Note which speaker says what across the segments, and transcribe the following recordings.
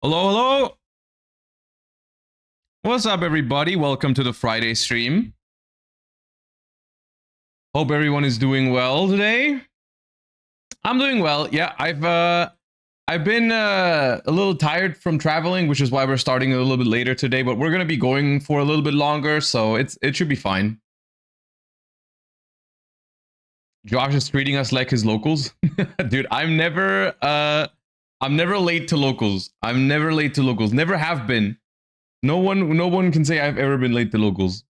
Speaker 1: Hello, hello. What's up, everybody? Welcome to the Friday stream. Hope everyone is doing well today. I'm doing well. Yeah, I've been a little tired from traveling, which is why we're starting a little bit later today. But we're gonna be going for a little bit longer, so it should be fine. Josh is treating us like his locals, dude. I'm never late to locals. I'm never late to locals. Never have been. No one can say I've ever been late to locals.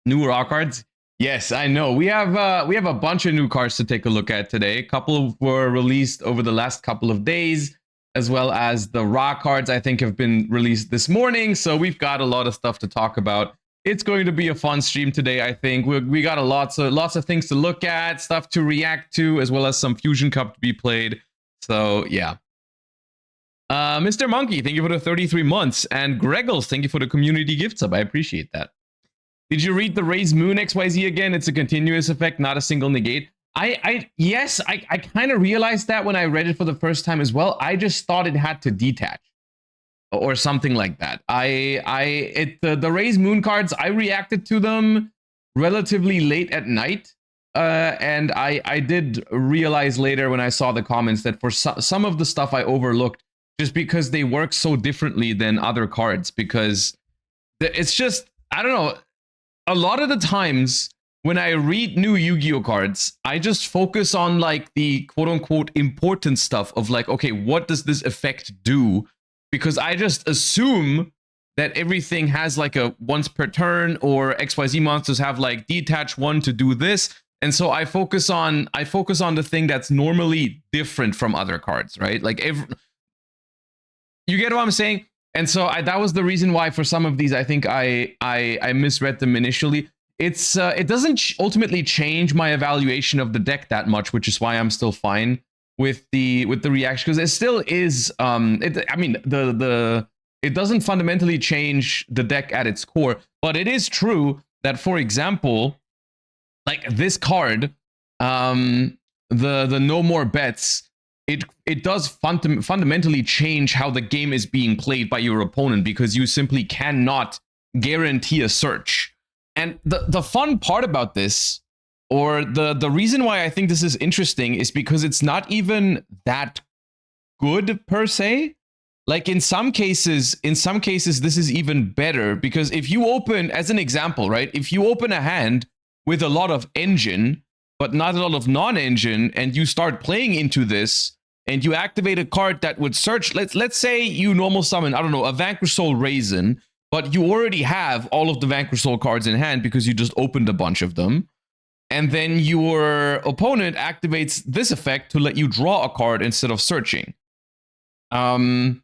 Speaker 1: New raw cards. Yes, I know. We have a bunch of new cards to take a look at today. A couple were released over the last couple of days, as well as the raw cards I think have been released this morning. So we've got a lot of stuff to talk about. It's going to be a fun stream today, I think. We got lots of things to look at, stuff to react to, as well as some Fusion Cup to be played. So yeah. Mr. Monkey, thank you for the 33 months. And Greggles, thank you for the community gift sub. I appreciate that. Did you read the Raise Moon XYZ again? It's a continuous effect, not a single negate. Yes, I kind of realized that when I read it for the first time as well. I just thought it had to detach or something like that. The Raise Moon cards, I reacted to them relatively late at night. And I did realize later when I saw the comments that for some of the stuff I overlooked just because they work so differently than other cards, because it's just, I don't know. A lot of the times when I read new Yu-Gi-Oh cards, I just focus on like the quote unquote important stuff of like, okay, what does this effect do? Because I just assume that everything has like a once per turn, or XYZ monsters have like detach one to do this. And so I focus on the thing that's normally different from other cards, right? Like you get what I'm saying? And so that was the reason why for some of these, I think I misread them initially. It doesn't ultimately change my evaluation of the deck that much, which is why I'm still fine with the reaction, because it still is it doesn't fundamentally change the deck at its core. But it is true that, for example, like this card, the No More Bets, it does fundamentally change how the game is being played by your opponent, because you simply cannot guarantee a search. And the fun part about this, or the reason why I think this is interesting, is because it's not even that good per se. Like in some cases this is even better, because if you open, as an example, right, if you open a hand with a lot of engine but not a lot of non-engine, and you start playing into this, and you activate a card that would search, let's say you normal summon, I don't know, a Vanquish Soul Raisin, but you already have all of the Vanquish Soul cards in hand because you just opened a bunch of them. And then your opponent activates this effect to let you draw a card instead of searching. And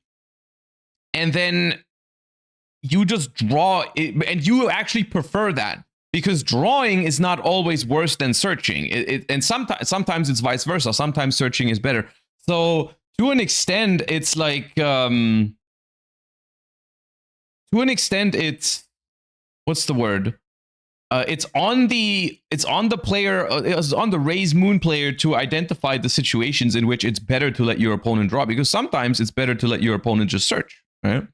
Speaker 1: then you just draw it, and you actually prefer that, because drawing is not always worse than searching. And sometimes it's vice versa. Sometimes searching is better. So to an extent, it's like to an extent, it's, what's the word? It's on the player, it's on the Raise Moon player to identify the situations in which it's better to let your opponent draw, because sometimes it's better to let your opponent just search, right?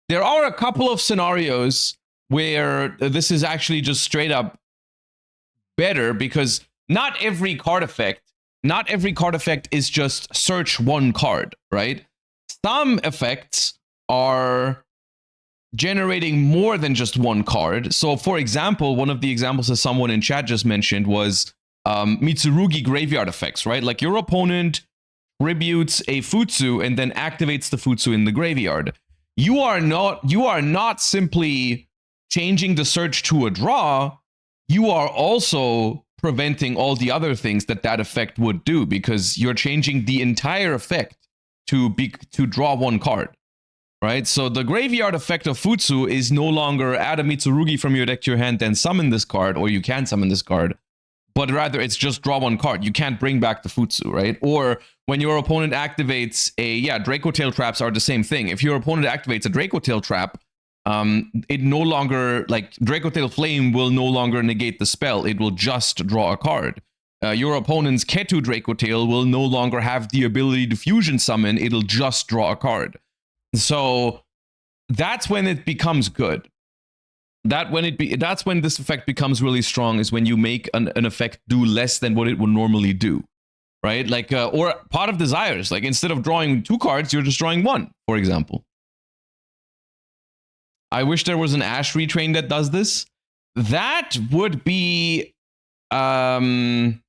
Speaker 1: There are a couple of scenarios where this is actually just straight up better, because not every card effect is just search one card, right? Some effects are generating more than just one card. So for example, one of the examples that someone in chat just mentioned was Mitsurugi graveyard effects, right? Like your opponent tributes a Futsu and then activates the Futsu in the graveyard. You are not simply changing the search to a draw, you are also preventing all the other things that effect would do, because you're changing the entire effect to draw one card. Right, so the graveyard effect of Futsu is no longer add a Mitsurugi from your deck to your hand, then summon this card, or you can summon this card, but rather it's just draw one card. You can't bring back the Futsu, right? Or when your opponent activates Draco Tail traps are the same thing. If your opponent activates a Draco Tail trap, it no longer, like, Draco Tail Flame will no longer negate the spell. It will just draw a card. Your opponent's Ketu Draco Tail will no longer have the ability to fusion summon. It'll just draw a card. So that's when it becomes good. That's when this effect becomes really strong, is when you make an effect do less than what it would normally do, right? Like or Pot of Desires, like instead of drawing 2 cards, you're just drawing 1, for example. I wish there was an Ash retrain that does this. That would be I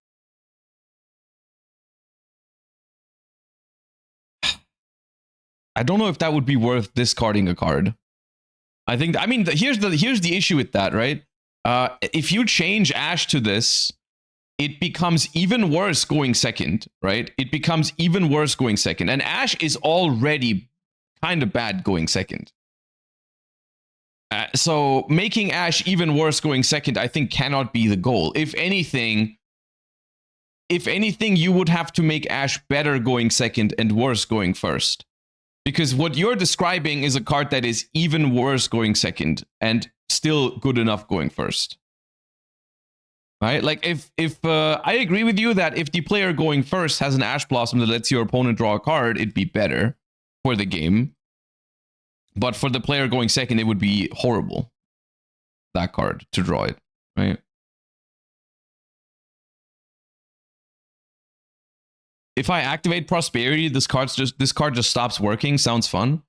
Speaker 1: don't know if that would be worth discarding a card. I mean, here's the issue with that, right? If you change Ash to this, it becomes even worse going second, right? It becomes even worse going second. And Ash is already kind of bad going second. So making Ash even worse going second, I think, cannot be the goal. If anything, you would have to make Ash better going second and worse going first. Because what you're describing is a card that is even worse going second and still good enough going first. Right? Like if I agree with you that if the player going first has an Ash Blossom that lets your opponent draw a card, it'd be better for the game. But for the player going second, it would be horrible, that card, to draw it, right? If I activate Prosperity, this card just stops working. Sounds fun.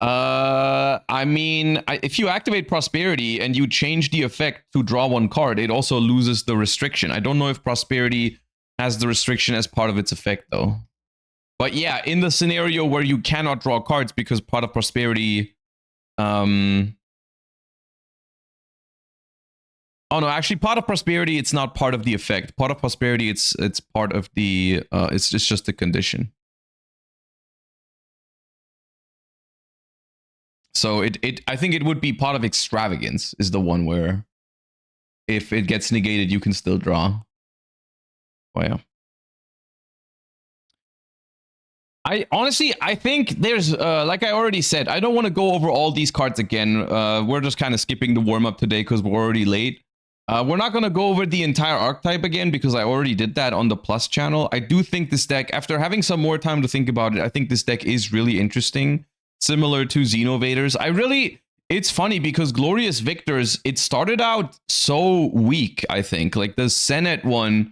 Speaker 1: I mean, if you activate Prosperity and you change the effect to draw 1 card, it also loses the restriction. I don't know if Prosperity has the restriction as part of its effect, though. But yeah, in the scenario where you cannot draw cards because Pot of Prosperity... Oh no, actually, Pot of Prosperity, it's not part of the effect. Pot of Prosperity, it's part of the... it's just a condition. So I think it would be Pot of Extravagance is the one where if it gets negated, you can still draw. Oh yeah. I think there's, like I already said, I don't want to go over all these cards again. We're just kind of skipping the warm-up today because we're already late. We're not going to go over the entire archetype again because I already did that on the Plus channel. I do think this deck, after having some more time to think about it, I think this deck is really interesting, similar to Xenovaders. It's funny because Glorious Victors, it started out so weak, I think. Like the Senate one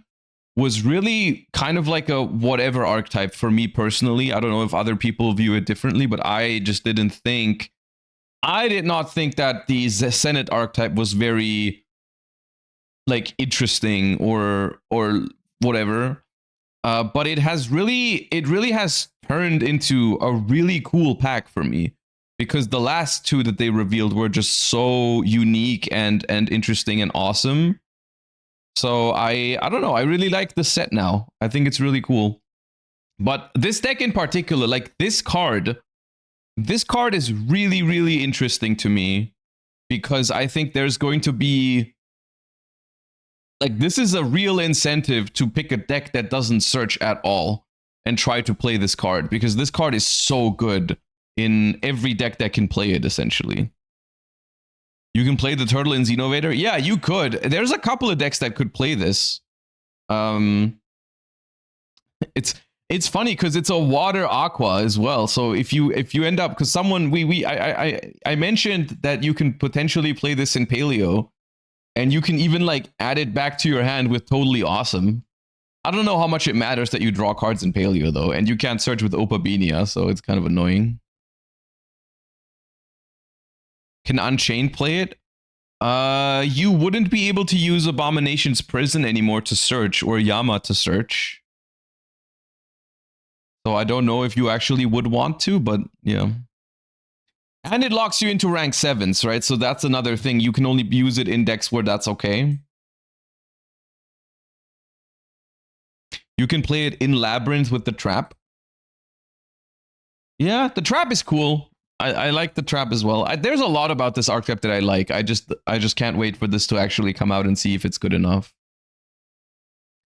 Speaker 1: was really kind of like a whatever archetype for me personally. I don't know if other people view it differently, but I just did not think that the Senate archetype was very like interesting or whatever. But it really has turned into a really cool pack for me, because the last 2 that they revealed were just so unique and interesting and awesome. So I don't know, I really like the set now. I think it's really cool. But this deck in particular, like this card is really, really interesting to me, because I think there's going to be, like, this is a real incentive to pick a deck that doesn't search at all and try to play this card, because this card is so good in every deck that can play it, essentially. You can play the turtle in Xenovator? Yeah, you could. There's a couple of decks that could play this. It's funny because it's a water aqua as well. So if you end up, because I mentioned that you can potentially play this in Paleo, and you can even like add it back to your hand with Totally Awesome. I don't know how much it matters that you draw cards in Paleo though, and you can't search with Opabinia, so it's kind of annoying. Can Unchained play it? You wouldn't be able to use Abomination's Prison anymore to search, or Yama to search. So I don't know if you actually would want to, but yeah. And it locks you into rank 7s, right? So that's another thing. You can only use it in decks where that's okay. You can play it in Labyrinth with the Trap. Yeah, the Trap is cool. I like the Trap as well. There's a lot about this archetype that I like. I just can't wait for this to actually come out and see if it's good enough.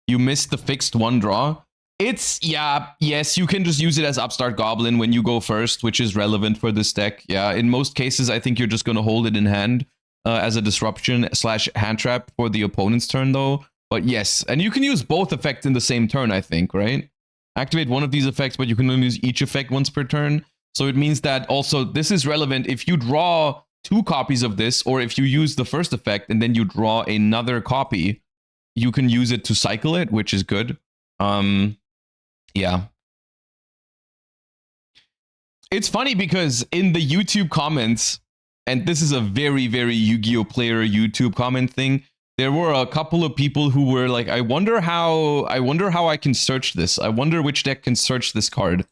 Speaker 1: You missed the fixed 1 draw. Yes, you can just use it as Upstart Goblin when you go first, which is relevant for this deck. Yeah, in most cases, I think you're just going to hold it in hand as a disruption / hand trap for the opponent's turn, though. But yes, and you can use both effects in the same turn, I think, right? Activate one of these effects, but you can only use each effect once per turn. So it means that also this is relevant if you draw 2 copies of this, or if you use the first effect and then you draw another copy, you can use it to cycle it, which is good. Yeah. It's funny because in the YouTube comments, and this is a very, very Yu-Gi-Oh player YouTube comment thing, there were a couple of people who were like, I wonder how I can search this. I wonder which deck can search this card.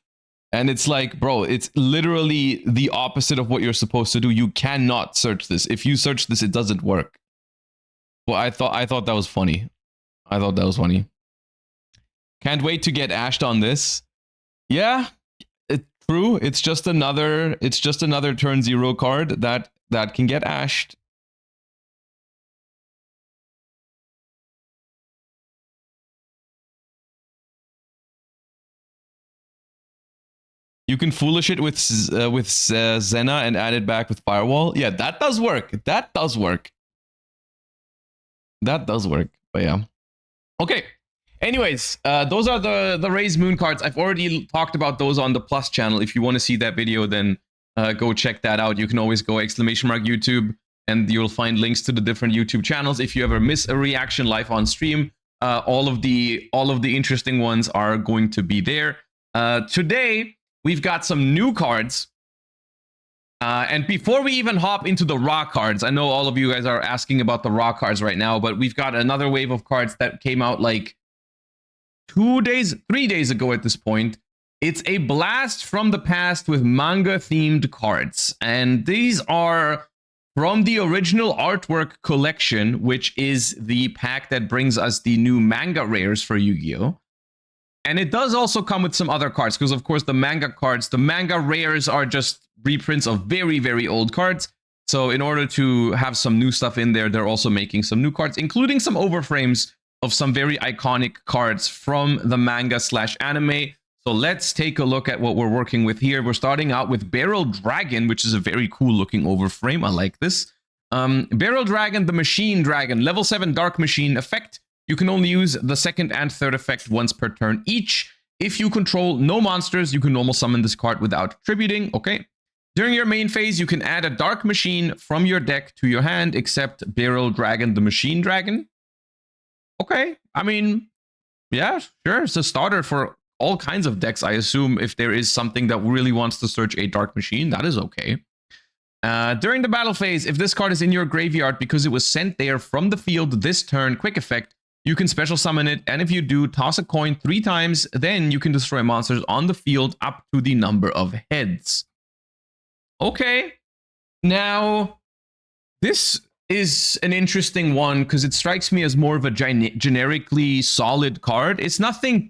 Speaker 1: And it's like, bro, it's literally the opposite of what you're supposed to do. You cannot search this. If you search this, it doesn't work. Well, I thought that was funny. I thought that was funny. Can't wait to get ashed on this. Yeah, true. It's just another turn 0 card that can get ashed. You can foolish it with Zena and add it back with Firewall. Yeah, that does work. That does work. That does work. But yeah. Okay. Anyways, those are the Raise Moon cards. I've already talked about those on the Plus channel. If you want to see that video, then go check that out. You can always go !YouTube, and you'll find links to the different YouTube channels. If you ever miss a reaction live on stream, all of the interesting ones are going to be there. Today, we've got some new cards. And before we even hop into the raw cards, I know all of you guys are asking about the raw cards right now, but we've got another wave of cards that came out like 3 days ago at this point. It's a blast from the past with manga themed cards. And these are from the original artwork collection, which is the pack that brings us the new manga rares for Yu-Gi-Oh! And it does also come with some other cards, because of course the manga rares are just reprints of very, very old cards. So in order to have some new stuff in there, they're also making some new cards, including some overframes of some very iconic cards from the manga/anime. So let's take a look at what we're working with here. We're starting out with Barrel Dragon, which is a very cool looking overframe. I like this. Barrel Dragon, the Machine Dragon, level 7 Dark Machine effect. You can only use the second and third effect once per turn each. If you control no monsters, you can normal summon this card without tributing. Okay. During your main phase, you can add a Dark Machine from your deck to your hand, except Barrel Dragon, the Machine Dragon. Okay. I mean, yeah, sure. It's a starter for all kinds of decks, I assume. If there is something that really wants to search a Dark Machine, that is okay. During the battle phase, if this card is in your graveyard because it was sent there from the field this turn, quick effect, you can special summon it, and if you do, toss a coin 3 times, then you can destroy monsters on the field up to the number of heads. Okay. Now, this is an interesting one because it strikes me as more of a generically solid card. It's nothing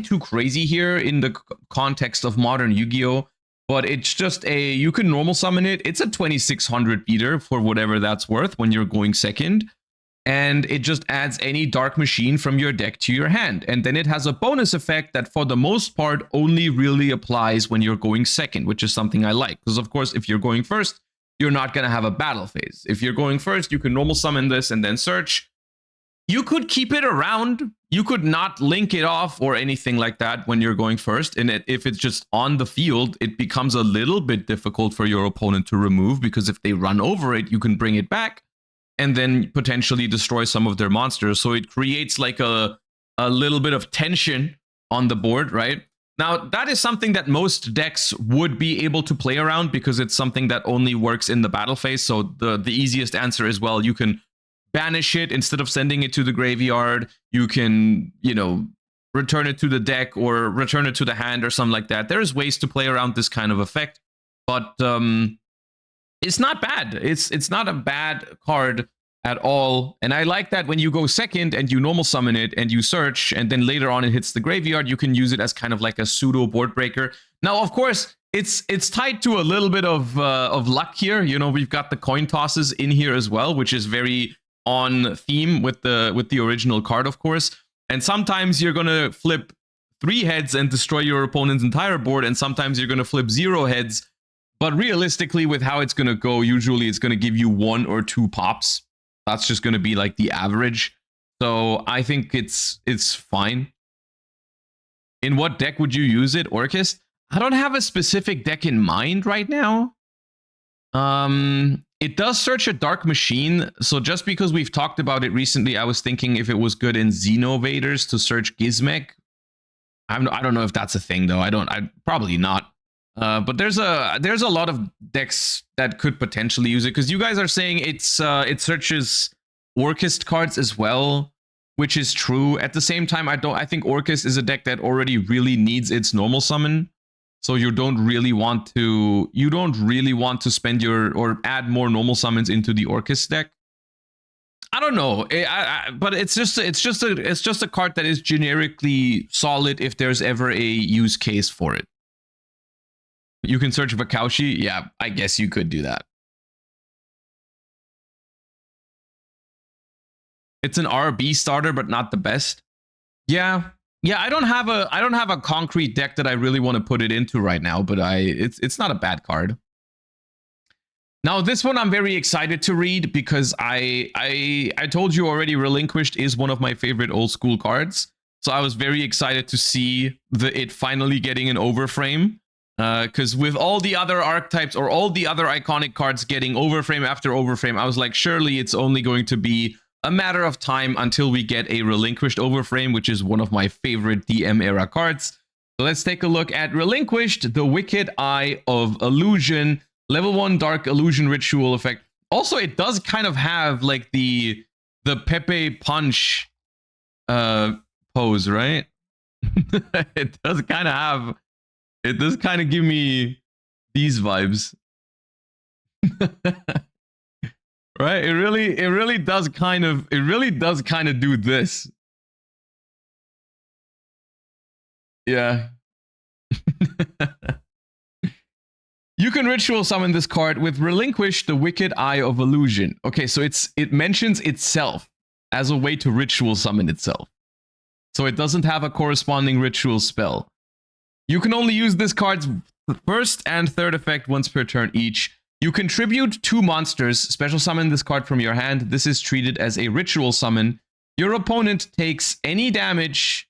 Speaker 1: too crazy here in the context of modern Yu-Gi-Oh! But it's just you can normal summon it. It's a 2600 beater for whatever that's worth when you're going second. And it just adds any Dark Machine from your deck to your hand. And then it has a bonus effect that for the most part only really applies when you're going second, which is something I like. Because of course, if you're going first, you're not going to have a battle phase. If you're going first, you can normal summon this and then search. You could keep it around. You could not link it off or anything like that when you're going first. And if it's just on the field, it becomes a little bit difficult for your opponent to remove, because if they run over it, you can bring it back and then potentially destroy some of their monsters. So it creates like a little bit of tension on the board, right? Now, that is something that most decks would be able to play around because it's something that only works in the battle phase. So the easiest answer is, well, you can banish it instead of sending it to the graveyard. You can, return it to the deck or return it to the hand or something like that. There's ways to play around this kind of effect, but it's not bad. It's not a bad card at all. And I like that when you go second and you normal summon it and you search, and then later on it hits the graveyard, you can use it as kind of like a pseudo board breaker. Now, of course, it's tied to a little bit of luck here. We've got the coin tosses in here as well, which is very on theme with the original card, of course. And sometimes you're gonna flip 3 heads and destroy your opponent's entire board, and sometimes you're gonna flip 0 heads. But realistically, with how it's going to go, usually it's going to give you 1 or 2 pops. That's just going to be like the average. So I think it's fine. In what deck would you use it, Orchist? I don't have a specific deck in mind right now. It does search a Dark Machine, so just because we've talked about it recently, I was thinking if it was good in Xenovaders to search Gizmek. I don't know if that's a thing though. I probably not. But there's a lot of decks that could potentially use it, because you guys are saying it searches Orchist cards as well, which is true. At the same time, I think Orchist is a deck that already really needs its normal summon. So you don't really want to spend or add more normal summons into the Orchis deck. I don't know, but it's just a card that is generically solid if there's ever a use case for it. You can search Vakaushi. Yeah, I guess you could do that. It's an RB starter, but not the best. Yeah. Yeah, I don't have a concrete deck that I really want to put it into right now, but it's not a bad card. Now this one I'm very excited to read because I told you already, Relinquished is one of my favorite old school cards. So I was very excited to see it finally getting an overframe. Because with all the other archetypes or all the other iconic cards getting overframe after overframe, I was like, surely it's only going to be a matter of time until we get a Relinquished overframe, which is one of my favorite DM era cards. So let's take a look at Relinquished, the Wicked Eye of Illusion, level 1 Dark Illusion Ritual effect. Also, it does kind of have like the Pepe Punch pose, right? It does kind of give me these vibes. Right? It really does kind of do this. Yeah. You can ritual summon this card with Relinquish, the Wicked Eye of Illusion. Okay, so it mentions itself as a way to ritual summon itself. So it doesn't have a corresponding ritual spell. You can only use this card's first and third effect once per turn each. You contribute 2 monsters, special summon this card from your hand. This is treated as a ritual summon. Your opponent takes any damage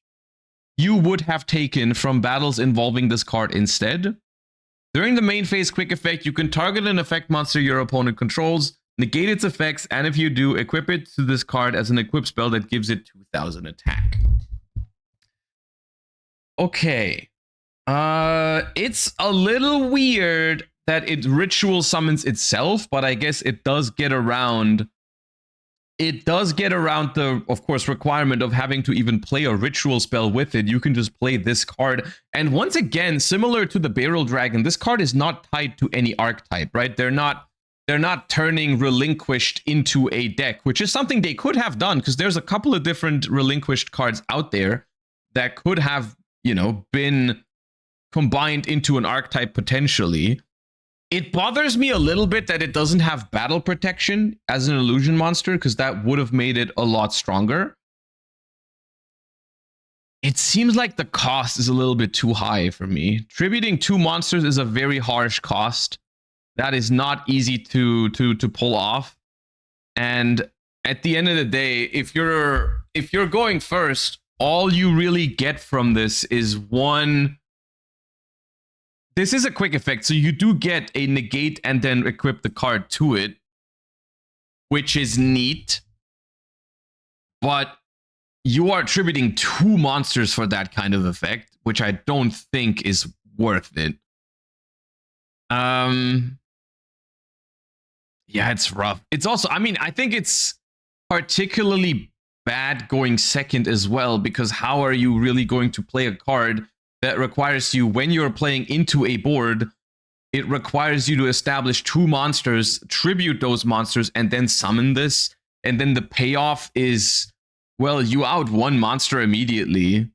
Speaker 1: you would have taken from battles involving this card instead. During the main phase quick effect, you can target an effect monster your opponent controls, negate its effects, and if you do, equip it to this card as an equip spell that gives it 2000 attack. Okay. It's a little weird that it ritual summons itself, but I guess it does get around the, of course, requirement of having to even play a ritual spell with it. You can just play this card. And once again, similar to the Barrel Dragon, this card is not tied to any archetype, right? They're not turning Relinquished into a deck, which is something they could have done, because there's a couple of different Relinquished cards out there that could have, you know, been combined into an archetype potentially. It bothers me a little bit that it doesn't have battle protection as an illusion monster, because that would have made it a lot stronger. It seems like the cost is a little bit too high for me. Tributing 2 monsters is a very harsh cost. That is not easy to pull off. And at the end of the day, if you're going first, all you really get from this is one. This is a quick effect, so you do get a negate and then equip the card to it, which is neat. But you are attributing 2 monsters for that kind of effect, which I don't think is worth it. Yeah, it's rough. It's also, I mean, I think it's particularly bad going second as well, because how are you really going to play a card that requires you, when you're playing into a board, it requires you to establish 2 monsters, tribute those monsters, and then summon this. And then the payoff is, well, you out 1 monster immediately.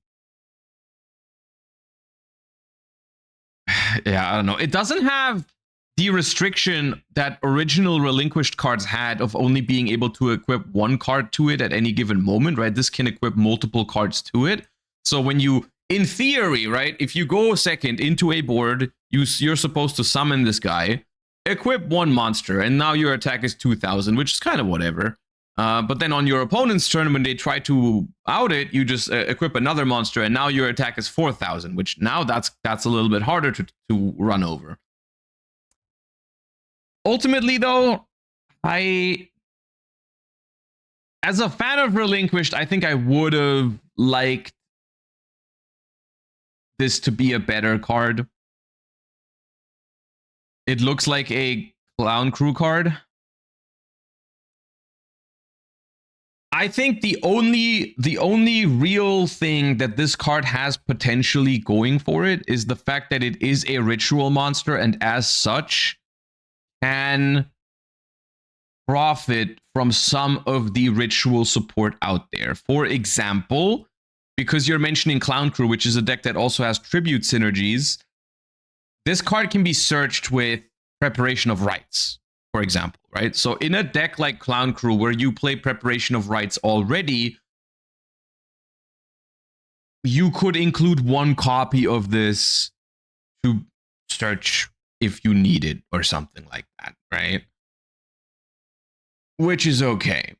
Speaker 1: Yeah, I don't know. It doesn't have the restriction that original Relinquished cards had of only being able to equip 1 card to it at any given moment, right? This can equip multiple cards to it. So when you, in theory, right, if you go second into a board, you're supposed to summon this guy, equip 1 monster, and now your attack is 2000, which is kind of whatever. But then on your opponent's turn, when they try to out it, you just equip another monster, and now your attack is 4,000, which now that's a little bit harder to run over. Ultimately, though, as a fan of Relinquished, I think I would have liked this to be a better card. It looks like a Clown Crew card. I think the only real thing that this card has potentially going for it is the fact that it is a ritual monster, and as such can profit from some of the ritual support out there. For example, because you're mentioning Clown Crew, which is a deck that also has tribute synergies, this card can be searched with Preparation of Rites, for example, right? So in a deck like Clown Crew, where you play Preparation of Rites already, you could include one copy of this to search if you need it or something like that, right? Which is okay.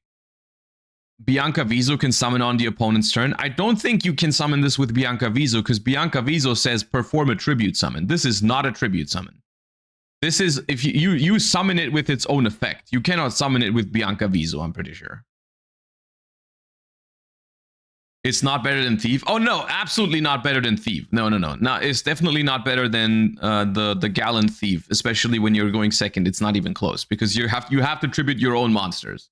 Speaker 1: Bianca Viso can summon on the opponent's turn. I don't think you can summon this with Bianca Viso, because Bianca Viso says perform a tribute summon. This is not a tribute summon. This is, if you summon it with its own effect. You cannot summon it with Bianca Viso, I'm pretty sure. It's not better than Thief. Oh no, absolutely not better than Thief. No, it's definitely not better than the Gallant Thief, especially when you're going second. It's not even close, because you have to tribute your own monsters.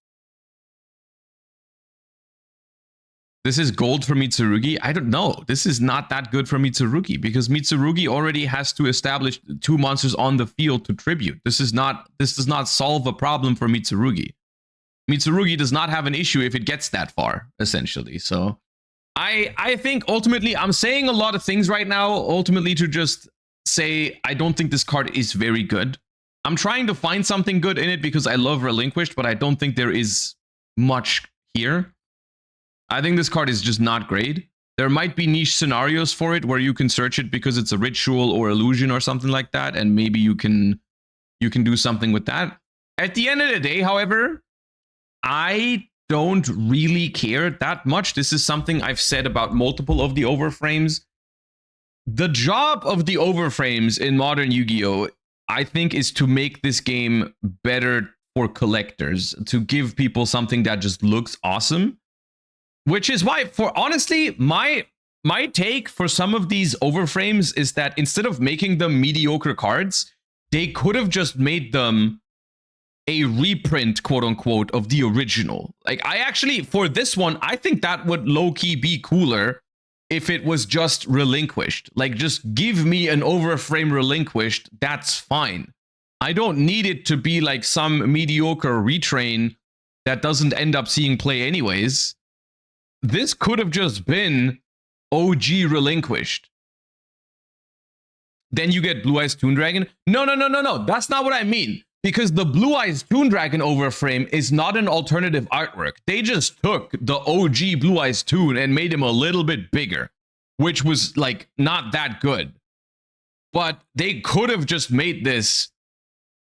Speaker 1: This is gold for Mitsurugi. I don't know. This is not that good for Mitsurugi, because Mitsurugi already has to establish 2 monsters on the field to tribute. This does not solve a problem for Mitsurugi. Mitsurugi does not have an issue if it gets that far, essentially. So I think ultimately I'm saying a lot of things right now, ultimately to just say I don't think this card is very good. I'm trying to find something good in it because I love Relinquished, but I don't think there is much here. I think this card is just not great. There might be niche scenarios for it where you can search it because it's a ritual or illusion or something like that, and maybe you can do something with that. At the end of the day, however, I don't really care that much. This is something I've said about multiple of the overframes. The job of the overframes in modern Yu-Gi-Oh, I think, is to make this game better for collectors, to give people something that just looks awesome. Which is why, for honestly, my take for some of these overframes is that instead of making them mediocre cards, they could have just made them a reprint, quote unquote, of the original. Like, I actually, for this one, I think that would low-key be cooler if it was just Relinquished. Like, just give me an overframe Relinquished, that's fine. I don't need it to be like some mediocre retrain that doesn't end up seeing play anyways. This could have just been OG Relinquished. Then you get Blue Eyes Toon Dragon. No. That's not what I mean. Because the Blue Eyes Toon Dragon overframe is not an alternative artwork. They just took the OG Blue Eyes Toon and made him a little bit bigger, which was like not that good. But they could have just made this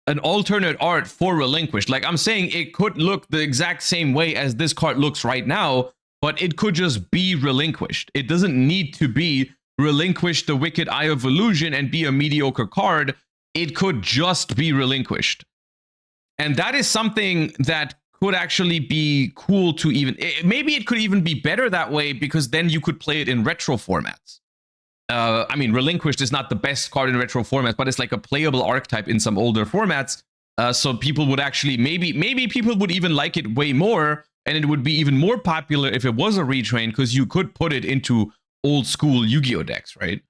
Speaker 1: an alternate art for Relinquished. Like I'm saying, it could look the exact same way as this card looks right now, but it could just be Relinquished. It doesn't need to be Relinquish the Wicked Eye of Illusion and be a mediocre card. It could just be Relinquished. And that is something that could actually be cool to even... maybe it could even be better that way, because then you could play it in retro formats. I mean, Relinquished is not the best card in retro formats, but it's like a playable archetype in some older formats. So people would actually... Maybe people would even like it way more, and it would be even more popular if it was a retrain, because you could put it into old school Yu-Gi-Oh decks, right?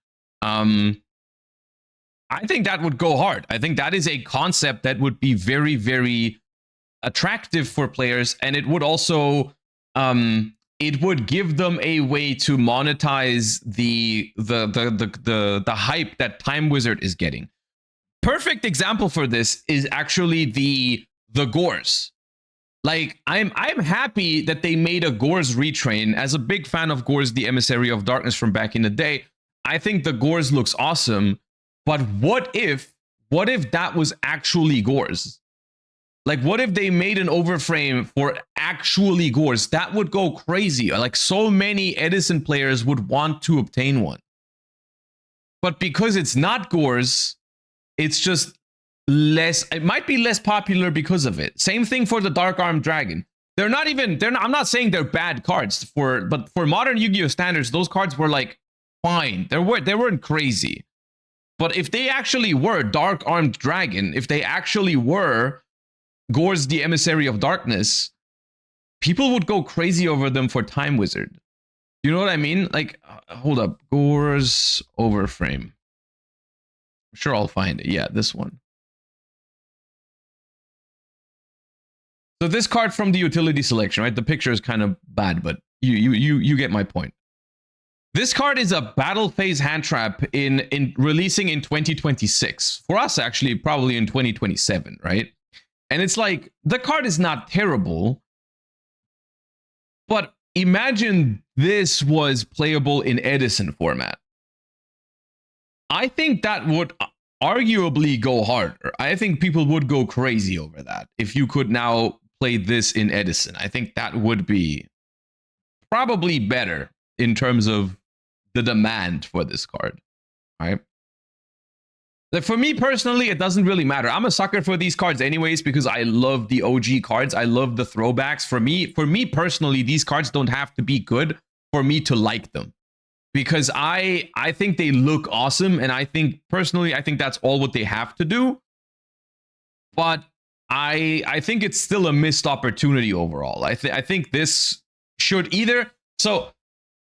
Speaker 1: I think that would go hard. I think that is a concept that would be very, very attractive for players, and it would also it would give them a way to monetize the hype that Time Wizard is getting. Perfect example for this is actually the Gores. Like, I'm happy that they made a Gores retrain. As a big fan of Gores, the Emissary of Darkness from back in the day, I think the Gores looks awesome. But what if that was actually Gores? Like, what if they made an overframe for actually Gores? That would go crazy. Like, so many Edison players would want to obtain one. But because it's not Gores, it's just less. It might be less popular because of it. Same thing for the Dark Armed Dragon. They're not. I'm not saying they're bad cards but for modern Yu-Gi-Oh standards, those cards were like fine. They weren't crazy. But if they actually were Dark Armed Dragon, if they actually were Gores the Emissary of Darkness, people would go crazy over them for Time Wizard. You know what I mean? Like, hold up. Gores overframe. I'm sure I'll find it. Yeah, this one. So this card from the utility selection, right? The picture is kind of bad, but you get my point. This card is a battle phase hand trap in releasing in 2026. For us, actually, probably in 2027, right? And it's like, the card is not terrible, but imagine this was playable in Edison format. I think that would arguably go harder. I think people would go crazy over that if you could now play this in Edison. I think that would be probably better in terms of the demand for this card, right? Like, for me personally, it doesn't really matter. I'm a sucker for these cards anyways because I love the OG cards. I love the throwbacks. For me personally, these cards don't have to be good for me to like them, because I think they look awesome, and I think personally, I think that's all what they have to do. But I think it's still a missed opportunity overall. I think this should either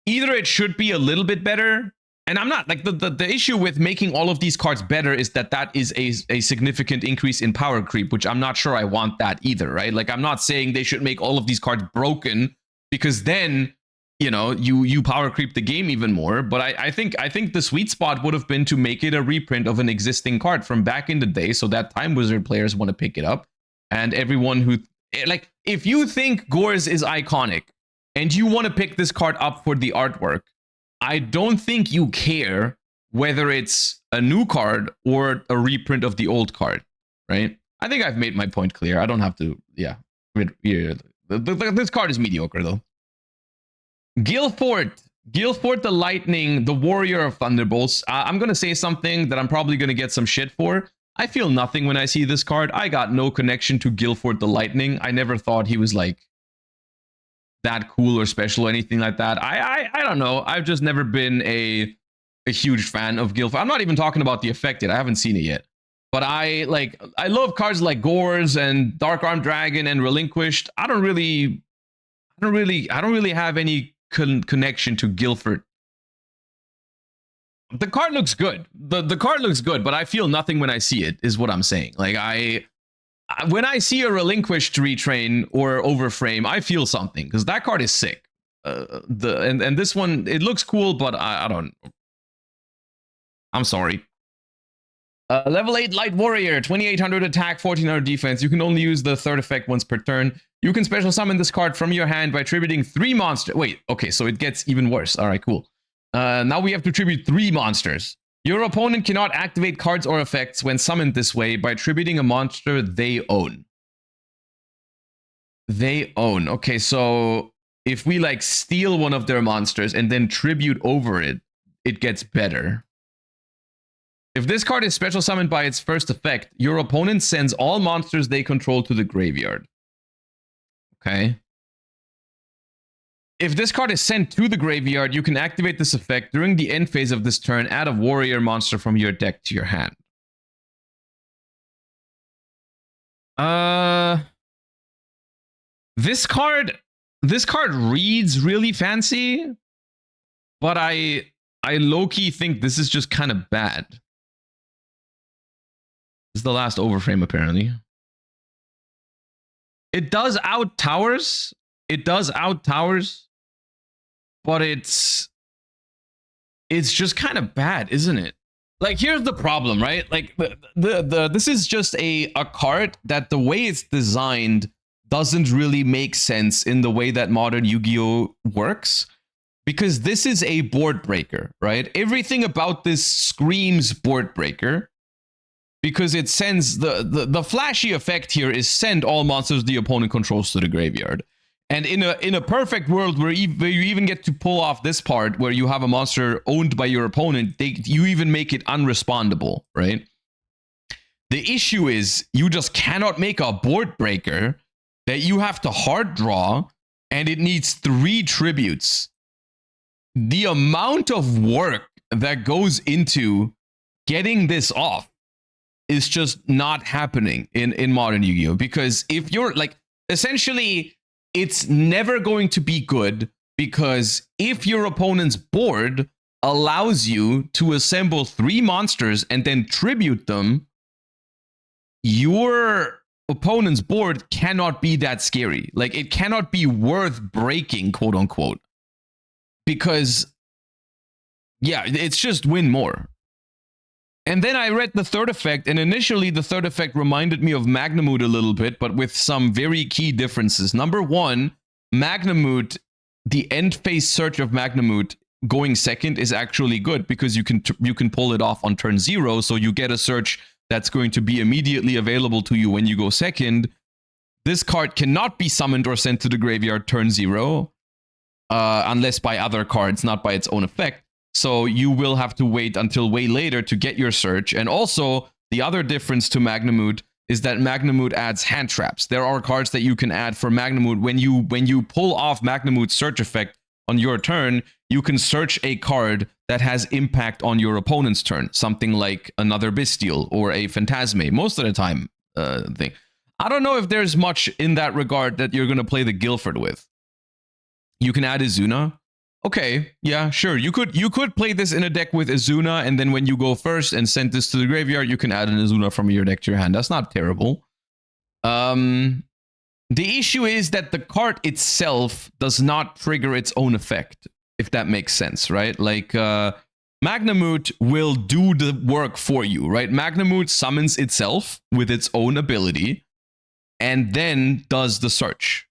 Speaker 1: it should be a little bit better. And I'm not like the issue with making all of these cards better is that is a significant increase in power creep, which I'm not sure I want that either, right? Like, I'm not saying they should make all of these cards broken, because then, you know, you power creep the game even more. But I think the sweet spot would have been to make it a reprint of an existing card from back in the day, so that Time Wizard players want to pick it up, and everyone who, like, if you think Gores is iconic and you want to pick this card up for the artwork, I don't think you care whether it's a new card or a reprint of the old card, right? I think I've made my point clear. I don't have to, yeah. This card is mediocre, though. Guilford the Lightning, the Warrior of Thunderbolts. I'm going to say something that I'm probably going to get some shit for. I feel nothing when I see this card. I got no connection to Guilford the Lightning. I never thought he was, like, that cool or special or anything like that. I don't know. I've just never been a huge fan of Guilford. I'm not even talking about the effect yet. I haven't seen it yet. But I love cards like Gores and Dark Armed Dragon and Relinquished. I don't really have any connection to Guilford. The card looks good. The card looks good, but I feel nothing when I see it, is what I'm saying. Like, when I see a Relinquished retrain or overframe, I feel something, because that card is sick. And this one, it looks cool, but I don't. I'm sorry. Level 8 Light Warrior, 2800 attack, 1400 defense. You can only use the third effect once per turn. You can special summon this card from your hand by tributing 3 monsters. Wait, okay, so it gets even worse. All right, cool. Now we have to tribute 3 monsters. Your opponent cannot activate cards or effects when summoned this way by tributing a monster they own. They own. Okay, so if we, like, steal one of their monsters and then tribute over it, it gets better. If this card is special summoned by its first effect, your opponent sends all monsters they control to the graveyard. Okay. If this card is sent to the graveyard, you can activate this effect during the end phase of this turn. Add a warrior monster from your deck to your hand. This card reads really fancy, but I low-key think this is just kind of bad. This is the last overframe, apparently. It does out towers. It does out towers. But it's just kind of bad, isn't it? Like, here's the problem, right? Like, this is just a card that the way it's designed doesn't really make sense in the way that modern Yu-Gi-Oh works, because this is a board breaker, right? Everything about this screams board breaker. because it sends the flashy effect here is send all monsters the opponent controls to the graveyard. And in a perfect world where you even get to pull off this part where you have a monster owned by your opponent, you even make it unrespondable, right? The issue is you just cannot make a board breaker that you have to hard draw, and it needs 3 tributes. The amount of work that goes into getting this off is just not happening in modern Yu-Gi-Oh! Because if you're like, essentially, it's never going to be good, because if your opponent's board allows you to assemble 3 monsters and then tribute them, your opponent's board cannot be that scary. Like, it cannot be worth breaking, quote unquote. Because, yeah, it's just win more. And then I read the third effect, and initially the third effect reminded me of Magnamoot a little bit, but with some very key differences. Number one, Magnamoot, the end phase search of Magnamoot going second is actually good, because you can pull it off on turn 0, so you get a search that's going to be immediately available to you when you go second. This card cannot be summoned or sent to the graveyard turn 0, unless by other cards, not by its own effect. So you will have to wait until way later to get your search. And also, the other difference to Magnamoot is that Magnamoot adds hand traps. There are cards that you can add for Magnamoot. When you pull off Magnamoot's search effect on your turn, you can search a card that has impact on your opponent's turn. Something like another Bestial or a Phantasme, most of the time thing. I don't know if there's much in that regard that you're going to play the Guilford with. You can add Izuna. Okay, yeah, sure. You could play this in a deck with Izuna, and then when you go first and send this to the graveyard, you can add an Izuna from your deck to your hand. That's not terrible. The issue is that the card itself does not trigger its own effect, if that makes sense, right? Like, Magnamoot will do the work for you, right? Magnamoot summons itself with its own ability, and then does the search.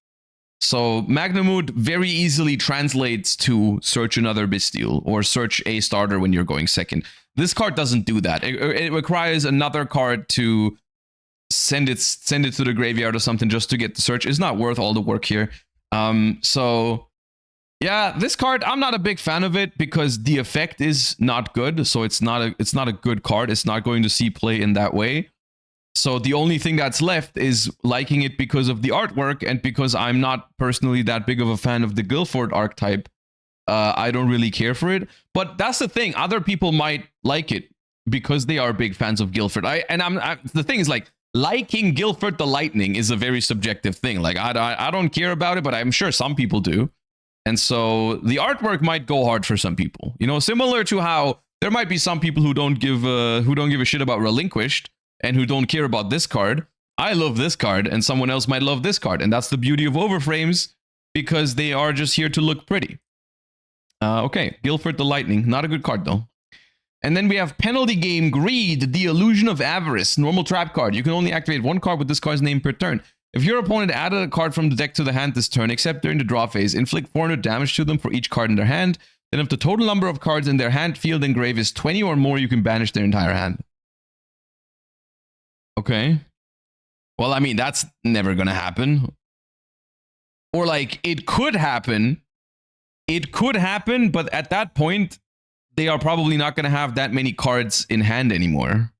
Speaker 1: So Magnamoot very easily translates to search another Bestial or search a starter when you're going second. This card doesn't do that. It requires another card to send it to the graveyard or something just to get the search. It's not worth all the work here. So yeah, this card, I'm not a big fan of it because the effect is not good. So it's not a good card. It's not going to see play in that way. So the only thing that's left is liking it because of the artwork, and because I'm not personally that big of a fan of the Guilford archetype, I don't really care for it. But that's the thing. Other people might like it because they are big fans of Guilford. The thing is, like, liking Guilford the Lightning is a very subjective thing. Like, I don't care about it, but I'm sure some people do. And so the artwork might go hard for some people. You know, similar to how there might be some people who don't give a shit about Relinquished, and who don't care about this card. I love this card, and someone else might love this card. And that's the beauty of overframes, because they are just here to look pretty. Okay, Guilford the Lightning. Not a good card, though. And then we have Penalty Game Greed, the Illusion of Avarice. Normal trap card. You can only activate 1 card with this card's name per turn. If your opponent added a card from the deck to the hand this turn, except during the draw phase, inflict 400 damage to them for each card in their hand. Then if the total number of cards in their hand, field, and grave is 20 or more, you can banish their entire hand. Okay. Well, I mean, that's never going to happen. Or, like, it could happen. It could happen, but at that point, they are probably not going to have that many cards in hand anymore.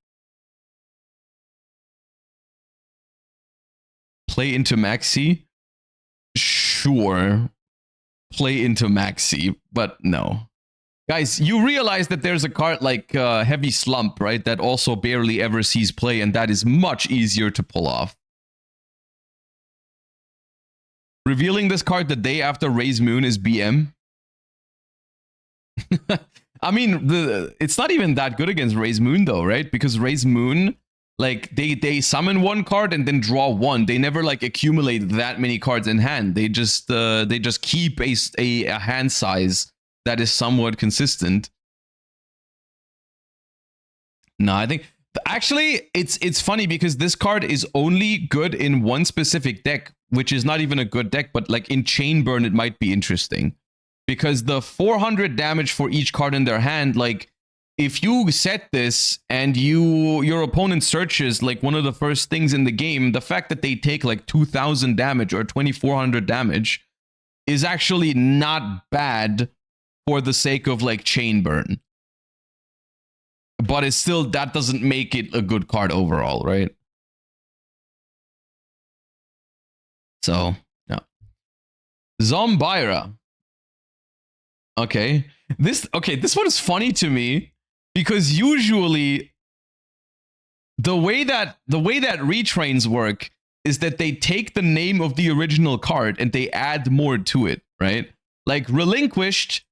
Speaker 1: Play into Maxi? Sure. Play into Maxi, but no. Guys, you realize that there's a card like Heavy Slump, right? That also barely ever sees play, and that is much easier to pull off. Revealing this card the day after Raise Moon is BM. I mean, it's not even that good against Raise Moon, though, right? Because Raise Moon, like, they summon 1 card and then draw 1. They never, like, accumulate that many cards in hand. They just keep a hand size that is somewhat consistent. No, I think actually it's funny because this card is only good in one specific deck, which is not even a good deck, but like in Chainburn it might be interesting. Because the 400 damage for each card in their hand, like, if you set this and your opponent searches like one of the first things in the game, the fact that they take like 2,000 damage or 2,400 damage is actually not bad for the sake of like chain burn. But it's still, that doesn't make it a good card overall, right? So, yeah. Zombira. Okay. This one is funny to me because usually the way that retrains work is that they take the name of the original card and they add more to it, right? Like Relinquished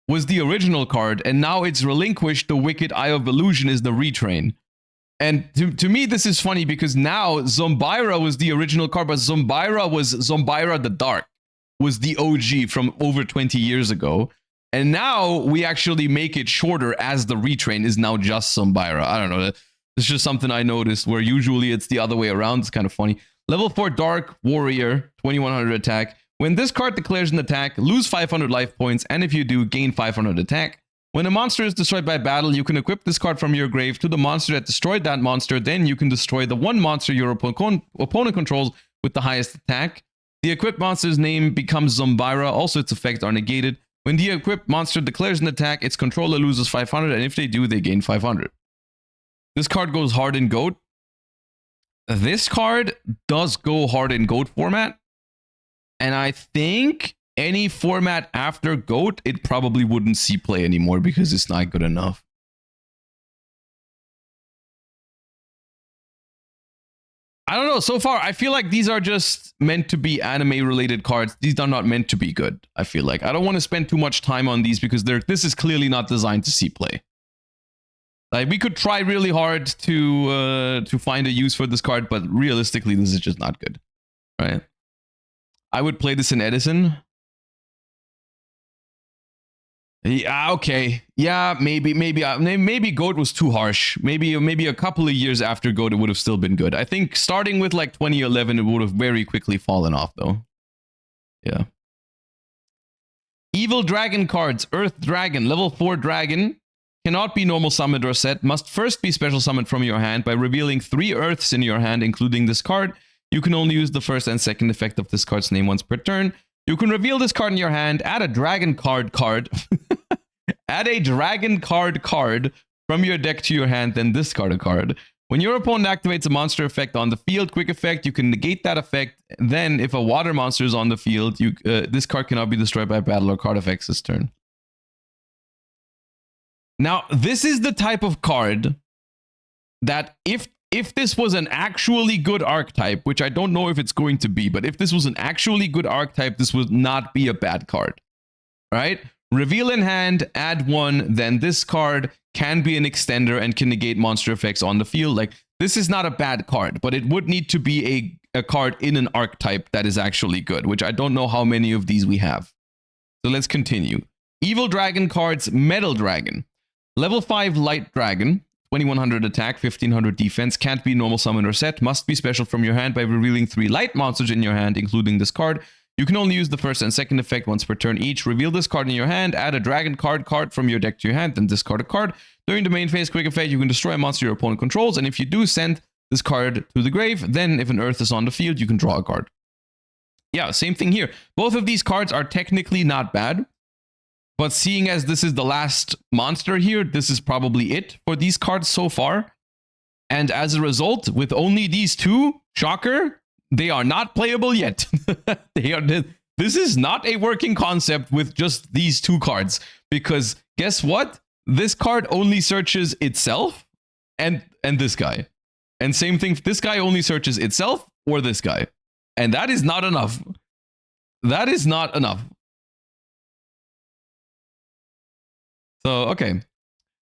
Speaker 1: was the original card, and now it's Relinquished, the Wicked Eye of Illusion is the retrain. And to me, this is funny because now Zombira was the original card, but Zombira the Dark was the OG from over 20 years ago. And now we actually make it shorter as the retrain is now just Zombira. I don't know. It's just something I noticed where usually it's the other way around. It's kind of funny. Level 4 Dark Warrior, 2100 attack. When this card declares an attack, lose 500 life points, and if you do, gain 500 attack. When a monster is destroyed by battle, you can equip this card from your grave to the monster that destroyed that monster. Then you can destroy the one monster your opponent controls with the highest attack. The equipped monster's name becomes Zombira. Also, its effects are negated. When the equipped monster declares an attack, its controller loses 500, and if they do, they gain 500. This card goes hard in GOAT. This card does go hard in GOAT format. And I think any format after GOAT, it probably wouldn't see play anymore because it's not good enough. I don't know. So far, I feel like these are just meant to be anime-related cards. These are not meant to be good, I feel like. I don't want to spend too much time on these because this is clearly not designed to see play. Like, we could try really hard to find a use for this card, but realistically, this is just not good, right? I would play this in Edison. Yeah, okay. Yeah, maybe GOAT was too harsh. Maybe a couple of years after GOAT, it would have still been good. I think starting with like 2011, it would have very quickly fallen off, though. Yeah. Evil Dragon cards. Earth Dragon. Level 4 Dragon. Cannot be normal summoned or set. Must first be special summoned from your hand by revealing 3 Earths in your hand, including this card. You can only use the first and second effect of this card's name once per turn. You can reveal this card in your hand, add a dragon card. Add a dragon card from your deck to your hand, then discard a card. When your opponent activates a monster effect on the field, quick effect, you can negate that effect. Then, if a water monster is on the field, this card cannot be destroyed by battle or card effects this turn. Now, this is the type of card that if this was an actually good archetype, which I don't know if it's going to be, but if this was an actually good archetype, this would not be a bad card, right? Reveal in hand, add 1, then this card can be an extender and can negate monster effects on the field. Like, this is not a bad card, but it would need to be a card in an archetype that is actually good, which I don't know how many of these we have. So let's continue. Evil Dragon cards, Metal Dragon. Level 5 Light Dragon. 2100 attack, 1500 defense, can't be normal summon or set, must be special from your hand by revealing 3 light monsters in your hand, including this card. You can only use the first and second effect once per turn each. Reveal this card in your hand, add a dragon card from your deck to your hand, then discard a card. During the main phase quick effect, you can destroy a monster your opponent controls, and if you do, send this card to the grave. Then, if an earth is on the field, you can draw a card. Yeah, same thing here. Both of these cards are technically not bad. But seeing as this is the last monster here, this is probably it for these cards so far. And as a result, with only these 2, shocker, they are not playable yet. This is not a working concept with just these 2 cards. Because guess what? This card only searches itself and this guy. And same thing, this guy only searches itself or this guy. And that is not enough. That is not enough. So, okay.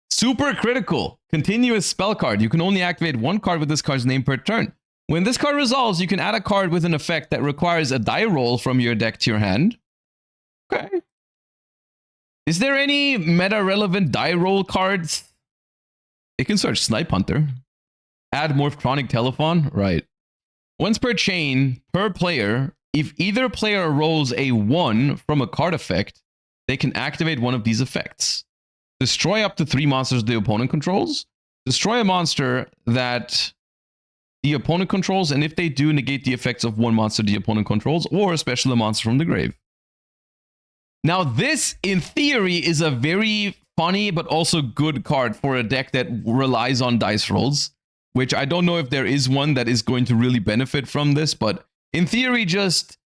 Speaker 1: Super Critical. Continuous spell card. You can only activate 1 card with this card's name per turn. When this card resolves, you can add a card with an effect that requires a die roll from your deck to your hand. Okay. Is there any meta-relevant die roll cards? It can search Snipe Hunter. Add Morph Chronic Telephone. Right. Once per chain, per player, if either player rolls a 1 from a card effect, they can activate one of these effects. destroy up to 3 monsters the opponent controls, destroy a monster that the opponent controls, and if they do, negate the effects of 1 monster the opponent controls, or especially a monster from the grave. Now, this, in theory, is a very funny but also good card for a deck that relies on dice rolls, which I don't know if there is one that is going to really benefit from this, but in theory, just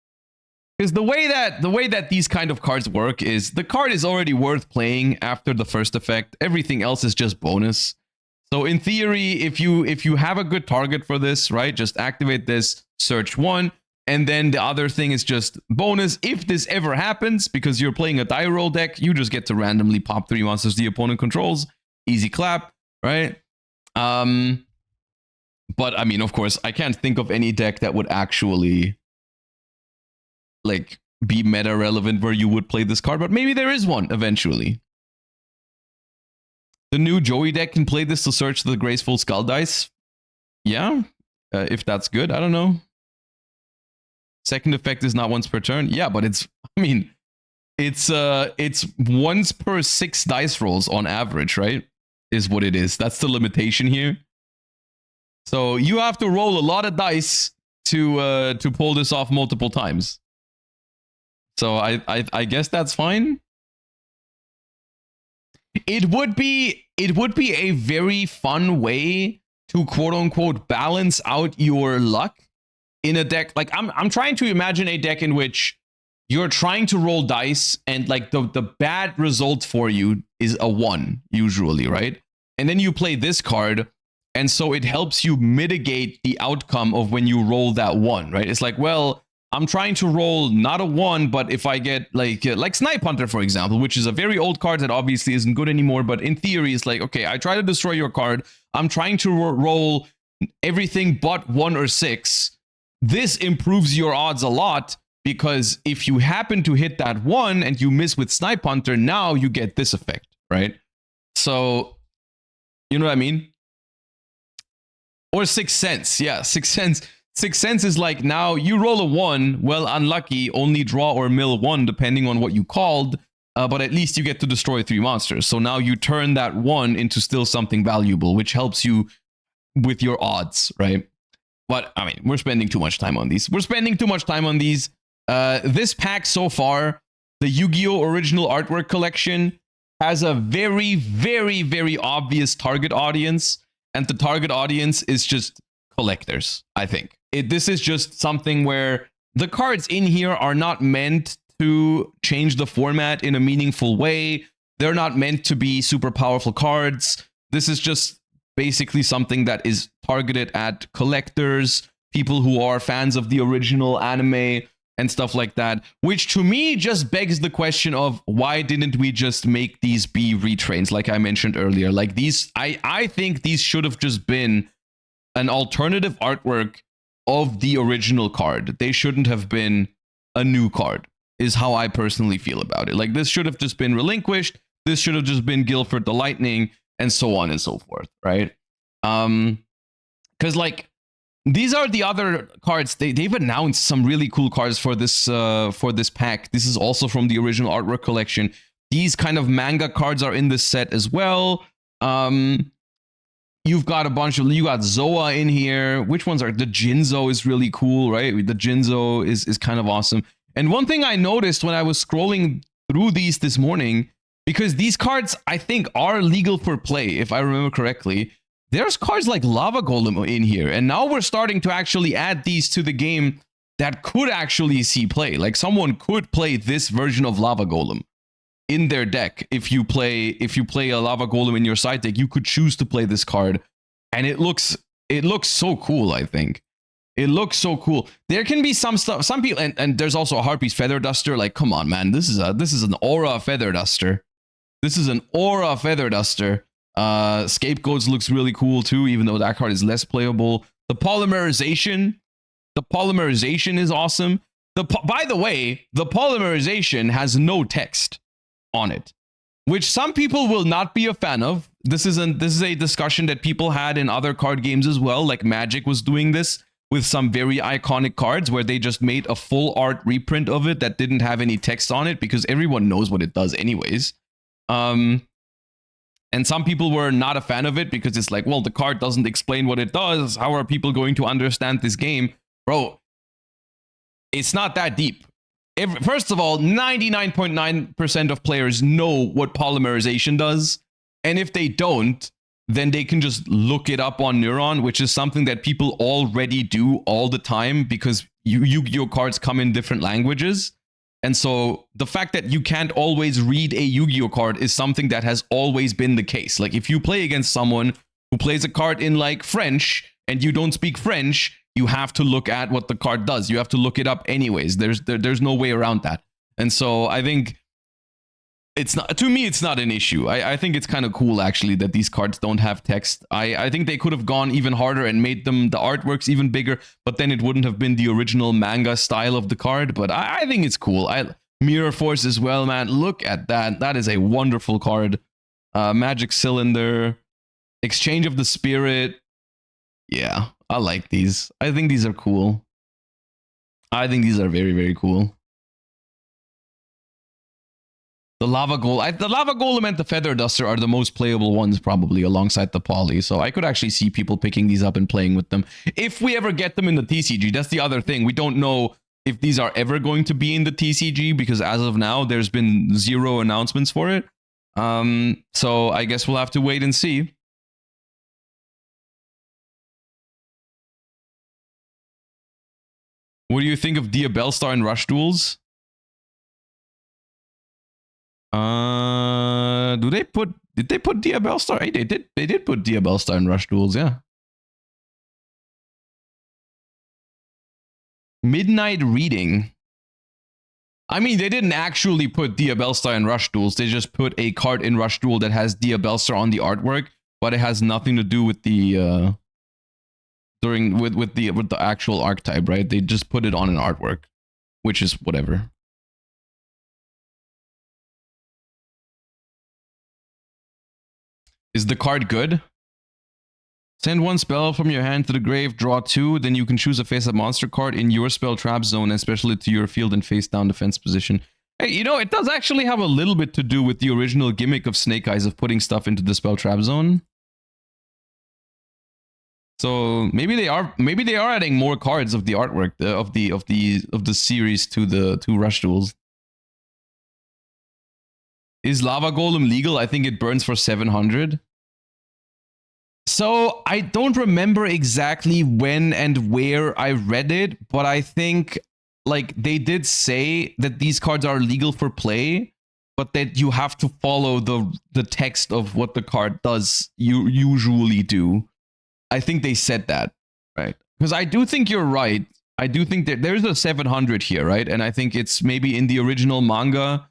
Speaker 1: because the way that these kind of cards work is the card is already worth playing after the first effect. Everything else is just bonus. So in theory, if you have a good target for this, right, just activate this, search 1, and then the other thing is just bonus. If this ever happens, because you're playing a die roll deck, you just get to randomly pop 3 monsters the opponent controls. Easy clap, right? But I mean, of course, I can't think of any deck that would actually like be meta relevant where you would play this card, but maybe there is one eventually. The new Joey deck can play this to search the graceful skull dice. Yeah, if that's good, I don't know. Second effect is not once per turn. Yeah, but it's, I mean, it's once per 6 dice rolls on average, right? Is what it is. That's the limitation here. So you have to roll a lot of dice to pull this off multiple times. So I guess that's fine. It would be a very fun way to quote unquote balance out your luck in a deck. Like I'm trying to imagine a deck in which you're trying to roll dice and like the bad result for you is a 1 usually, right? And then you play this card, and so it helps you mitigate the outcome of when you roll that 1, right? It's like, well, I'm trying to roll not a 1, but if I get like Snipe Hunter, for example, which is a very old card that obviously isn't good anymore, but in theory, it's like, okay, I try to destroy your card. I'm trying to roll everything but 1 or 6. This improves your odds a lot, because if you happen to hit that 1 and you miss with Snipe Hunter, now you get this effect, right? So, you know what I mean? Or Sixth Sense. Yeah, Sixth Sense. Sixth Sense is like, now you roll a 1, well, unlucky, only draw or mill 1 depending on what you called, but at least you get to destroy 3 monsters. So now you turn that 1 into still something valuable, which helps you with your odds, right? But I mean, we're spending too much time on these. This pack so far, the Yu-Gi-Oh! Original Artwork Collection, has a very, very, very obvious target audience, and the target audience is just collectors, I think. This is just something where the cards in here are not meant to change the format in a meaningful way. They're not meant to be super powerful cards. This is just basically something that is targeted at collectors, people who are fans of the original anime and stuff like that, which to me just begs the question of why didn't we just make these be retrains like I mentioned earlier? Like these, I think these should have just been an alternative artwork of the original card. They shouldn't have been a new card, is how I personally feel about it. Like this should have just been relinquished. This should have just been Guilford the Lightning, and so on and so forth, right? Because like these are the other cards. They've announced some really cool cards for this pack. This is also from the original artwork collection. These kind of manga cards are in this set as well. You've got a bunch of, you got Zoa in here. Which ones are, the Jinzo is really cool, right? The Jinzo is kind of awesome. And one thing I noticed when I was scrolling through these this morning, because these cards I think are legal for play, if I remember correctly, there's cards like Lava Golem in here. And now we're starting to actually add these to the game that could actually see play. Like someone could play this version of Lava Golem in their deck. If you play a Lava Golem in your side deck, you could choose to play this card, and it looks so cool. I think it looks so cool. There can be some stuff, some people, and there's also a Harpy's Feather Duster. Like, come on, man, this is an Aura Feather Duster. This is an Aura Feather Duster. Scapegoats looks really cool too, even though that card is less playable. The polymerization is awesome. By the way, the polymerization has no text on it, which some people will not be a fan of. This is a discussion that people had in other card games as well. Like Magic was doing this with some very iconic cards where they just made a full art reprint of it that didn't have any text on it because everyone knows what it does anyways. And some people were not a fan of it because it's like, well, the card doesn't explain what it does. How are people going to understand this game? Bro, it's not that deep. First of all, 99.9% of players know what polymerization does. And if they don't, then they can just look it up on Neuron, which is something that people already do all the time because Yu-Gi-Oh cards come in different languages. And so the fact that you can't always read a Yu-Gi-Oh card is something that has always been the case. Like if you play against someone who plays a card in like French and you don't speak French, you have to look at what the card does. You have to look it up anyways. There's no way around that. And so I think it's not, to me, it's not an issue. I think it's kind of cool actually that these cards don't have text. I think they could have gone even harder and made them the artworks even bigger, but then it wouldn't have been the original manga style of the card. But I think it's cool. Mirror Force as well, man. Look at that. That is a wonderful card. Magic Cylinder, Exchange of the Spirit. Yeah, I like these. I think these are cool. I think these are very, very cool. The Lava Golem and the Feather Duster are the most playable ones probably alongside the Poly. So I could actually see people picking these up and playing with them. If we ever get them in the TCG, that's the other thing. We don't know if these are ever going to be in the TCG because as of now, there's been 0 announcements for it. So I guess we'll have to wait and see. What do you think of Diabellstar and Rush Duels? Did they put Diabellstar? Hey, they did put Diabellstar in Rush Duels, yeah. Midnight Reading. I mean, they didn't actually put Diabellstar in Rush Duels. They just put a card in Rush Duel that has Diabellstar on the artwork, but it has nothing to do with the with the actual archetype, right? They just put it on an artwork, which is whatever. Is the card good? Send 1 spell from your hand to the grave, draw 2, then you can choose a face-up monster card in your spell trap zone and special it to your field and face-down defense position. Hey, you know, it does actually have a little bit to do with the original gimmick of Snake Eyes of putting stuff into the spell trap zone. So maybe they are adding more cards of the artwork of the series to Rush Duels. Is Lava Golem legal? I think it burns for 700. So I don't remember exactly when and where I read it, but I think like they did say that these cards are legal for play, but that you have to follow the text of what the card does you usually do. I think they said that, right? Because I do think you're right. I do think that there's a 700 here, right? And I think it's maybe in the original manga.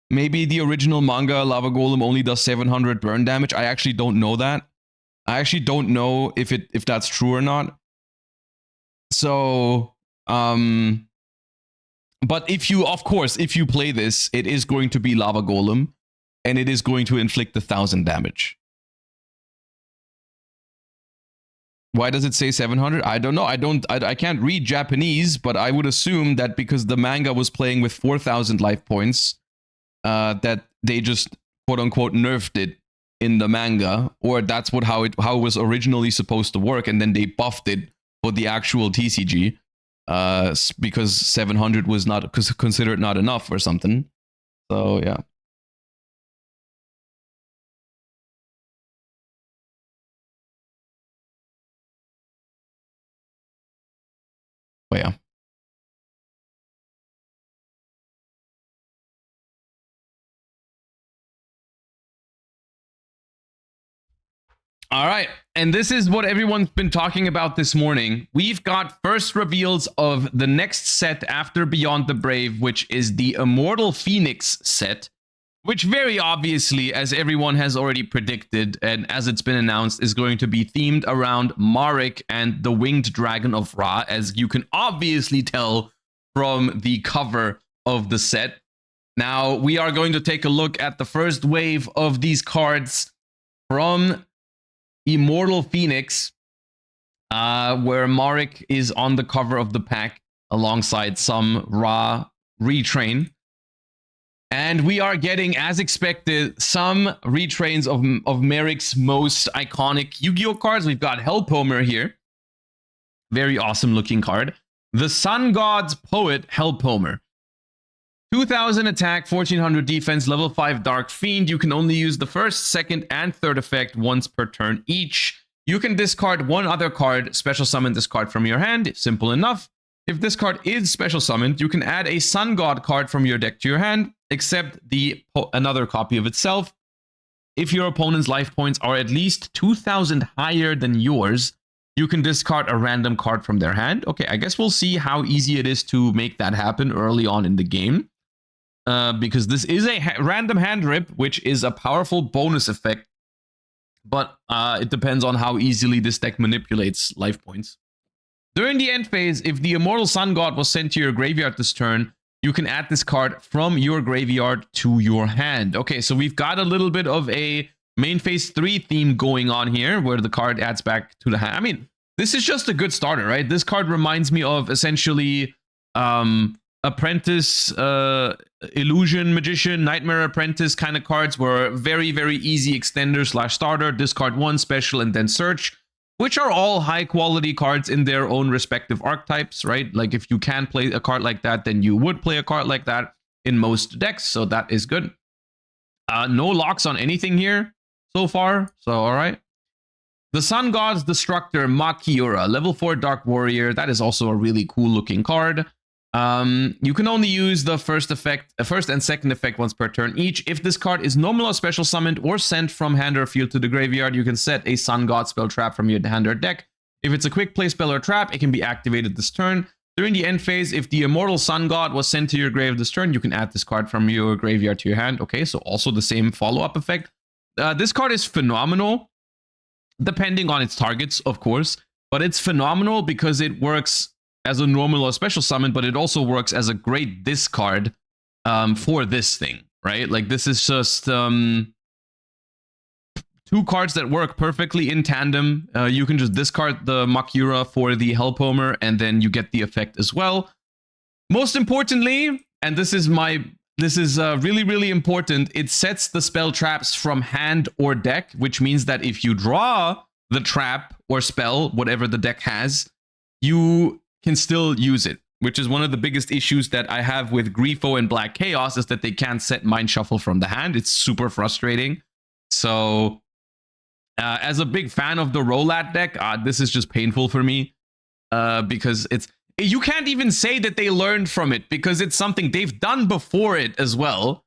Speaker 1: Maybe the original manga Lava Golem only does 700 burn damage. I actually don't know that. I actually don't know if that's true or not. So, but if you play this, it is going to be Lava Golem, and it is going to inflict 1,000 damage. Why does it say 700? I don't know. I can't read Japanese, but I would assume that because the manga was playing with 4,000 life points, that they just quote unquote nerfed it in the manga, or that's how it was originally supposed to work, and then they buffed it for the actual TCG because 700 was not considered not enough or something. So yeah. But yeah. All right, and this is what everyone's been talking about this morning. We've got first reveals of the next set after Beyond the Brave, which is the Immortal Phoenix set, which very obviously, as everyone has already predicted, and as it's been announced, is going to be themed around Marik and the Winged Dragon of Ra, as you can obviously tell from the cover of the set. Now, we are going to take a look at the first wave of these cards from Immortal Phoenix, where Marik is on the cover of the pack alongside some Ra retrain. And we are getting, as expected, some retrains of Merrick's most iconic Yu-Gi-Oh cards. We've got Hellpomer here. Very awesome looking card. The Sun God's Poet Hellpomer. 2000 attack, 1400 defense, level 5 Dark Fiend. You can only use the first, second, and third effect once per turn each. You can discard one other card, special summon this card from your hand. Simple enough. If this card is special summoned, you can add a Sun God card from your deck to your hand, except another copy of itself. If your opponent's life points are at least 2000 higher than yours, you can discard a random card from their hand. Okay, I guess we'll see how easy it is to make that happen early on in the game. Because this is a random hand rip, which is a powerful bonus effect. But it depends on how easily this deck manipulates life points. During the end phase, if the Immortal Sun God was sent to your graveyard this turn, you can add this card from your graveyard to your hand. Okay, so we've got a little bit of a main phase 3 theme going on here, where the card adds back to the hand. I mean, this is just a good starter, right? This card reminds me of essentially Apprentice, Illusion Magician, Nightmare Apprentice kind of cards, were very, very easy extender / starter, discard one, special, and then search, which are all high quality cards in their own respective archetypes, right? Like if you can play a card like that, then you would play a card like that in most decks, so that is good. No locks on anything here so far, so all right. The Sun God's Destructor Makiura, level 4 Dark Warrior. That is also a really cool looking card. You can only use the first and second effect once per turn each. If this card is normal or special summoned or sent from hand or field to the graveyard, you can set a Sun God spell trap from your hand or deck. If it's a quick play spell or trap, it can be activated this turn. During the end phase, if the Immortal Sun God was sent to your grave this turn, you can add this card from your graveyard to your hand. Okay, so also the same follow-up effect. This card is phenomenal, depending on its targets, of course, but it's phenomenal because it works as a normal or special summon, but it also works as a great discard for this thing, right? Like this is just 2 cards that work perfectly in tandem. You can just discard the Makiura for the Hellpomer, and then you get the effect as well. Most importantly, and this is really, really important, it sets the spell traps from hand or deck, which means that if you draw the trap or spell, whatever the deck has, you can still use it, which is one of the biggest issues that I have with Grifo and Black Chaos, is that they can't set Mind Shuffle from the hand. It's super frustrating. So as a big fan of the Rolat deck, this is just painful for me because you can't even say that they learned from it, because it's something they've done before it as well.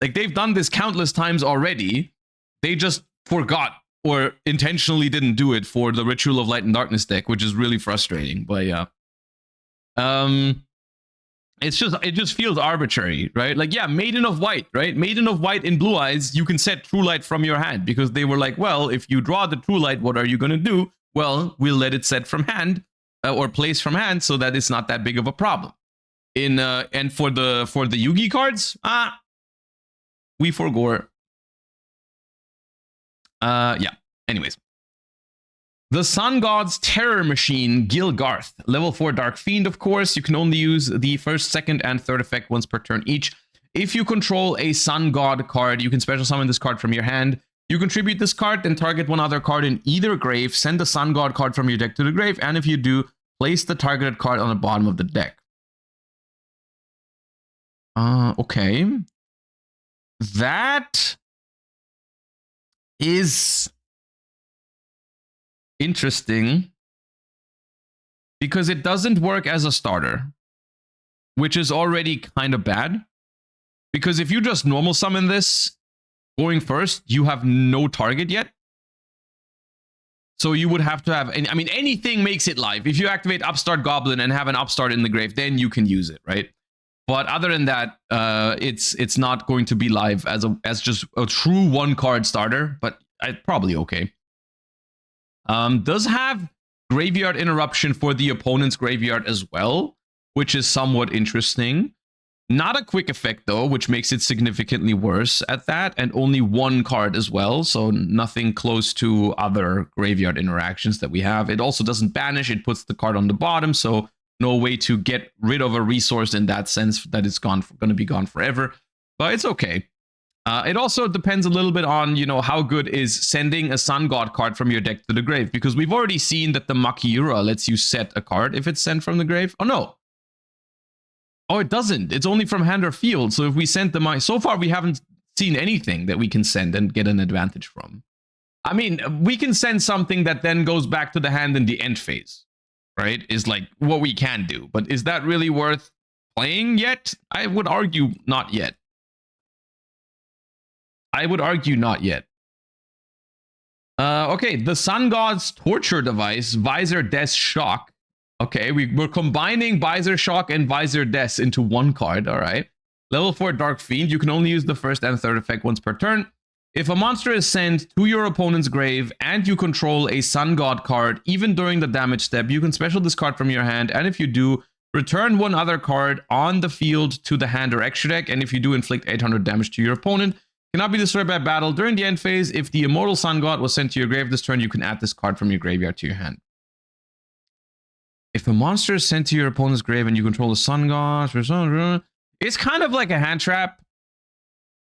Speaker 1: Like they've done this countless times already. They just forgot or intentionally didn't do it for the Ritual of Light and Darkness deck, which is really frustrating. But yeah. It just feels arbitrary, right? Like, yeah, Maiden of White, right? Maiden of White in Blue Eyes, you can set True Light from your hand, because they were like, well, if you draw the True Light, what are you gonna do? Well, we'll let it set from hand or place from hand, so that it's not that big of a problem. And for the Yugi cards, we forgore. Yeah. Anyways. The Sun God's Terror Machine, Gilgarth. Level 4 Dark Fiend, of course. You can only use the first, second, and third effect once per turn each. If you control a Sun God card, you can special summon this card from your hand. You contribute this card, then target one other card in either grave. Send the Sun God card from your deck to the grave, and if you do, place the targeted card on the bottom of the deck. Okay. That is interesting, because it doesn't work as a starter, which is already kind of bad. Because if you just normal summon this going first, you have no target yet. So you would have to have, I mean, anything makes it live. If you activate Upstart Goblin and have an Upstart in the grave, then you can use it, right? But other than that, it's not going to be live as just a true 1-card starter, but probably okay. Does have Graveyard Interruption for the opponent's graveyard as well, which is somewhat interesting. Not a quick effect though, which makes it significantly worse at that, and only 1 card as well, so nothing close to other graveyard interactions that we have. It also doesn't banish, it puts the card on the bottom, so no way to get rid of a resource in that sense that it's going to be gone forever. but it's okay. It also depends a little bit on, you know, how good is sending a Sun God card from your deck to the grave, because we've already seen that the Makiura lets you set a card if it's sent from the grave. Oh, no. Oh, it doesn't. It's only from hand or field. So if we send the so far we haven't seen anything that we can send and get an advantage from. I mean, we can send something that then goes back to the hand in the end phase, right? Is like what we can do. But is that really worth playing yet? I would argue not yet. I would argue not yet. Okay, the Sun God's torture device, Visor Des Shock. Okay, we're combining Visor Shock and Visor Des into one card, all right. Level 4 Dark Fiend, you can only use the first and third effect once per turn. If a monster is sent to your opponent's grave and you control a Sun God card, even during the damage step, you can special this card from your hand, and if you do, return one other card on the field to the hand or extra deck, and if you do, inflict 800 damage to your opponent. Cannot be destroyed by battle. During the end phase, if the Immortal Sun God was sent to your grave this turn, you can add this card from your graveyard to your hand. If a monster is sent to your opponent's grave and you control the Sun God, it's kind of like a hand trap.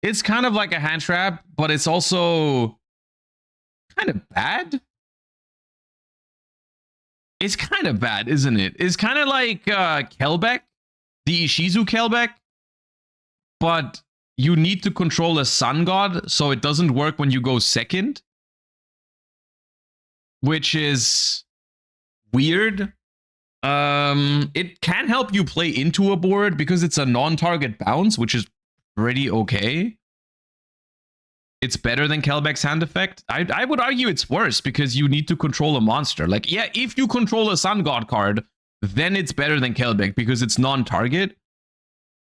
Speaker 1: It's kind of like a hand trap, but it's also kind of bad. It's kind of bad, isn't it? It's kind of like Kelbeck, the Ishizu Kelbeck, but you need to control a Sun God, so it doesn't work when you go second, which is weird. It can help you play into a board because it's a non-target bounce, which is pretty okay. It's better than Kelbeck's hand effect. I would argue it's worse because you need to control a monster. Like, yeah, if you control a Sun God card, then it's better than Kelbeck because it's non-target.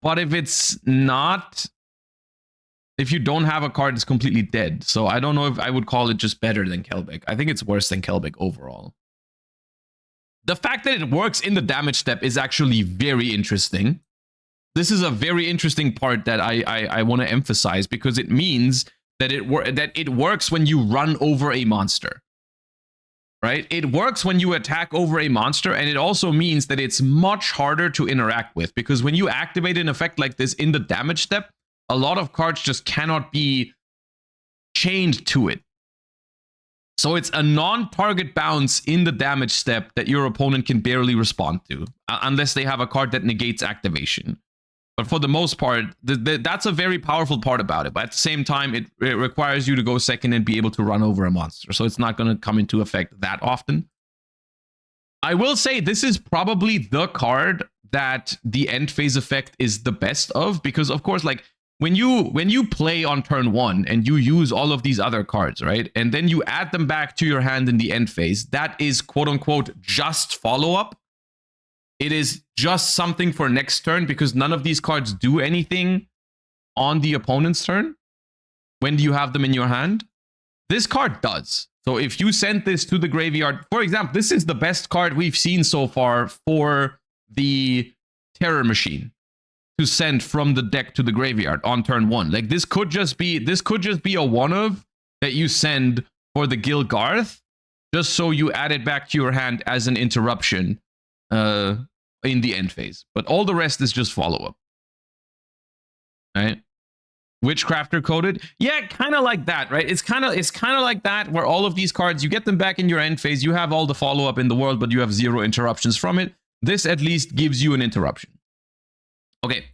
Speaker 1: But if it's not, if you don't have a card, it's completely dead. So I don't know if I would call it just better than Kelbeck. I think it's worse than Kelbeck overall. The fact that it works in the damage step is actually very interesting. This is a very interesting part that I want to emphasize because it means that it works when you run over a monster. Right? It works when you attack over a monster, and it also means that it's much harder to interact with because when you activate an effect like this in the damage step, a lot of cards just cannot be chained to it. So it's a non-target bounce in the damage step that your opponent can barely respond to, unless they have a card that negates activation. But for the most part, that's a very powerful part about it. But at the same time, it requires you to go second and be able to run over a monster. So it's not going to come into effect that often. I will say this is probably the card that the end phase effect is the best of, because of course, like when you play on turn 1 and you use all of these other cards, right? And then you add them back to your hand in the end phase, that is quote unquote just follow-up. It is just something for next turn because none of these cards do anything on the opponent's turn when you have them in your hand. This card does. So if you send this to the graveyard, for example, this is the best card we've seen so far for the Terror Machine to send from the deck to the graveyard on turn 1. Like this could just be a one-of that you send for the Gilgarth, just so you add it back to your hand as an interruption in the end phase. But all the rest is just follow-up. Right? Witchcrafter coded. Yeah, kind of like that, right? It's kind of like that, where all of these cards, you get them back in your end phase, you have all the follow-up in the world, but you have 0 interruptions from it. This at least gives you an interruption. Okay,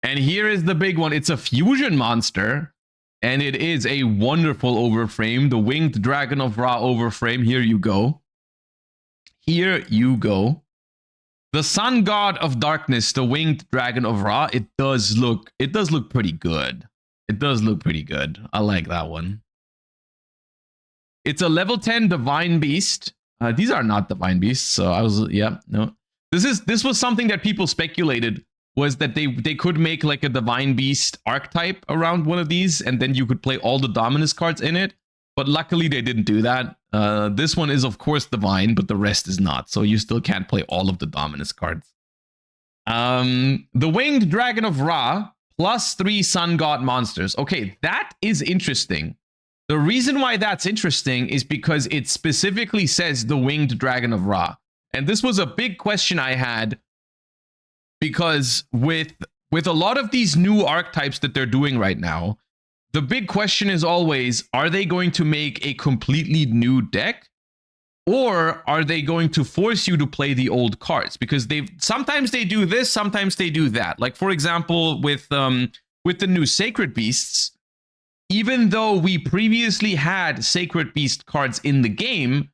Speaker 1: and here is the big one. It's a fusion monster, and it is a wonderful overframe, the Winged Dragon of Ra overframe. Here you go. Here you go. The Sun God of Darkness, the Winged Dragon of Ra. It does look pretty good. It does look pretty good. I like that one. It's a level 10 Divine Beast. These are not Divine Beasts, so I was, yeah, no. This was something that people speculated, was that they could make like a Divine Beast archetype around one of these, and then you could play all the Dominus cards in it. But luckily they didn't do that. This one is of course Divine, but the rest is not. So you still can't play all of the Dominus cards. The Winged Dragon of Ra, +3 Sun God monsters. Okay, that is interesting. The reason why that's interesting is because it specifically says the Winged Dragon of Ra. And this was a big question I had, because with with a lot of these new archetypes that they're doing right now, the big question is always, are they going to make a completely new deck? Or are they going to force you to play the old cards? Because sometimes they do this, sometimes they do that. Like, for example, with the new Sacred Beasts, even though we previously had Sacred Beast cards in the game,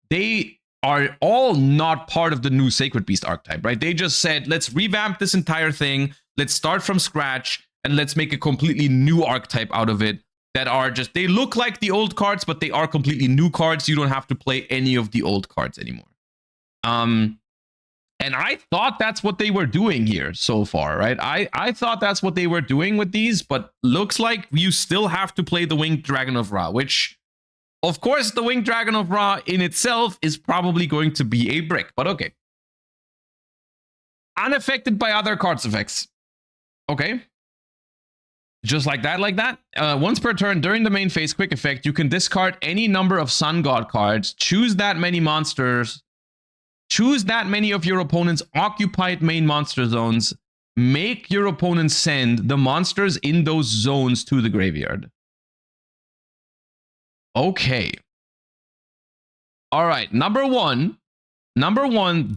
Speaker 1: they are all not part of the new Sacred Beast archetype, right? They just said, let's revamp this entire thing, let's start from scratch, and let's make a completely new archetype out of it. That are just, they look like the old cards, but they are completely new cards. You don't have to play any of the old cards anymore. And I thought that's what they were doing here so far, right? I thought that's what they were doing with these, but looks like you still have to play the Winged Dragon of Ra, which, of course, the Winged Dragon of Ra in itself is probably going to be a brick, but okay. Unaffected by other cards effects. Okay. Just like that, like that. Once per turn during the main phase, quick effect, you can discard any number of Sun God cards, choose that many monsters, choose that many of your opponent's occupied main monster zones, make your opponent send the monsters in those zones to the graveyard. Okay. All right, number one,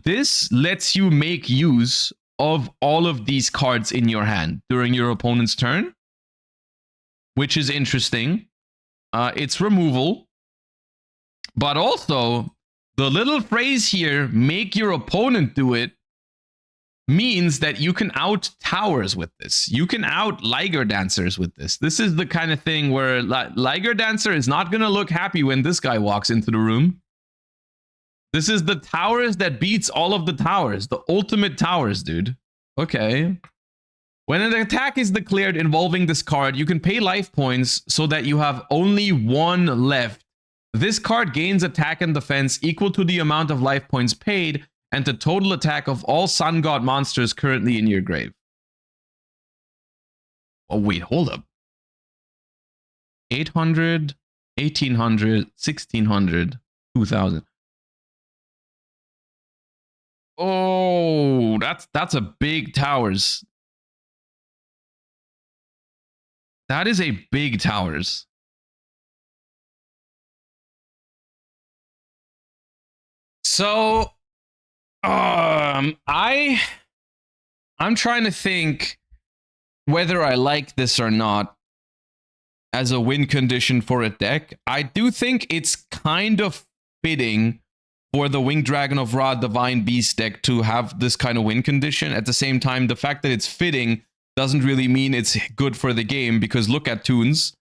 Speaker 1: this lets you make use of all of these cards in your hand during your opponent's turn, which is interesting. It's removal. But also, the little phrase here, make your opponent do it, means that you can out towers with this. You can out Liger Dancers with this. This is the kind of thing where Liger Dancer is not going to look happy when this guy walks into the room. This is the towers that beats all of the towers. The ultimate towers, dude. Okay. When an attack is declared involving this card, you can pay life points so that you have only one left. This card gains attack and defense equal to the amount of life points paid and the total attack of all Sun God monsters currently in your grave. Oh, wait, hold up. 800, 1800, 1600, 2000. Oh, that's a big towers. That is a big towers. So, I'm trying to think whether I like this or not as a win condition for a deck. I do think it's kind of fitting for the Winged Dragon of Ra Divine Beast deck to have this kind of win condition. At the same time, the fact that it's fitting doesn't really mean it's good for the game, because look at Toons.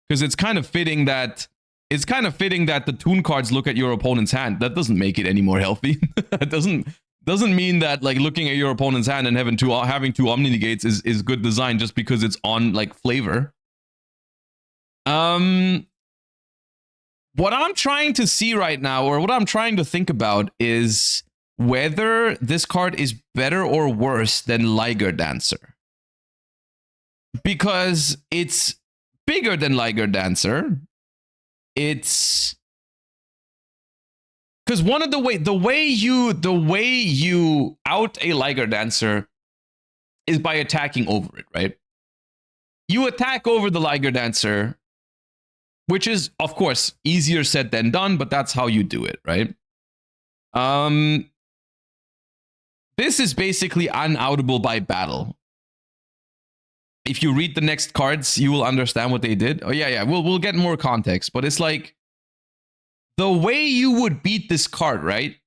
Speaker 1: Because it's kind of fitting that the Toon cards look at your opponent's hand. That doesn't make it any more healthy. It doesn't mean that like looking at your opponent's hand and having two Omni Negates is good design just because it's on like flavor. What I'm trying to see right now, or what I'm trying to think about, is whether this card is better or worse than Liger Dancer. Because it's bigger than Liger Dancer. It's because one of the way you out a Liger Dancer is by attacking over it, right? You attack over the Liger Dancer, which is, of course, easier said than done, but that's how you do it, right? This is basically unoutable by battle. If you read the next cards, you will understand what they did. Oh, yeah, we'll get more context, but it's like the way you would beat this card, right?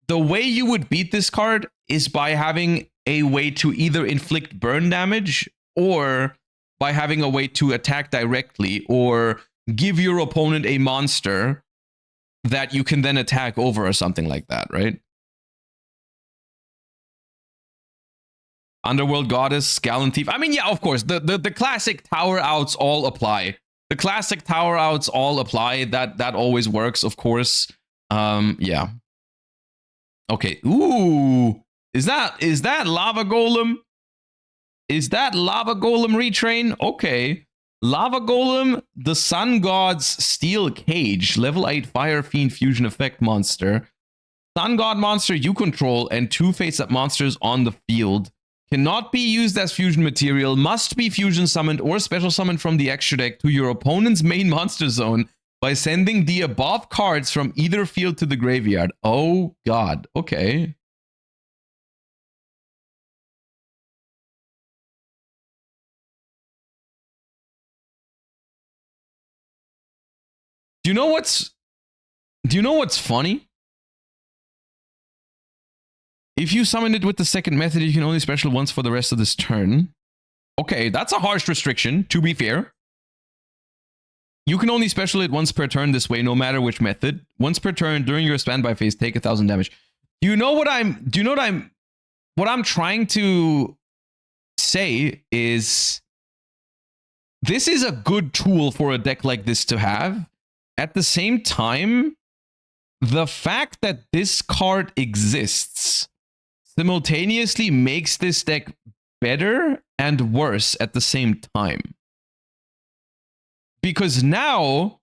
Speaker 1: The way you would beat this card is by having a way to either inflict burn damage or by having a way to attack directly or give your opponent a monster that you can then attack over or something like that, right? Underworld Goddess, Gallant Thief. I mean, yeah, of course, the classic tower outs all apply. The classic tower outs all apply. That always works, of course. Yeah. Okay. Ooh, is that Lava Golem? Is that Lava Golem retrain? Okay. Lava Golem, the Sun God's Steel Cage, level 8 Fire Fiend Fusion Effect monster. Sun God monster you control and 2 face-up monsters on the field Cannot be used as fusion material, must be fusion summoned or special summoned from the extra deck to your opponent's main monster zone by sending the above cards from either field to the graveyard. Oh god, okay. Do you know what's funny? If you summon it with the second method, you can only special once for the rest of this turn. Okay, that's a harsh restriction, to be fair. You can only special it once per turn this way, no matter which method. Once per turn during your standby phase, take 1,000 damage. What I'm trying to say is this is a good tool for a deck like this to have. At the same time, the fact that this card exists simultaneously makes this deck better and worse at the same time. Because now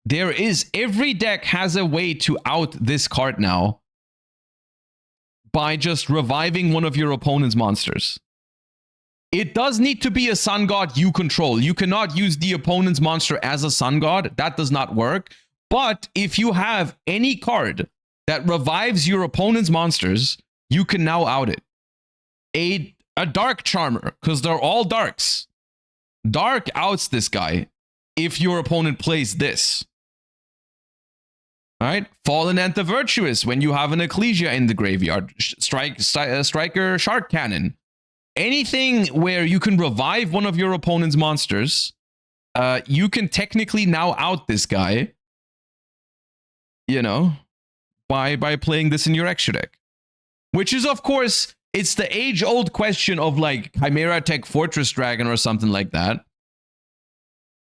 Speaker 1: there is, every deck has a way to out this card now by just reviving one of your opponent's monsters. It does need to be a sun god you control. You cannot use the opponent's monster as a sun god. That does not work. But if you have any card that revives your opponent's monsters, you can now out it. A dark charmer, because they're all darks. Dark outs this guy if your opponent plays this. All right? Fallen Anti-Virtuous, when you have an Ecclesia in the graveyard. Striker Shark Cannon. Anything where you can revive one of your opponent's monsters, you can technically now out this guy, you know, by playing this in your extra deck. Which is, of course, it's the age-old question of like Chimera Tech Fortress Dragon or something like that.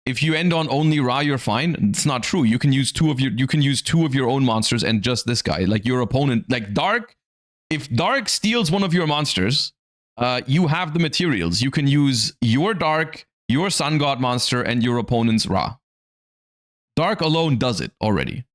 Speaker 1: If you end on only Ra, you're fine. It's not true. You can use two of your own monsters and just this guy. Like your opponent, like Dark. If Dark steals one of your monsters, you have the materials. You can use your Dark, your Sun God monster, and your opponent's Ra. Dark alone does it already.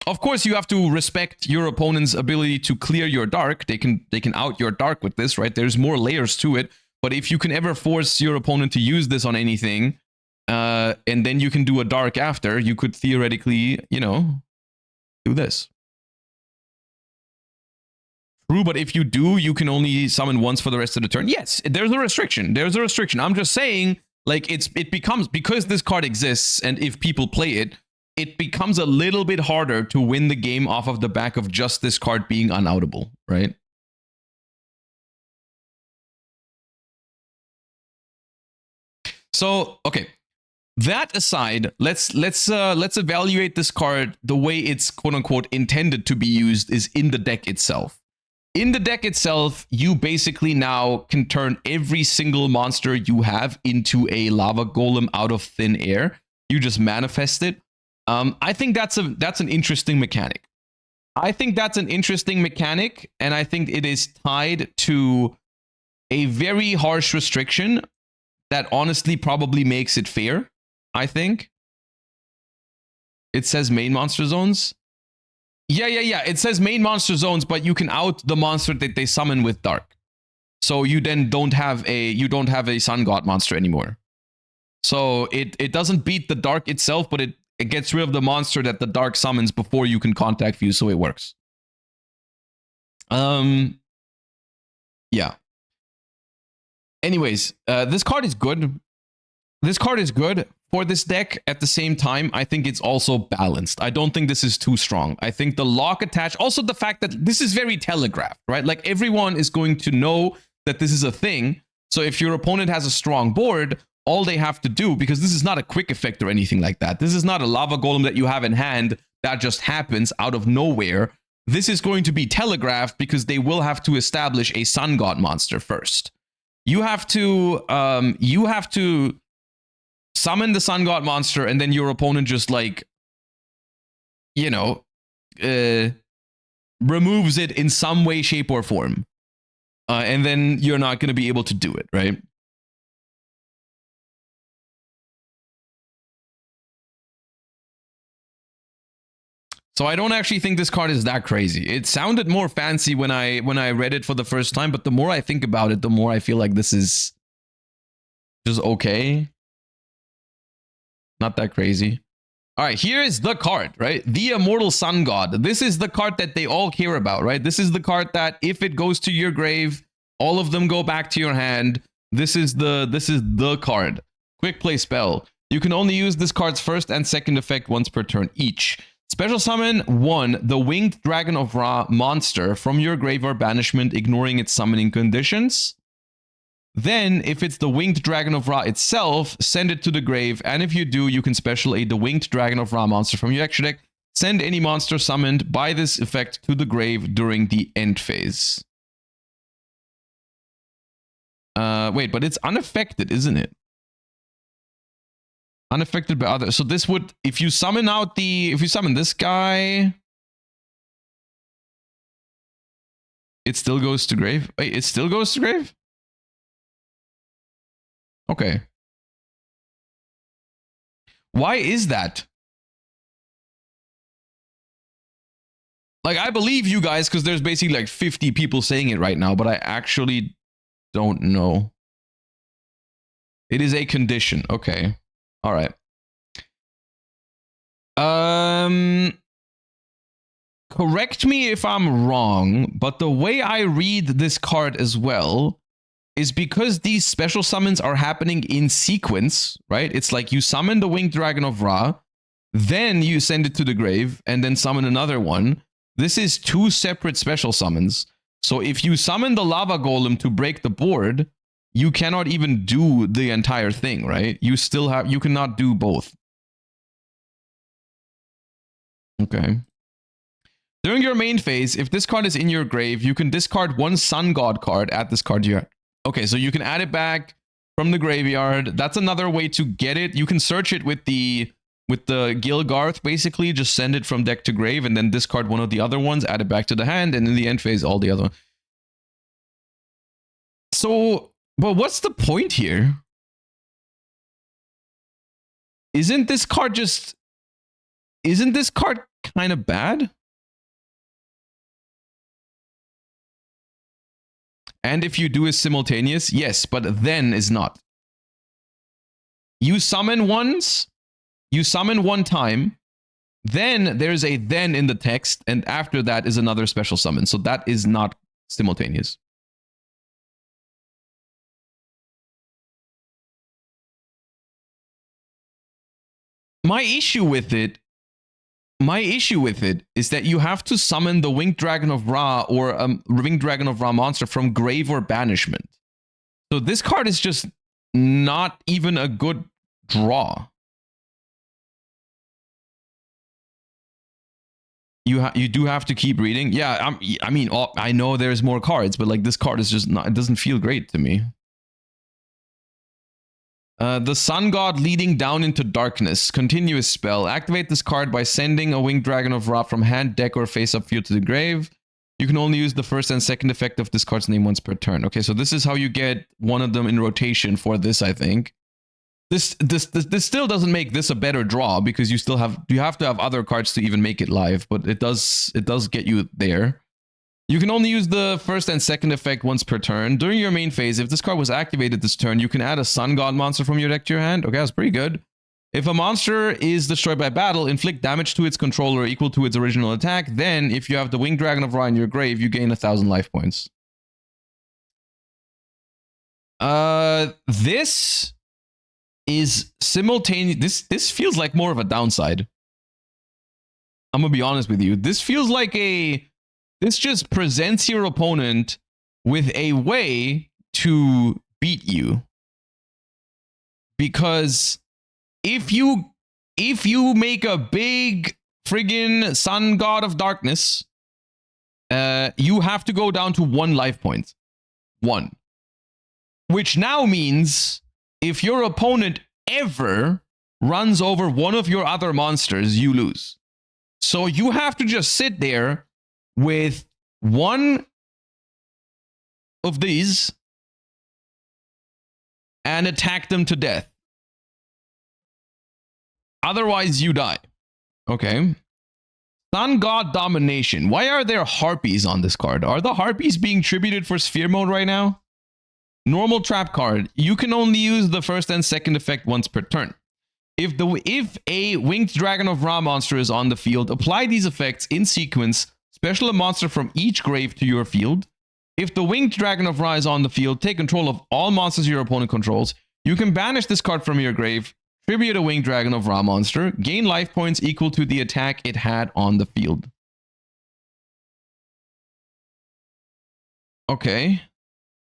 Speaker 1: Of course, you have to respect your opponent's ability to clear your Dark. They can out your Dark with this, right? There's more layers to it. But if you can ever force your opponent to use this on anything, and then you can do a Dark after, you could theoretically, you know, do this. True, but if you do, you can only summon once for the rest of the turn. Yes, there's a restriction. There's a restriction. I'm just saying, like, it becomes, because this card exists, and if people play it, it becomes a little bit harder to win the game off of the back of just this card being unoutable, right? So, okay. That aside, let's evaluate this card the way it's quote unquote intended to be used is in the deck itself. In the deck itself, you basically now can turn every single monster you have into a lava golem out of thin air. You just manifest it. I think that's an interesting mechanic. I think that's an interesting mechanic, and I think it is tied to a very harsh restriction that honestly probably makes it fair. I think it says main monster zones. Yeah. It says main monster zones, but you can out the monster that they summon with Dark. So you then don't have a Sun God monster anymore. So it doesn't beat the Dark itself, but it gets rid of the monster that the Dark summons before you can contact view, so it works. Yeah. Anyways, this card is good. This card is good for this deck. At the same time, I think it's also balanced. I don't think this is too strong. I think the lock attach, also the fact that this is very telegraphed, right? Like everyone is going to know that this is a thing. So if your opponent has a strong board, all they have to do, because this is not a quick effect or anything like that. This is not a lava golem that you have in hand that just happens out of nowhere. This is going to be telegraphed because they will have to establish a Sun God monster first. You have to summon the Sun God monster, and then your opponent just like, you know, removes it in some way, shape, or form. And then you're not going to be able to do it, right? So I don't actually think this card is that crazy. It sounded more fancy when I read it for the first time, but the more I think about it, the more I feel like this is just okay. Not that crazy. All right, here is the card, right? The Immortal Sun God. This is the card that they all care about, right? This is the card that if it goes to your grave, all of them go back to your hand. This is the card. Quick play spell. You can only use this card's first and second effect once per turn each. Special summon 1, the Winged Dragon of Ra monster from your grave or banishment, ignoring its summoning conditions. Then, if it's the Winged Dragon of Ra itself, send it to the grave, and if you do, you can special aid the Winged Dragon of Ra monster from your extra deck. Send any monster summoned by this effect to the grave during the end phase. Wait, but it's unaffected, isn't it? Unaffected by others. So this would, if you summon out the, if you summon this guy, it still goes to grave. Wait, it still goes to grave? Okay. Why is that? Like, I believe you guys because there's basically like 50 people saying it right now, but I actually don't know. It is a condition. Okay. All right. Correct me if I'm wrong, but the way I read this card as well is because these special summons are happening in sequence, right? It's like you summon the Winged Dragon of Ra, then you send it to the grave, and then summon another one. This is 2 separate special summons. So if you summon the Lava Golem to break the board, you cannot even do the entire thing, right? You still have, you cannot do both. Okay. During your main phase, if this card is in your grave, you can discard 1 Sun God card, add this card to your... Okay, so you can add it back from the graveyard. That's another way to get it. You can search it with the Gilgarth, basically. Just send it from deck to grave and then discard one of the other ones, add it back to the hand, and in the end phase, all the other ones. So, but what's the point here? Isn't this card just... Isn't this card kind of bad? And if you do is simultaneous, yes, but then is not. You summon once, you summon one time, then there's a then in the text, and after that is another special summon. So that is not simultaneous. My issue with it is that you have to summon the Winged Dragon of Ra or a Winged Dragon of Ra monster from grave or banishment. So this card is just not even a good draw. You do have to keep reading. Yeah, I mean, I know there's more cards, but like this card is just not, it doesn't feel great to me. The Sun God leading down into darkness. Continuous spell. Activate this card by sending a Winged Dragon of Ra from hand, deck, or face-up field to the grave. You can only use the first and second effect of this card's name once per turn. Okay, so this is how you get one of them in rotation for this, I think. This still doesn't make this a better draw because you have to have other cards to even make it live, but it does get you there. You can only use the first and second effect once per turn. During your main phase, if this card was activated this turn, you can add a Sun God monster from your deck to your hand. Okay, that's pretty good. If a monster is destroyed by battle, inflict damage to its controller equal to its original attack. Then, if you have the Winged Dragon of Ra in your grave, you gain 1,000 life points. This is simultaneous. This feels like more of a downside. I'm gonna be honest with you. This feels like this just presents your opponent with a way to beat you. Because if you make a big friggin' Sun God of Darkness, you have to go down to 1 life point. 1. Which now means if your opponent ever runs over one of your other monsters, you lose. So you have to just sit there with 1 of these and attack them to death. Otherwise, you die. Okay. Sun God Domination. Why are there harpies on this card? Are the harpies being tributed for sphere mode right now? Normal trap card. You can only use the first and second effect once per turn. If a Winged Dragon of Ra monster is on the field, apply these effects in sequence. Special a monster from each grave to your field. If the Winged Dragon of Ra is on the field, take control of all monsters your opponent controls. You can banish this card from your grave. Tribute a Winged Dragon of Ra monster. Gain life points equal to the attack it had on the field. Okay.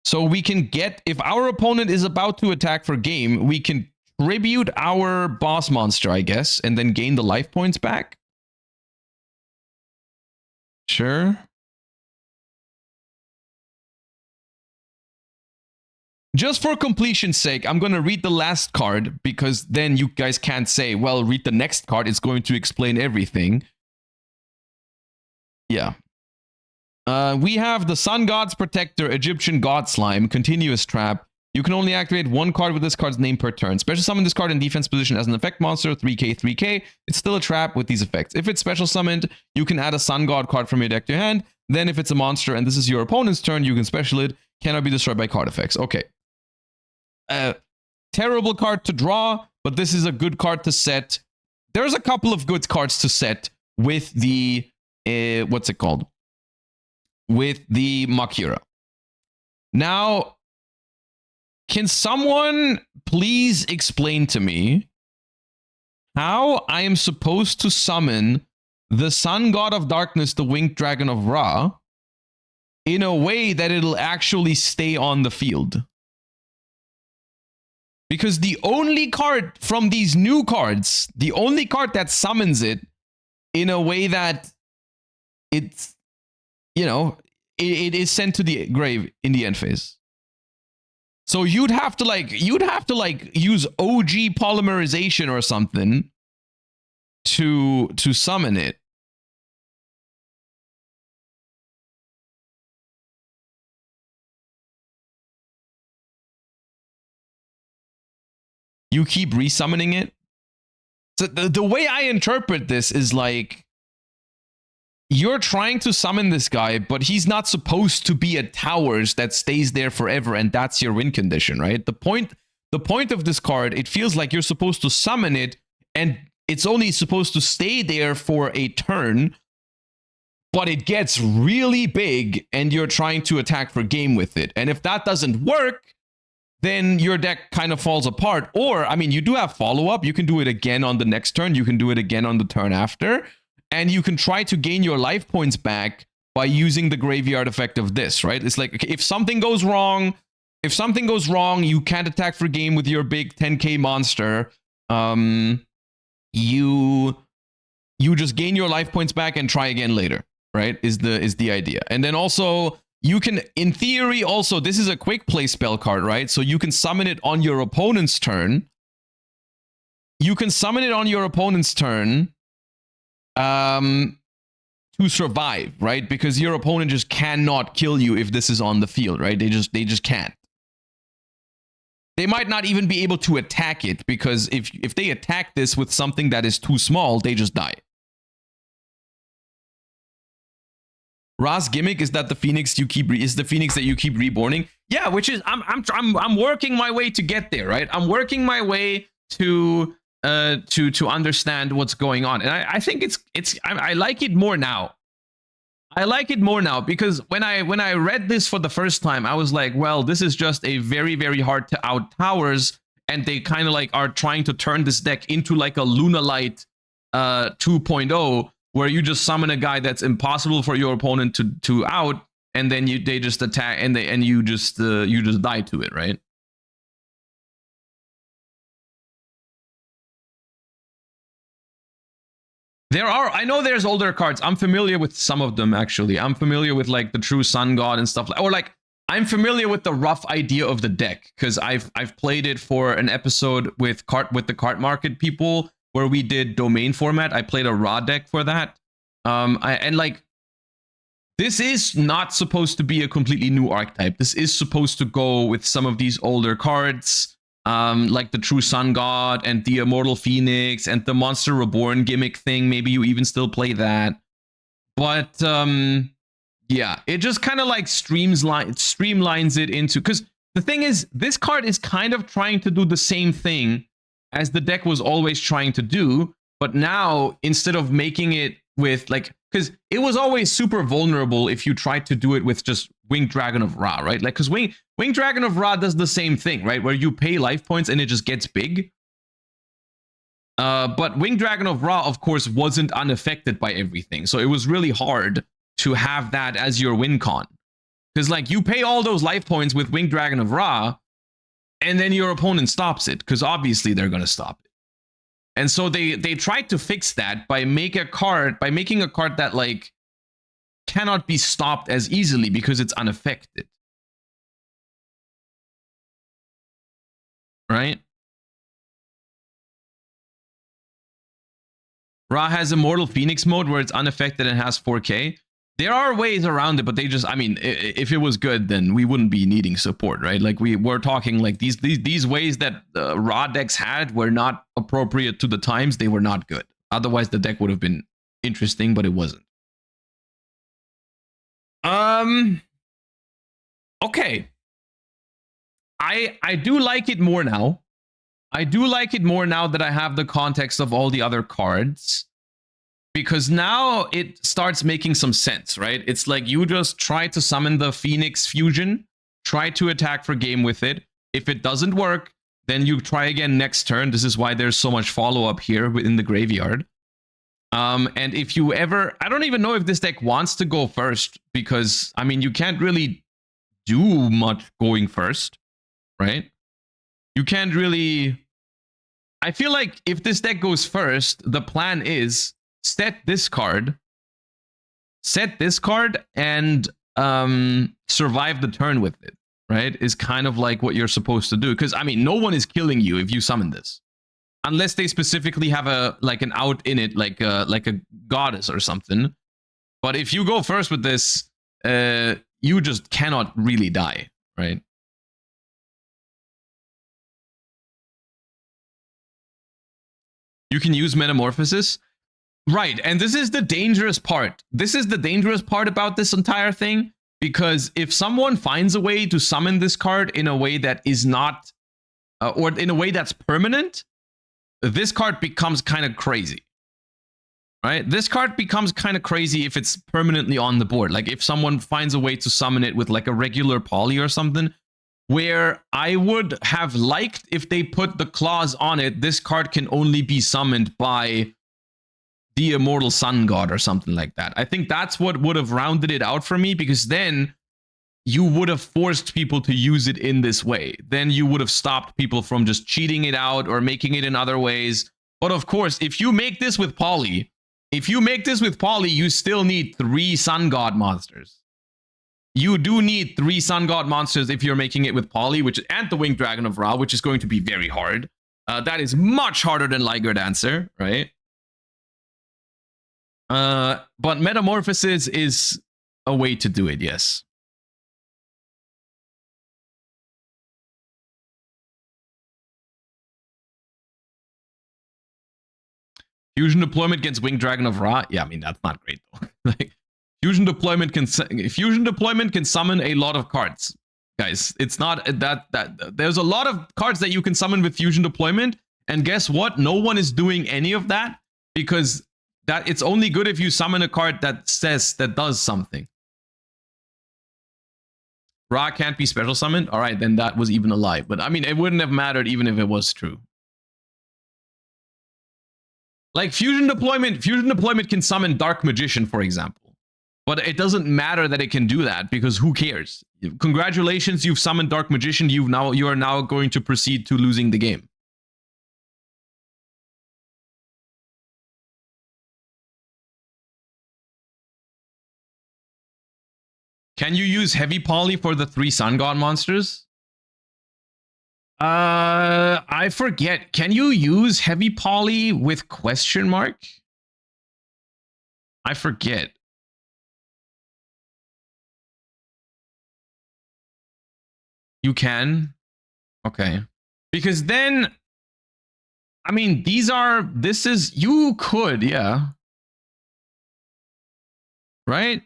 Speaker 1: So we can get, if our opponent is about to attack for game, we can tribute our boss monster, I guess, and then gain the life points back. Sure. Just for completion's sake, I'm going to read the last card because then you guys can't say, well, read the next card. It's going to explain everything. Yeah. We have the Sun God's Protector, Egyptian God Slime, Continuous Trap. You can only activate one card with this card's name per turn. Special summon this card in defense position as an effect monster, 3k, 3k. It's still a trap with these effects. If it's special summoned, you can add a Sun God card from your deck to your hand. Then if it's a monster and this is your opponent's turn, you can special it. Cannot be destroyed by card effects. Okay. Terrible card to draw, but this is a good card to set. There's a couple of good cards to set with the, what's it called? With the Makira. Now, can someone please explain to me how I am supposed to summon the Sun God of Darkness, the Winged Dragon of Ra, in a way that it'll actually stay on the field? Because the only card from these new cards, the only card that summons it in a way that it's, you know, it is sent to the grave in the end phase. So you'd have to use OG polymerization or something to summon it. You keep resummoning it. So the way I interpret this is like, you're trying to summon this guy, but he's not supposed to be at towers that stays there forever, and that's your win condition, right? The point of this card, it feels like you're supposed to summon it, and it's only supposed to stay there for a turn, but it gets really big, and you're trying to attack for game with it. And if that doesn't work, then your deck kind of falls apart. Or, I mean, you do have follow-up. You can do it again on the next turn. You can do it again on the turn after. And you can try to gain your life points back by using the graveyard effect of this, right? It's like, okay, if something goes wrong, you can't attack for game with your big 10k monster. You just gain your life points back and try again later, right? Is the idea. And then also, you can, in theory, also, this is a quick play spell card, right? So you can summon it on your opponent's turn. To survive, right? Because your opponent just cannot kill you if this is on the field, right? They just can't. They might not even be able to attack it, because if they attack this with something that is too small, they just die. Ra's gimmick is that the phoenix is the phoenix that you keep reborning. Yeah, which is I'm working my way to get there, right? I'm working my way to understand what's going on, and I think I like it more now. I like it more now because when I read this for the first time, I was like, well, this is just a very, very hard to out towers, and they kind of like are trying to turn this deck into like a Lunalight 2.0, where you just summon a guy that's impossible for your opponent to out, and then they just attack, and you just die to it, right? I know there's older cards. I'm familiar with some of them, actually. I'm familiar with like the True Sun God and stuff, or like I'm familiar with the rough idea of the deck because I've played it for an episode with the Card Market people where we did domain format. I played a raw deck for that. And like, this is not supposed to be a completely new archetype. This is supposed to go with some of these older cards. Like the True Sun God and the Immortal Phoenix and the Monster Reborn gimmick thing. Maybe you even still play that. But yeah, it just kind of like streamlines it into, because the thing is, this card is kind of trying to do the same thing as the deck was always trying to do, but now instead of making it with like, because it was always super vulnerable if you tried to do it with just Winged Dragon of Ra, right? Like, because Winged Dragon of Ra does the same thing, right? Where you pay life points and it just gets big. But Winged Dragon of Ra, of course, wasn't unaffected by everything. So it was really hard to have that as your win con. Because, like, you pay all those life points with Winged Dragon of Ra, and then your opponent stops it, because obviously they're going to stop it. And so they tried to fix that by making a card that, like, cannot be stopped as easily because it's unaffected. Right? Ra has Immortal Phoenix mode where it's unaffected and has 4K. There are ways around it, but they just, I mean, if it was good, then we wouldn't be needing support, right? Like we're talking like these ways that Ra decks had were not appropriate to the times. They were not good. Otherwise, the deck would have been interesting, but it wasn't. Okay. I do like it more now. I do like it more now that I have the context of all the other cards, because now it starts making some sense, right? It's like you just try to summon the Phoenix Fusion, try to attack for game with it. If it doesn't work, then you try again next turn. This is why there's so much follow-up here within the graveyard. And if you ever, I don't even know if this deck wants to go first, because, I mean, you can't really do much going first, right? You can't really... I feel like if this deck goes first, the plan is set this card, and survive the turn with it, right? Is kind of like what you're supposed to do. Because, I mean, no one is killing you if you summon this. Unless they specifically have a an out in it, like a goddess or something. But if you go first with this, you just cannot really die, right? You can use Metamorphosis. Right, and this is the dangerous part. This is the dangerous part about this entire thing, because if someone finds a way to summon this card in a way that is not, or in a way that's permanent, this card becomes kind of crazy. Right? This card becomes kind of crazy if it's permanently on the board. Like if someone finds a way to summon it with like a regular poly or something, where I would have liked if they put the clause on it, this card can only be summoned by the Immortal Sun God or something like that. I think that's what would have rounded it out for me, because then you would have forced people to use it in this way. Then you would have stopped people from just cheating it out or making it in other ways. But of course, if you make this with poly, you still need 3 Sun God monsters. You do need 3 Sun God monsters if you're making it with poly, and the Winged Dragon of Ra, which is going to be very hard. That is much harder than Liger Dancer, right? But Metamorphosis is a way to do it, yes. Fusion deployment against Winged Dragon of Ra. Yeah, I mean, that's not great though. Like, fusion deployment can summon a lot of cards, guys. It's not that there's a lot of cards that you can summon with fusion deployment, and guess what? No one is doing any of that, because that it's only good if you summon a card that does something. Ra can't be special summoned. All right, then that was even a lie. But I mean, it wouldn't have mattered even if it was true. Like fusion deployment can summon Dark Magician, for example. But it doesn't matter that it can do that, because who cares? Congratulations, you've summoned Dark Magician. You are now going to proceed to losing the game. Can you use heavy poly for the 3 Sun God monsters? I forget. Can you use heavy poly with question mark? I forget. You can? Okay. Because then, I mean, you could, yeah. right?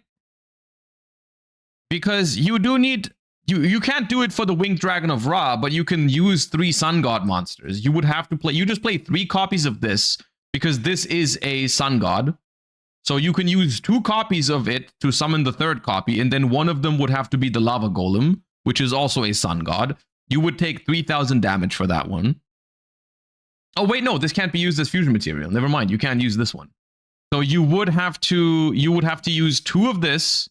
Speaker 1: Because you do need... You can't do it for the Winged Dragon of Ra, but you can use 3 Sun God monsters. You would have to play... You just play 3 copies of this, because this is a Sun God. So you can use 2 copies of it to summon the 3rd copy, and then one of them would have to be the Lava Golem, which is also a Sun God. You would take 3,000 damage for that one. Oh, wait, no, this can't be used as fusion material. Never mind, you can't use this one. So you would have to use 2 of this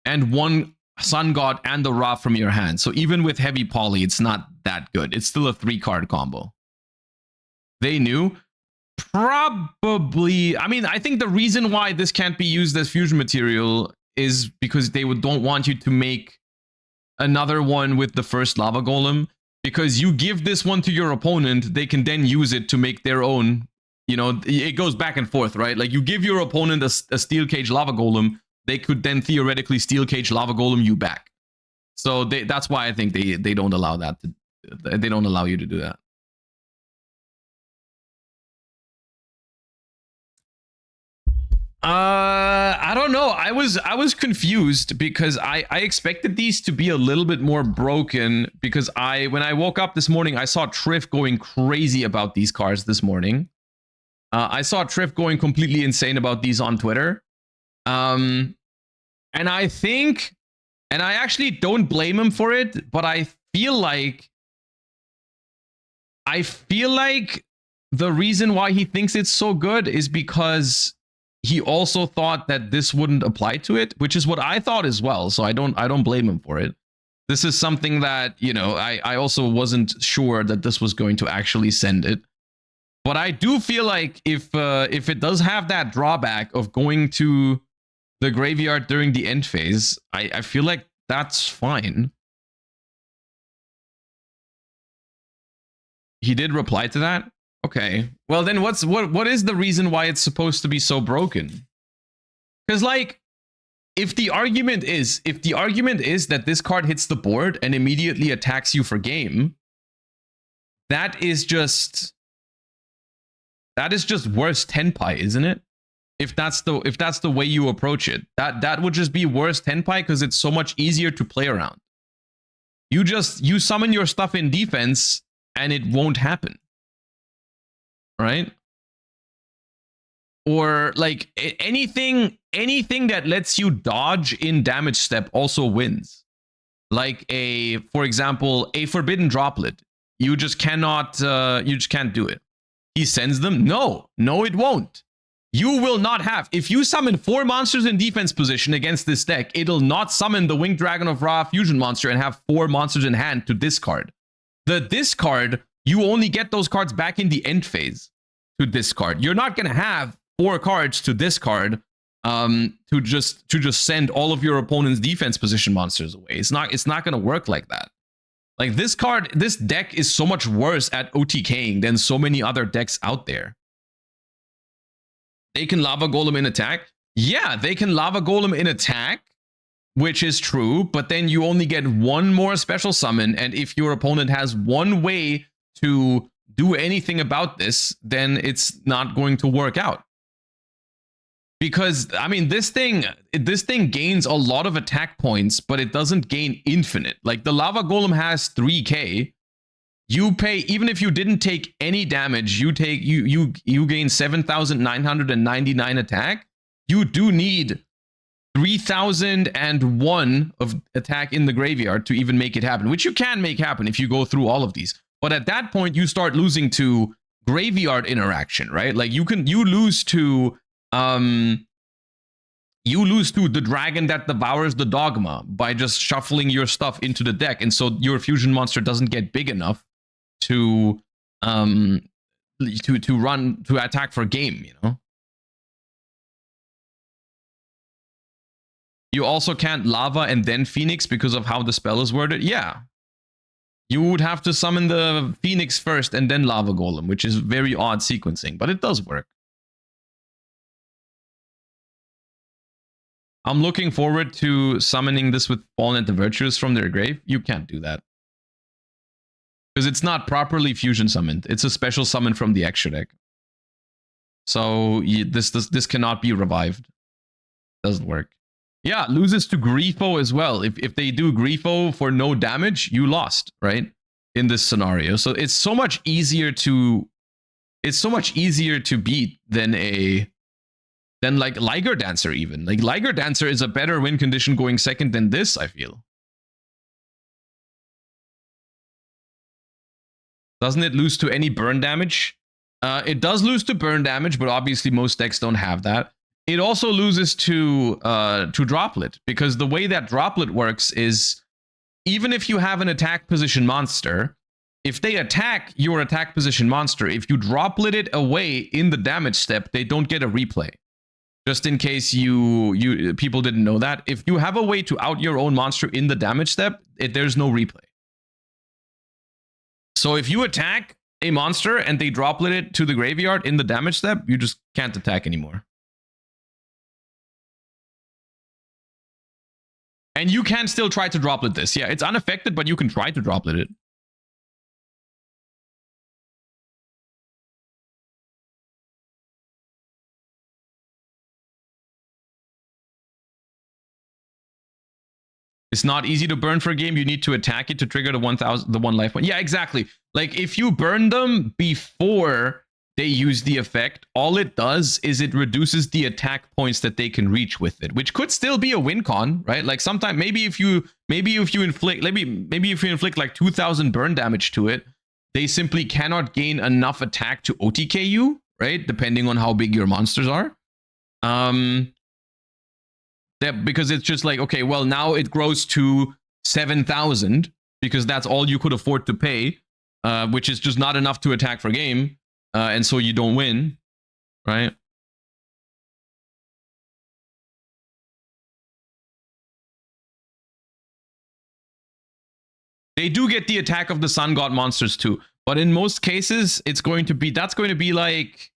Speaker 1: and 1 Sun God and the Ra from your hand. So even with heavy poly, it's not that good. It's still a 3-card combo. They knew. Probably. I mean, I think the reason why this can't be used as fusion material is because they don't want you to make another one with the first Lava Golem. Because you give this one to your opponent, they can then use it to make their own. You know, it goes back and forth, right? Like you give your opponent a Steel Cage Lava Golem, they could then theoretically Steel Cage Lava Golem you back. So that's why I think they don't allow that. They don't allow you to do that. I don't know. I was confused because I expected these to be a little bit more broken, because when I woke up this morning, I saw Triff going crazy about these cards this morning. I saw Triff going completely insane about these on Twitter. And I think, and I actually don't blame him for it, but I feel like the reason why he thinks it's so good is because he also thought that this wouldn't apply to it, which is what I thought as well. So I don't blame him for it. This is something that, you know, I also wasn't sure that this was going to actually send it. But I do feel like if it does have that drawback of going to the graveyard during the end phase, I feel like that's fine. He did reply to that? Okay. Well, then what is the reason why it's supposed to be so broken? Because, like, if the argument is that this card hits the board and immediately attacks you for game, that is just worse tenpai, isn't it? If that's the way you approach it, that would just be worse tenpai because it's so much easier to play around. You summon your stuff in defense and it won't happen. Right? Or like anything that lets you dodge in damage step also wins. Like for example, a forbidden droplet. You just can't do it. He sends them? No, it won't. You will not have. If you summon 4 monsters in defense position against this deck, it'll not summon the Winged Dragon of Ra fusion monster and have 4 monsters in hand to discard. The discard, you only get those cards back in the end phase to discard. You're not going to have 4 cards to discard to just send all of your opponent's defense position monsters away. It's not going to work like that. Like this deck is so much worse at OTKing than so many other decks out there. They can Lava Golem in attack. Yeah, they can Lava Golem in attack, which is true, but then you only get 1 more special summon, and if your opponent has 1 way to do anything about this, then it's not going to work out. Because, I mean, this thing gains a lot of attack points, but it doesn't gain infinite. Like, the Lava Golem has 3k. You pay, even if you didn't take any damage, you gain 7,999 attack. You do need 3,001 of attack in the graveyard to even make it happen, which you can make happen if you go through all of these. But at that point, you start losing to graveyard interaction, right? Like you lose to the dragon that devours the dogma by just shuffling your stuff into the deck, and so your fusion monster doesn't get big enough to attack for game, you know. You also can't lava and then Phoenix because of how the spell is worded. Yeah. You would have to summon the Phoenix first and then Lava Golem, which is very odd sequencing, but it does work. I'm looking forward to summoning this with Fallen at the Virtues from their grave. You can't do that. Because it's not properly fusion summoned. It's a special summon from the extra deck. So this cannot be revived. Doesn't work. Yeah, loses to Grifo as well. If they do Grifo for no damage, you lost, right? In this scenario. So it's so much easier to beat than like Liger Dancer even. Like Liger Dancer is a better win condition going second than this, I feel. Doesn't it lose to any burn damage? It does lose to burn damage, but obviously most decks don't have that. It also loses to Droplet, because the way that Droplet works is even if you have an attack position monster, if they attack your attack position monster, if you Droplet it away in the damage step, they don't get a replay. Just in case you people didn't know that. If you have a way to out your own monster in the damage step, there's no replay. So if you attack a monster and they Droplet it to the graveyard in the damage step, you just can't attack anymore. And you can still try to Droplet this. Yeah, it's unaffected, but you can try to Droplet it. It's not easy to burn for a game. You need to attack it to trigger the 1 life point. Yeah, exactly. Like if you burn them before they use the effect, all it does is it reduces the attack points that they can reach with it, which could still be a win con, right? Like sometimes maybe if you inflict like 2,000 burn damage to it, they simply cannot gain enough attack to OTK you, right? Depending on how big your monsters are. Because it's just like, okay, well, now it grows to 7,000 because that's all you could afford to pay, which is just not enough to attack for game, and so you don't win, right? They do get the attack of the Sun God monsters too, but in most cases, that's going to be like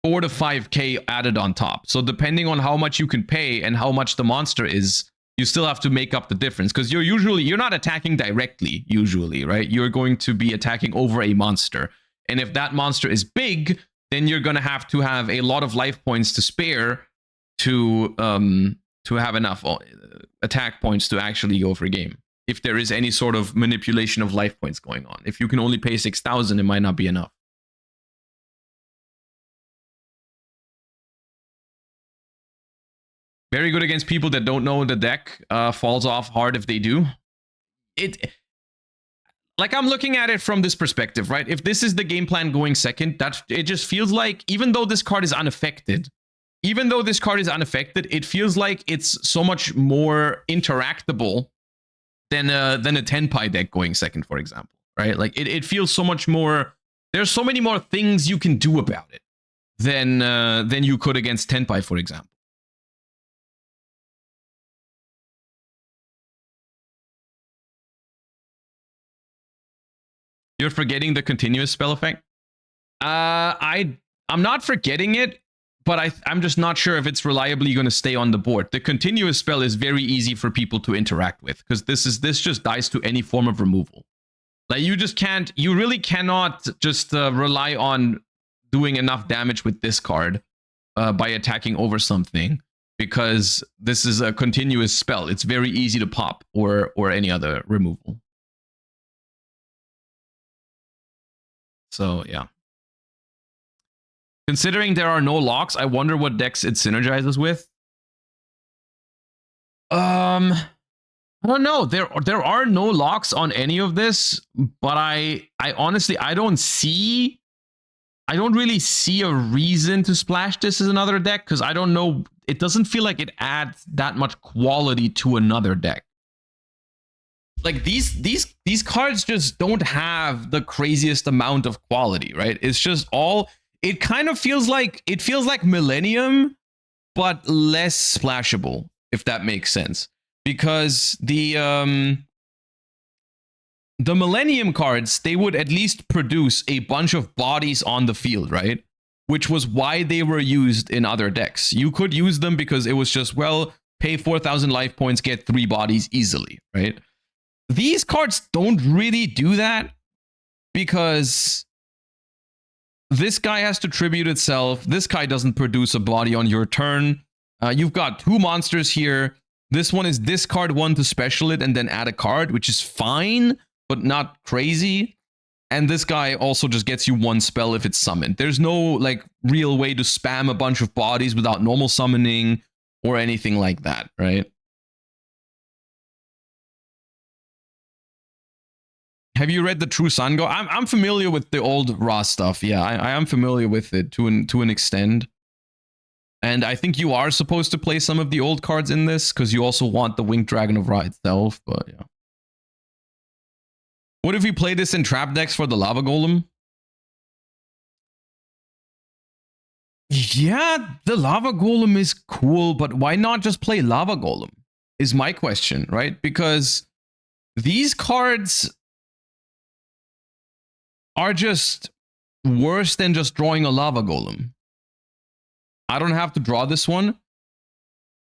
Speaker 1: 4 to 5k added on top. So depending on how much you can pay and how much the monster is, you still have to make up the difference, because you're not attacking directly usually, right? You're going to be attacking over a monster, and if that monster is big, then you're going to have a lot of life points to spare to have enough attack points to actually go for a game. If there is any sort of manipulation of life points going on, if you can only pay 6,000, it might not be enough. Very good against people that don't know the deck. Falls off hard if they do. Like I'm looking at it from this perspective, right? If this is the game plan going second, it just feels like, even though this card is unaffected, it feels like it's so much more interactable than a Tenpai deck going second, for example, right? Like it feels so much more. There's so many more things you can do about it than you could against Tenpai, for example. You're forgetting the continuous spell effect? I'm not forgetting it, but I'm just not sure if it's reliably going to stay on the board. The continuous spell is very easy for people to interact with, because this just dies to any form of removal. Like you really cannot just rely on doing enough damage with this card by attacking over something, because this is a continuous spell. It's very easy to pop or any other removal. So yeah. Considering there are no locks, I wonder what decks it synergizes with. I don't know. There are no locks on any of this, but I honestly don't really see a reason to splash this as another deck, because I don't know. It doesn't feel like it adds that much quality to another deck. Like these cards just don't have the craziest amount of quality, right? It's just all. It kind of feels like Millennium, but less splashable, if that makes sense. Because the Millennium cards, they would at least produce a bunch of bodies on the field, right? Which was why they were used in other decks. You could use them because it was just, well, pay 4,000 life points, get 3 bodies easily, right? These cards don't really do that, because this guy has to tribute itself. This guy doesn't produce a body on your turn. You've got 2 monsters here. This one is discard 1 to special it and then add a card, which is fine, but not crazy. And this guy also just gets you 1 spell if it's summoned. There's no like real way to spam a bunch of bodies without normal summoning or anything like that, right? Have you read the True Sun Go? I'm familiar with the old Ra stuff. Yeah, I am familiar with it to an extent. And I think you are supposed to play some of the old cards in this because you also want the Winged Dragon of Ra itself, but yeah. What if you play this in trap decks for the Lava Golem? Yeah, the Lava Golem is cool, but why not just play Lava Golem? Is my question, right? Because these cards are just worse than just drawing a Lava Golem. I don't have to draw this one.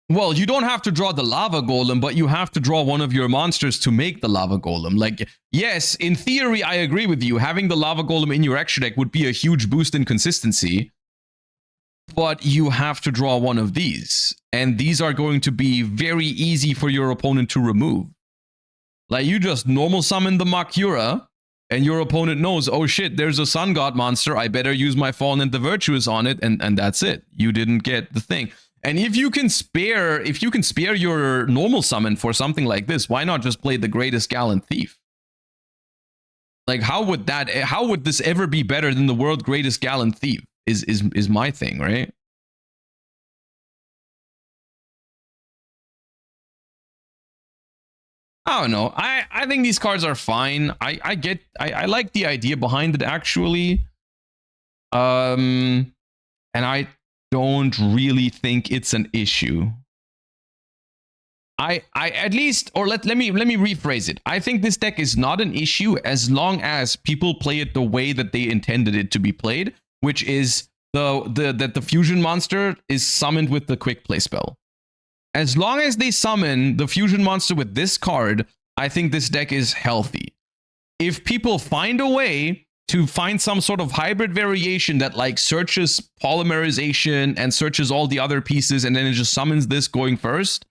Speaker 1: Well, you don't have to draw the Lava Golem, but you have to draw one of your monsters to make the Lava Golem. Like, yes, in theory, I agree with you. Having the Lava Golem in your extra deck would be a huge boost in consistency. But you have to draw one of these. And these are going to be very easy for your opponent to remove. Like, you just normal summon the Makura, and your opponent knows, oh shit, there's a Sun God monster. I better use my Fallen and the Virtuous on it, and that's it. You didn't get the thing. And if you can spare your normal summon for something like this, why not just play the Greatest Gallant Thief? Like, how would this ever be better than the World Greatest Gallant Thief? Is my thing, right? I don't know. I think these cards are fine. I like the idea behind it actually. And I don't really think it's an issue. I at least, or let me rephrase it. I think this deck is not an issue as long as people play it the way that they intended it to be played, which is that the fusion monster is summoned with the quick play spell. As long as they summon the fusion monster with this card, I think this deck is healthy. If people find a way to find some sort of hybrid variation that like searches polymerization and searches all the other pieces and then it just summons this going first,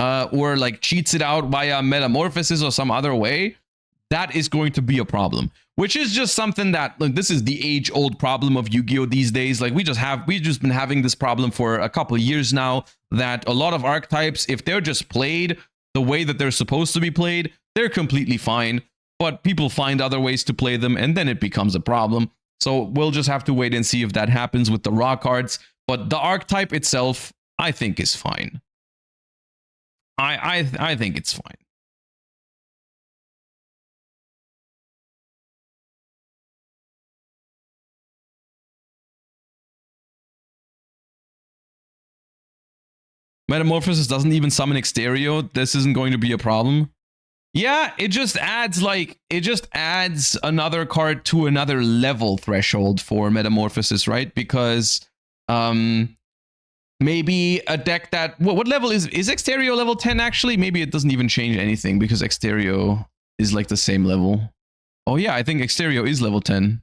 Speaker 1: or like cheats it out via metamorphosis or some other way, that is going to be a problem. Which is just something that, look, this is the age-old problem of Yu-Gi-Oh! These days. Like, we've just been having this problem for a couple of years now, that a lot of archetypes, if they're just played the way that they're supposed to be played, they're completely fine. But people find other ways to play them, and then it becomes a problem. So we'll just have to wait and see if that happens with the raw cards. But the archetype itself, I think, is fine. I think it's fine. Metamorphosis doesn't even summon Exterio. This isn't going to be a problem. Yeah, it just adds another card to another level threshold for Metamorphosis, right? Because maybe a deck that what level is Exterio level 10 actually? Maybe it doesn't even change anything because Exterio is like the same level. Oh yeah, I think Exterio is level 10.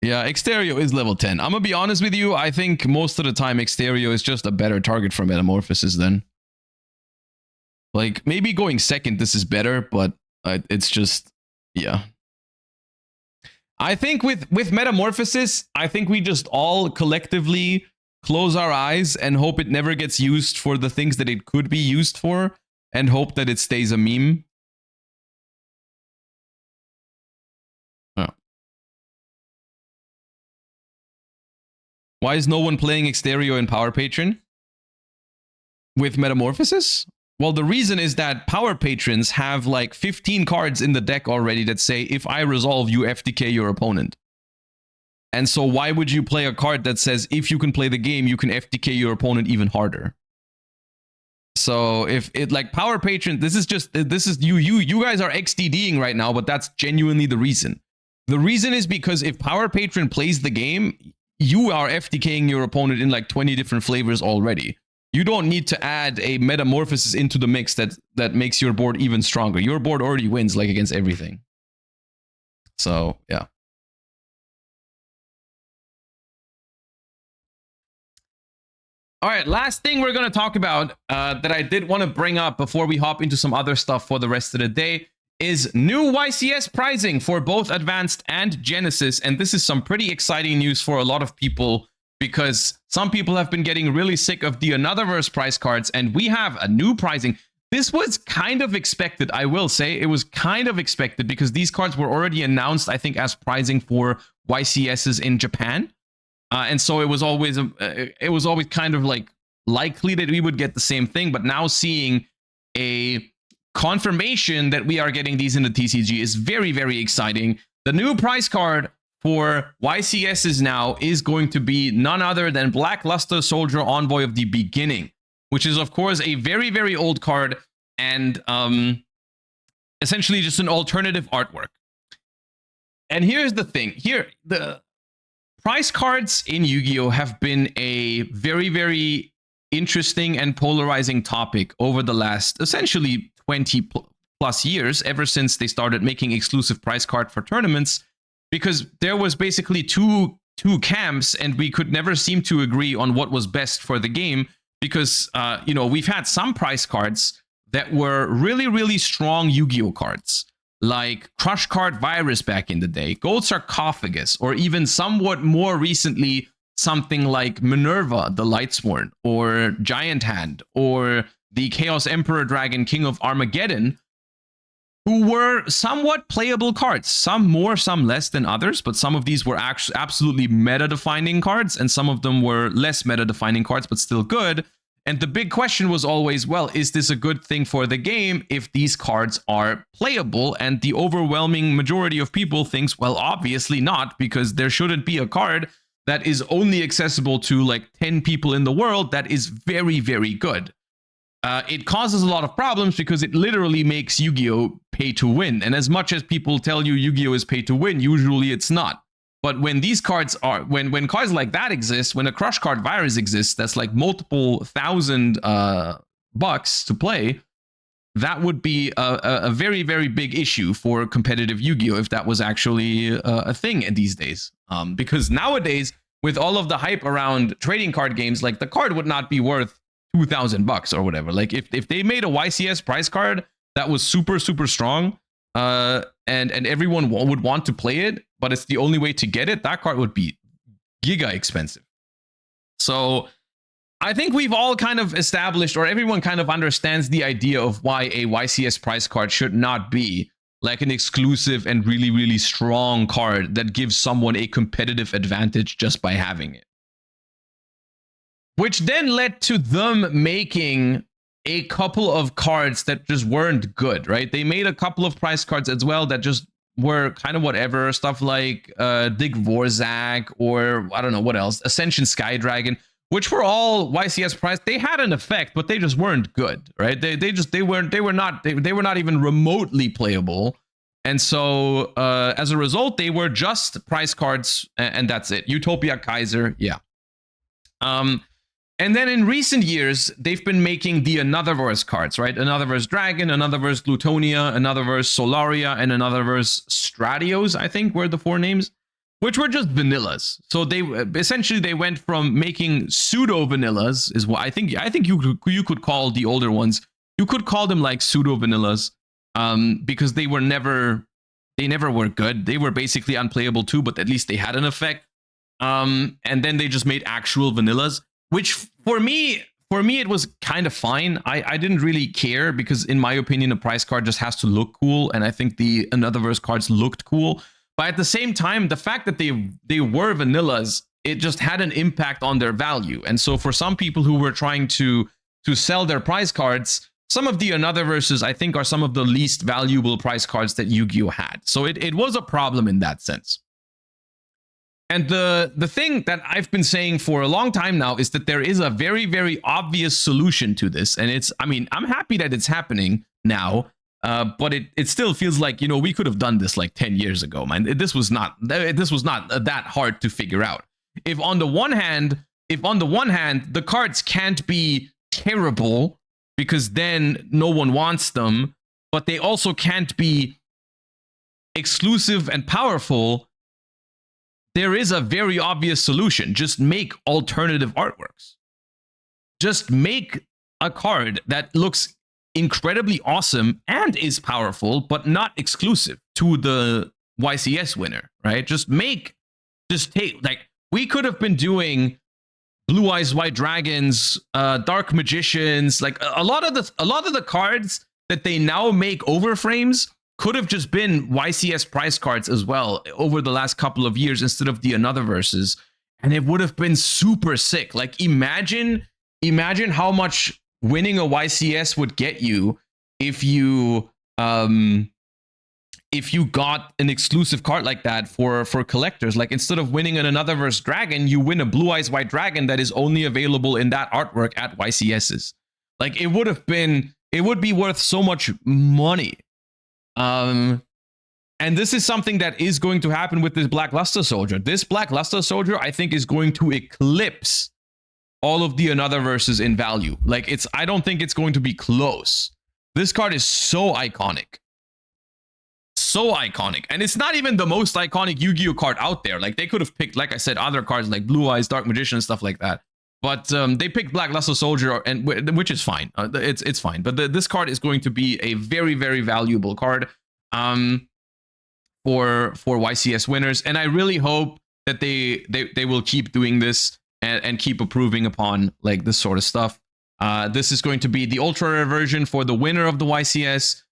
Speaker 1: Yeah, Exterio is level 10. I'm gonna be honest with you, I think most of the time Exterio is just a better target for Metamorphosis then. Like, maybe going second this is better, but it's just, yeah. I think with Metamorphosis, I think we just all collectively close our eyes and hope it never gets used for the things that it could be used for, and hope that it stays a meme. Why is no one playing Exterio in Power Patron with Metamorphosis? Well, the reason is that Power Patrons have like 15 cards in the deck already that say, if I resolve, you FTK your opponent. And so why would you play a card that says, if you can play the game, you can FTK your opponent even harder? So if it like Power Patron, this is you guys are XDDing right now, but that's genuinely the reason. The reason is because if Power Patron plays the game, you are FTKing your opponent in like 20 different flavors already. You don't need to add a Metamorphosis into the mix that makes your board even stronger. Your board already wins like against everything. So, yeah. All right, last thing we're going to talk about that I did want to bring up before we hop into some other stuff for the rest of the day is new YCS Prizing for both Advanced and Genesis. And this is some pretty exciting news for a lot of people because some people have been getting really sick of the Anotherverse prize cards, and we have a new pricing. This was kind of expected, I will say. It was kind of expected because these cards were already announced, I think, as pricing for YCSs in Japan. And so it was always kind of like likely that we would get the same thing. But now seeing a confirmation that we are getting these in the TCG is very, very exciting. The new prize card for YCSs now is going to be none other than Blackluster Soldier Envoy of the Beginning, which is, of course, a very, very old card and essentially just an alternative artwork. And here's the thing. The prize cards in Yu-Gi-Oh! Have been a very, very interesting and polarizing topic over the last essentially 20 plus years, ever since they started making exclusive prize card for tournaments, because there was basically two camps and we could never seem to agree on what was best for the game because, we've had some prize cards that were really, really strong Yu-Gi-Oh! Cards, like Crush Card Virus back in the day, Gold Sarcophagus, or even somewhat more recently, something like Minerva, the Lightsworn, or Giant Hand, or the Chaos Emperor Dragon, King of Armageddon, who were somewhat playable cards. Some more, some less than others, but some of these were actually absolutely meta-defining cards, and some of them were less meta-defining cards, but still good. And the big question was always, well, is this a good thing for the game if these cards are playable? And the overwhelming majority of people thinks, well, obviously not, because there shouldn't be a card that is only accessible to like 10 people in the world that is very, very good. It causes a lot of problems because it literally makes Yu-Gi-Oh! Pay to win. And as much as people tell you Yu-Gi-Oh! Is pay to win, usually it's not. But when these cards are, when cards like that exist, when a Crush Card Virus exists, that's like multiple thousand bucks to play, that would be a very, very big issue for competitive Yu-Gi-Oh! If that was actually a thing these days. Because nowadays, with all of the hype around trading card games, like the card would not be worth 2,000 bucks or whatever. Like if they made a YCS prize card that was super, super strong, and everyone would want to play it, but it's the only way to get it, that card would be giga expensive. So I think we've all kind of established, or everyone kind of understands the idea of why a YCS prize card should not be like an exclusive and really, really strong card that gives someone a competitive advantage just by having it. Which then led to them making a couple of cards that just weren't good, right? They made a couple of prize cards as well that just were kind of whatever, stuff like Dig Vorzak, or I don't know what else, Ascension Sky Dragon, which were all YCS prize. They had an effect, but they just weren't good, right? They were not even remotely playable. And so as a result, they were just prize cards, and that's it. Utopia Kaiser, yeah. And then in recent years, they've been making the Anotherverse cards, right? Anotherverse Dragon, Anotherverse Glutonia, Anotherverse Solaria, and Anotherverse Stratios, I think were the four names, which were just vanillas. So they essentially went from making pseudo vanillas, is what I think you could call the older ones. You could call them like pseudo vanillas, because they never were good. They were basically unplayable too, but at least they had an effect. And then they just made actual vanillas, which for me it was kind of fine. I didn't really care because in my opinion, a prize card just has to look cool. And I think the Anotherverse cards looked cool. But at the same time, the fact that they were vanillas, it just had an impact on their value. And so for some people who were trying to sell their prize cards, some of the Anotherverses, I think, are some of the least valuable prize cards that Yu-Gi-Oh! Had. So it was a problem in that sense. And the thing that I've been saying for a long time now is that there is a very, very obvious solution to this. And I'm happy that it's happening now, but it still feels like, we could have done this like 10 years ago, man. This was not that hard to figure out. If on the one hand, the cards can't be terrible because then no one wants them, but they also can't be exclusive and powerful, there is a very obvious solution. Just make alternative artworks. just make a card that looks incredibly awesome and is powerful, but not exclusive to the YCS winner, right? Just take, like, we could have been doing Blue Eyes White Dragons, Dark Magicians, like a lot of the cards that they now make overframes could have just been YCS prize cards as well over the last couple of years instead of the Another Verses, and it would have been super sick. Like, imagine how much winning a YCS would get you if you got an exclusive card like that for collectors. Like, instead of winning an Another Verse Dragon, you win a Blue Eyes White Dragon that is only available in that artwork at YCSs. Like, it would be worth so much money. And this is something that is going to happen with this Black Luster Soldier. This Black Luster Soldier, I think, is going to eclipse all of the Another Verses in value. Like, I don't think it's going to be close. This card is so iconic. So iconic. And it's not even the most iconic Yu-Gi-Oh card out there. Like, they could have picked, like I said, other cards like Blue Eyes, Dark Magician, and stuff like that. But they picked Black Luster Soldier, and which is fine. It's fine. But this card is going to be a very, very valuable card for YCS winners. And I really hope that they will keep doing this and keep improving upon, like, this sort of stuff. This is going to be the ultra rare version for the winner of the YCS.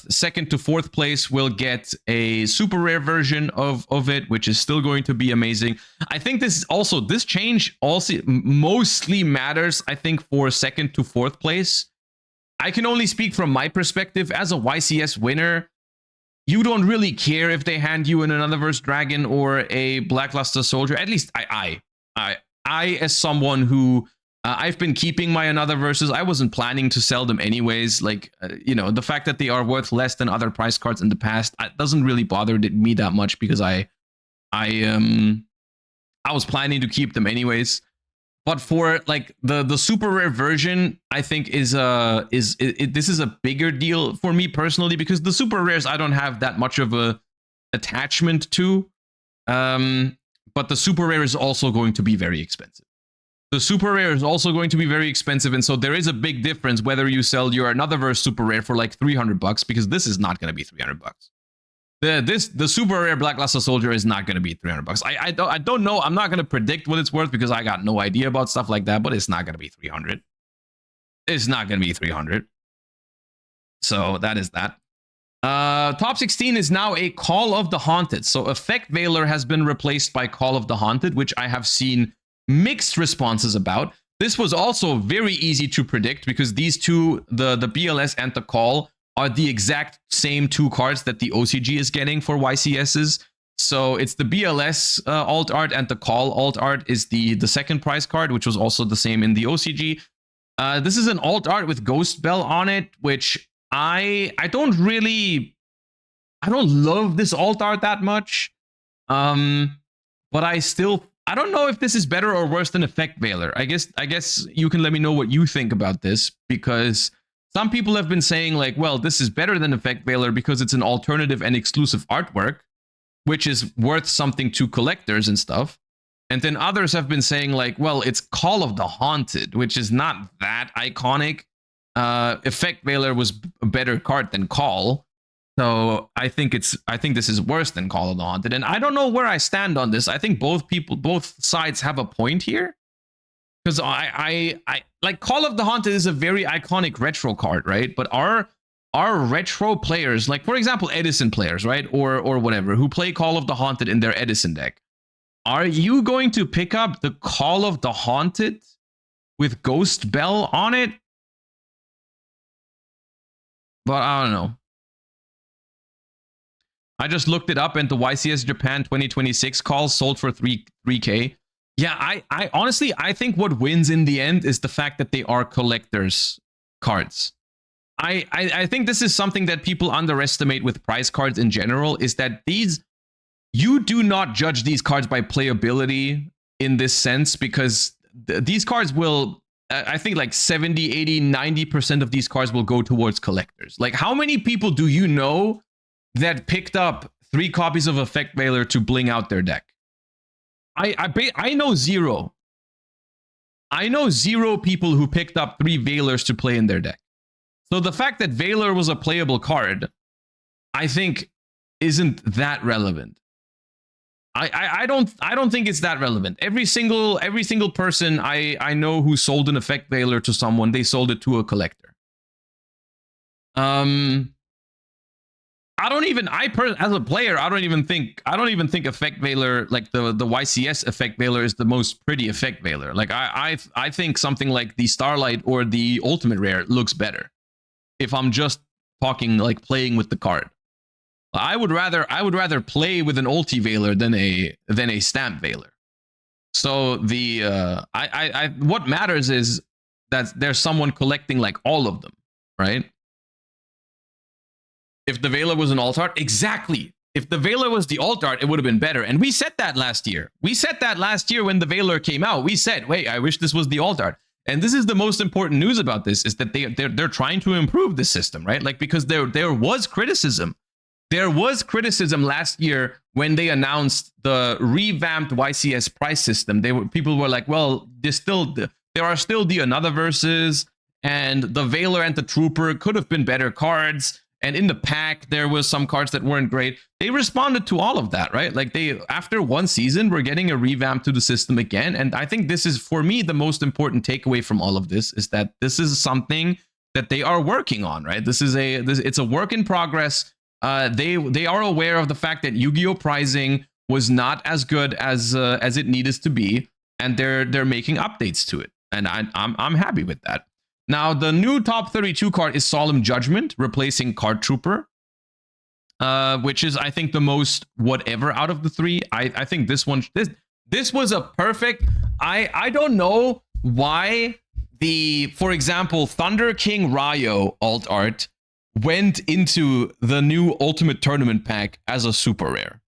Speaker 1: Second to fourth place will get a super rare version of it, which is still going to be amazing. I think this change also mostly matters, I think, for second to fourth place. I can only speak from my perspective as a YCS winner. You don't really care if they hand you an Another Verse Dragon or a Black Luster Soldier. At least I as someone who I've been keeping my Another Verses. I wasn't planning to sell them anyways. Like, the fact that they are worth less than other prize cards in the past doesn't really bother me that much, because I was planning to keep them anyways. But for, like, the super rare version, I think this is a bigger deal for me personally, because the super rares I don't have that much of a attachment to. But the super rare is also going to be very expensive. The super rare is also going to be very expensive, and so there is a big difference whether you sell your Another Verse super rare for like $300, because this is not going to be $300. The super rare Black Luster Soldier is not going to be $300. I don't know. I'm not going to predict what it's worth, because I got no idea about stuff like that. But it's not going to be 300. It's not going to be 300. So that is that. Top 16 is now a Call of the Haunted. So Effect Veiler has been replaced by Call of the Haunted, which I have seen mixed responses about. This was also very easy to predict, because these two, the BLS and the Call, are the exact same two cards that the OCG is getting for YCSs. So it's the BLS alt art, and the Call alt art is the second prize card, which was also the same in the OCG. This is an alt art with Ghost Bell on it, which I don't love this alt art that much. But I don't know if this is better or worse than Effect Veiler. I guess you can let me know what you think about this, because some people have been saying, like, well, this is better than Effect Veiler because it's an alternative and exclusive artwork, which is worth something to collectors and stuff. And then others have been saying, like, well, it's Call of the Haunted, which is not that iconic. Effect Veiler was a better card than Call. So I think this is worse than Call of the Haunted. And I don't know where I stand on this. I think both sides have a point here. Because I like, Call of the Haunted is a very iconic retro card, right? But our retro players, like, for example, Edison players, right? Or whatever, who play Call of the Haunted in their Edison deck. Are you going to pick up the Call of the Haunted with Ghost Bell on it? But I don't know. I just looked it up, and the YCS Japan 2026 calls sold for 3K. Yeah, I honestly, I think what wins in the end is the fact that they are collectors cards. I think this is something that people underestimate with prize cards in general, is that you do not judge these cards by playability in this sense, because these cards will, I think, like 70, 80, 90% of these cards will go towards collectors. Like, how many people do you know that picked up 3 copies of Effect Veiler to bling out their deck? I know 0. I know 0 people who picked up 3 Valors to play in their deck. So the fact that Valor was a playable card, I think, isn't that relevant. I don't think it's that relevant. Every single person I know who sold an effect Valor to someone, they sold it to a collector. As a player, I don't even think effect Valor, like the YCS effect Valor, is the most pretty effect Valor. Like I think something like the Starlight or the Ultimate Rare looks better. If I'm just talking like playing with the card, I would rather play with an ulti Valor than a stamp Valor. So the what matters is that there's someone collecting like all of them, right? If the Valor was an alt art, exactly. If the Valor was the alt art, it would have been better. And we said that last year. We said that last year when the Valor came out. We said, wait, I wish this was the alt art. And this is the most important news about this, is that they're trying to improve the system, right? Like, because there was criticism. There was criticism last year when they announced the revamped YCS price system. People were like, well, there are still the another verses, and the Valor and the Trooper could have been better cards. And in the pack, there was some cards that weren't great. They responded to all of that, right? Like after one season, we're getting a revamp to the system again. And I think this is, for me, the most important takeaway from all of this, is that this is something that they are working on, right? It's a work in progress. They are aware of the fact that Yu-Gi-Oh! Prizing was not as good as it needed to be, and they're making updates to it. And I'm happy with that. Now, the new top 32 card is Solemn Judgment, replacing Card Trooper, which is, I think, the most whatever out of the 3. I think this was a perfect. I don't know why for example, Thunder King Ryo alt art went into the new Ultimate Tournament pack as a super rare.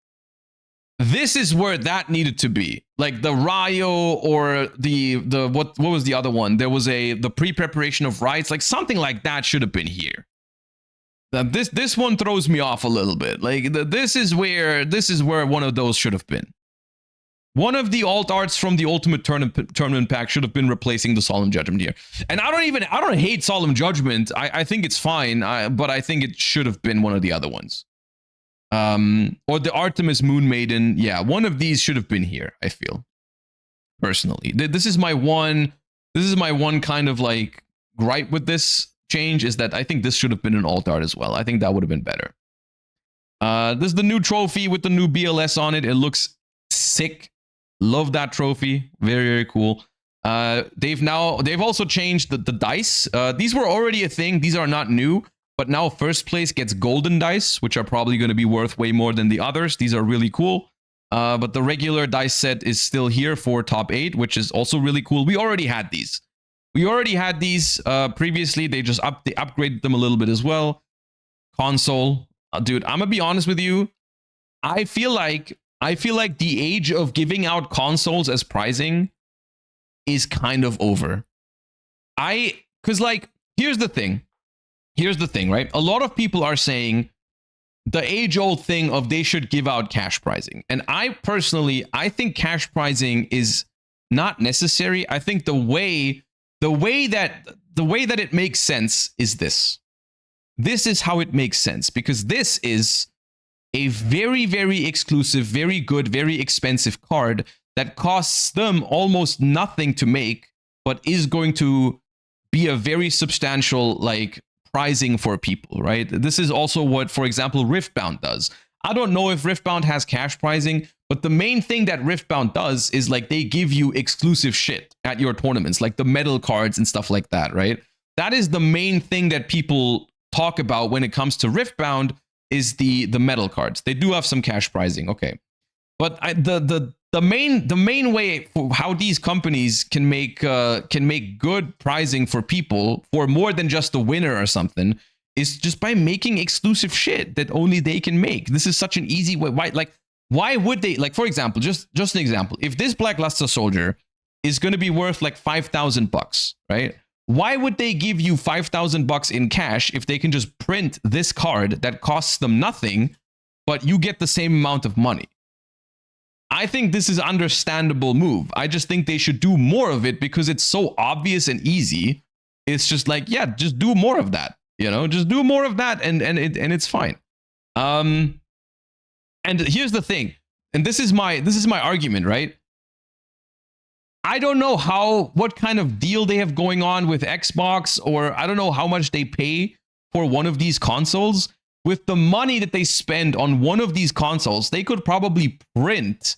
Speaker 1: This is where that needed to be. Like the Ryo, or the what was the other one? There was the pre-preparation of rights, like something like that should have been here. This one throws me off a little bit. Like this is where one of those should have been. One of the alt arts from the Ultimate Tournament pack should have been replacing the Solemn Judgment here. And I don't hate Solemn Judgment. I think it's fine, but I think it should have been one of the other ones. Or the Artemis Moon Maiden. Yeah, one of these should have been here, I feel. Personally. This is my one kind of like gripe with this change, is that I think this should have been an alt art as well. I think that would have been better. This is the new trophy with the new BLS on it. It looks sick. Love that trophy. Very, very cool. They've also changed the dice. These were already a thing. These are not new. But now first place gets golden dice, which are probably going to be worth way more than the others. These are really cool. But the regular dice set is still here for top 8, which is also really cool. We already had these. Previously. They just upgraded them a little bit as well. Console. Dude, I'm going to be honest with you. I feel like the age of giving out consoles as prizing is kind of over. Because like, here's the thing, right? A lot of people are saying the age-old thing of they should give out cash prizing. And I think cash prizing is not necessary. I think the way that it makes sense is this. This is how it makes sense, because this is a very, very exclusive, very good, very expensive card that costs them almost nothing to make, but is going to be a very substantial like prizing for people, right? This is also what, for example, Riftbound does. I don't know if Riftbound has cash prizing, but the main thing that Riftbound does is like they give you exclusive shit at your tournaments, like the medal cards and stuff like that, right? That is the main thing that people talk about when it comes to Riftbound, is the medal cards. They do have some cash prizing, okay. But the main way for how these companies can make good prizing for people, for more than just the winner or something, is just by making exclusive shit that only they can make. This is such an easy way. Why would they, like, for example, just an example, if this Black Luster Soldier is going to be worth like $5,000, right? Why would they give you $5,000 in cash if they can just print this card that costs them nothing, but you get the same amount of money? I think this is understandable move. I just think they should do more of it because it's so obvious and easy. It's just like, yeah, just do more of that. You know, just do more of that, and it's fine. And here's the thing, and this is my argument, right? I don't know what kind of deal they have going on with Xbox, or I don't know how much they pay for one of these consoles. With the money that they spend on one of these consoles, they could probably print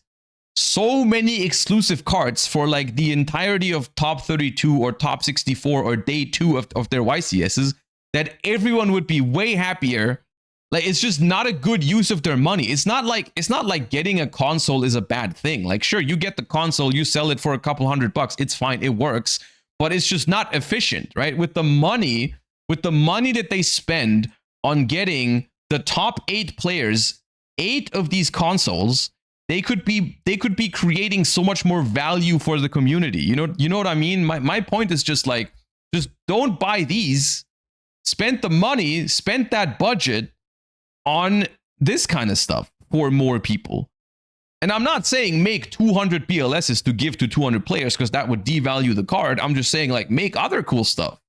Speaker 1: so many exclusive cards for like the entirety of top 32 or top 64 or day 2 of their YCSs that everyone would be way happier. Like, it's just not a good use of their money. It's not like getting a console is a bad thing. Like, sure, you get the console, you sell it for a couple $100, it's fine, it works, but it's just not efficient, right? With the money that they spend on getting the top 8 players, 8 of these consoles, they could be creating so much more value for the community. You know what I mean? My point is just like, just don't buy these. Spend the money, spend that budget on this kind of stuff for more people. And I'm not saying make 200 PLSs to give to 200 players, because that would devalue the card. I'm just saying, like, make other cool stuff.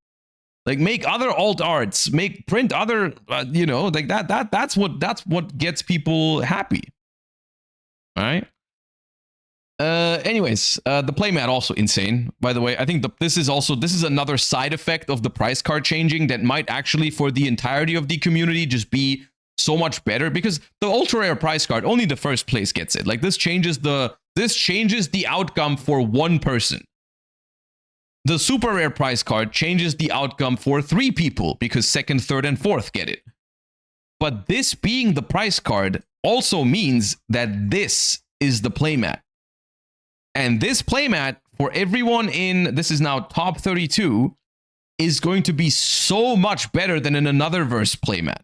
Speaker 1: Like, make other alt arts, print other, like that's what gets people happy. All right. Anyways, the playmat also insane. By the way, I think this is another side effect of the price card changing that might actually, for the entirety of the community, just be so much better, because the ultra rare price card, only the first place gets it. Like, this changes the outcome for one person. The super rare price card changes the outcome for 3 people, because second, third, and fourth get it. But this being the price card also means that this is the playmat. And this playmat for everyone in, this is now top 32, is going to be so much better than an Anotherverse playmat.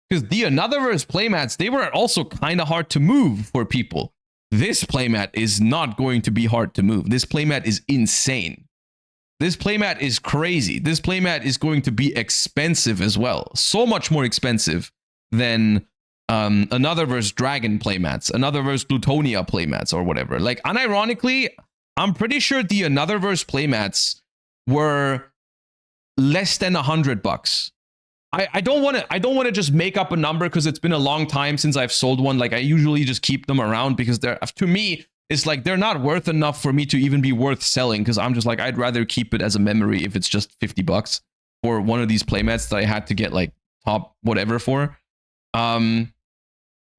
Speaker 1: Because the Anotherverse playmats, they were also kind of hard to move for people. This playmat is not going to be hard to move. This playmat is insane. This playmat is crazy. This playmat is going to be expensive as well. So much more expensive than Anotherverse Dragon playmats, Anotherverse Plutonia playmats, or whatever. Like, unironically, I'm pretty sure the Anotherverse playmats were less than $100. I don't want to just make up a number, because it's been a long time since I've sold one. Like, I usually just keep them around, because to me, it's like they're not worth enough for me to even be worth selling, because I'm just like, I'd rather keep it as a memory if it's just $50 for one of these playmats that I had to get like top whatever for.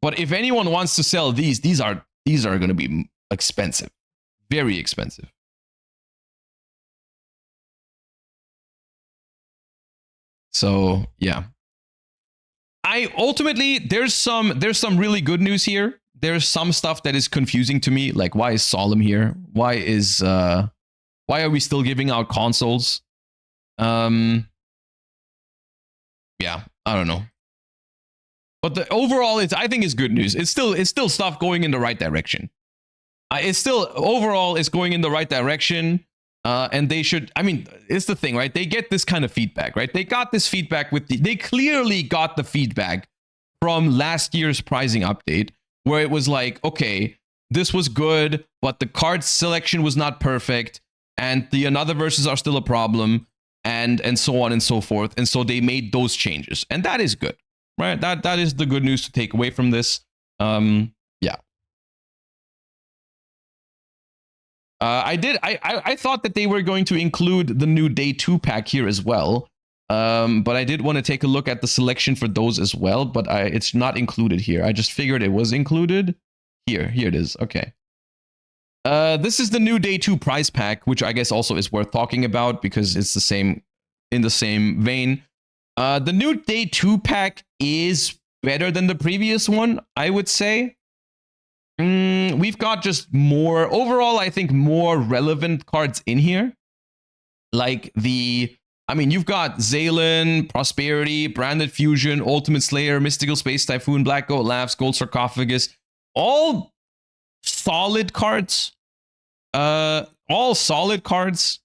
Speaker 1: But if anyone wants to sell these are going to be expensive, very expensive. So yeah, there's some really good news here. There's some stuff that is confusing to me, like, why is Solemn here? Why are we still giving out consoles? Yeah, I don't know. But the overall, I think is good news. It's still stuff going in the right direction. It's going in the right direction. And they should, I mean, it's the thing, right? They get this kind of feedback, right? They got this feedback they clearly got the feedback from last year's prizing update, where it was like, okay, this was good, but the card selection was not perfect, and the Anotherverses are still a problem, and so on and so forth. And so they made those changes, and that is good, right? That is the good news to take away from this. Yeah. I thought that they were going to include the new day 2 pack here as well. But I did want to take a look at the selection for those as well, but it's not included here. I just figured it was included. Here it is. Okay. This is the new day 2 prize pack, which I guess also is worth talking about because it's in the same vein. The new day 2 pack is better than the previous one, I would say. We've got just more, overall, I think more relevant cards in here. Like you've got Zalen, Prosperity, Branded Fusion, Ultimate Slayer, Mystical Space Typhoon, Black Goat Laughs, Gold Sarcophagus. All solid cards. All solid cards.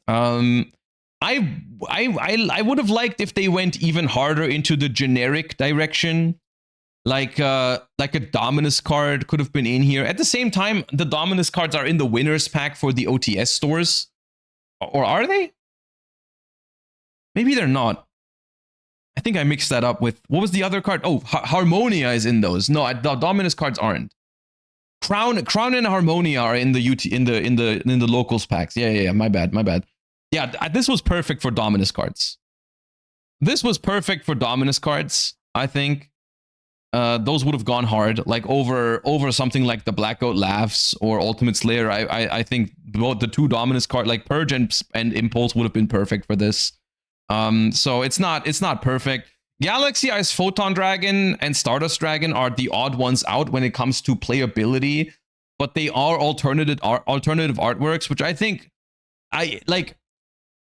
Speaker 1: I would have liked if they went even harder into the generic direction. Like a Dominus card could have been in here. At the same time, the Dominus cards are in the winners pack for the OTS stores. Or are they? Maybe they're not. I think I mixed that up with, what was the other card? Oh, Harmonia is in those. No, the Dominus cards aren't. Crown and Harmonia are in the in the locals packs. Yeah. My bad. Yeah, this was perfect for Dominus cards. This was perfect for Dominus cards, I think. Those would have gone hard, like over something like the Black Goat Laughs or Ultimate Slayer. I think both the two Dominus cards, like Purge and Impulse, would have been perfect for this. So it's not perfect. Galaxy Eyes Photon Dragon and Stardust Dragon are the odd ones out when it comes to playability, but they are alternative artworks, which I think I like.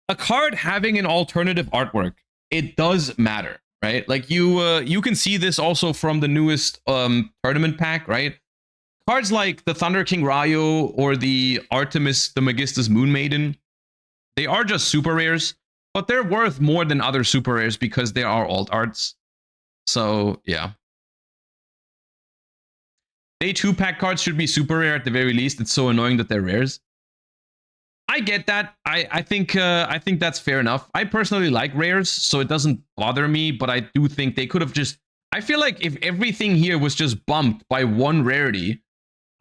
Speaker 1: A card having an alternative artwork, it does matter, right? Like you can see this also from the newest tournament pack, right? Cards like the Thunder King Ryo or the Artemis, the Megistus Moon Maiden, they are just super rares, but they're worth more than other super rares because they are alt arts. So yeah. Day 2 pack cards should be super rare at the very least. It's so annoying that they're rares. I get that. I think that's fair enough. I personally like rares, so it doesn't bother me, but I do think they could have just... I feel like if everything here was just bumped by one rarity,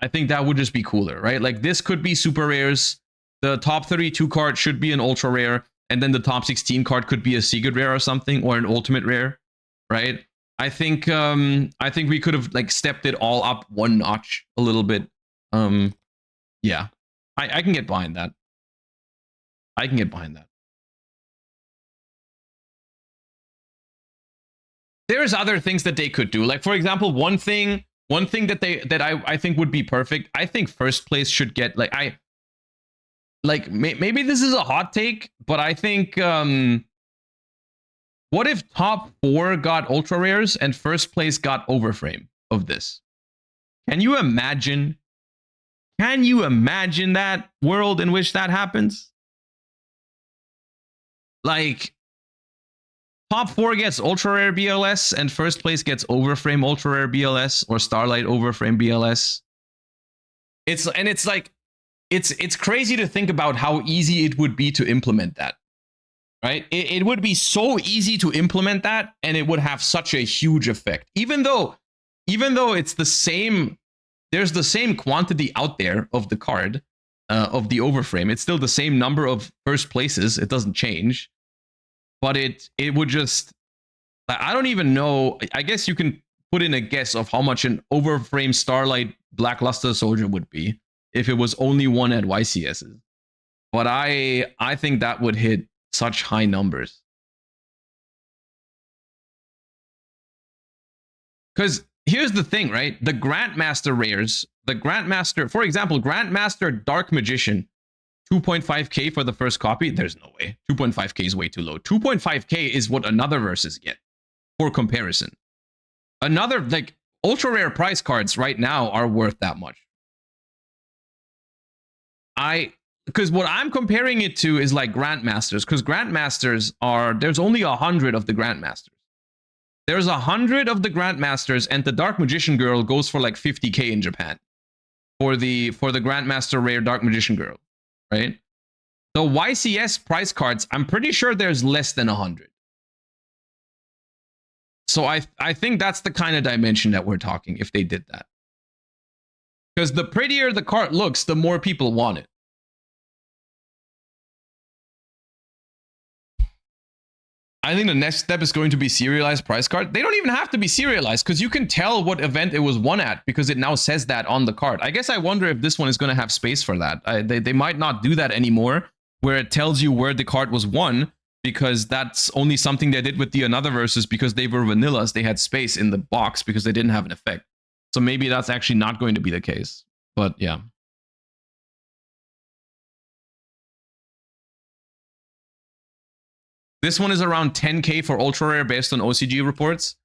Speaker 1: I think that would just be cooler, right? Like this could be super rares. The top 32 card should be an ultra rare, and then the top 16 card could be a secret rare or something, or an ultimate rare, right? I think we could have like stepped it all up one notch a little bit. Yeah, I can get behind that. I can get behind that. There's other things that they could do. Like for example, one thing that I think would be perfect. I think first place should get maybe this is a hot take, but I think what if top 4 got ultra rares and first place got overframe of this? Can you imagine? Can you imagine that world in which that happens? Like top 4 gets ultra rare BLS and first place gets overframe ultra rare BLS or Starlight overframe BLS. It's crazy to think about how easy it would be to implement that, right? It would be so easy to implement that, and it would have such a huge effect. Even though it's the same, there's the same quantity out there of the card, of the overframe. It's still the same number of first places. It doesn't change, but it would just, I don't even know. I guess you can put in a guess of how much an overframe Starlight Blackluster Soldier would be if it was only one at YCS's. But I think that would hit such high numbers. Because here's the thing, right? The Grandmaster rares, for example, Grandmaster Dark Magician, 2.5k for the first copy. There's no way. 2.5k is way too low. 2.5k is what another versus get for comparison. Another, like, ultra rare prize cards right now are worth that much. Because what I'm comparing it to is like Grandmasters, because Grandmasters are, there's only 100 of the Grandmasters. There's 100 of the Grandmasters, and the Dark Magician Girl goes for like 50k in Japan for the Grandmaster rare Dark Magician Girl, right? The YCS prize cards, I'm pretty sure there's less than 100. So I think that's the kind of dimension that we're talking if they did that. Because the prettier the card looks, the more people want it. I think the next step is going to be serialized prize card. They don't even have to be serialized because you can tell what event it was won at because it now says that on the card. I guess I wonder if this one is going to have space for that. They might not do that anymore, where it tells you where the card was won, because that's only something they did with the Another Versus because they were vanillas. They had space in the box because they didn't have an effect. So maybe that's actually not going to be the case. But yeah. This one is around 10k for ultra rare based on OCG reports.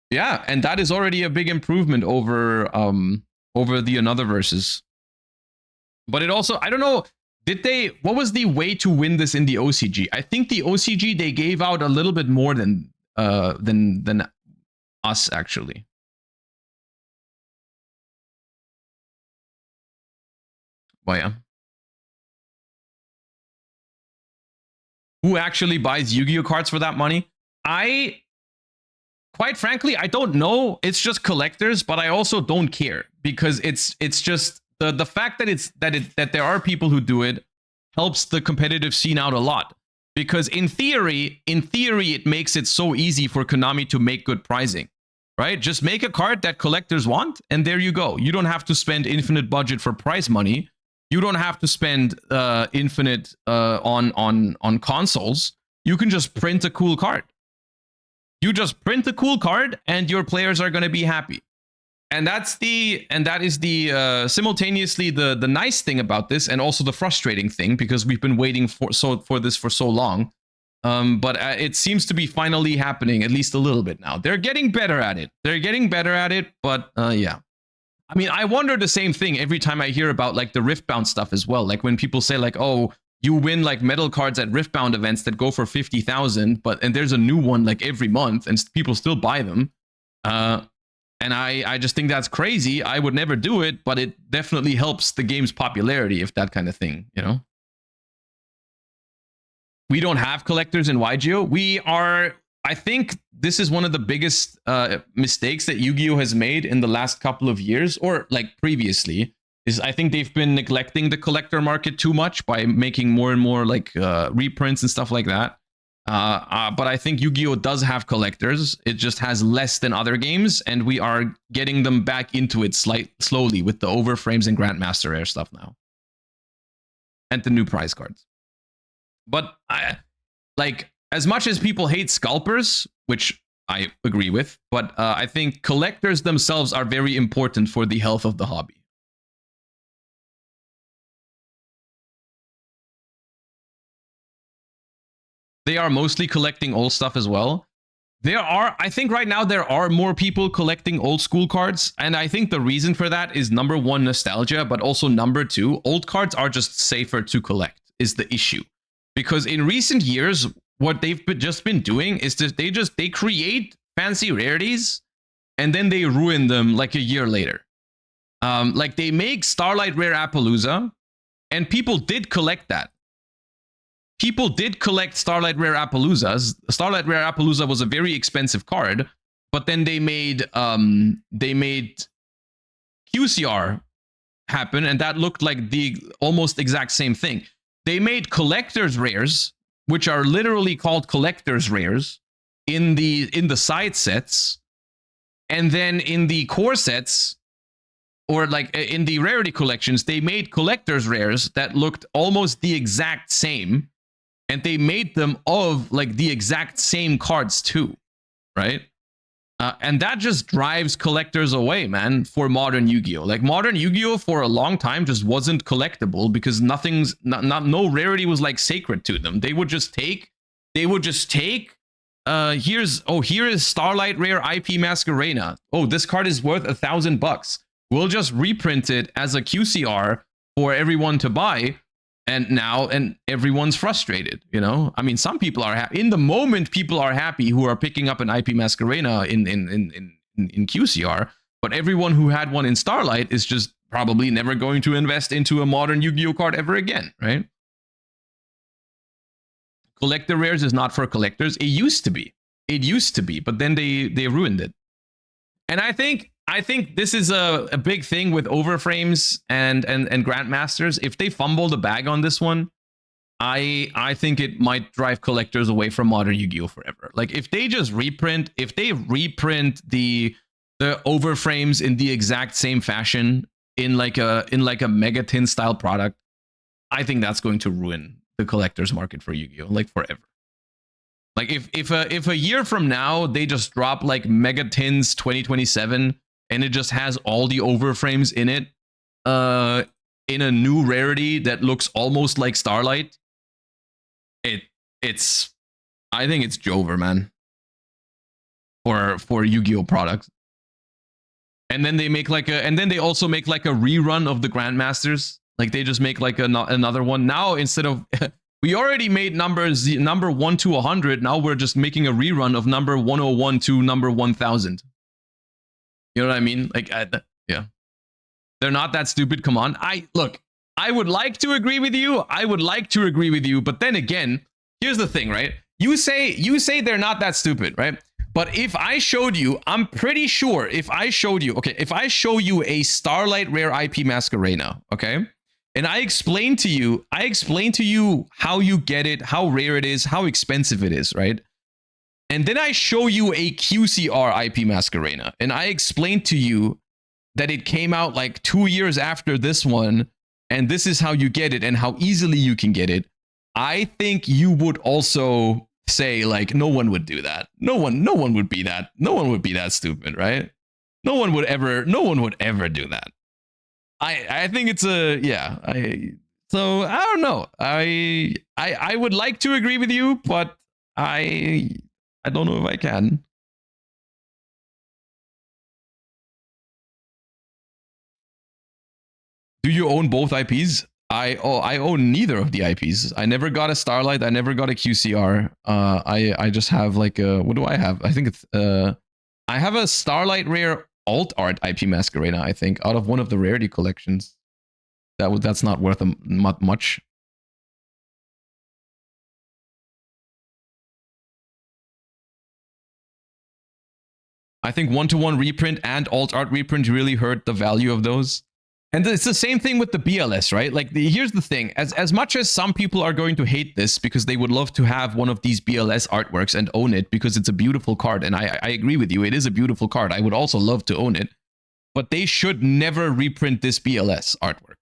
Speaker 1: Yeah, and that is already a big improvement over the Another Versus. But it also, I don't know, what was the way to win this in the OCG? I think the OCG, they gave out a little bit more than us, actually. But yeah. Who actually buys Yu-Gi-Oh cards for that money? Quite frankly, I don't know. It's just collectors, but I also don't care because it's just the fact that there are people who do it helps the competitive scene out a lot. Because in theory, it makes it so easy for Konami to make good pricing, right? Just make a card that collectors want, and there you go. You don't have to spend infinite budget for prize money. You don't have to spend infinite on consoles. You can just print a cool card. You just print a cool card, and your players are going to be happy. And that is the simultaneously the nice thing about this, and also the frustrating thing, because we've been waiting for this for so long. But it seems to be finally happening, at least a little bit now. They're getting better at it. But yeah. I mean, I wonder the same thing every time I hear about like the Riftbound stuff as well. Like when people say like, oh, you win like metal cards at Riftbound events that go for 50,000, and there's a new one like every month, and people still buy them. And I just think that's crazy. I would never do it, but it definitely helps the game's popularity, if that kind of thing, you know? We don't have collectors in YGO. I think this is one of the biggest mistakes that Yu-Gi-Oh has made in the last couple of years, or like previously, is I think they've been neglecting the collector market too much by making more and more like reprints and stuff like that. But I think Yu-Gi-Oh does have collectors. It just has less than other games, and we are getting them back into it slowly with the overframes and Grandmaster Rare stuff now, and the new prize cards. But like, as much as people hate scalpers, which I agree with, but I think collectors themselves are very important for the health of the hobby. They are mostly collecting old stuff as well. I think right now there are more people collecting old school cards, and I think the reason for that is number one, nostalgia, but also number two, old cards are just safer to collect is the issue. Because in recent years, what they've just been doing is that they create fancy rarities and then they ruin them like a year later. Like they make Starlight Rare Appaloosa, and people did collect that. People did collect Starlight Rare Appaloozas. Starlight Rare Appaloosa was a very expensive card, but then they made QCR happen, and that looked like the almost exact same thing. They made collector's rares, which are literally called collector's rares, in the side sets, and then in the core sets, or like in the rarity collections, they made collector's rares that looked almost the exact same, and they made them of like the exact same cards too, right? And that just drives collectors away, man, for modern Yu-Gi-Oh! Like modern Yu-Gi-Oh! For a long time just wasn't collectible because no rarity was like sacred to them. They would just take, here is Starlight Rare IP Masquerena. Oh, this card is worth $1,000. We'll just reprint it as a QCR for everyone to buy. And everyone's frustrated, you know? I mean, some people are happy. In the moment, people are happy who are picking up an IP Masquerena in QCR, but everyone who had one in Starlight is just probably never going to invest into a modern Yu-Gi-Oh card ever again, right? Collector rares is not for collectors. It used to be, but then they ruined it. And I think this is a big thing with overframes and grandmasters. If they fumble the bag on this one, I think it might drive collectors away from modern Yu-Gi-Oh forever. Like if they just reprint the overframes in the exact same fashion in like a Mega Tin style product, I think that's going to ruin the collector's market for Yu-Gi-Oh like forever. Like if a year from now they just drop like Mega Tins 2027 and it just has all the overframes in it, in a new rarity that looks almost like Starlight, I think it's Jover, man, for Yu-Gi-Oh products. And then they also make like a rerun of the Grandmasters. Like they just make like another one now instead of. We already made number 1 to 100. Now we're just making a rerun of number 101 to number 1000. You know what I mean? Like, yeah, they're not that stupid. Come on, I would like to agree with you. I would like to agree with you. But then again, here's the thing, right? You say they're not that stupid, right? But if I showed you, I'm pretty sure if I showed you, okay, if I show you a Starlight Rare IP Masquerena, okay? And I explain to you how you get it, how rare it is, how expensive it is, right? And then I show you a QCR IP Masquerena, and I explain to you that it came out like 2 years after this one, and this is how you get it and how easily you can get it. I think you would also say like, no one would do that. No one would be that stupid, right? No one would ever do that. I think it's so I don't know. I would like to agree with you, but I don't know if I can. Do you own both IPs? I own neither of the IPs. I never got a Starlight. I never got a QCR. I just have like a, what do I have? I think it's I have a Starlight Rare alt art IP Masquerena, I think, out of one of the rarity collections. That's not worth much. I think 1-to-1 reprint and alt art reprint really hurt the value of those. And it's the same thing with the BLS, right? Like, here's the thing. As much as some people are going to hate this because they would love to have one of these BLS artworks and own it because it's a beautiful card, and I agree with you, it is a beautiful card. I would also love to own it. But they should never reprint this BLS artwork.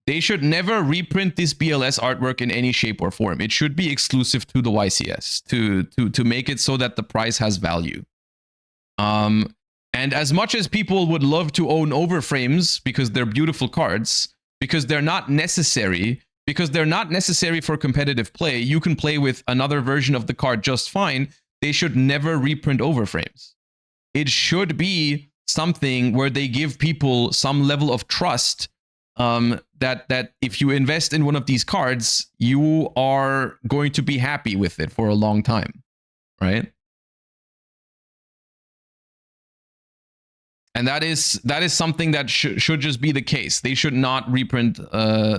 Speaker 1: They should never reprint this BLS artwork in any shape or form. It should be exclusive to the YCS to make it so that the price has value. And as much as people would love to own overframes because they're beautiful cards, because they're not necessary for competitive play, you can play with another version of the card just fine. They should never reprint overframes. It should be something where they give people some level of trust, that if you invest in one of these cards, you are going to be happy with it for a long time, right? And that is something that should just be the case. They should not reprint.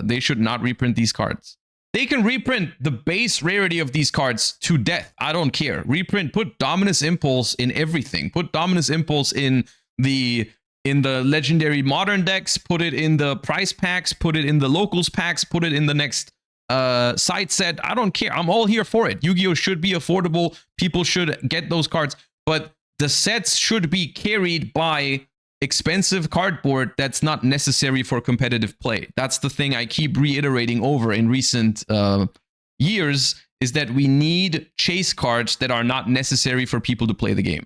Speaker 1: They should not reprint these cards. They can reprint the base rarity of these cards to death. I don't care. Reprint. Put Dominus Impulse in everything. Put Dominus Impulse in the legendary modern decks. Put it in the prize packs. Put it in the locals packs. Put it in the next side set. I don't care. I'm all here for it. Yu-Gi-Oh should be affordable. People should get those cards, but the sets should be carried by expensive cardboard that's not necessary for competitive play. That's the thing I keep reiterating over in recent years, is that we need chase cards that are not necessary for people to play the game.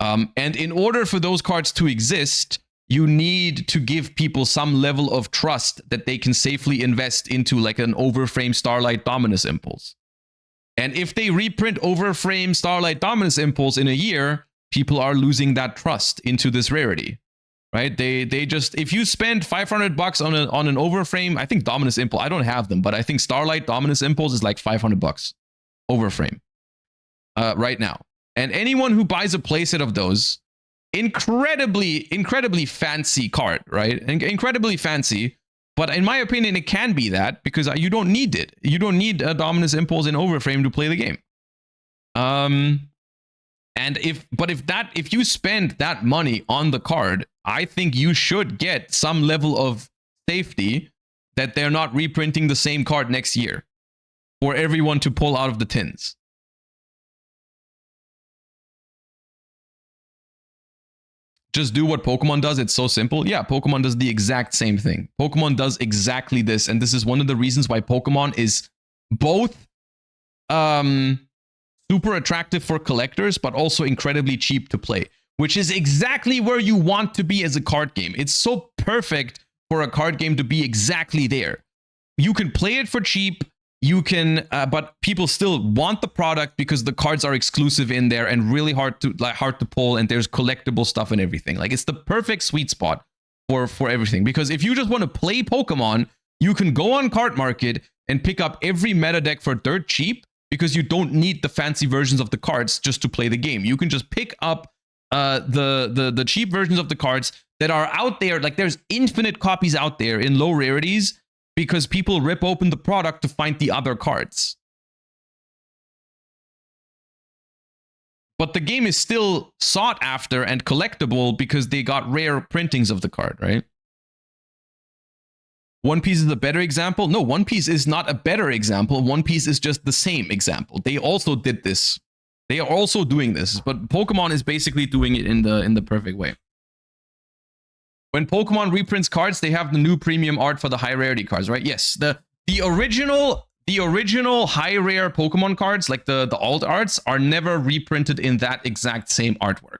Speaker 1: And in order for those cards to exist, you need to give people some level of trust that they can safely invest into, like an overframe Starlight Dominus Impulse. And if they reprint overframe Starlight Dominus Impulse in a year, people are losing that trust into this rarity, right? They just, if you spend $500 on an overframe, I think Dominus Impulse, I don't have them, but I think Starlight Dominus Impulse is like $500 overframe right now. And anyone who buys a playset of those, incredibly fancy card, right? Incredibly fancy. But in my opinion, it can be that because you don't need it. You don't need a Dominus Impulse in overframe to play the game. And if you spend that money on the card, I think you should get some level of safety that they're not reprinting the same card next year for everyone to pull out of the tins. Just do what Pokemon does. It's so simple. Yeah, Pokemon does the exact same thing. Pokemon does exactly this. And this is one of the reasons why Pokemon is both super attractive for collectors, but also incredibly cheap to play, which is exactly where you want to be as a card game. It's so perfect for a card game to be exactly there. You can play it for cheap. You can, but people still want the product because the cards are exclusive in there and really hard to pull, and there's collectible stuff and everything. Like, it's the perfect sweet spot for everything. Because if you just want to play Pokemon, you can go on Card Market and pick up every meta deck for dirt cheap because you don't need the fancy versions of the cards just to play the game. You can just pick up the cheap versions of the cards that are out there. Like, there's infinite copies out there in low rarities because people rip open the product to find the other cards. But the game is still sought after and collectible because they got rare printings of the card, right? One Piece is a better example. No, One Piece is not a better example. One Piece is just the same example. They also did this. They are also doing this, but Pokemon is basically doing it in the perfect way. When Pokemon reprints cards, they have the new premium art for the high rarity cards, right? Yes, the original high rare Pokemon cards, like the alt arts, are never reprinted in that exact same artwork.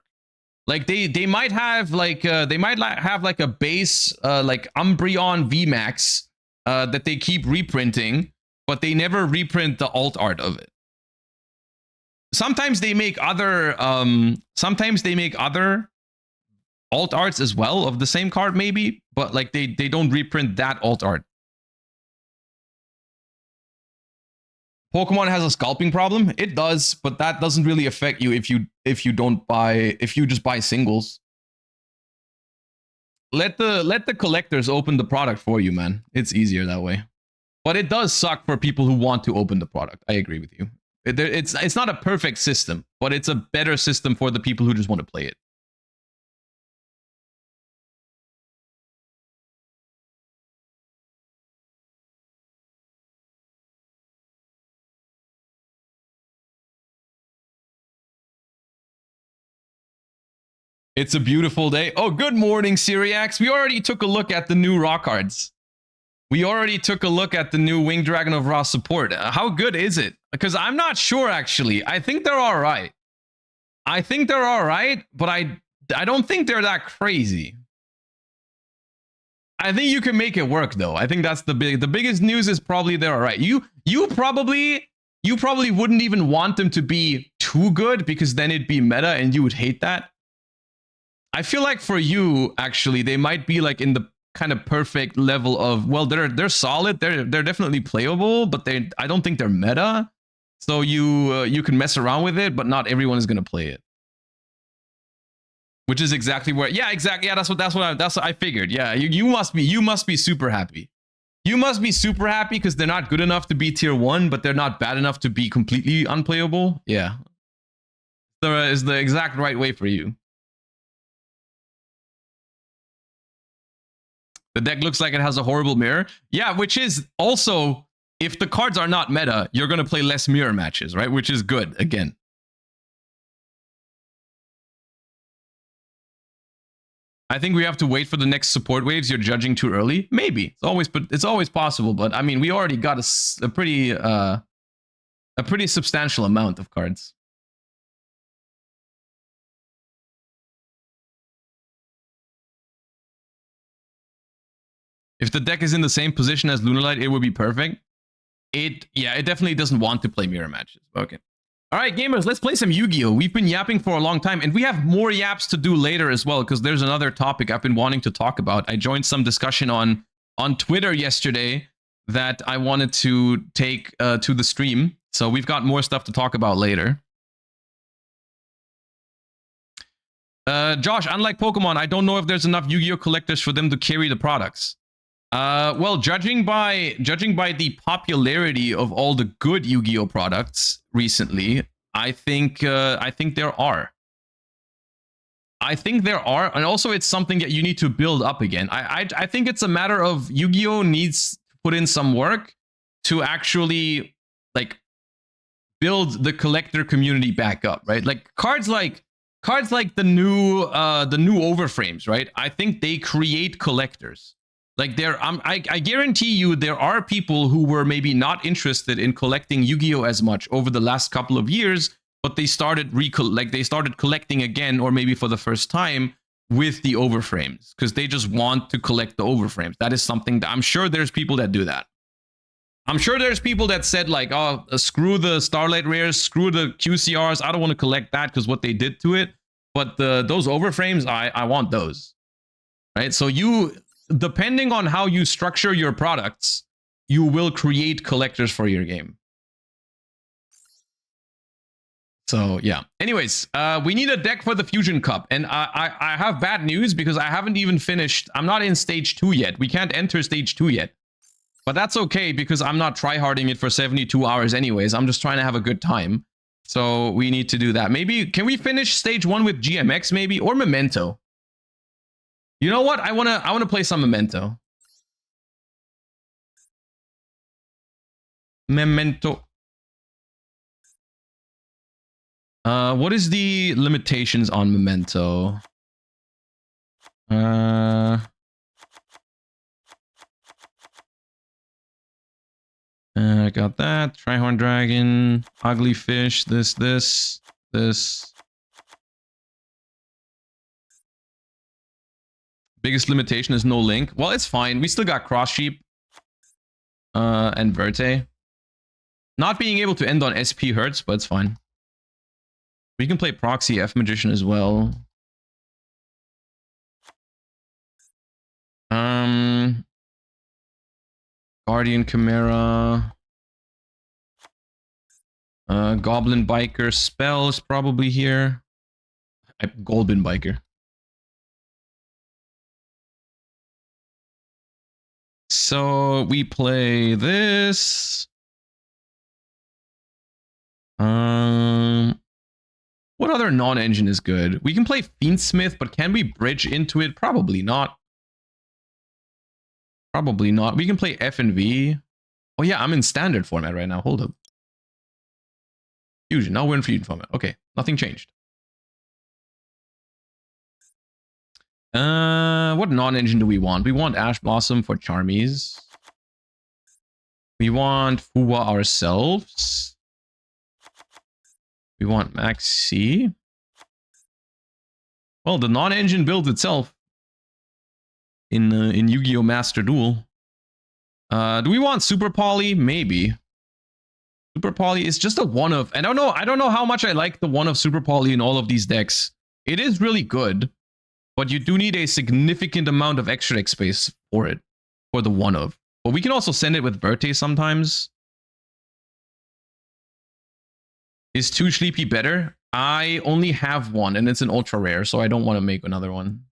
Speaker 1: Like they might have like a base like Umbreon VMAX that they keep reprinting, but they never reprint the alt art of it. Sometimes they make other alt arts as well of the same card maybe, but like they don't reprint that alt art. Pokemon has a scalping problem. It does, but that doesn't really affect you if you just buy singles. Let the collectors open the product for you, man. It's easier that way. But it does suck for people who want to open the product. I agree with you. It's not a perfect system, but it's a better system for the people who just want to play it. It's a beautiful day. Oh, good morning, Syriax. We already took a look at the new raw cards. We already took a look at the new Winged Dragon of Raw support. How good is it? Because I'm not sure, actually. I think they're all right. But I don't think they're that crazy. I think you can make it work, though. I think that's the biggest news is probably they're all right. You probably wouldn't even want them to be too good because then it'd be meta and you would hate that. I feel like for you, actually, they might be like in the kind of perfect level of, well, they're solid, they're definitely playable, but I don't think they're meta. So you can mess around with it, but not everyone is gonna play it. Which is exactly where, yeah, exactly, yeah, that's what I figured. Yeah, you must be super happy. You must be super happy because they're not good enough to be tier 1, but they're not bad enough to be completely unplayable. Yeah, is the exact right way for you. The deck looks like it has a horrible mirror. Yeah, which is also, if the cards are not meta, you're going to play less mirror matches, right? Which is good, again. I think we have to wait for the next support waves. You're judging too early? Maybe. It's always possible, but I mean, we already got a pretty substantial amount of cards. If the deck is in the same position as Lunalight, it would be perfect. It definitely doesn't want to play mirror matches. Okay. All right, gamers, let's play some Yu-Gi-Oh! We've been yapping for a long time, and we have more yaps to do later as well, because there's another topic I've been wanting to talk about. I joined some discussion on Twitter yesterday that I wanted to take to the stream, so we've got more stuff to talk about later. Josh, unlike Pokemon, I don't know if there's enough Yu-Gi-Oh! Collectors for them to carry the products. Well, judging by the popularity of all the good Yu-Gi-Oh products recently, I think there are. And also it's something that you need to build up again. I think it's a matter of Yu-Gi-Oh needs to put in some work to actually like build the collector community back up, right? Like cards like the new overframes, right? I think they create collectors. Like I guarantee you there are people who were maybe not interested in collecting Yu-Gi-Oh as much over the last couple of years, but they started collecting again, or maybe for the first time, with the overframes because they just want to collect the overframes. That is something that I'm sure there's people that do that. I'm sure there's people that said like, oh, screw the Starlight Rares, screw the QCRs. I don't want to collect that because what they did to it. But those overframes, I want those, right? So depending on how you structure your products, you will create collectors for your game. So yeah. Anyways, we need a deck for the Fusion Cup, and I have bad news because I haven't even finished. I'm not in stage 2 yet. We can't enter stage 2 yet. But that's okay because I'm not tryharding it for 72 hours anyways. I'm just trying to have a good time. So we need to do that. Maybe, can we finish stage 1 with GMX maybe? Or Memento? You know what? I wanna play some Memento. Memento. What is the limitations on Memento? I got that. Tryhorn Dragon, Ugly Fish, this. Biggest limitation is no link. Well, it's fine. We still got Cross Sheep. And Verte. Not being able to end on SP hurts, but it's fine. We can play Proxy F Magician as well. Guardian Chimera. Goblin Biker Spell is probably here. Golden Biker. So we play this. What other non-engine is good? We can play Fiendsmith, but can we bridge into it? Probably not. Probably not. We can play F and V. Oh yeah, I'm in standard format right now. Hold up. Fusion. Now we're in fusion format. Okay, nothing changed. What non-engine do we want? We want Ash Blossom for Charmies. We want Fuwa ourselves. We want Max C. Well, the non-engine builds itself in Yu-Gi-Oh! Master Duel. Do we want Super Poly? Maybe. Super Poly is just a one of. I don't know how much I like the one of Super Poly in all of these decks. It is really good, but you do need a significant amount of extra deck space for it, for the one of. But we can also send it with Verte sometimes. Is 2 Sleepy better? I only have one, and it's an ultra rare, so I don't want to make another one.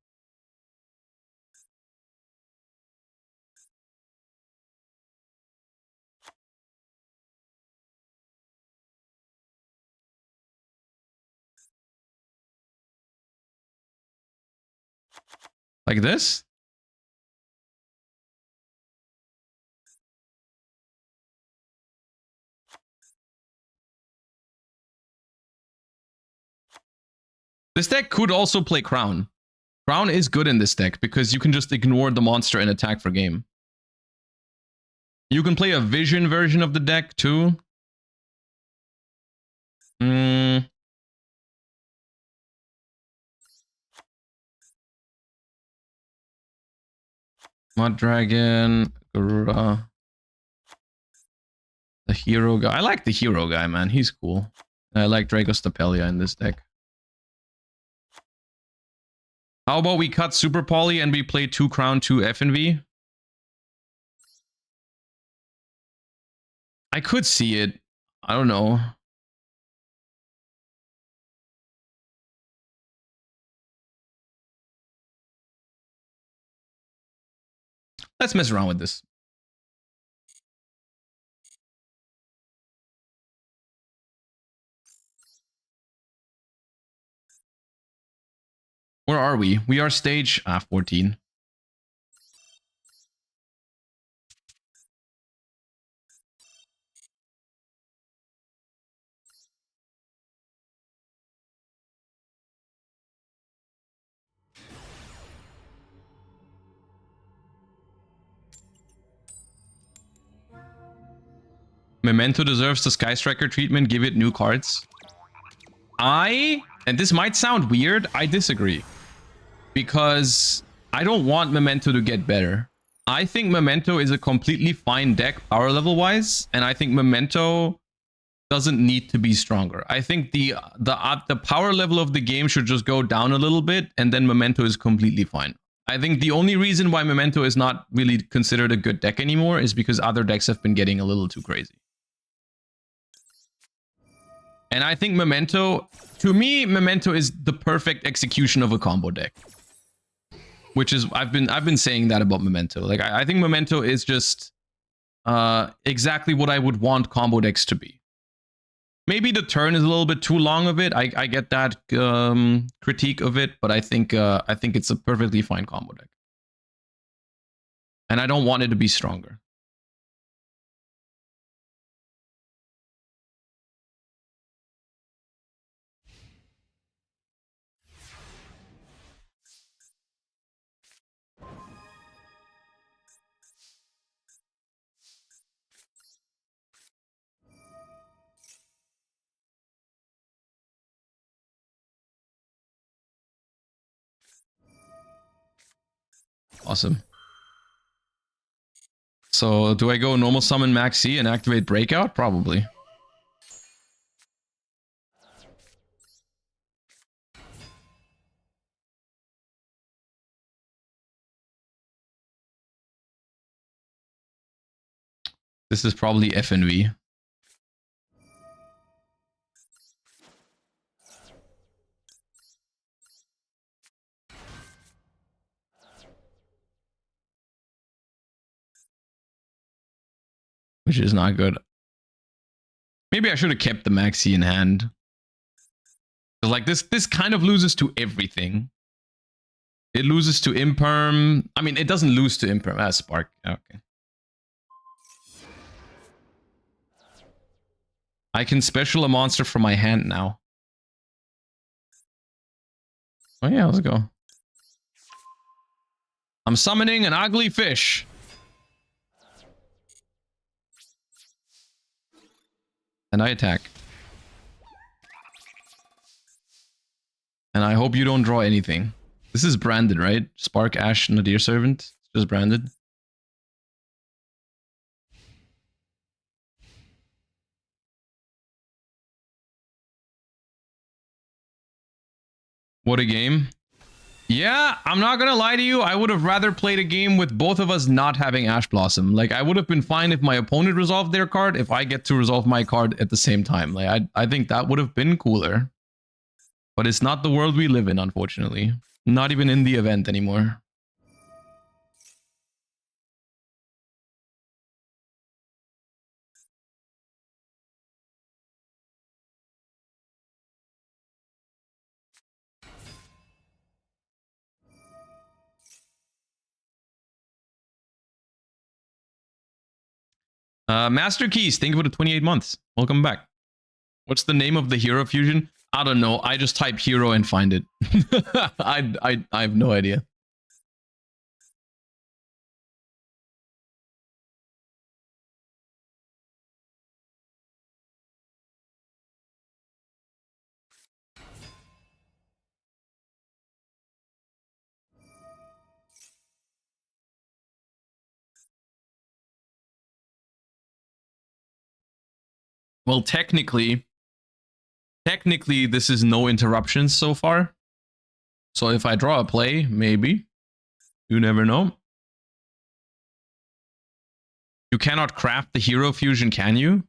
Speaker 1: Like this? This deck could also play Crown. Crown is good in this deck because you can just ignore the monster and attack for game. You can play a Vision version of the deck too. Mud Dragon, Garuda. The hero guy. I like the hero guy, man. He's cool. I like Draco Stapelia in this deck. How about we cut Super Poly and we play 2 Crown, 2 F and V? I could see it. I don't know. Let's mess around with this. Where are we? We are stage 14. Memento deserves the Sky Striker treatment. Give it new cards. And this might sound weird, I disagree. Because I don't want Memento to get better. I think Memento is a completely fine deck power level wise, and I think Memento doesn't need to be stronger. I think the power level of the game should just go down a little bit, and then Memento is completely fine. I think the only reason why Memento is not really considered a good deck anymore is because other decks have been getting a little too crazy. And I think Memento, to me, Memento is the perfect execution of a combo deck. Which is, I've been saying that about Memento. Like, I think Memento is just exactly what I would want combo decks to be. Maybe the turn is a little bit too long of it. I get that critique of it, but I think it's a perfectly fine combo deck. And I don't want it to be stronger. Awesome. So do I go normal summon Max C and activate Breakout? Probably. This is probably FNV. Which is not good. Maybe I should have kept the Maxi in hand. Like this kind of loses to everything. It loses to Imperm. I mean, it doesn't lose to Imperm. Ah, Spark. Okay. I can special a monster from my hand now. Oh yeah, let's go. I'm summoning an ugly fish. And I attack. And I hope you don't draw anything. This is branded, right? Spark, Ash, Nadir Servant. It's just branded. What a game. Yeah, I'm not gonna lie to you. I would have rather played a game with both of us not having Ash Blossom. Like, I would have been fine if my opponent resolved their card, if I get to resolve my card at the same time. Like, I think that would have been cooler. But it's not the world we live in, unfortunately. Not even in the event anymore. Master Keys, thank you for the 28 months. Welcome back. What's the name of the hero fusion? I don't know. I just type hero and find it. I have no idea. Well, technically, this is no interruptions so far. So if I draw a play, maybe. You never know. You cannot craft the hero fusion, can you?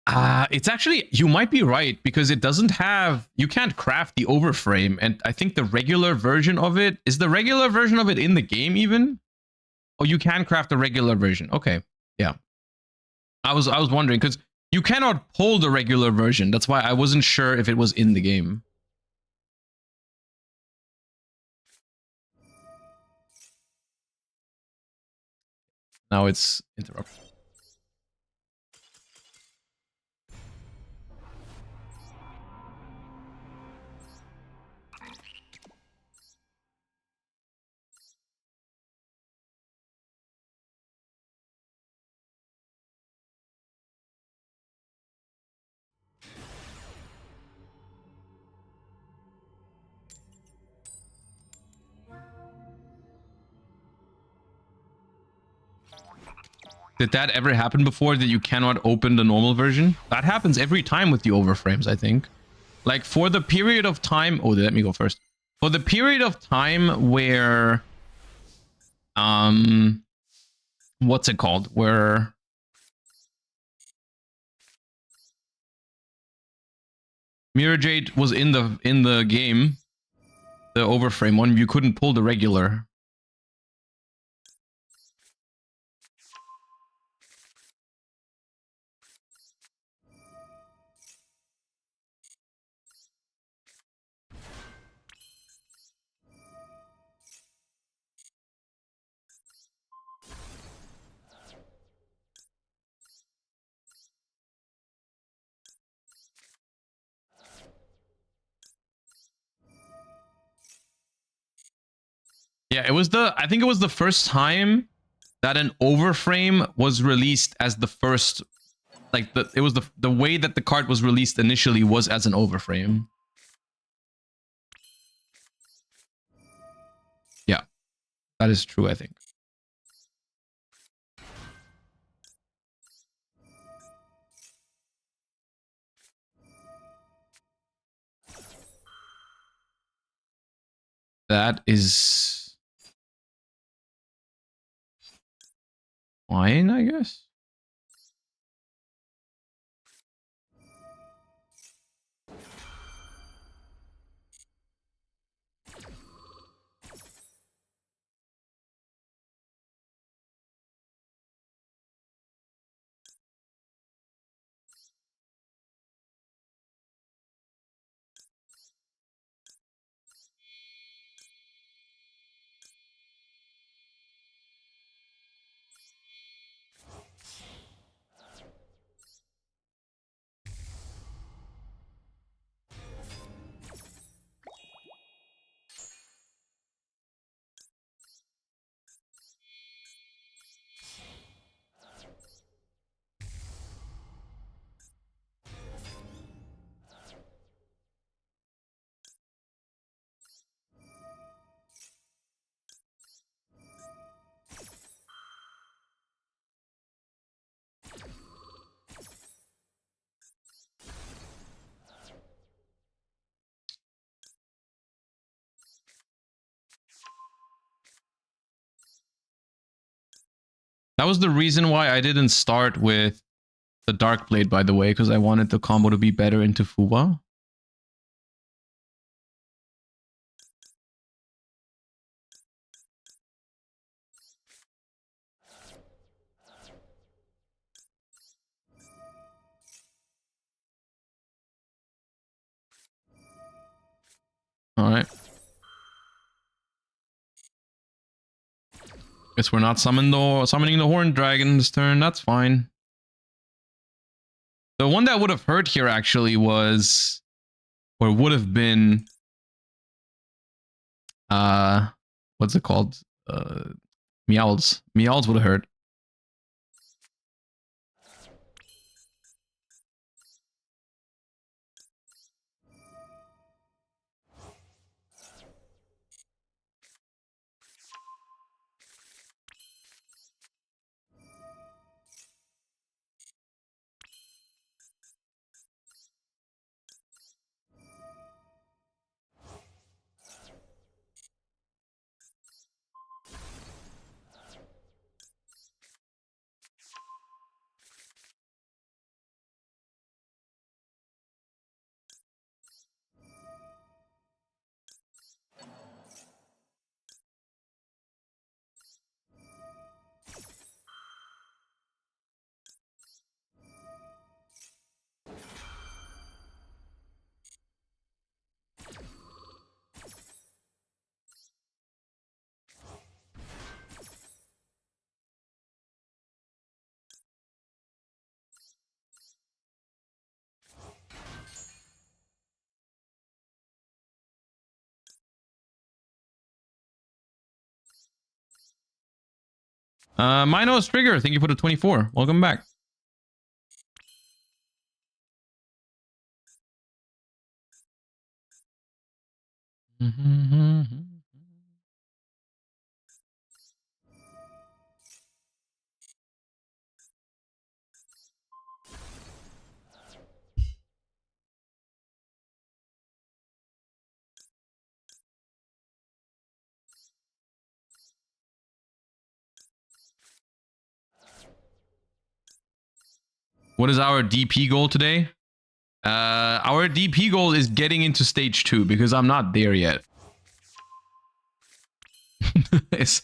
Speaker 1: It's actually, you might be right, because it doesn't have, you can't craft the overframe, and I think the regular version of it, is the regular version of it in the game even? Oh, you can craft the regular version. Okay, yeah. I was wondering, because you cannot pull the regular version. That's why I wasn't sure if it was in the game. Now it's interrupted. Did that ever happen before, that you cannot open the normal version? That happens every time with the overframes, I think. Like, for the period of time... Oh, let me go first. For the period of time where... What's it called? Where... Mirror Jade was in the game, the overframe one, you couldn't pull the regular. Yeah, it was I think it was the first time that an overframe was released as the first, like it was the way that the card was released initially was as an overframe. Yeah, that is true, I think. That is fine, I guess. That was the reason why I didn't start with the Dark Blade, by the way, because I wanted the combo to be better into Fuwa. All right. Guess we're not summoning the Horned Dragon this turn. That's fine. The one that would have hurt here actually was, or would have been, what's it called? Meowls. Meowls would have hurt. Minos Trigger, thank you for the 24. Welcome back. What is our DP goal today? Our DP goal is getting into stage 2 because I'm not there yet. It's,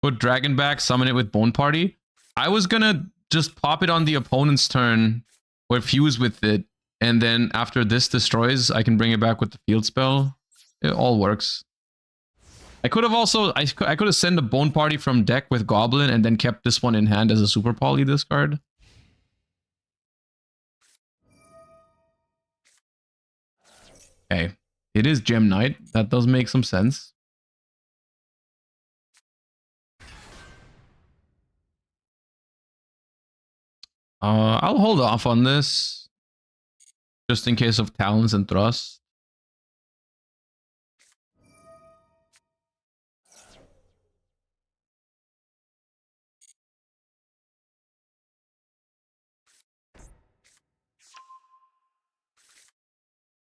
Speaker 1: Put Dragon back, summon it with Bone Party. I was gonna just pop it on the opponent's turn or fuse with it. And then after this destroys, I can bring it back with the field spell. It all works. I could have also, I could have sent a Bone Party from deck with Goblin and then kept this one in hand as a Super Poly discard. Okay. It is Gem Knight. That does make some sense. I'll hold off on this. Just in case of Talons and Thrust.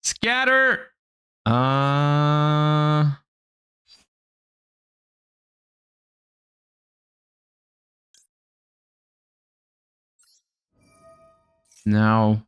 Speaker 1: Scatter! Now.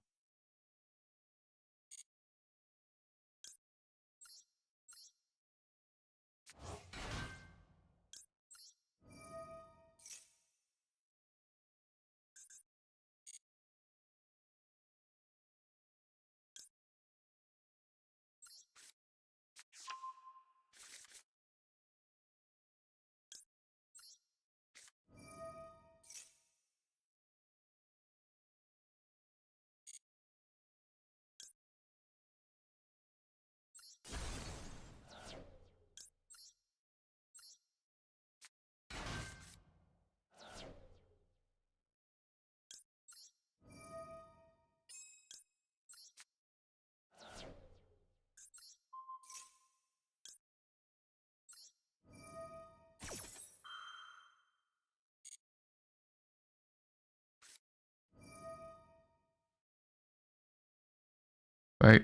Speaker 1: Right.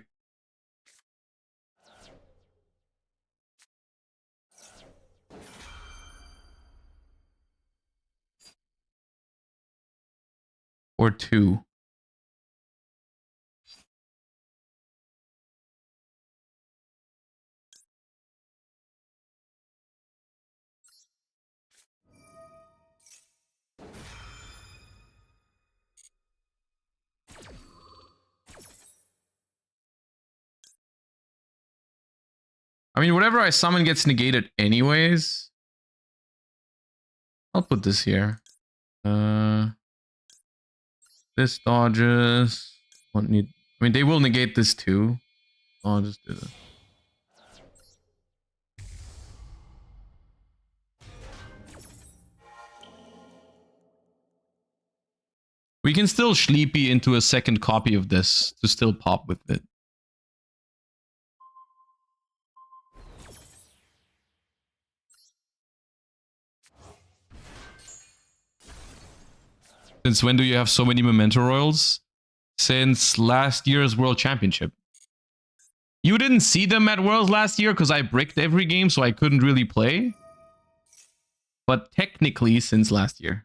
Speaker 1: Or 2. I mean, whatever I summon gets negated anyways. I'll put this here. This dodges. Won't need. I mean, they will negate this too. I'll just do this. We can still Sleepy into a second copy of this to still pop with it. Since when do you have so many Memento Royals? Since last year's World Championship. You didn't see them at Worlds last year because I bricked every game, so I couldn't really play. But technically, since last year.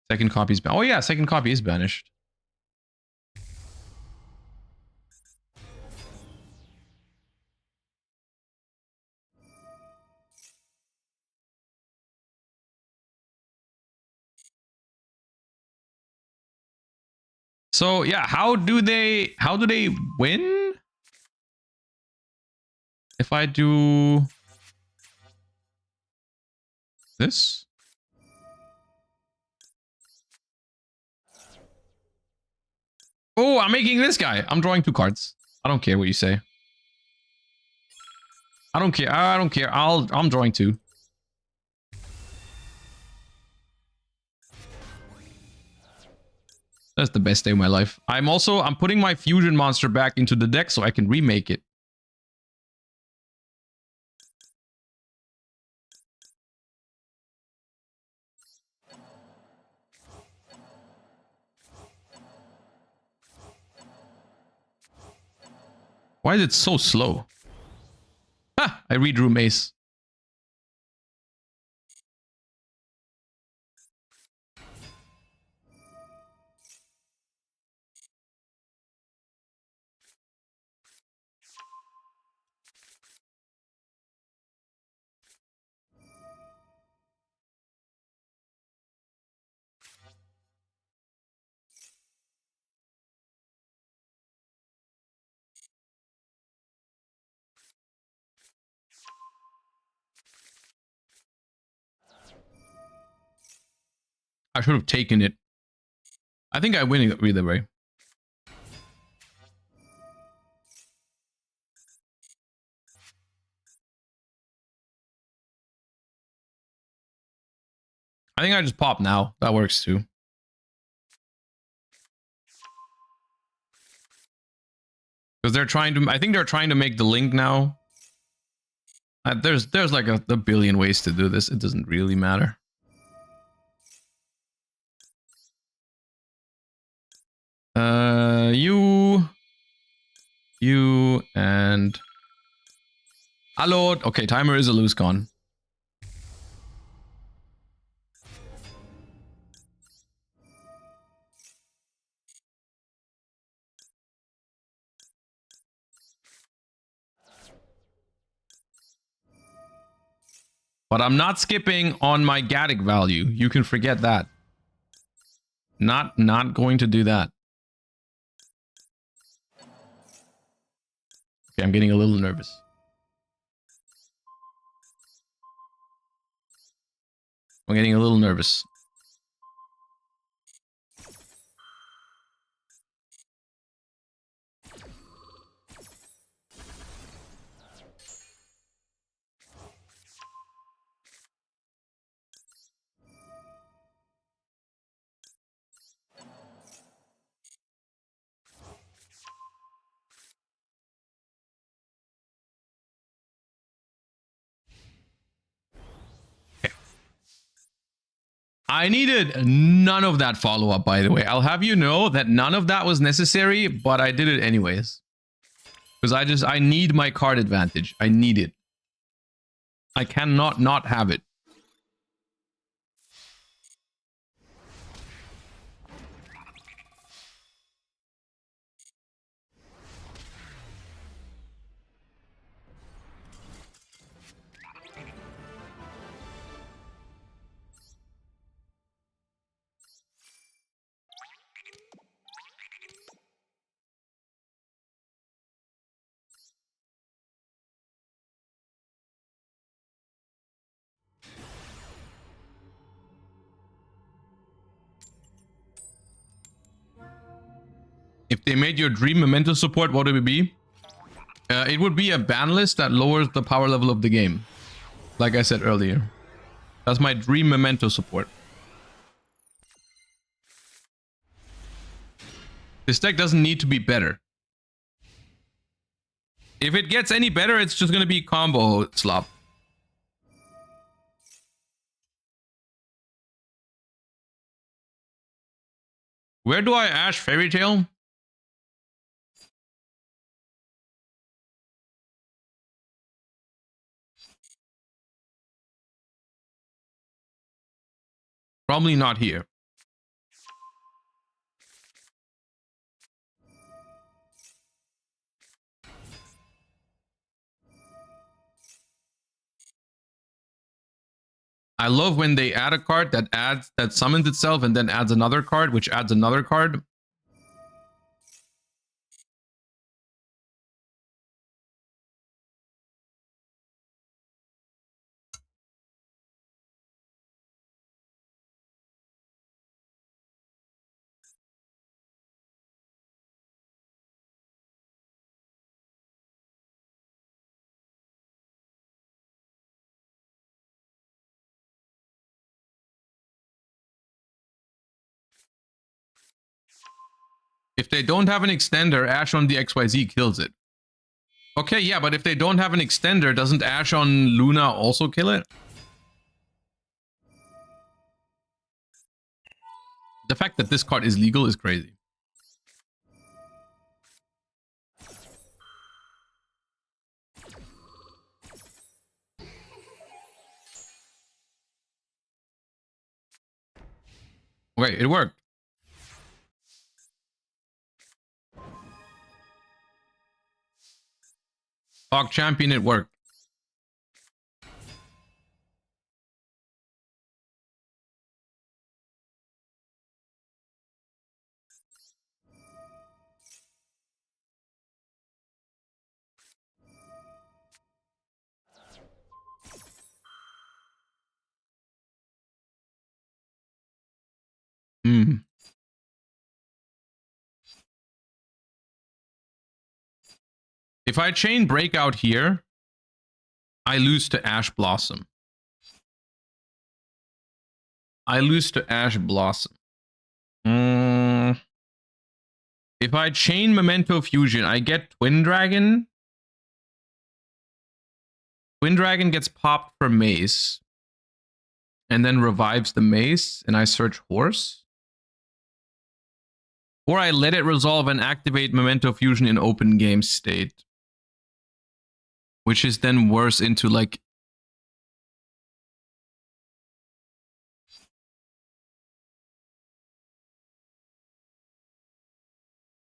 Speaker 1: Second copy is banished. Oh yeah, second copy is banished. So yeah, how do they win? If I do this? Oh, I'm making this guy. I'm drawing 2 cards. I don't care what you say. I don't care. I don't care. I'm drawing 2. That's the best day of my life. I'm putting my fusion monster back into the deck so I can remake it. Why is it so slow? Ha! I redrew Mace. I should have taken it. I think I win either way. I think I just pop now. That works too. Because they're trying to, I think they're trying to make the link now. There's like a billion ways to do this. It doesn't really matter. You and hello. Okay, timer is a loose con. But I'm not skipping on my Gaddic value. You can forget that. Not going to do that. Okay, I'm getting a little nervous. I'm getting a little nervous. I needed none of that follow-up, by the way. I'll have you know that none of that was necessary, but I did it anyways. Because I need my card advantage. I need it. I cannot not have it. If they made your dream memento support, what would it be? It would be a ban list that lowers the power level of the game. Like I said earlier. That's my dream memento support. This deck doesn't need to be better. If it gets any better, it's just going to be combo slop. Where do I Ash Fairy Tale? Probably not here. I love when they add a card that summons itself and then adds another card, which adds another card. If they don't have an extender, Ash on the XYZ kills it. Okay, yeah, but if they don't have an extender, doesn't Ash on Luna also kill it? The fact that this card is legal is crazy. Okay, it worked. Hawk Champion, it worked. If I chain breakout here, I lose to Ash Blossom. I lose to Ash Blossom. If I chain Memento Fusion, I get Twin Dragon. Twin Dragon gets popped for Mace. And then revives the Mace, and I search Horse. Or I let it resolve and activate Memento Fusion in open game state. Which is then worse into like...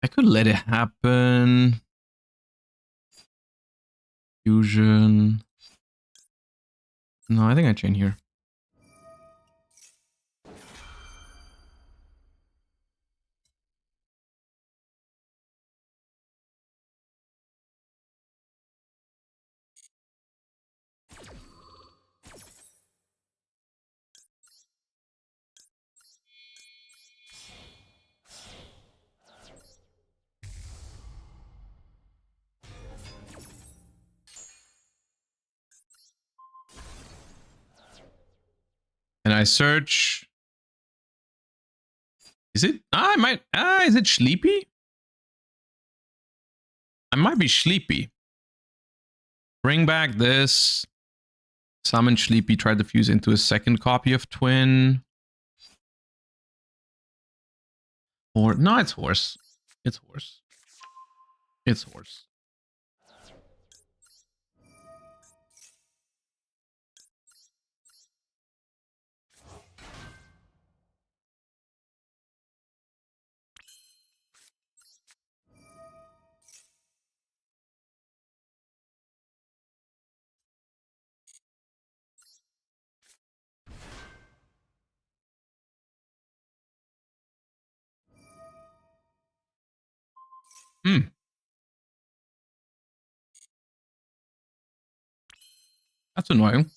Speaker 1: I could let it happen. Fusion. No, I think I chain here. And I search. Is it? I might. Is it Sleepy? I might be Sleepy. Bring back this. Summon Sleepy. Try to fuse into a second copy of Twin. Or no, it's Horse. It's Horse. It's Horse. That's annoying.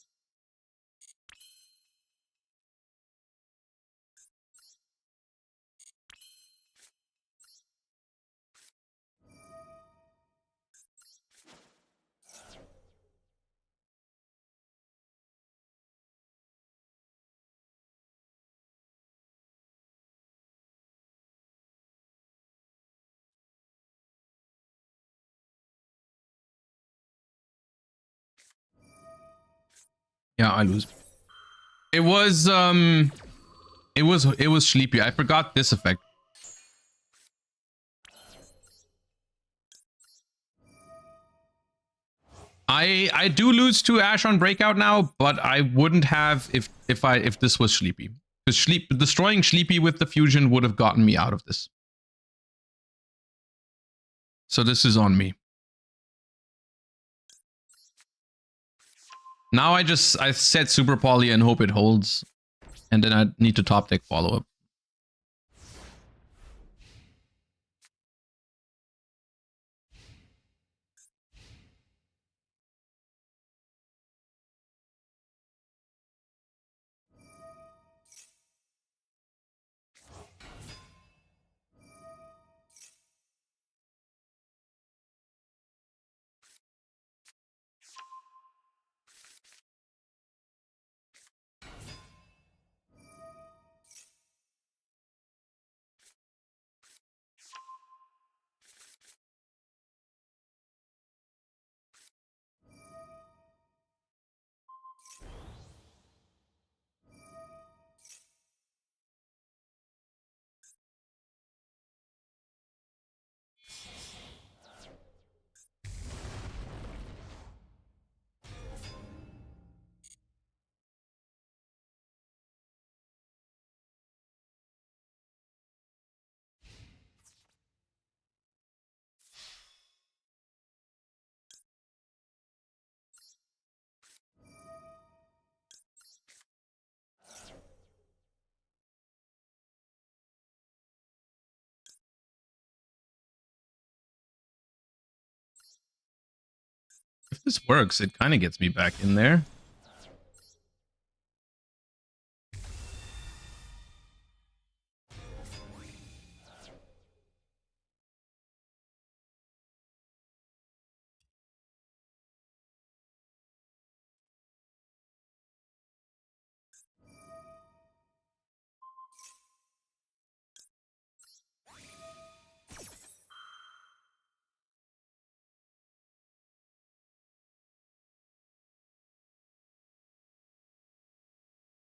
Speaker 1: Yeah, I lose. It was Sleepy. I forgot this effect. I do lose to Ash on Breakout now, but I wouldn't have if this was Sleepy. Because destroying Sleepy with the fusion would have gotten me out of this. So this is on me. Now I set Super Poly and hope it holds. And then I need to top deck follow up. If this works, it kind of gets me back in there.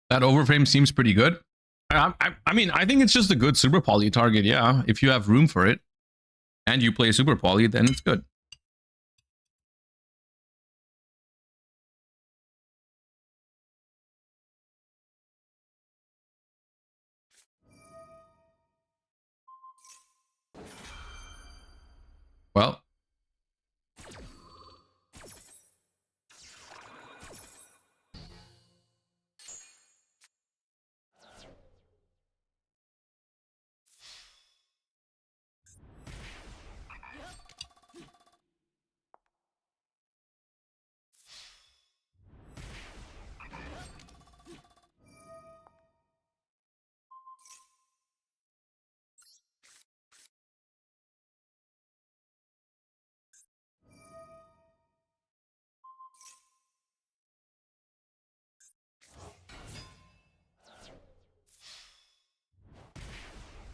Speaker 1: That overframe seems pretty good. I mean, I think it's just a good super poly target. Yeah, if you have room for it and you play super poly, then it's good. Well,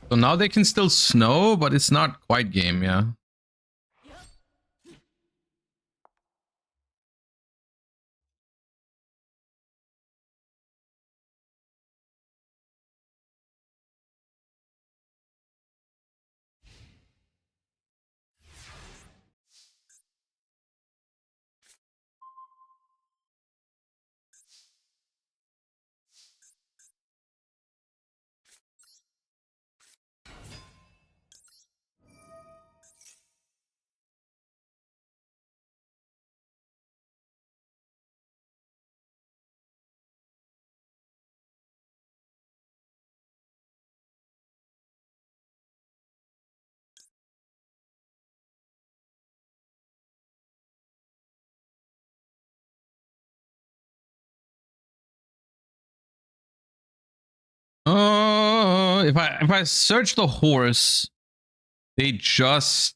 Speaker 1: so now they can still snow, but it's not quite game, yeah. If I search the horse, they just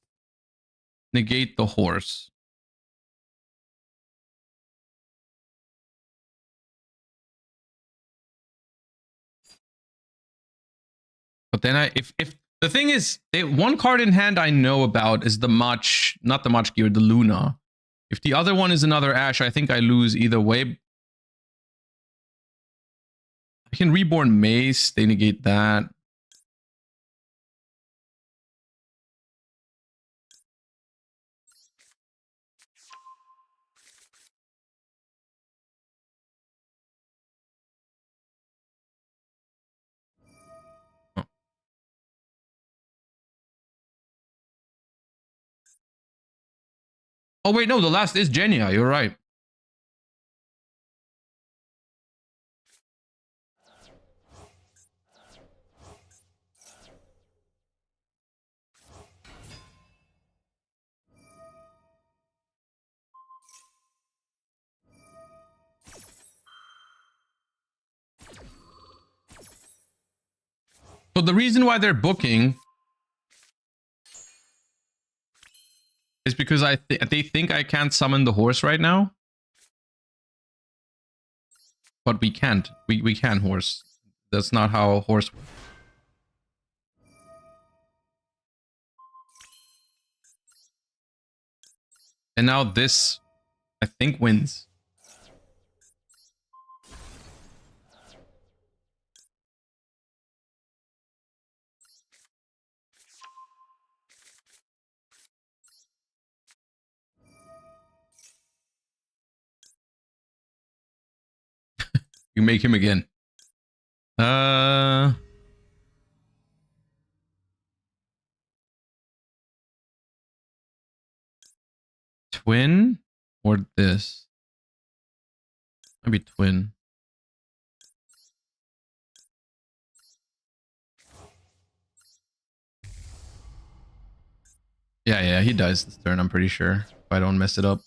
Speaker 1: negate the horse. But then if the thing is, one card in hand I know about is the not the Mach Gear, the Luna. If the other one is another Ash, I think I lose either way. I can Reborn Mace, they negate that. Oh wait, no, the last is Genia, you're right. So the reason why they're booking is because they think I can't summon the horse right now. But we can't. We can horse. That's not how horse works. And now this, I think, wins. You make him again. Twin or this? Maybe twin. Yeah, he dies this turn, I'm pretty sure. If I don't mess it up.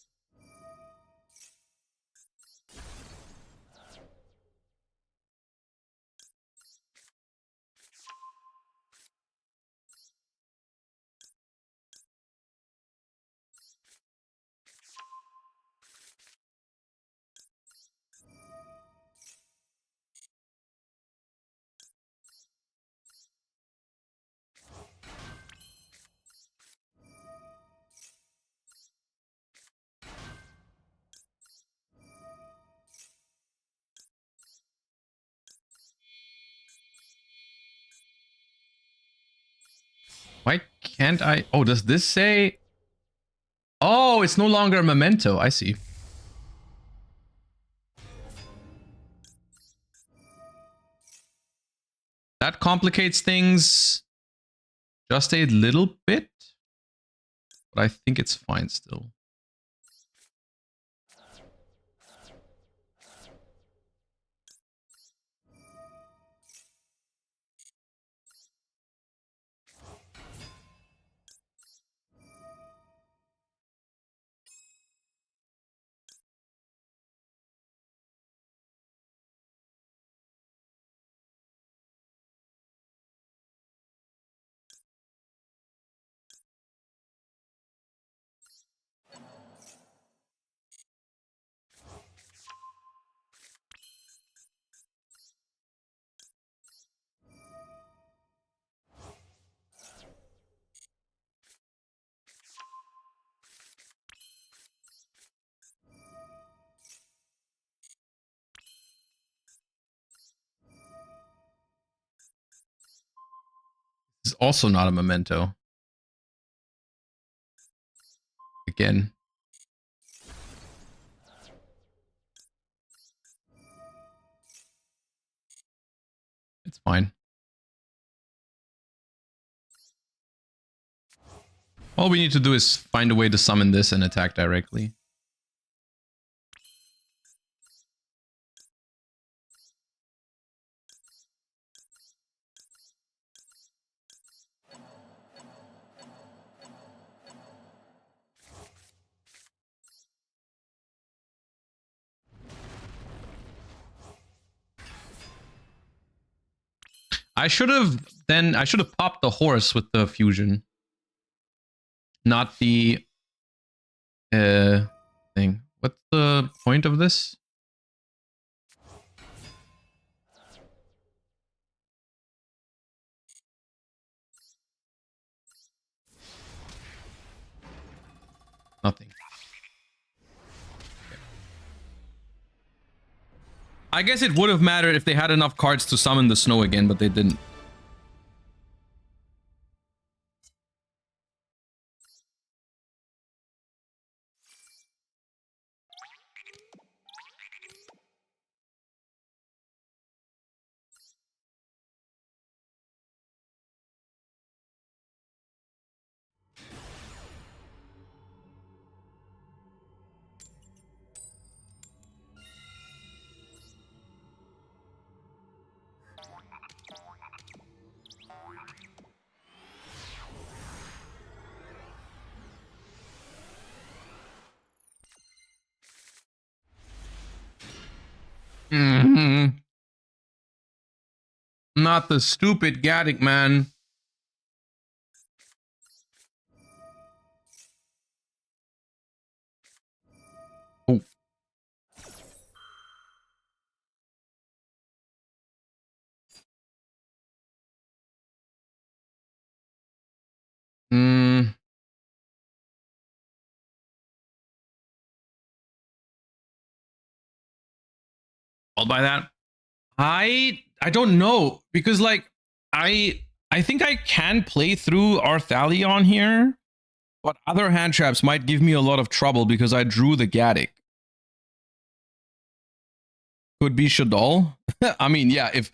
Speaker 1: Why can't I? Oh, does this say? Oh, it's no longer a memento. I see. That complicates things just a little bit, but I think it's fine still. This is also not a memento. Again. It's fine. All we need to do is find a way to summon this and attack directly. I should have popped the horse with the fusion. Not the thing. What's the point of this? Nothing. I guess it would have mattered if they had enough cards to summon the snow again, but they didn't. Mm-hmm. Not the stupid Gaddick, man. Oh. Hmm. I'll buy that. I don't know, because like I think I can play through Arthalion here, but other hand traps might give me a lot of trouble because I drew the Gaddick. Could be Shadol. I mean, yeah, if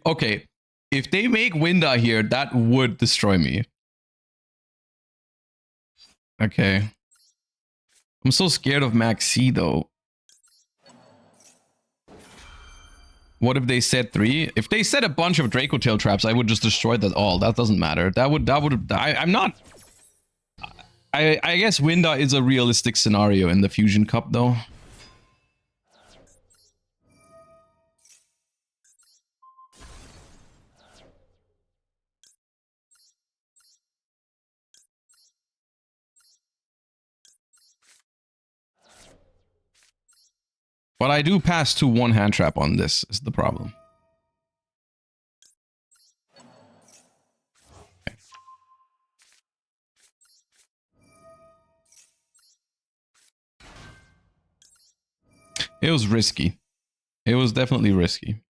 Speaker 1: okay, if they make Winda here, that would destroy me. Okay. I'm so scared of Maxi though. What if they set 3? If they set a bunch of Draco Tail traps, I would just destroy that all. That doesn't matter. I'm not. I guess Winda is a realistic scenario in the Fusion Cup though. But I do pass to 1 hand trap on this is the problem. Okay. It was risky. It was definitely risky.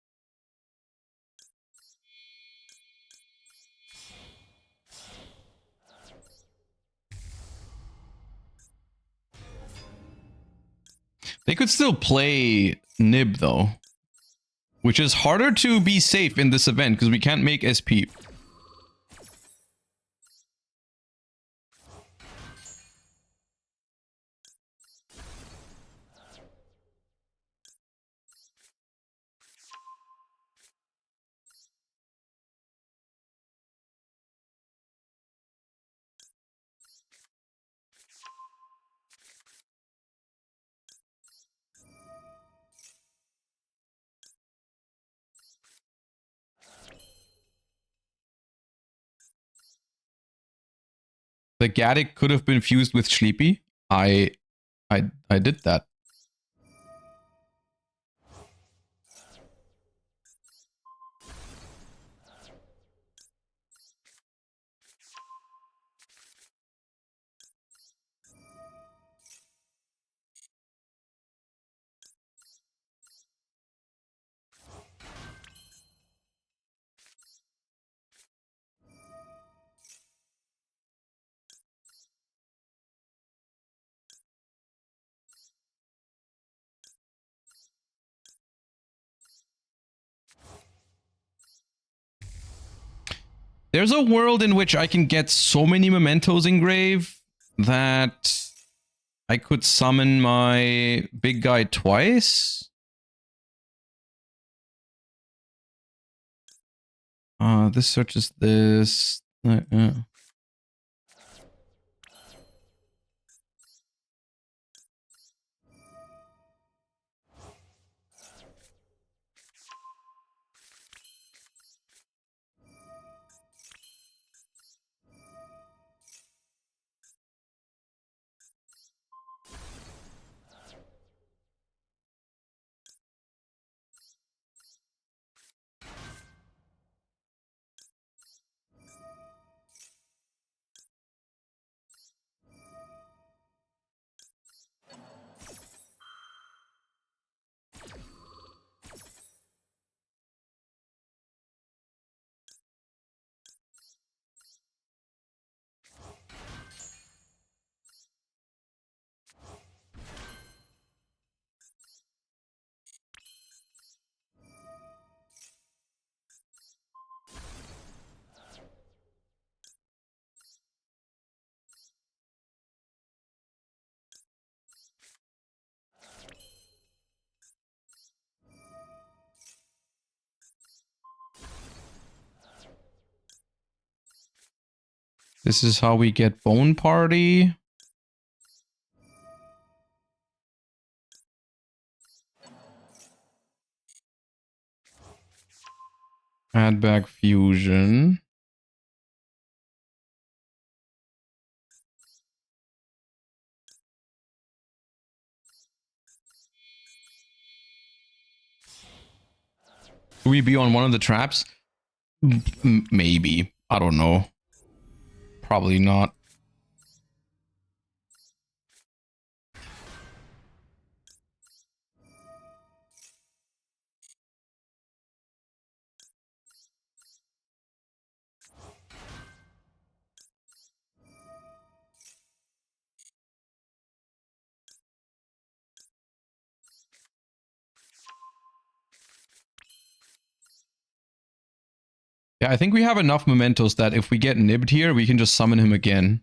Speaker 1: They could still play Nib though, which is harder to be safe in this event because we can't make SP. The Gaddick could have been fused with Sleepy. I did that. There's a world in which I can get so many mementos engrave that I could summon my big guy twice. This searches this. This is how we get Bone Party. Add back Fusion. Will we be on one of the traps? Maybe. I don't know. Probably not. Yeah, I think we have enough mementos that if we get nibbed here, we can just summon him again.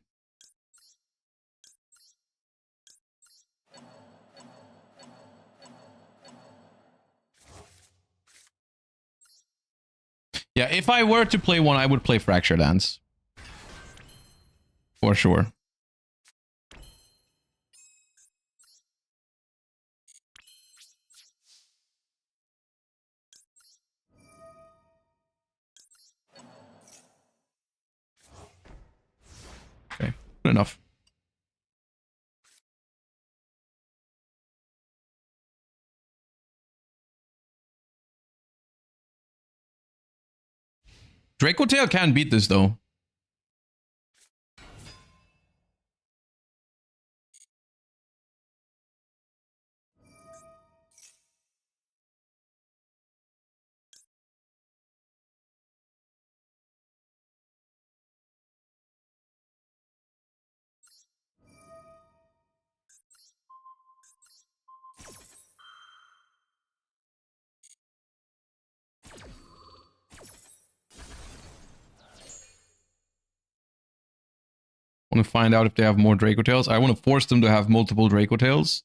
Speaker 1: Yeah, if I were to play one, I would play Fracture Dance. For sure. Okay, good enough. Draco Tail can beat this though. Want to find out if they have more Draco Tails. I want to force them to have multiple Draco Tails.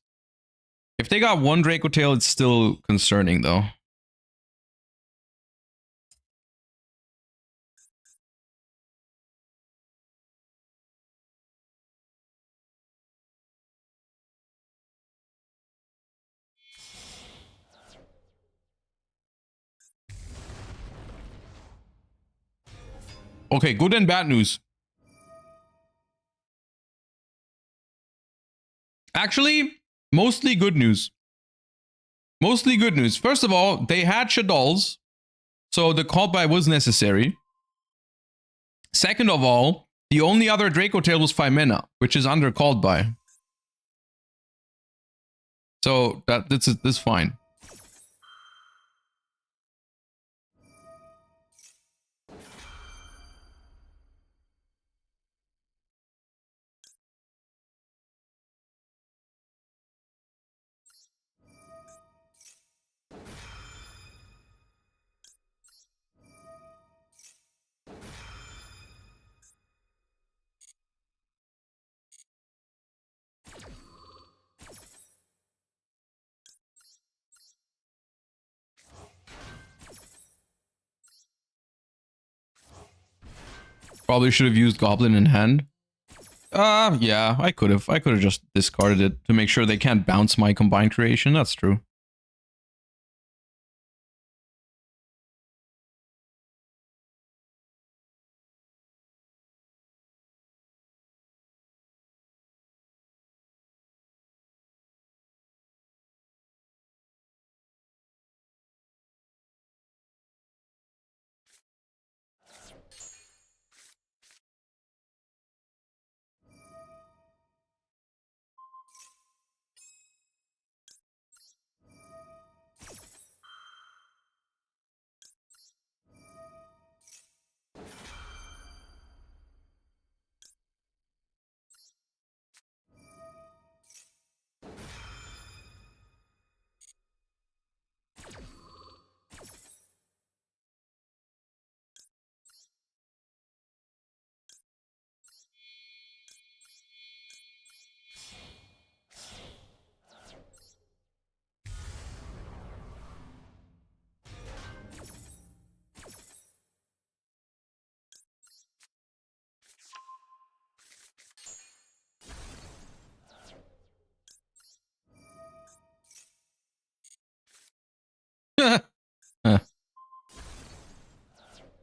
Speaker 1: If they got one Draco Tail, it's still concerning though. Okay, good and bad news. Actually, mostly good news. Mostly good news. First of all, they had Shadolls, so the call by was necessary. Second of all, the only other Draco Tail was Phimena, which is under called by. So this is fine. Probably should have used Goblin in hand. Yeah, I could have. I could have just discarded it to make sure they can't bounce my combined creation. That's true.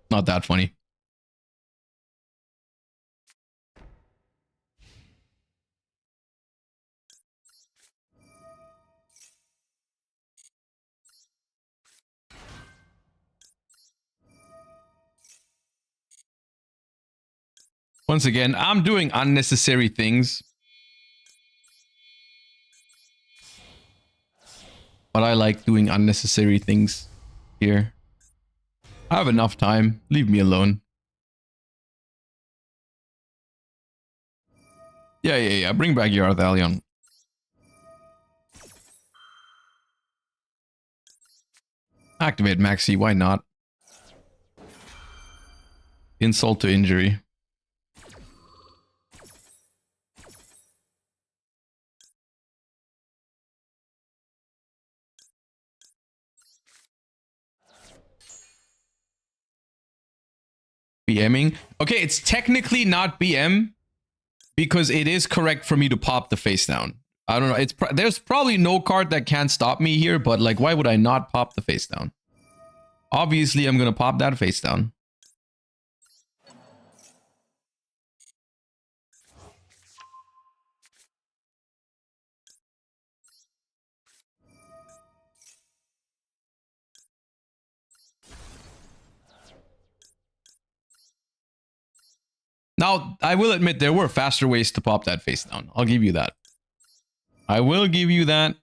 Speaker 1: Not that funny. Once again, I'm doing unnecessary things. But I like doing unnecessary things here. I have enough time. Leave me alone. Yeah. Bring back your Arthalion. Activate Maxi. Why not? Insult to injury. BMing. Okay, it's technically not BM because it is correct for me to pop the face down. I don't know. There's probably no card that can stop me here, but like, why would I not pop the face down? Obviously, I'm gonna pop that face down. Now, I will admit there were faster ways to pop that face down. I'll give you that. I will give you that.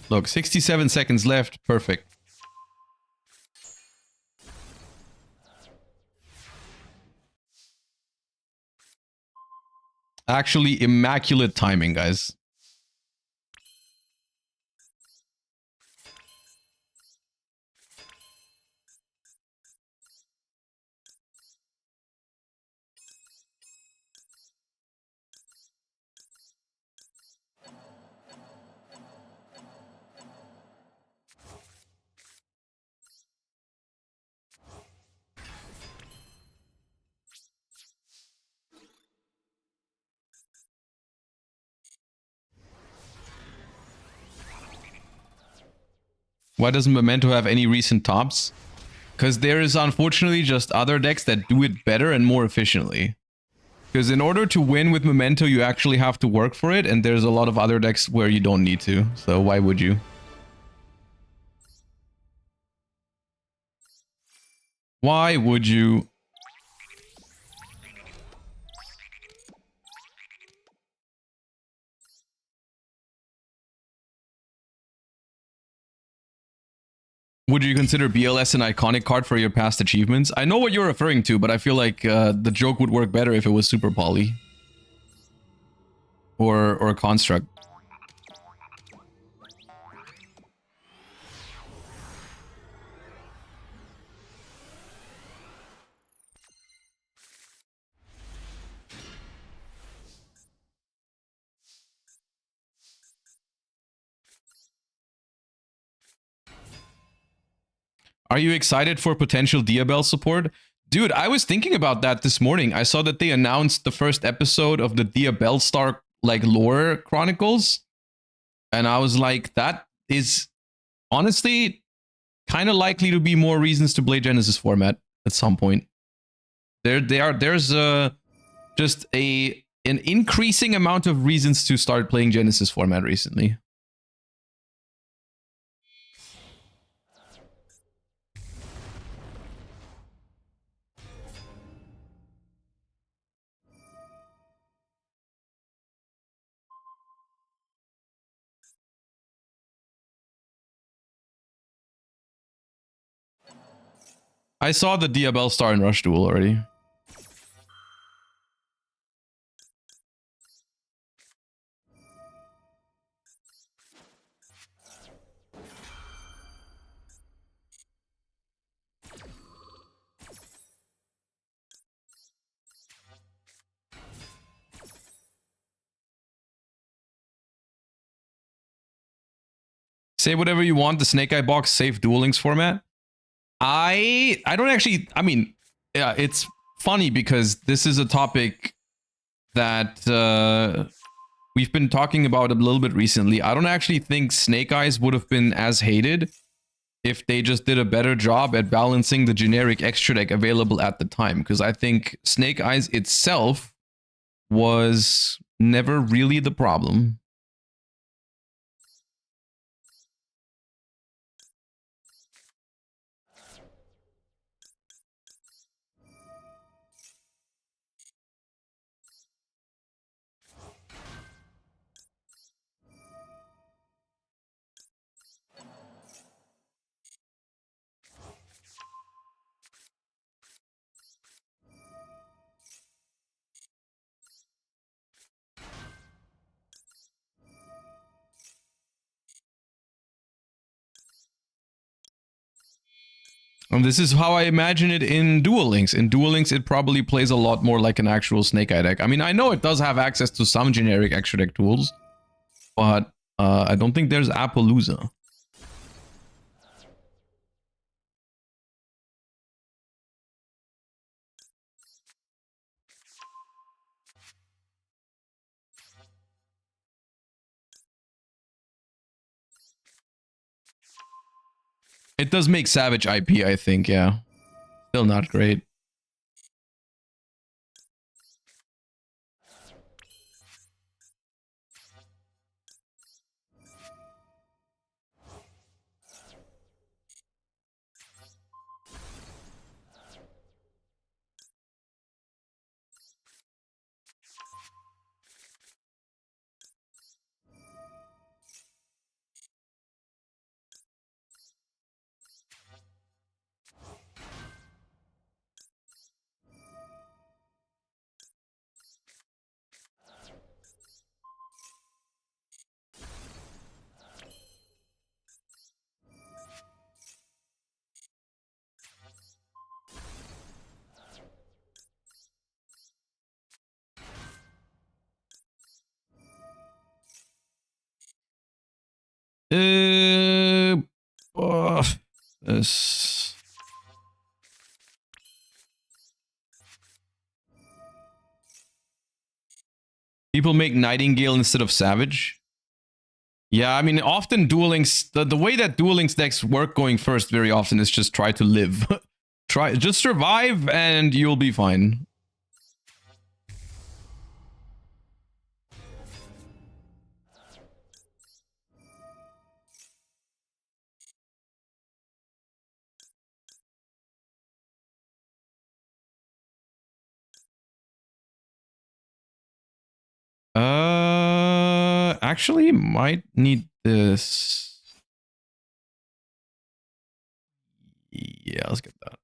Speaker 1: Look, 67 seconds left. Perfect. Actually, immaculate timing, guys. Why doesn't Memento have any recent tops? Because there is unfortunately just other decks that do it better and more efficiently. Because in order to win with Memento, you actually have to work for it, and there's a lot of other decks where you don't need to. So why would you? Why would you? Would you consider BLS an iconic card for your past achievements? I know what you're referring to, but I feel like the joke would work better if it was Super Poly. Or Construct. Are you excited for potential Diabell support? Dude, I was thinking about that this morning. I saw that they announced the first episode of the Diabell Star like lore chronicles. And I was like, that is honestly kind of likely to be more reasons to play Genesis format at some point. There's just an increasing amount of reasons to start playing Genesis format recently. I saw the Diabell Star and Rush duel already. Say whatever you want, the Snake Eye box safe Duel Links format. I don't actually, I mean, yeah, it's funny because this is a topic that we've been talking about a little bit recently. I don't actually think Snake Eyes would have been as hated if they just did a better job at balancing the generic extra deck available at the time. Because I think Snake Eyes itself was never really the problem. And this is how I imagine it in Duel Links. In Duel Links, it probably plays a lot more like an actual Snake Eye deck. I mean, I know it does have access to some generic extra deck tools, but I don't think there's Appaloosa. It does make Savage IP, I think, yeah. Still not great. This. People make Nightingale instead of Savage. Yeah, I mean, often Duel Links, the way that Duel Links decks work going first very often is just try to live. Just survive and you'll be fine. Actually, might need this. Yeah, let's get that.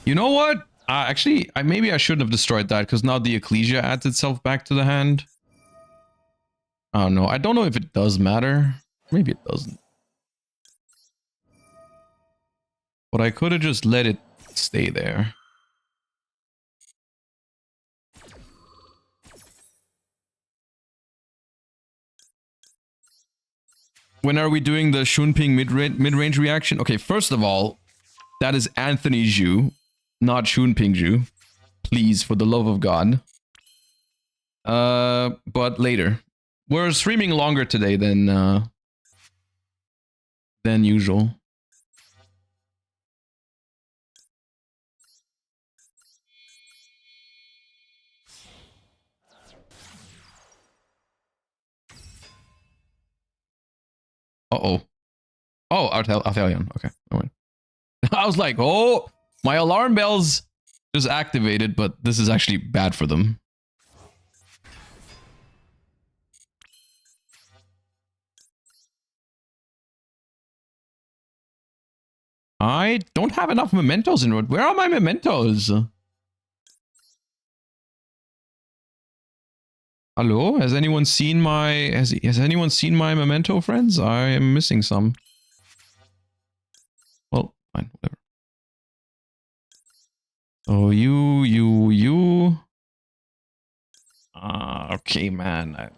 Speaker 1: You know what? Actually, maybe I shouldn't have destroyed that because now the Ecclesia adds itself back to the hand. I don't know. I don't know if it does matter. Maybe it doesn't. But I could have just let it stay there. When are we doing the Shunping mid-range reaction? Okay, first of all, that is Anthony Zhu, not Shunping Zhu. Please, for the love of God. But later. We're streaming longer today than usual. Uh-oh. Oh, Arthelion. Okay. I was like, oh, my alarm bells just activated, but this is actually bad for them. I don't have enough mementos in road. Where are my mementos? Hello? Has anyone seen my has anyone seen my memento, friends? I am missing some. Well, fine, whatever. Oh, you. Okay, man.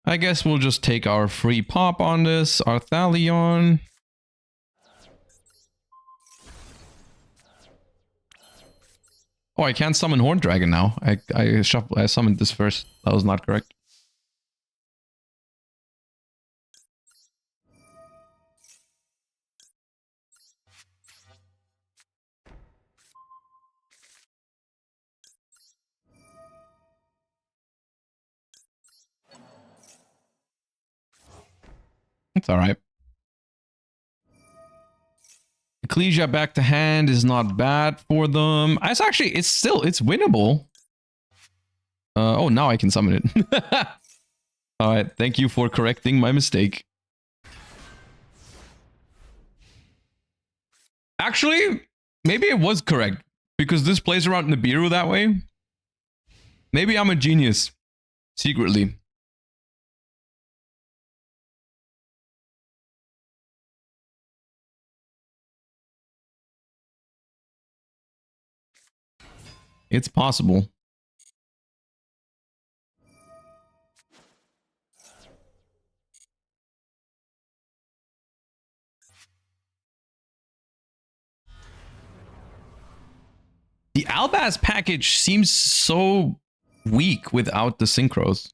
Speaker 1: I guess we'll just take our free pop on this. Arthalion. Oh, I can't summon Horn Dragon now. I summoned this first. That was not correct. It's alright. Ecclesia back to hand is not bad for them. It's winnable. Oh, now I can summon it. Alright, thank you for correcting my mistake. Actually, maybe it was correct. Because this plays around Nibiru that way. Maybe I'm a genius. Secretly. It's possible. The Albaz package seems so weak without the synchros.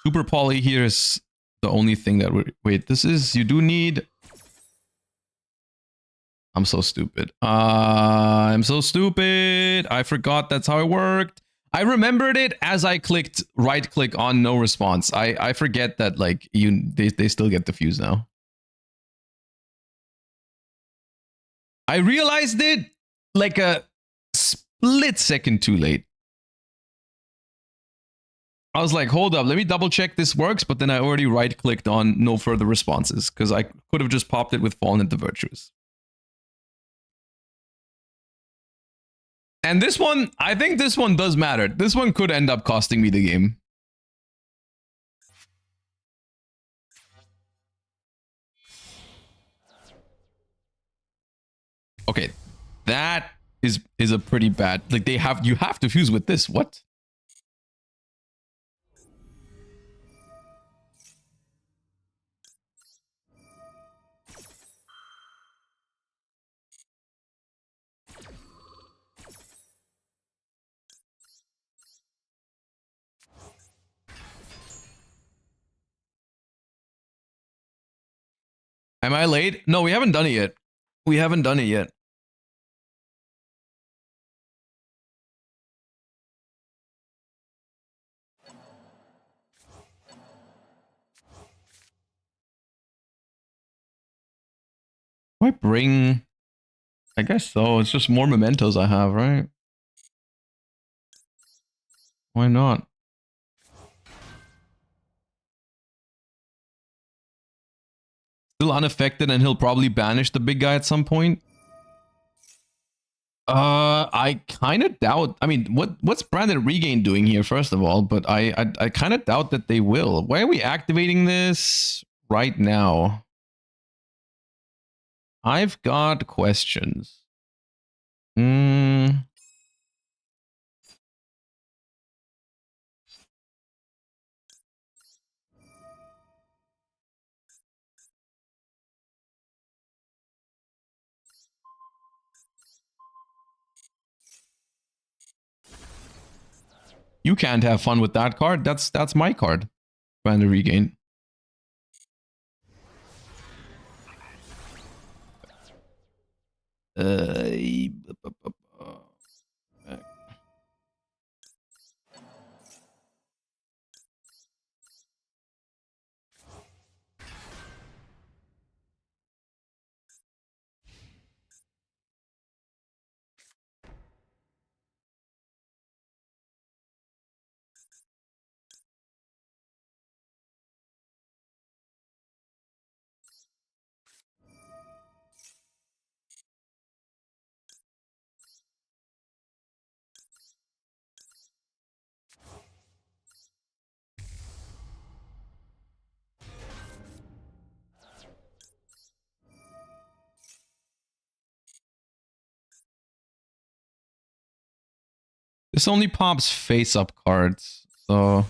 Speaker 1: Super poly here is the only thing that would... Wait, this is... You do need... I'm so stupid. I'm so stupid. I forgot that's how it worked. I remembered it as I clicked right click on no response. I forget that like they still get diffused now. I realized it like a split second too late. I was like, hold up, let me double check this works, but then I already right clicked on no further responses because I could have just popped it with Fallen into Virtuous. And this one, I think this one does matter. This one could end up costing me the game. Okay, that is a pretty bad. Like you have to fuse with this. What? Am I late? No, we haven't done it yet. We haven't done it yet. Why bring... I guess so. It's just more mementos I have, right? Why not? Still unaffected, and he'll probably banish the big guy at some point. I kind of doubt. I mean, what's Branded Regain doing here, first of all? But I kind of doubt that they will. Why are we activating this right now? I've got questions. You can't have fun with that card. That's my card. Branded Regain. This only pops face-up cards, so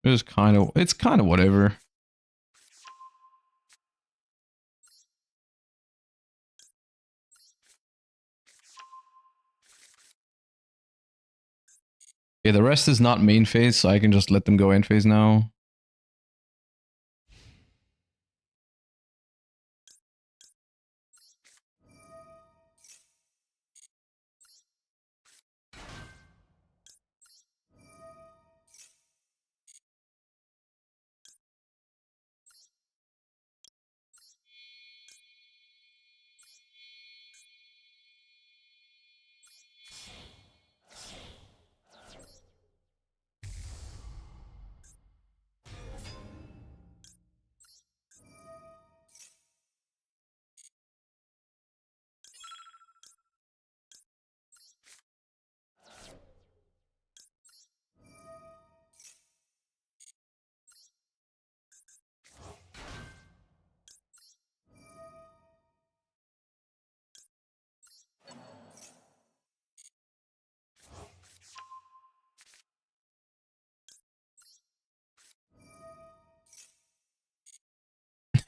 Speaker 1: it's kind of whatever. Okay, the rest is not main phase, so I can just let them go end phase now.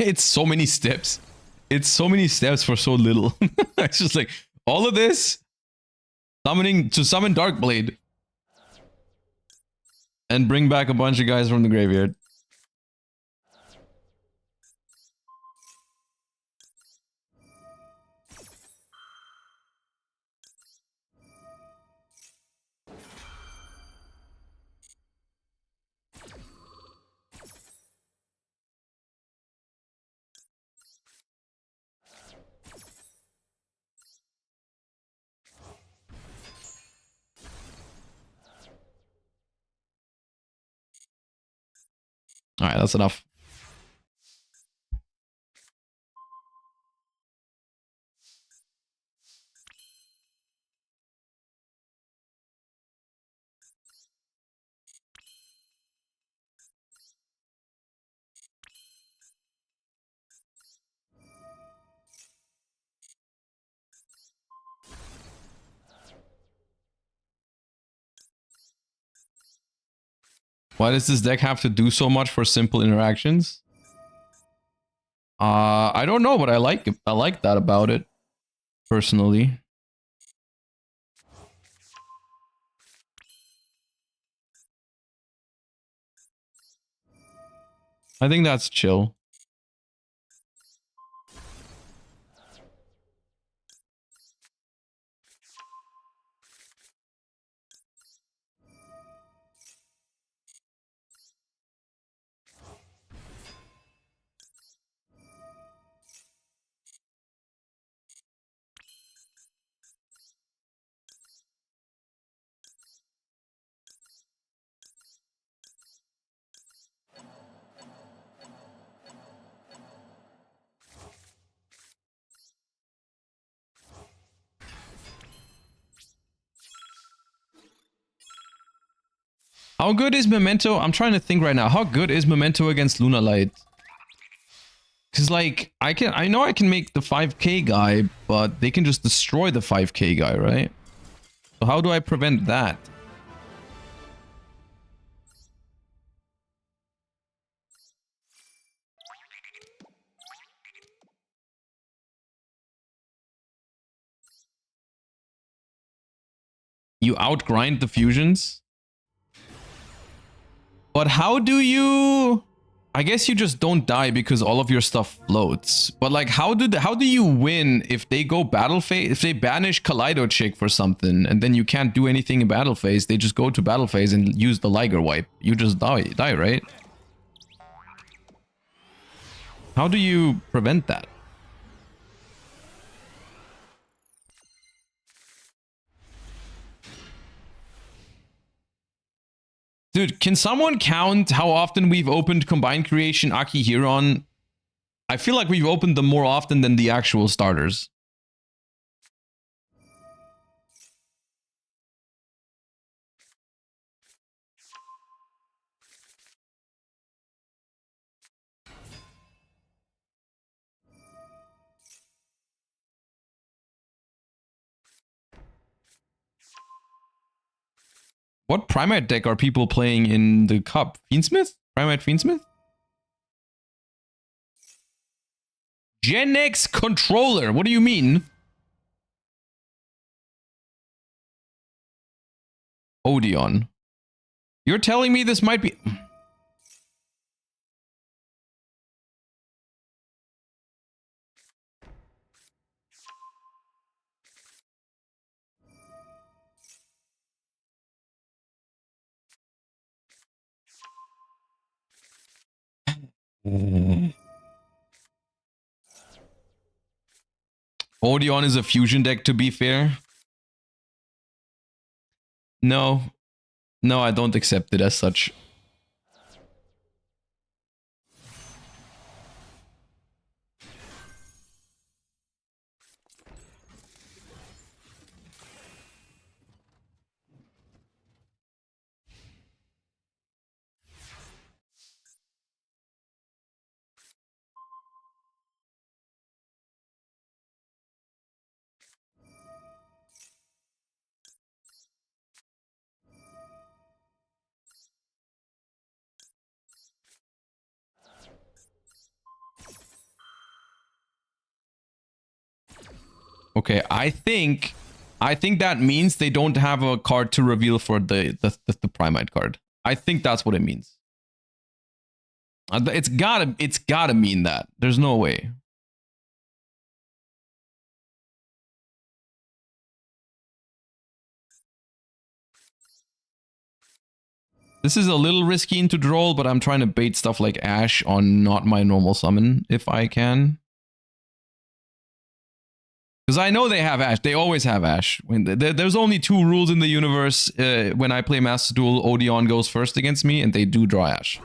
Speaker 1: It's so many steps. It's so many steps for so little. It's just like all of this summoning to summon Darkblade. And bring back a bunch of guys from the graveyard. All right, that's enough. Why does this deck have to do so much for simple interactions? I don't know, but I like that about it, personally. I think that's chill. How good is Memento? I'm trying to think right now. How good is Memento against Luna Light? Because, like, I know I can make the 5k guy, but they can just destroy the 5k guy, right? So how do I prevent that? You outgrind the fusions? But how do you... I guess you just don't die because all of your stuff floats. But like, how do you win if they go battle phase? If they banish Kaleido Chick for something, and then you can't do anything in battle phase, they just go to battle phase and use the Liger wipe. You just die, right? How do you prevent that? Dude, can someone count how often we've opened Combined Creation Akihiron? I feel like we've opened them more often than the actual starters. What Primate deck are people playing in the Cup? Fiendsmith? Primate Fiendsmith? Gen X Controller. What do you mean? Odeon. You're telling me this might be... Odeon is a fusion deck, to be fair. No. No, I don't accept it as such. Okay, I think that means they don't have a card to reveal for the Primate card. I think that's what it means. It's gotta mean that. There's no way. This is a little risky into Droll, but I'm trying to bait stuff like Ash on not my normal summon if I can. Because I know they have Ash. They always have Ash. There's only 2 rules in the universe. When I play Master Duel, Odeon goes first against me, and they do draw Ash.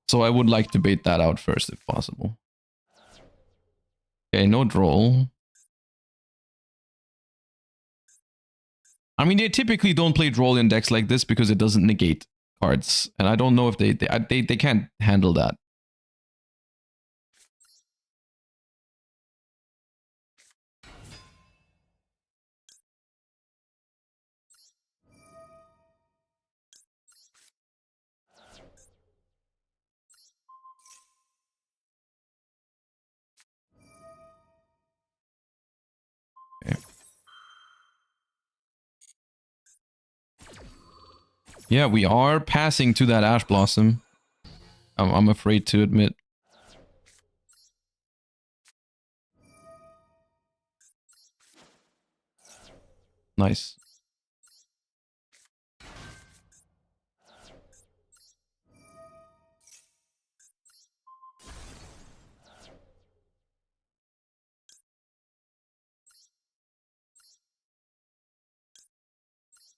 Speaker 1: So I would like to bait that out first if possible. Okay, no Droll. I mean, they typically don't play Droll in decks like this because it doesn't negate cards. And I don't know if they can't handle that. Okay. Yeah, we are passing to that Ash Blossom. I'm afraid to admit. Nice.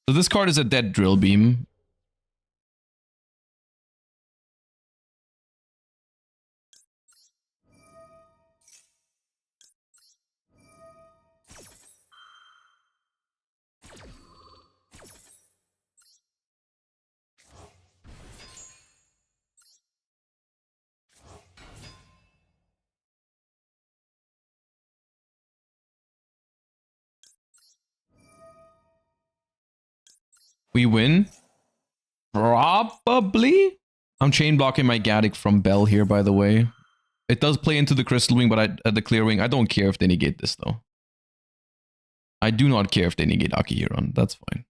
Speaker 1: So this card is a dead Drill Beam. We win? Probably? I'm chain blocking my Gaddick from Bell here, by the way. It does play into the Crystal Wing, but the Clear Wing, I don't care if they negate this, though. I do not care if they negate Akihiron. That's fine.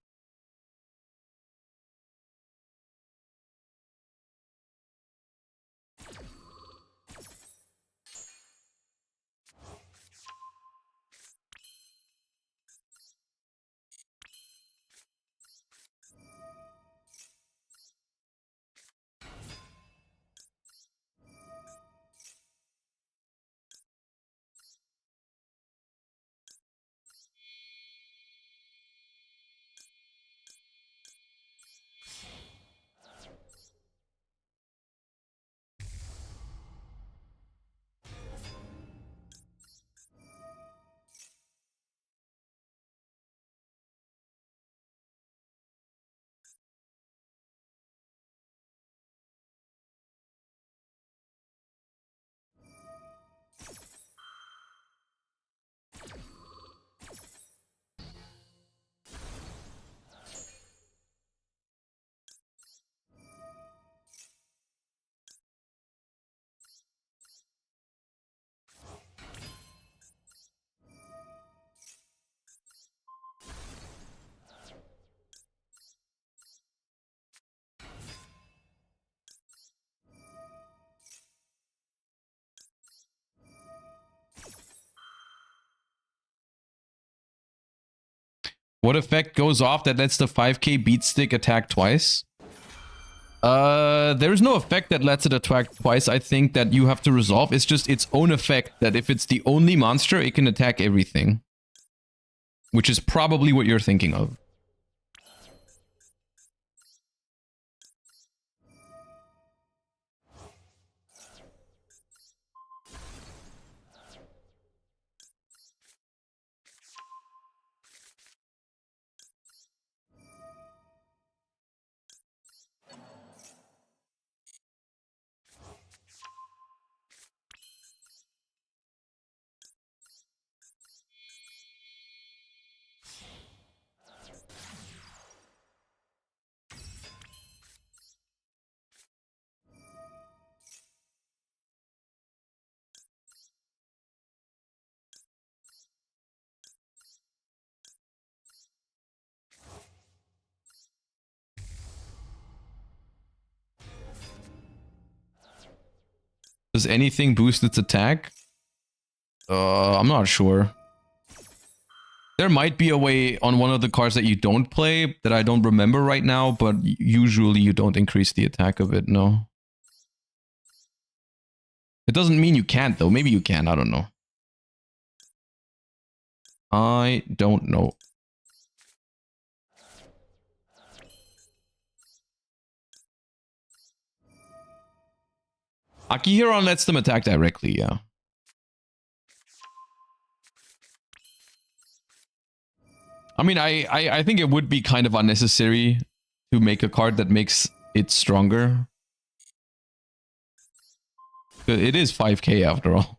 Speaker 1: What effect goes off that lets the 5k beat stick attack twice? There's no effect that lets it attack twice, I think, that you have to resolve. It's just its own effect that if it's the only monster, it can attack everything. Which is probably what you're thinking of. Does anything boost its attack? I'm not sure. There might be a way on one of the cards that you don't play that I don't remember right now, but usually you don't increase the attack of it, no. It doesn't mean you can't though. Maybe you can, I don't know. I don't know. Akihiron lets them attack directly, yeah. I mean, I think it would be kind of unnecessary to make a card that makes it stronger. It is 5k after all.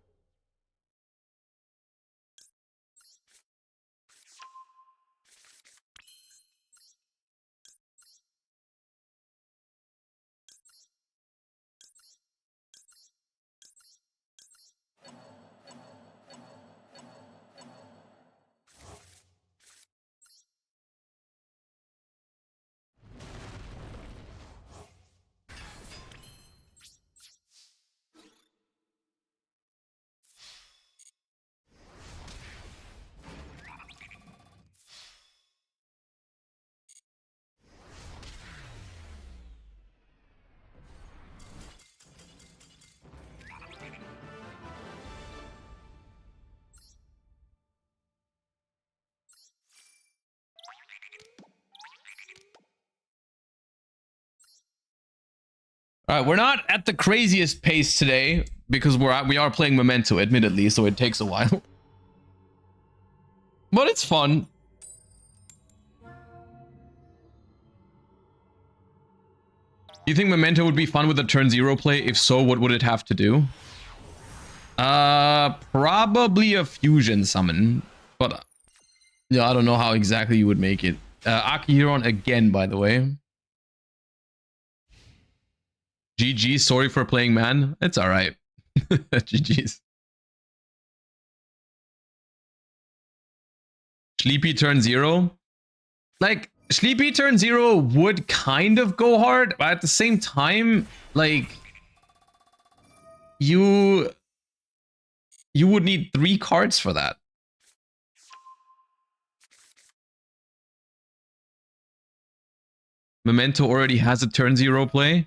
Speaker 1: All right, we're not at the craziest pace today because we are playing Memento, admittedly, so it takes a while. But it's fun. You think Memento would be fun with a turn 0 play? If so, what would it have to do? Probably a fusion summon, but yeah, I don't know how exactly you would make it. Akihiron again, by the way. GG, sorry for playing man. It's alright. GG's. Sleepy turn 0. Like, Sleepy turn 0 would kind of go hard, but at the same time, like, you would need 3 cards for that. Memento already has a turn 0 play.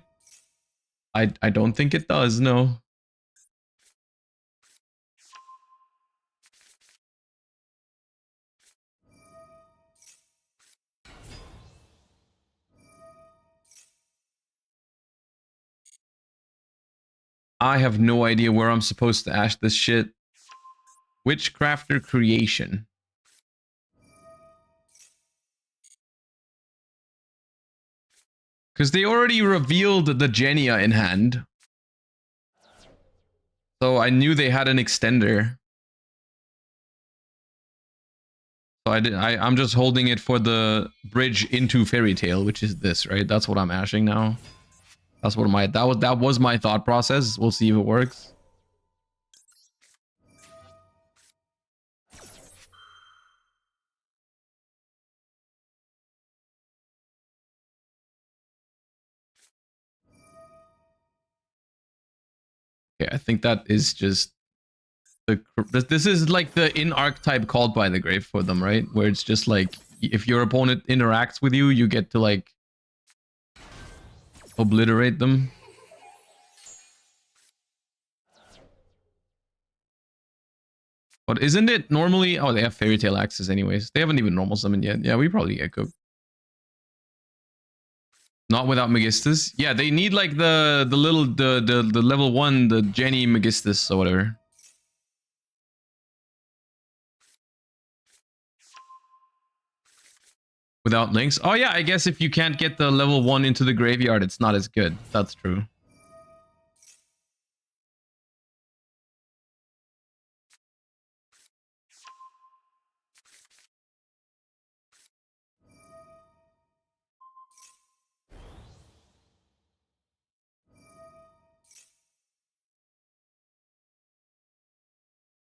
Speaker 1: I don't think it does, no. I have no idea where I'm supposed to ash this shit. Witchcrafter creation. Because they already revealed the Genia in hand. So I knew they had an extender. So I'm just holding it for the bridge into Fairy Tail, which is this, right? That's what I'm ashing now. That's what that was my thought process. We'll see if it works. Okay, I think that is just this is like the in archetype called by the grave for them, right? Where it's just like if your opponent interacts with you, you get to like obliterate them. But isn't it normally? Oh, they have Fairy Tail Axes anyways. They haven't even normal summoned yet. Yeah, we probably get cooked. Not without Megistus. Yeah, they need like the level 1, the Jenny Megistus or whatever. Without links. Oh yeah, I guess if you can't get the level 1 into the graveyard, it's not as good. That's true.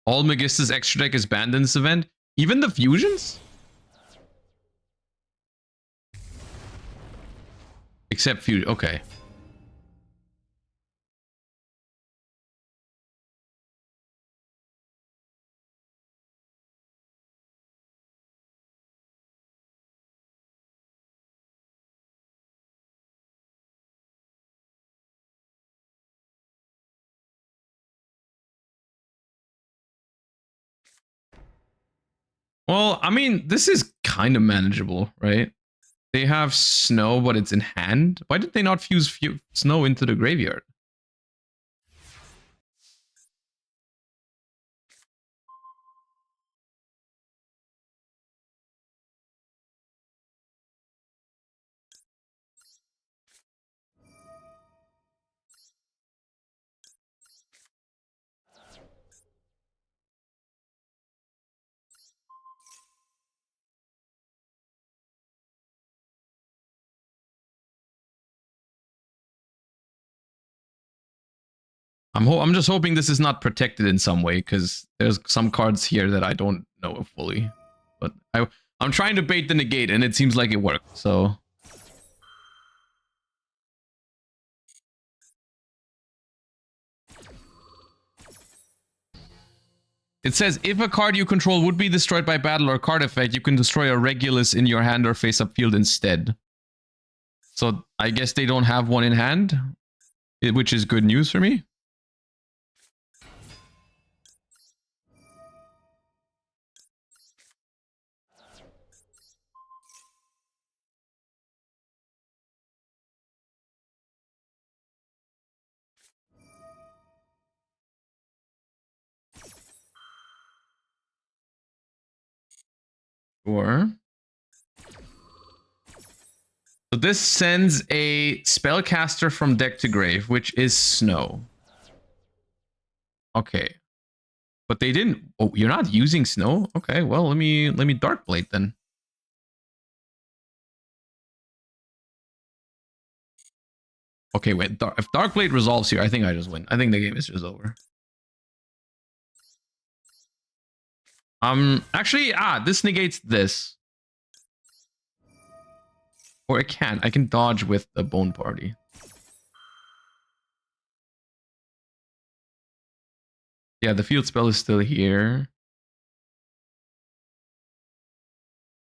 Speaker 1: All Megistus extra deck is banned in this event. Even the fusions? Except fusion. Okay. Well, I mean, this is kind of manageable, right? They have snow, but it's in hand. Why did they not fuse snow into the graveyard? I'm just hoping this is not protected in some way, because there's some cards here that I don't know fully. But I'm trying to bait the negate, and it seems like it worked, so... It says, if a card you control would be destroyed by battle or card effect, you can destroy a Regulus in your hand or face-up field instead. So I guess they don't have one in hand, which is good news for me. Sure. So this sends a spellcaster from deck to grave, which is snow. Okay. But they didn't... Oh, you're not using snow? Okay, well, let me Dark Blade then. Okay, wait. If Dark Blade resolves here, I think I just win. I think the game is just over. Actually, this negates this. Or it can't. I can dodge with the Bone Party. Yeah, the field spell is still here.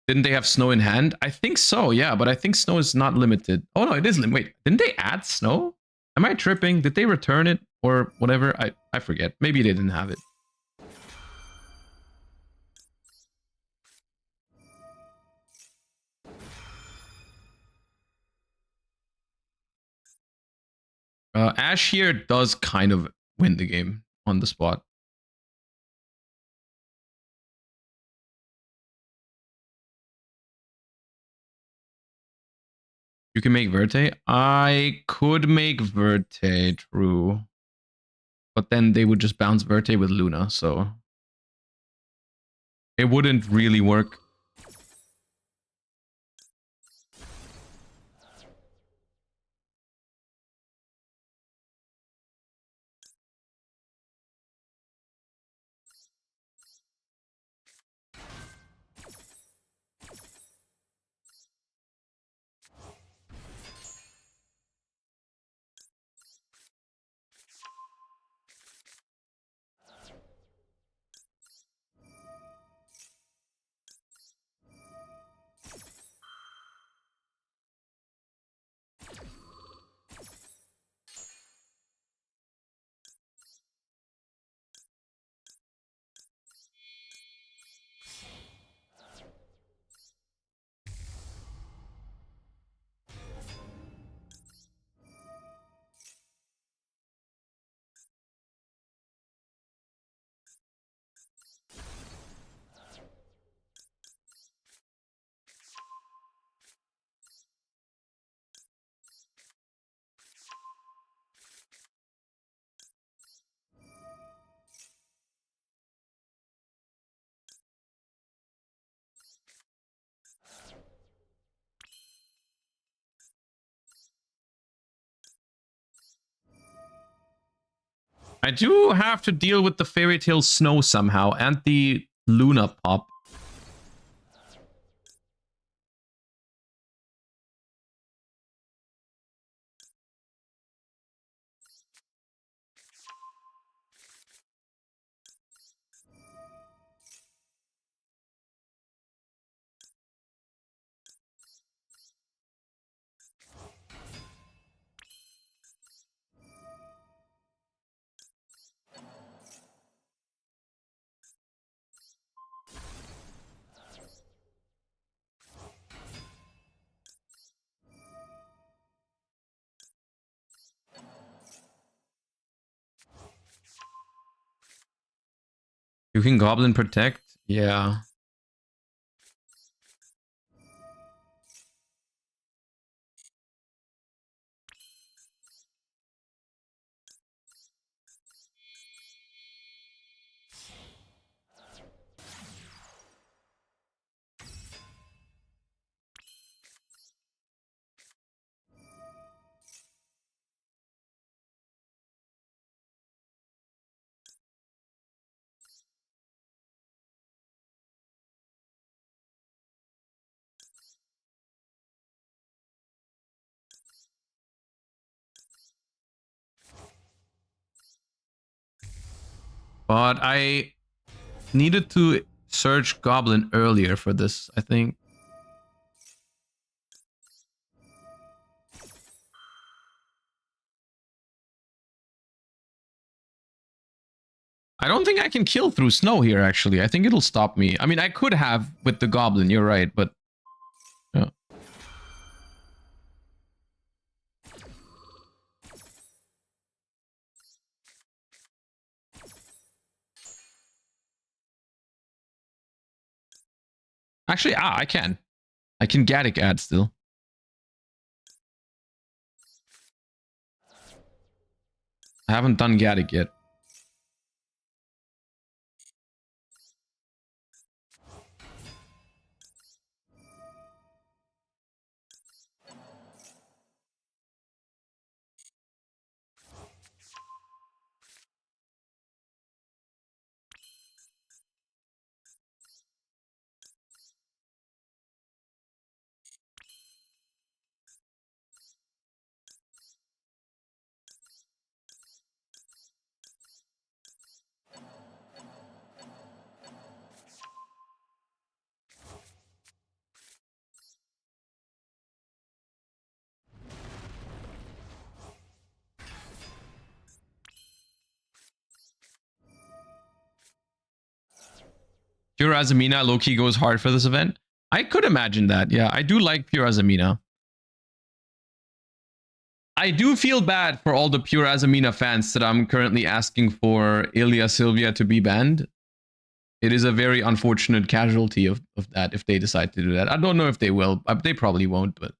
Speaker 1: Didn't they have snow in hand? I think so, yeah, but I think snow is not limited. Oh no, it is limited. Wait, didn't they add snow? Am I tripping? Did they return it or whatever? I forget. Maybe they didn't have it. Ash here does kind of win the game on the spot. You can make Verte? I could make Verte, true. But then they would just bounce Verte with Luna, so... It wouldn't really work. I do have to deal with the Fairy Tale Snow somehow, and the Luna Pop. You can Goblin Protect? Yeah. But I needed to search Goblin earlier for this, I think. I don't think I can kill through snow here, actually. I think it'll stop me. I mean, I could have with the Goblin, you're right, but... Yeah. Actually, I can. I can Gaddick add still. I haven't done Gaddick yet. Pure Azamina low-key goes hard for this event. I could imagine that. Yeah, I do like Pure Azamina. I do feel bad for all the Pure Azamina fans that I'm currently asking for Ilya Sylvia to be banned. It is a very unfortunate casualty of that if they decide to do that. I don't know if they will. They probably won't, but...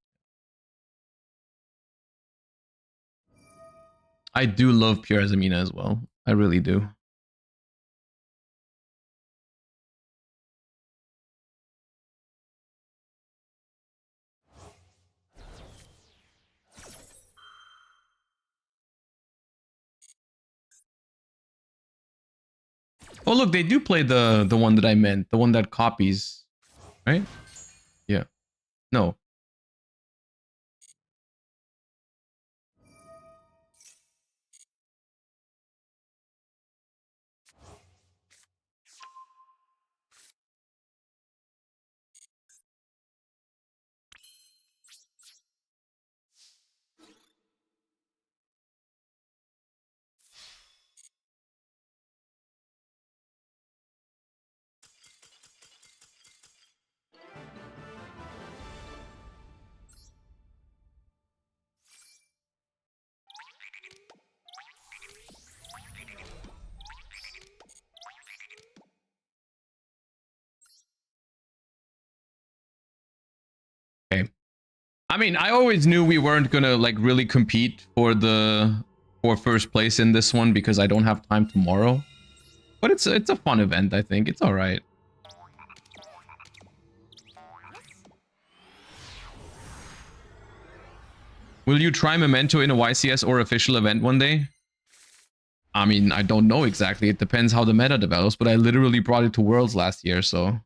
Speaker 1: I do love Pure Azamina as well. I really do. Oh, look, they do play the one that I meant. The one that copies, right? Yeah. No. Okay. I mean, I always knew we weren't gonna like really compete for first place in this one because I don't have time tomorrow. But it's a fun event, I think. It's all right. Will you try Memento in a YCS or official event one day? I mean, I don't know exactly. It depends how the meta develops, but I literally brought it to Worlds last year, so...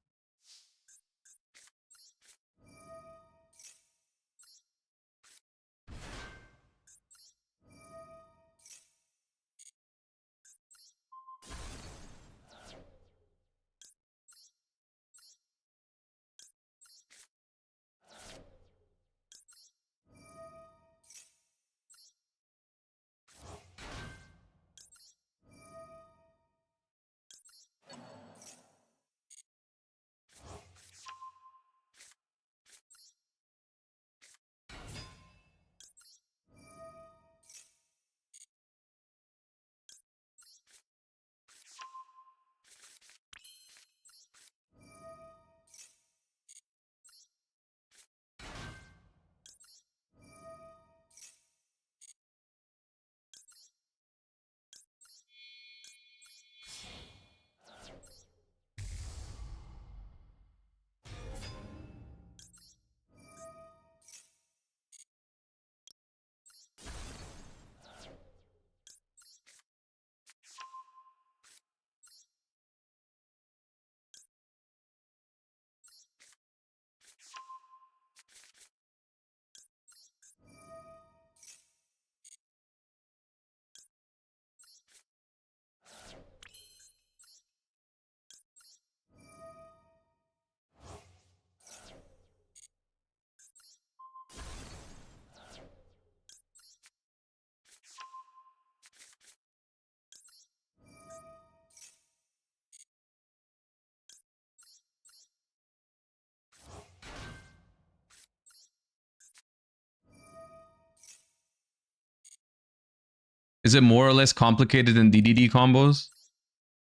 Speaker 1: Is it more or less complicated than DDD combos?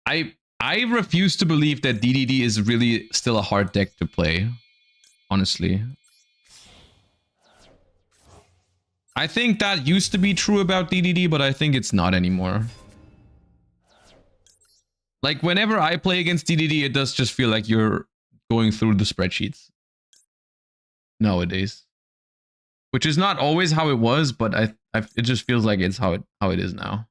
Speaker 1: I refuse to believe that DDD is really still a hard deck to play, honestly. I think that used to be true about DDD, but I think it's not anymore. Like, whenever I play against DDD, it does just feel like you're going through the spreadsheets nowadays. Which is not always how it was, but it just feels like it's how it is now.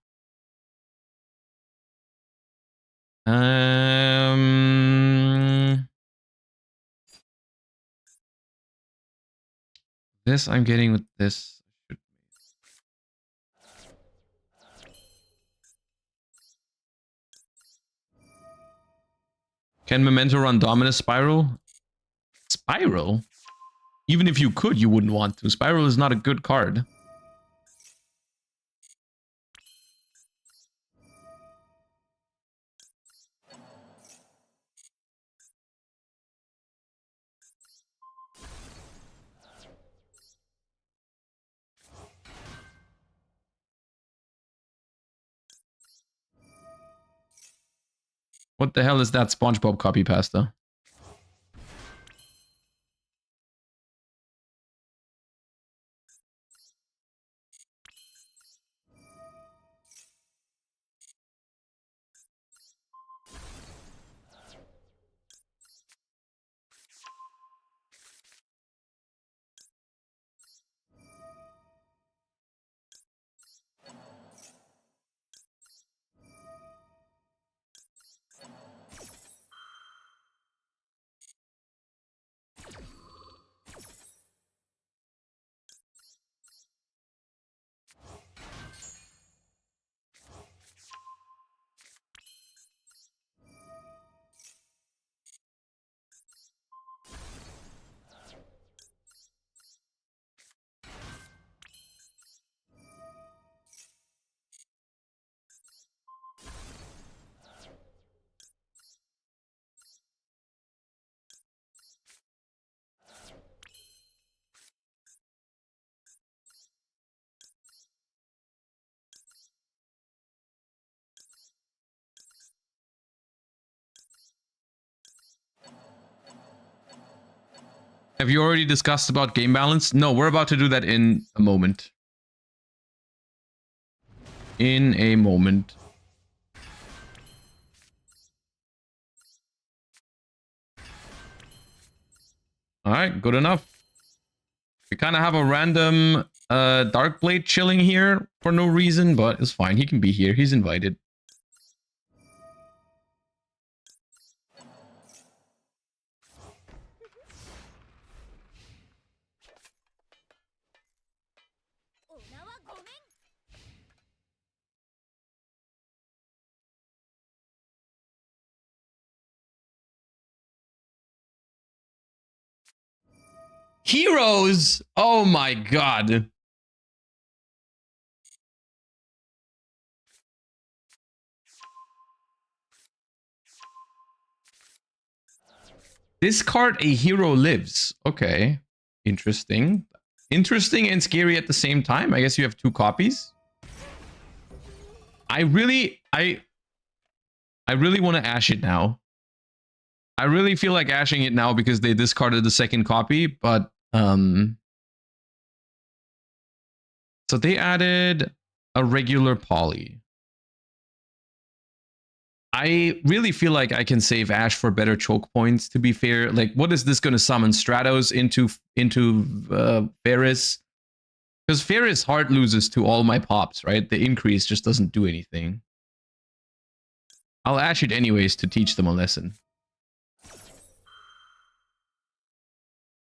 Speaker 1: This I'm getting with this. Can Memento run Dominus Spiral? Spiral? Even if you could, you wouldn't want to. Spiral is not a good card. What the hell is that SpongeBob copy pasta? Have you already discussed about game balance? No, we're about to do that in a moment. In a moment. Alright, good enough. We kind of have a random Darkblade chilling here for no reason, but it's fine. He can be here. He's invited. Heroes! Oh my god. Discard a hero lives. Okay. Interesting. Interesting and scary at the same time. I guess you have two copies. I really want to ash it now. I really feel like ashing it now because they discarded the second copy, but so they added a regular poly. I really feel like I can save Ash for better choke points, to be fair. Like, what is this going to summon? Stratos into Ferris? Because Ferris hard loses to all my pops, right? The increase just doesn't do anything. I'll Ash it anyways to teach them a lesson.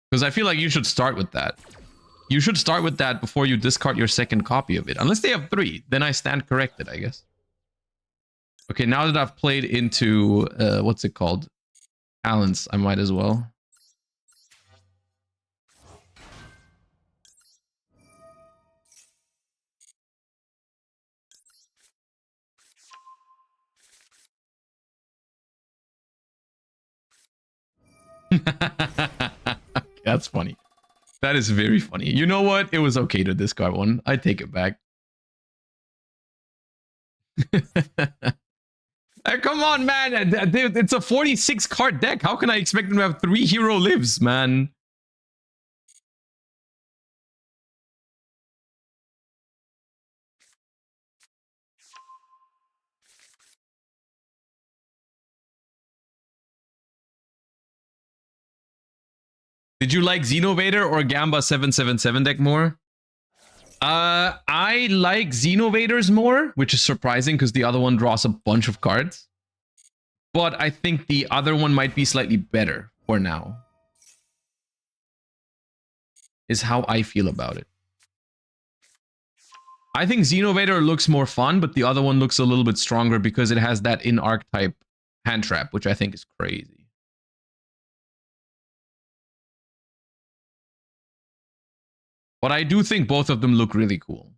Speaker 1: Because I feel like you should start with that. You should start with that before you discard your second copy of it. Unless they have 3, then I stand corrected, I guess. Okay, now that I've played into, what's it called? Balance, I might as well. That's funny. That is very funny. You know what? It was okay to discard one. I take it back. Come on, man. It's a 46 card deck. How can I expect them to have 3 hero lives, man? Did you like Xenovader or Gamba 777 deck more? I like Xenovaders more, which is surprising because the other one draws a bunch of cards. But I think the other one might be slightly better for now. Is how I feel about it. I think Xenovader looks more fun, but the other one looks a little bit stronger because it has that in-archetype hand trap, which I think is crazy. But I do think both of them look really cool.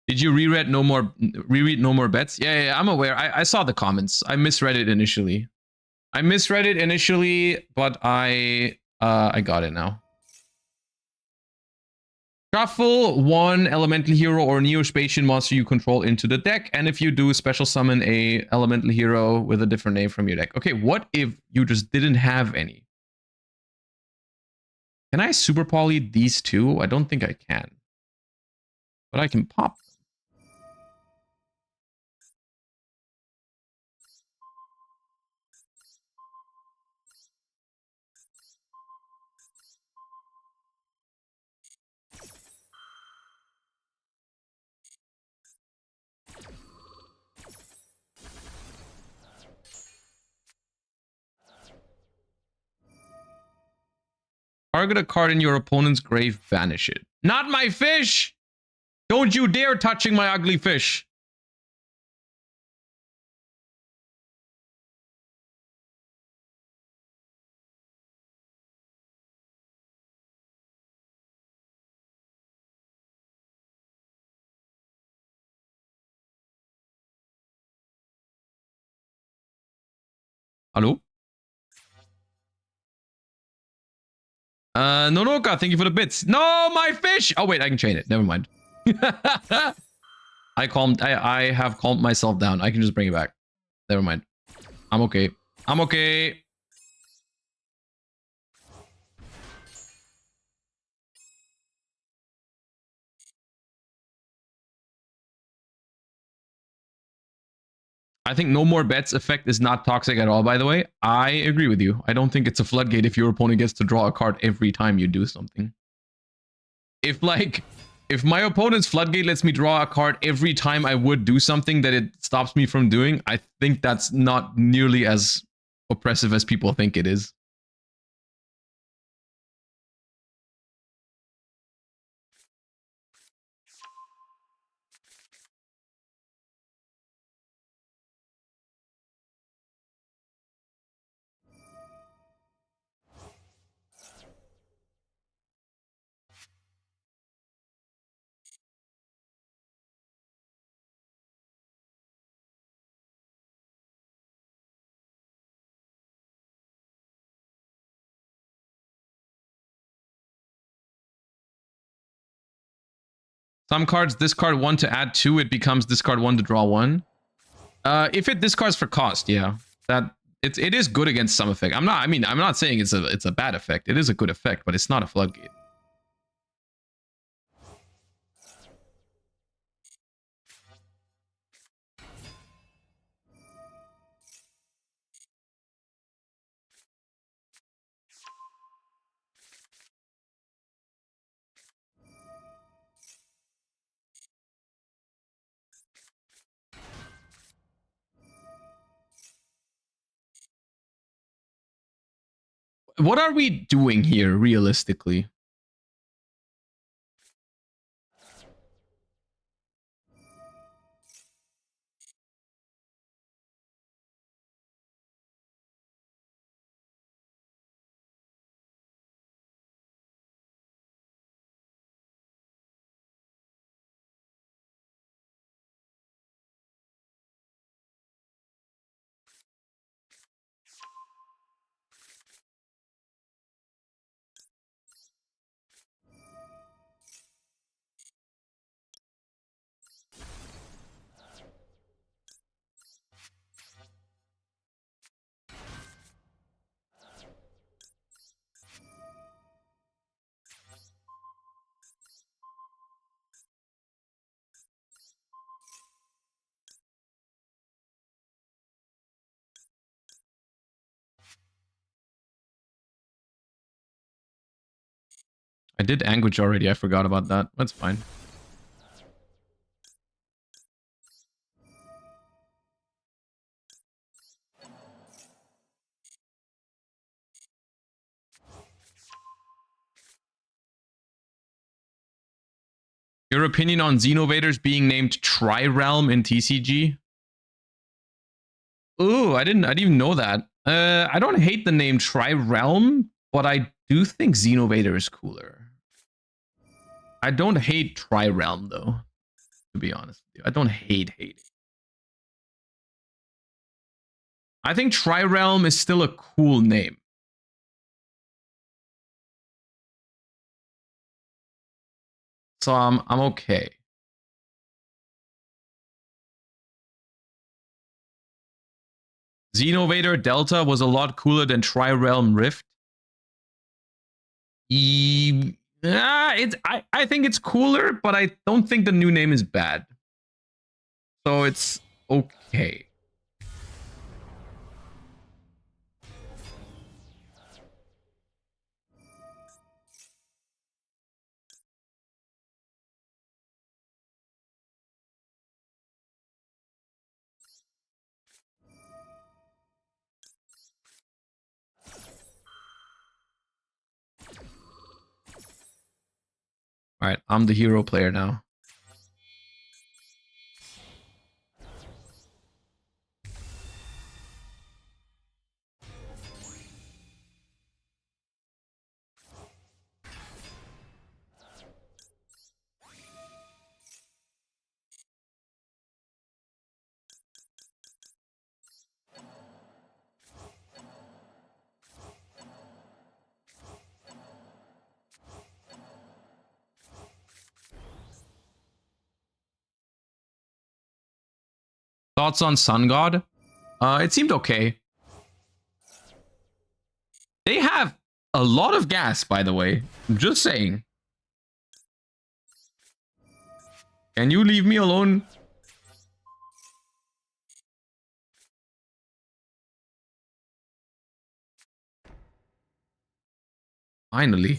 Speaker 1: Did you reread No More Bets? Yeah, I'm aware. I saw the comments. I misread it initially. But I got it now. Shuffle one elemental hero or neo-Spatian monster you control into the deck, and if you do, special summon a elemental hero with a different name from your deck. Okay, what if you just didn't have any? Can I super poly these two? I don't think I can. But I can pop. Target a card in your opponent's grave, banish it. Not my fish! Don't you dare touching my ugly fish! Hello? Nonoka, thank you for the bits. No, my fish! Oh, wait, I can chain it. Never mind. I have calmed myself down. I can just bring it back. Never mind. I'm okay. I'm okay. I think No More Bets effect is not toxic at all, by the way. I agree with you. I don't think it's a floodgate if your opponent gets to draw a card every time you do something. If my opponent's floodgate lets me draw a card every time I would do something that it stops me from doing, I think that's not nearly as oppressive as people think it is. Some cards discard one to add two, it becomes discard one to draw one. If it discards for cost, yeah. It is good against some effect. I'm not saying it's a bad effect. It is a good effect, but it's not a floodgate. What are we doing here, realistically? I did Anguish already. I forgot about that. That's fine. Your opinion on Xenovaders being named Tri-Realm in TCG? Ooh, I didn't even know that. I don't hate the name Tri-Realm, but I do think Xenovader is cooler. I don't hate Tri-Realm though, to be honest with you. I don't hate it. I think Tri-Realm is still a cool name. So I'm okay. Xenovader Delta was a lot cooler than Tri-Realm Rift. I think it's cooler, but I don't think the new name is bad. So it's okay. All right, I'm the hero player now. Thoughts on Sun God? It seemed okay. They have a lot of gas, by the way. I'm just saying. Can you leave me alone? Finally.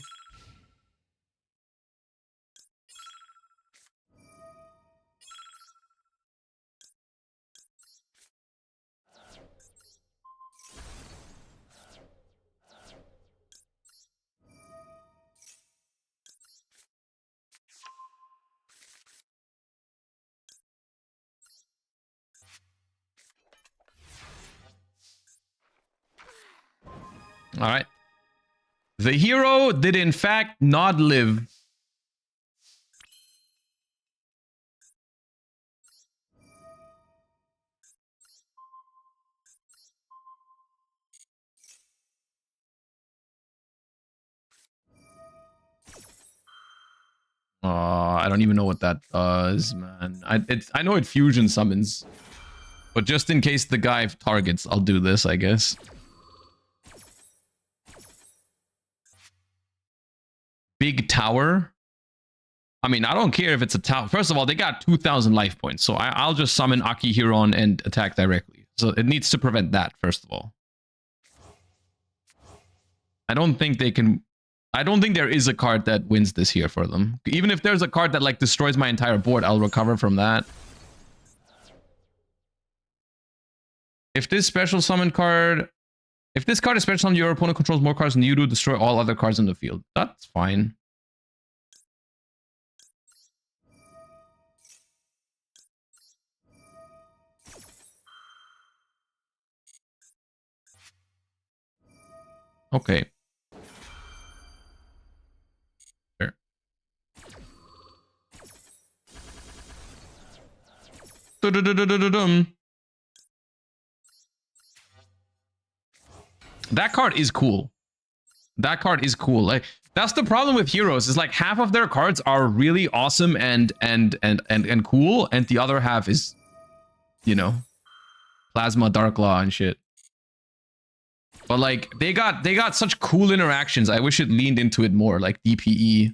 Speaker 1: All right. The hero did in fact not live. I don't even know what that does, man. I know it fusion summons. But just in case the guy targets, I'll do this, I guess. Big tower. I mean, I don't care if it's a tower. First of all, they got 2,000 life points. So I'll just summon Aki Huron and attack directly. So it needs to prevent that, first of all. I don't think they can... I don't think there is a card that wins this here for them. Even if there's a card that like destroys my entire board, I'll recover from that. If this special summon card... If this card is special summoned, your opponent controls more cards than you do, destroy all other cards in the field. That's fine. Okay. Sure. That card is cool. That card is cool. Like that's the problem with heroes. Is like half of their cards are really awesome and cool, and the other half is, you know, Plasma, Dark Law, and shit. But like they got such cool interactions. I wish it leaned into it more, like DPE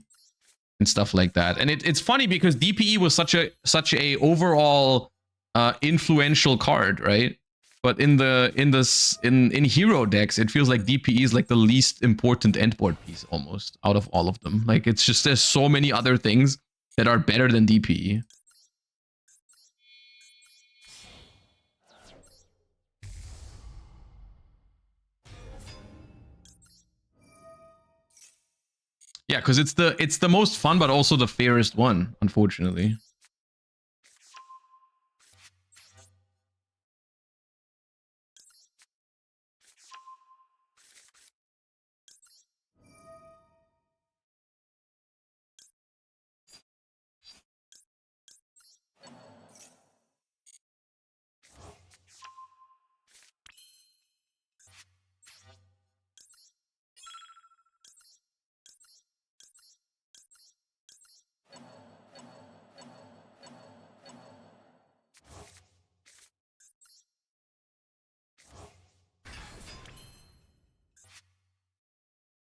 Speaker 1: and stuff like that. And it's funny because DPE was such a overall influential card, right? But in hero decks, it feels like DPE is like the least important endboard piece almost out of all of them. Like it's just there's so many other things that are better than DPE. Yeah, because it's the most fun, but also the fairest one, unfortunately.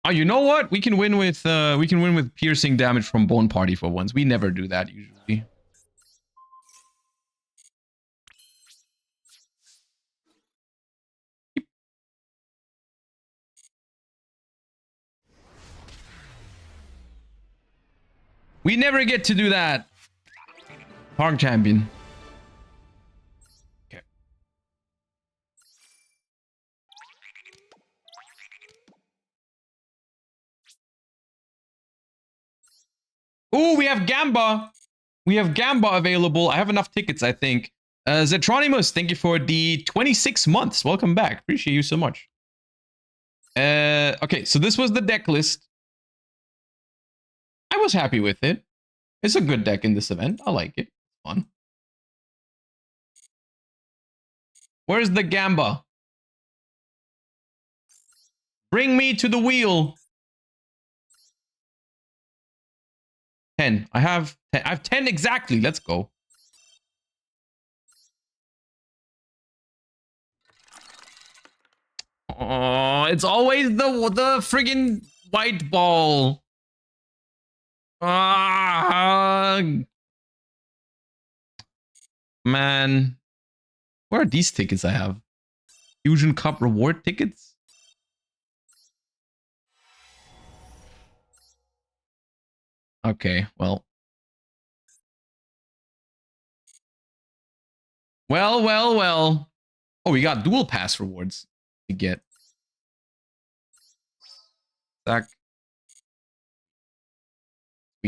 Speaker 1: Oh, you know what? We can win with piercing damage from Bone Party for once. We never do that usually. We never get to do that. Park champion. Okay. Ooh, we have Gamba. We have Gamba available. I have enough tickets, I think. Zetronimus, thank you for the 26 months. Welcome back. Appreciate you so much. Okay, so this was the deck list. I was happy with it. It's a good deck in this event. I like it. It's fun. Where's the Gamba? Bring me to the wheel. 10. I have 10 exactly. Let's go. Oh, it's always the friggin' white ball. Ah, man. Where are these tickets I have? Fusion Cup reward tickets? Okay, well. Well. Oh, we got dual pass rewards to get.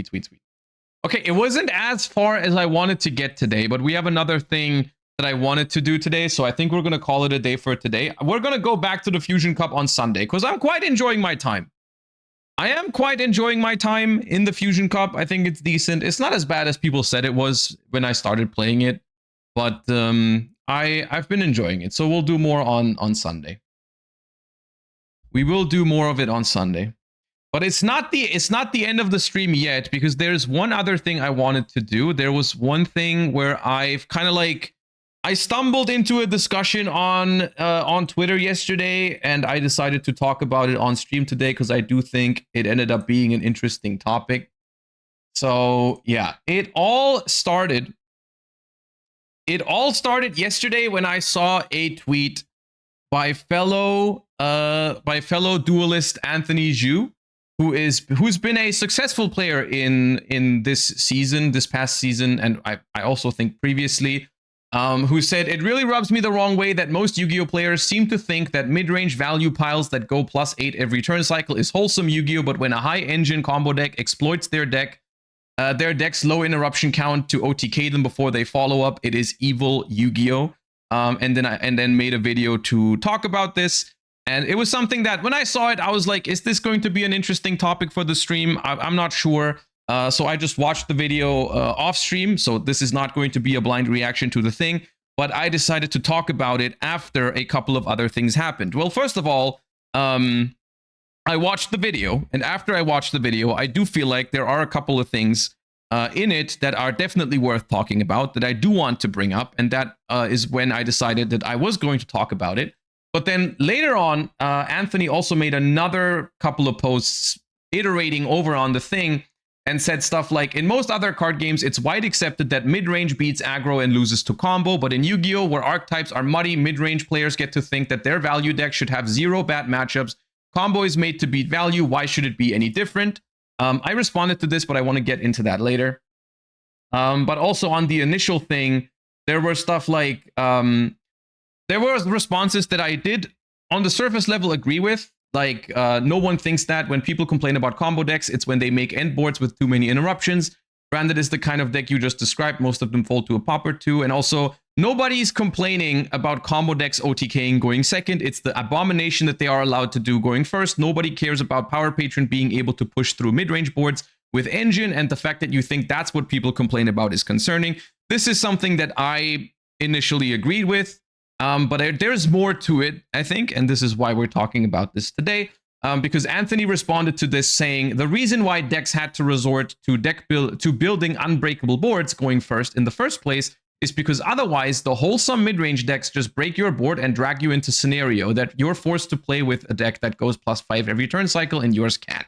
Speaker 1: Sweet. Okay, it wasn't as far as I wanted to get today, but we have another thing that I wanted to do today, so I think we're going to call it a day for today. We're going to go back to the Fusion Cup on Sunday, because I'm quite enjoying my time. I am quite enjoying my time in the Fusion Cup. I think it's decent. It's not as bad as people said it was when I started playing it, but I've been enjoying it, so we'll do more on Sunday. We will do more of it on Sunday. But it's not the end of the stream yet, because there's one other thing I wanted to do. There was one thing where I've kind of like I stumbled into a discussion on Twitter yesterday, and I decided to talk about it on stream today because I do think it ended up being an interesting topic. So yeah, it all started yesterday when I saw a tweet by fellow duelist Anthony Zhu, who's been a successful player in this past season, and I also think previously, who said, "It really rubs me the wrong way that most Yu-Gi-Oh players seem to think that mid-range value piles that go +8 every turn cycle is wholesome Yu-Gi-Oh, but when a high engine combo deck exploits their deck's low interruption count to OTK them before they follow up, it is evil Yu-Gi-Oh." And then made a video to talk about this. And it was something that when I saw it, I was like, is this going to be an interesting topic for the stream? I'm not sure. So I just watched the video off stream. So this is not going to be a blind reaction to the thing. But I decided to talk about it after a couple of other things happened. Well, first of all, I watched the video. And after I watched the video, I do feel like there are a couple of things in it that are definitely worth talking about, that I do want to bring up. And that is when I decided that I was going to talk about it. But then later on, Anthony also made another couple of posts iterating over on the thing. and said stuff like, in most other card games, it's wide accepted that mid-range beats aggro and loses to combo, but in Yu-Gi-Oh, where archetypes are muddy, mid-range players get to think that their value deck should have 0 bad matchups. Combo is made to beat value. Why should it be any different? I responded to this, but I want to get into that later. But also on the initial thing, there were stuff like, there were responses that I did on the surface level agree with. Like, no one thinks that when people complain about combo decks, it's when they make end boards with too many interruptions. Branded is the kind of deck you just described. Most of them fall to a pop or two. And also, nobody's complaining about combo decks OTKing going second. It's the abomination that they are allowed to do going first. Nobody cares about Power Patron being able to push through mid-range boards with Engine, and the fact that you think that's what people complain about is concerning. This is something that I initially agreed with. But there's more to it, I think, and this is why we're talking about this today, because Anthony responded to this saying, the reason why decks had to resort to building unbreakable boards going first in the first place is because otherwise the wholesome mid-range decks just break your board and drag you into scenario that you're forced to play with a deck that goes +5 every turn cycle and yours can't.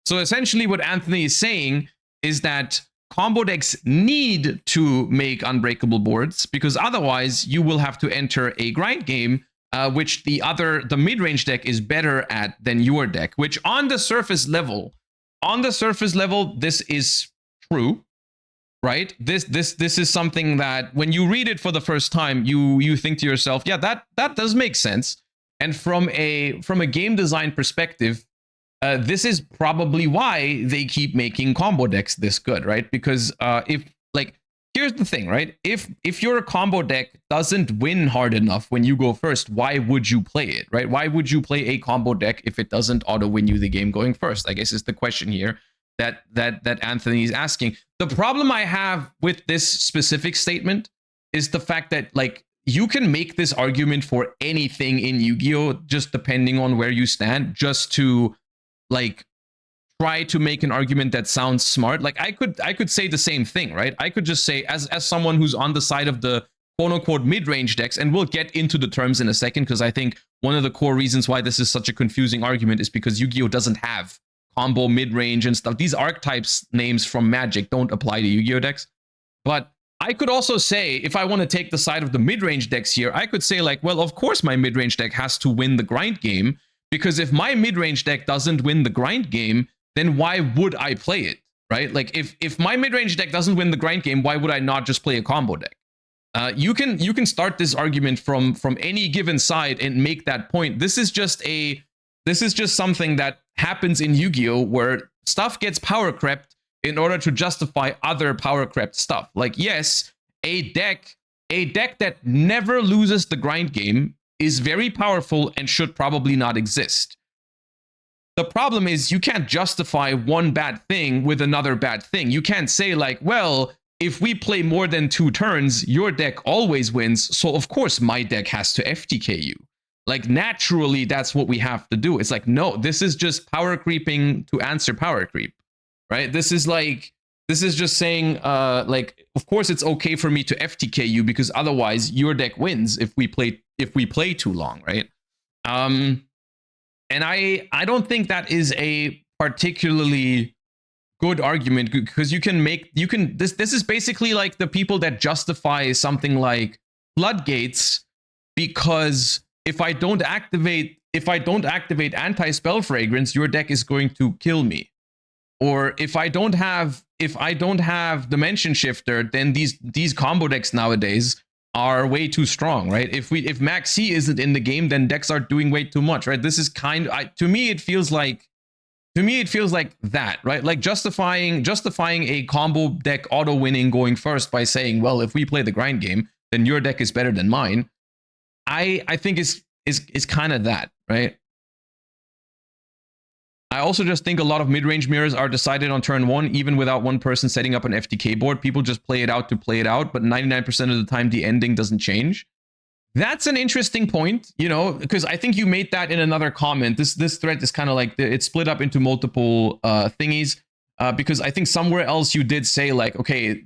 Speaker 1: So essentially what Anthony is saying is that combo decks need to make unbreakable boards because otherwise you will have to enter a grind game, which the mid-range deck is better at than your deck, which on the surface level, this is true, right? This is something that when you read it for the first time, you think to yourself, yeah, that does make sense. And from a game design perspective, this is probably why they keep making combo decks this good, right? Because here's the thing, right? If your combo deck doesn't win hard enough when you go first, why would you play it, right? Why would you play a combo deck if it doesn't auto win you the game going first? I guess is the question here that Anthony is asking. The problem I have with this specific statement is the fact that you can make this argument for anything in Yu-Gi-Oh, just depending on where you stand, just to try to make an argument that sounds smart. I could say the same thing, right? I could just say, as someone who's on the side of the quote-unquote mid-range decks, and we'll get into the terms in a second, because I think one of the core reasons why this is such a confusing argument is because Yu-Gi-Oh doesn't have combo mid-range and stuff. These archetypes names from Magic don't apply to Yu-Gi-Oh decks. But I could also say, if I want to take the side of the mid-range decks here, I could say well, of course my mid-range deck has to win the grind game, because if my mid-range deck doesn't win the grind game, then why would I play it, right? If my mid-range deck doesn't win the grind game, why would I not just play a combo deck? You can start this argument from any given side and make that point. This is just something that happens in Yu-Gi-Oh, where stuff gets power crept in order to justify other power crept stuff. Yes, a deck that never loses the grind game is very powerful and should probably not exist. The problem is you can't justify one bad thing with another bad thing. You can't say well, if we play more than 2 turns, your deck always wins, so of course my deck has to FTK you. Naturally, that's what we have to do. It's no, this is just power creeping to answer power creep, right? This is just saying, of course it's okay for me to FTK you because otherwise your deck wins if we play too long, right? And I don't think that is a particularly good argument, because this is basically the people that justify something like floodgates, because if I don't activate anti-spell fragrance, your deck is going to kill me. Or if I don't have Dimension Shifter, then these combo decks nowadays are way too strong, right? If Max C isn't in the game, then decks are doing way too much, right? This is to me it feels like that, right? Justifying a combo deck auto winning going first by saying, well, if we play the grind game, then your deck is better than mine. I think is kind of that, right? I also just think a lot of mid-range mirrors are decided on turn 1, even without one person setting up an FTK board. People just play it out to play it out, but 99% of the time the ending doesn't change. That's an interesting point, because I think you made that in another comment. This thread is kind of it's split up into multiple thingies, because I think somewhere else you did say okay,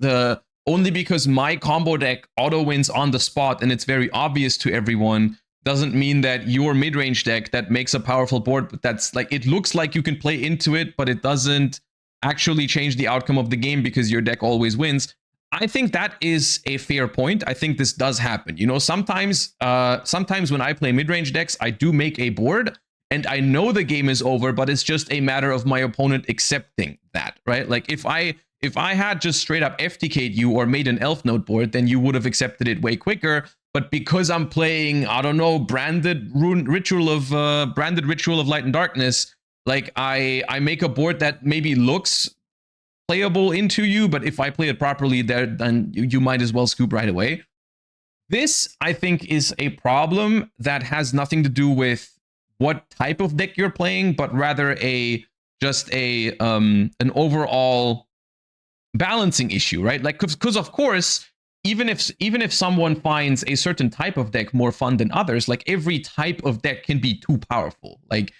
Speaker 1: only because my combo deck auto wins on the spot and it's very obvious to everyone doesn't mean that your mid-range deck that makes a powerful board, but that's it looks like you can play into it, but it doesn't actually change the outcome of the game because your deck always wins. I think that is a fair point. I think this does happen. You know, sometimes when I play mid-range decks, I do make a board and I know the game is over, but it's just a matter of my opponent accepting that, right? Like if I had just straight up FTK'd you or made an Elf Note board, then you would have accepted it way quicker. But because I'm playing, I don't know, branded Ritual of Light and Darkness, like I make a board that maybe looks playable into you, but if I play it properly, then you might as well scoop right away. This, I think, is a problem that has nothing to do with what type of deck you're playing, but rather just an overall balancing issue, right? Like, because of course, even if someone finds a certain type of deck more fun than others, like every type of deck can be too powerful. Like,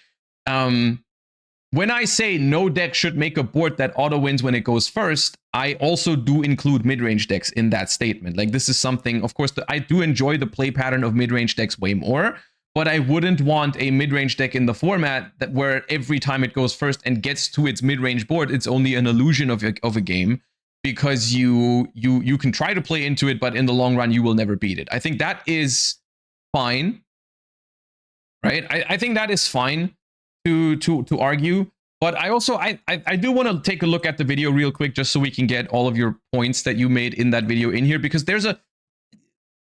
Speaker 1: when I say no deck should make a board that auto wins when it goes first, I also do include mid-range decks in that statement. Like, this is something, of course, I do enjoy the play pattern of mid-range decks way more, but I wouldn't want a mid-range deck in the format that where every time it goes first and gets to its mid-range board, it's only an illusion of a game, because you can try to play into it, but in the long run, you will never beat it. I think that is fine, right? I think that is fine to argue, but I also I do want to take a look at the video real quick just so we can get all of your points that you made in that video in here, because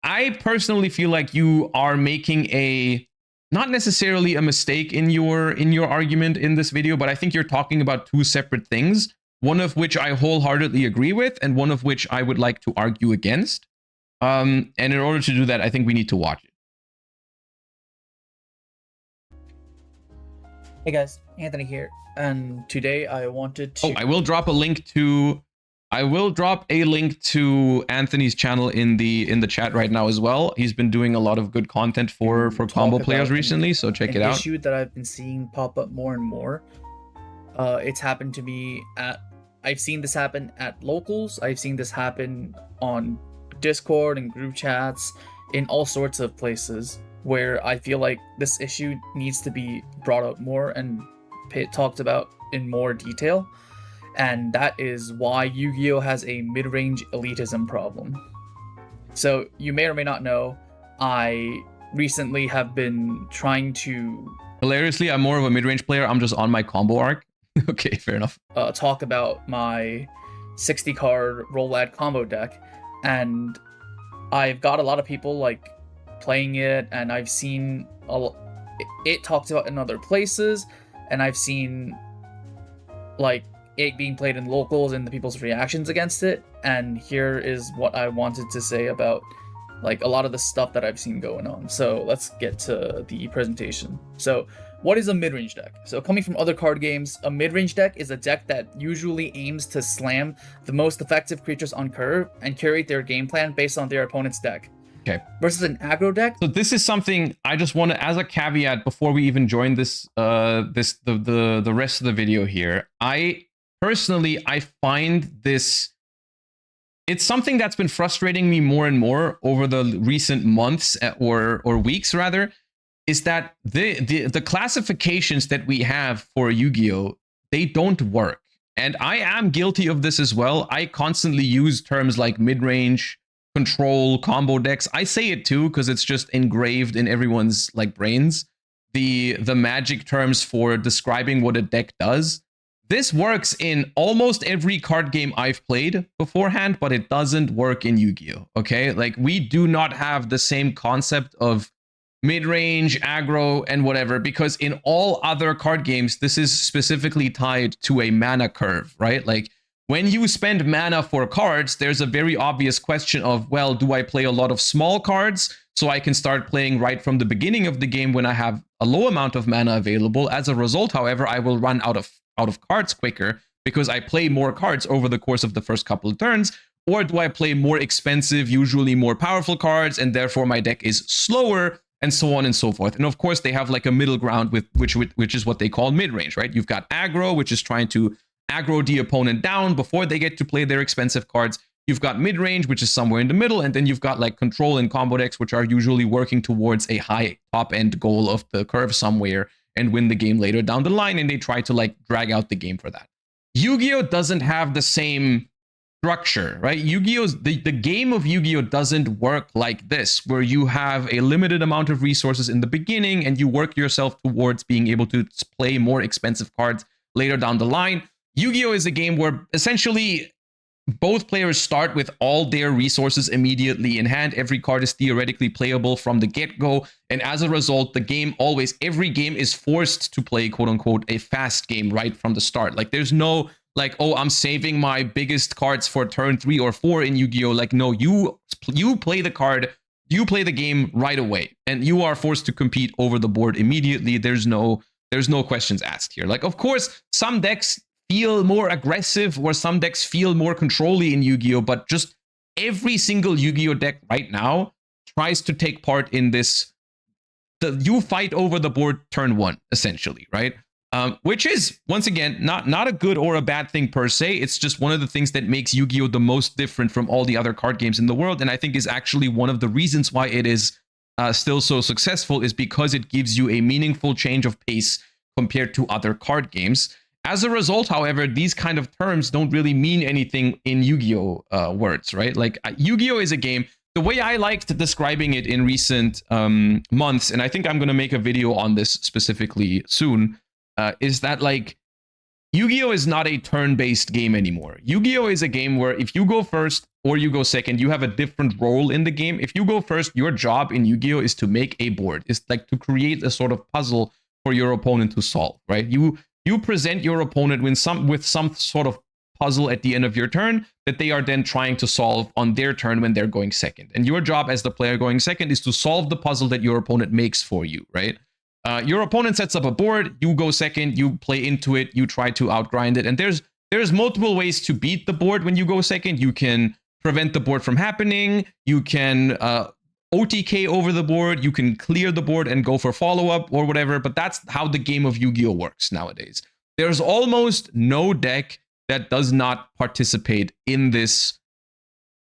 Speaker 1: I personally feel like you are making not necessarily a mistake in your argument in this video, but I think you're talking about two separate things, one of which I wholeheartedly agree with and one of which I would like to argue against. And in order to do that, I think we need to watch it.
Speaker 2: Hey guys, Anthony here, and today I wanted to...
Speaker 1: I will drop a link to Anthony's channel in the chat right now as well. He's been doing a lot of good content for combo players recently, so check it out.
Speaker 2: An issue that I've been seeing pop up more and more. It's happened to me I've seen this happen at locals. I've seen this happen on Discord and group chats, in all sorts of places, where I feel like this issue needs to be brought up more and talked about in more detail. And that is why Yu-Gi-Oh! Has a mid-range elitism problem. So you may or may not know, I recently have been trying to...
Speaker 1: Hilariously, I'm more of a mid-range player. I'm just on my combo arc. Okay, fair enough.
Speaker 2: Talk about my 60-card roll-ad combo deck. And I've got a lot of people like playing it, and I've seen it talked about in other places, and I've seen like it being played in locals and the people's reactions against it. And here is what I wanted to say about like a lot of the stuff that I've seen going on. So let's get to the presentation. So what is a mid-range deck? So coming from other card games, a mid-range deck is a deck that usually aims to slam the most effective creatures on curve and curate their game plan based on their opponent's deck.
Speaker 1: Okay.
Speaker 2: Versus an aggro deck.
Speaker 1: So this is something I just want to, as a caveat before we even join this, the rest of the video here. I find this, it's something that's been frustrating me more and more over the recent months or weeks rather, is that the classifications that we have for Yu-Gi-Oh, they don't work. And I am guilty of this as well. I constantly use terms like mid-range, control, combo decks. I say it too because it's just engraved in everyone's like brains. The magic terms for describing what a deck does. This works in almost every card game I've played beforehand, but it doesn't work in Yu-Gi-Oh! Okay, like we do not have the same concept of mid-range, aggro, and whatever, because in all other card games, this is specifically tied to a mana curve, right? Like when you spend mana for cards, there's a very obvious question of, well, do I play a lot of small cards so I can start playing right from the beginning of the game when I have a low amount of mana available? As a result, however, I will run out of cards quicker because I play more cards over the course of the first couple of turns. Or do I play more expensive, usually more powerful cards, and therefore my deck is slower, and so on and so forth. And of course, they have like a middle ground with which is what they call mid-range, right? You've got aggro, which is trying to aggro the opponent down before they get to play their expensive cards. You've got mid-range, which is somewhere in the middle, and then you've got like control and combo decks, which are usually working towards a high top-end goal of the curve somewhere and win the game later down the line, and they try to like drag out the game for that. Yu-Gi-Oh doesn't have the same structure, right? Yu-Gi-Oh's the game of Yu-Gi-Oh doesn't work like this, where you have a limited amount of resources in the beginning and you work yourself towards being able to play more expensive cards later down the line. Yu-Gi-Oh is a game where essentially both players start with all their resources immediately in hand. Every card is theoretically playable from the get-go, and as a result, the game every game is forced to play quote unquote a fast game right from the start. Like there's no like, oh, I'm saving my biggest cards for turn 3 or 4 in Yu-Gi-Oh. Like, no, you play the card, you play the game right away, and you are forced to compete over the board immediately. There's no questions asked here. Like, of course, some decks feel more aggressive or some decks feel more controlly in Yu-Gi-Oh, but just every single Yu-Gi-Oh deck right now tries to take part in this. You fight over the board turn 1, essentially, right? Which is, once again, not a good or a bad thing per se. It's just one of the things that makes Yu-Gi-Oh the most different from all the other card games in the world, and I think is actually one of the reasons why it is still so successful, is because it gives you a meaningful change of pace compared to other card games. As a result, however, these kind of terms don't really mean anything in Yu-Gi-Oh words, right? Like Yu-Gi-Oh is a game. The way I liked describing it in recent months, and I think I'm going to make a video on this specifically soon, is that like Yu-Gi-Oh is not a turn-based game anymore. Yu-Gi-Oh is a game where if you go first or you go second, you have a different role in the game. If you go first, your job in Yu-Gi-Oh is to make a board. It's like to create a sort of puzzle for your opponent to solve, right? You present your opponent with some sort of puzzle at the end of your turn that they are then trying to solve on their turn when they're going second. And your job as the player going second is to solve the puzzle that your opponent makes for you, right? Your opponent sets up a board, you go second, you play into it, you try to outgrind it. And there's multiple ways to beat the board when you go second. You can prevent the board from happening. You can OTK over the board, you can clear the board and go for follow-up or whatever, but that's how the game of Yu-Gi-Oh works nowadays. There's almost no deck that does not participate in this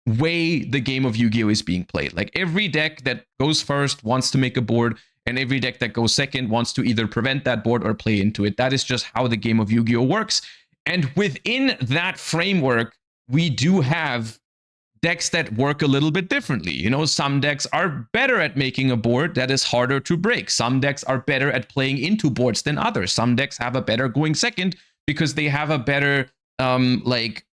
Speaker 1: way the game of Yu-Gi-Oh is being played. Like every deck that goes first wants to make a board, and every deck that goes second wants to either prevent that board or play into it. That is just how the game of Yu-Gi-Oh works. And within that framework, we do have decks that work a little bit differently. You know, some decks are better at making a board that is harder to break. Some decks are better at playing into boards than others. Some decks have a better going second because they have a better like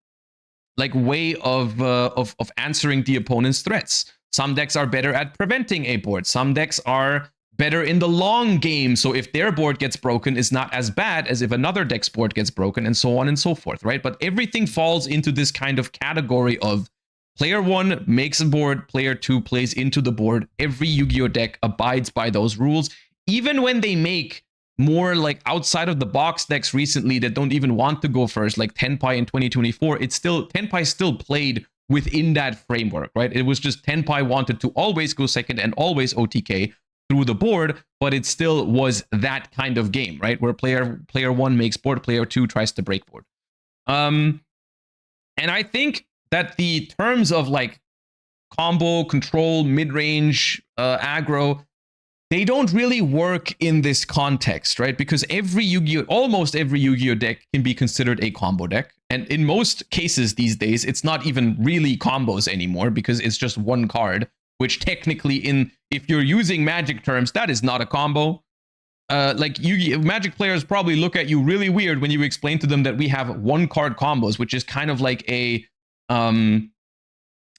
Speaker 1: way of answering the opponent's threats. Some decks are better at preventing a board. Some decks are better in the long game, so if their board gets broken, it's not as bad as if another deck's board gets broken, and so on and so forth, right? But everything falls into this kind of category of player 1 makes a board, player 2 plays into the board. Every Yu-Gi-Oh deck abides by those rules, even when they make more like outside of the box decks recently that don't even want to go first, like Tenpai in 2024. Tenpai still played within that framework, right? It was just Tenpai wanted to always go second and always OTK through the board, but it still was that kind of game, right? Where player 1 makes board, player 2 tries to break board. And I think that the terms of like combo, control, mid-range, aggro, they don't really work in this context, right? Because almost every Yu-Gi-Oh deck can be considered a combo deck. And in most cases these days, it's not even really combos anymore because it's just one card, which technically if you're using Magic terms, that is not a combo. Like Magic players probably look at you really weird when you explain to them that we have one card combos, which is kind of like a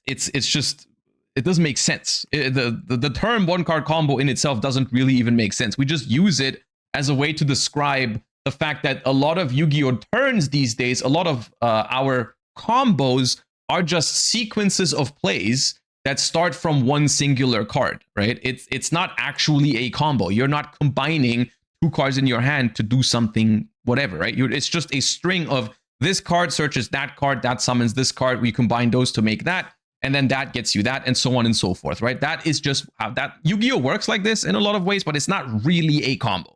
Speaker 1: it's just, it doesn't make sense. The term one card combo in itself doesn't really even make sense. We just use it as a way to describe the fact that a lot of Yu-Gi-Oh turns these days, a lot of our combos are just sequences of plays that start from one singular card, right? It's not actually a combo. You're not combining two cards in your hand to do something, whatever, right? It's just a string of this card searches that card, that summons this card, we combine those to make that, and then that gets you that, and so on and so forth, right? That is just how that Yu-Gi-Oh works like this in a lot of ways, but it's not really a combo,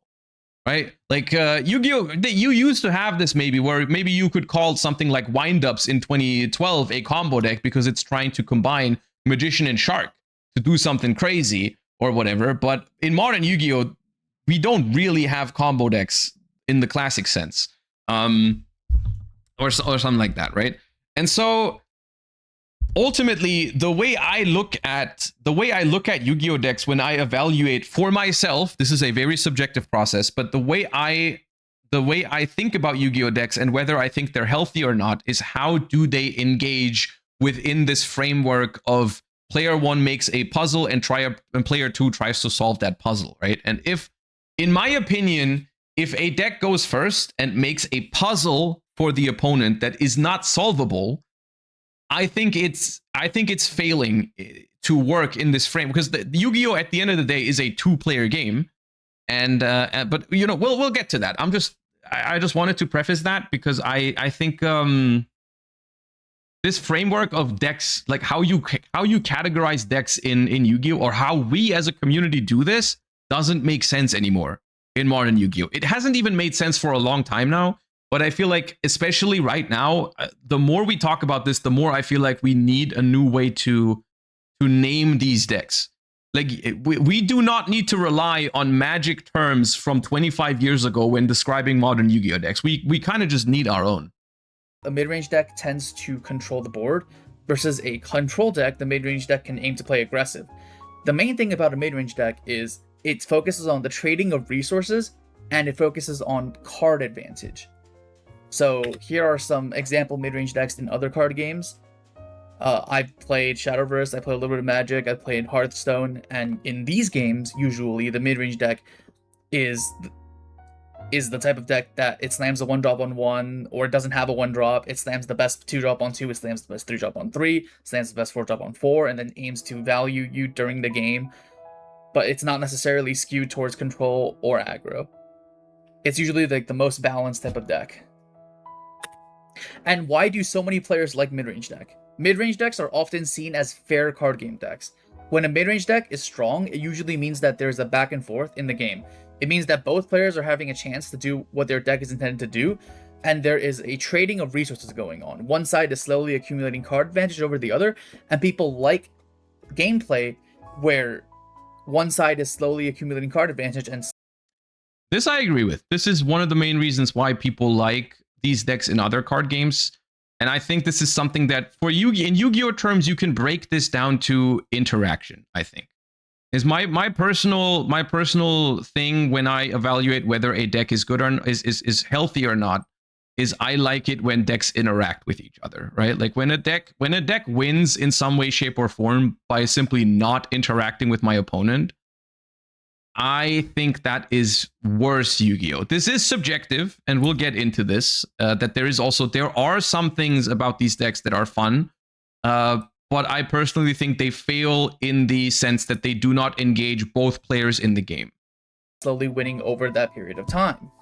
Speaker 1: right? Like Yu-Gi-Oh, you used to have this maybe where maybe you could call something like Wind-Ups in 2012 a combo deck because it's trying to combine Magician and Shark to do something crazy or whatever. But in modern Yu-Gi-Oh, we don't really have combo decks in the classic sense. or something like that, right? And so ultimately, the way I look at Yu-Gi-Oh decks when I evaluate for myself, this is a very subjective process, but the way I think about Yu-Gi-Oh decks and whether I think they're healthy or not is how do they engage within this framework of player one makes a puzzle and player two tries to solve that puzzle, right? And if, in my opinion, if a deck goes first and makes a puzzle for the opponent that is not solvable, I think it's failing to work in this frame, because the Yu-Gi-Oh at the end of the day is a two-player game, and but you know we'll get to that. I just wanted to preface that because I think this framework of decks, like how you categorize decks in Yu-Gi-Oh, or how we as a community do this, doesn't make sense anymore in modern Yu-Gi-Oh. It hasn't even made sense for a long time now. But I feel like, especially right now, the more we talk about this, the more I feel like we need a new way to name these decks. Like, we do not need to rely on magic terms from 25 years ago when describing modern Yu-Gi-Oh decks. We kind of just need our own.
Speaker 2: A mid-range deck tends to control the board, versus a control deck, the mid-range deck can aim to play aggressive. The main thing about a mid-range deck is it focuses on the trading of resources, and it focuses on card advantage. So here are some example mid-range decks in other card games. I've played Shadowverse, I played a little bit of Magic, I played Hearthstone, and in these games, usually the mid-range deck is the type of deck that it slams a 1-drop on 1, or it doesn't have a 1-drop, it slams the best 2-drop on 2, it slams the best 3-drop on 3, slams the best 4-drop on 4, and then aims to value you during the game. But it's not necessarily skewed towards control or aggro. It's usually like the most balanced type of deck. And why do so many players like mid-range deck? Mid-range decks are often seen as fair card game decks. When a mid-range deck is strong, it usually means that there's a back and forth in the game. It means that both players are having a chance to do what their deck is intended to do, and there is a trading of resources going on. One side is slowly accumulating card advantage over the other, and people like gameplay where one side is slowly accumulating card advantage. And
Speaker 1: this I agree with. This is one of the main reasons why people like these decks in other card games. And I think this is something that for in Yu-Gi-Oh terms, you can break this down to interaction, I think. Is my personal thing when I evaluate whether a deck is good or is healthy or not, is I like it when decks interact with each other, right? Like when a deck wins in some way, shape, or form by simply not interacting with my opponent, I think that is worse Yu-Gi-Oh. This is subjective, and we'll get into this. That there are some things about these decks that are fun, but I personally think they fail in the sense that they do not engage both players in the game.
Speaker 2: Slowly winning over that period of time.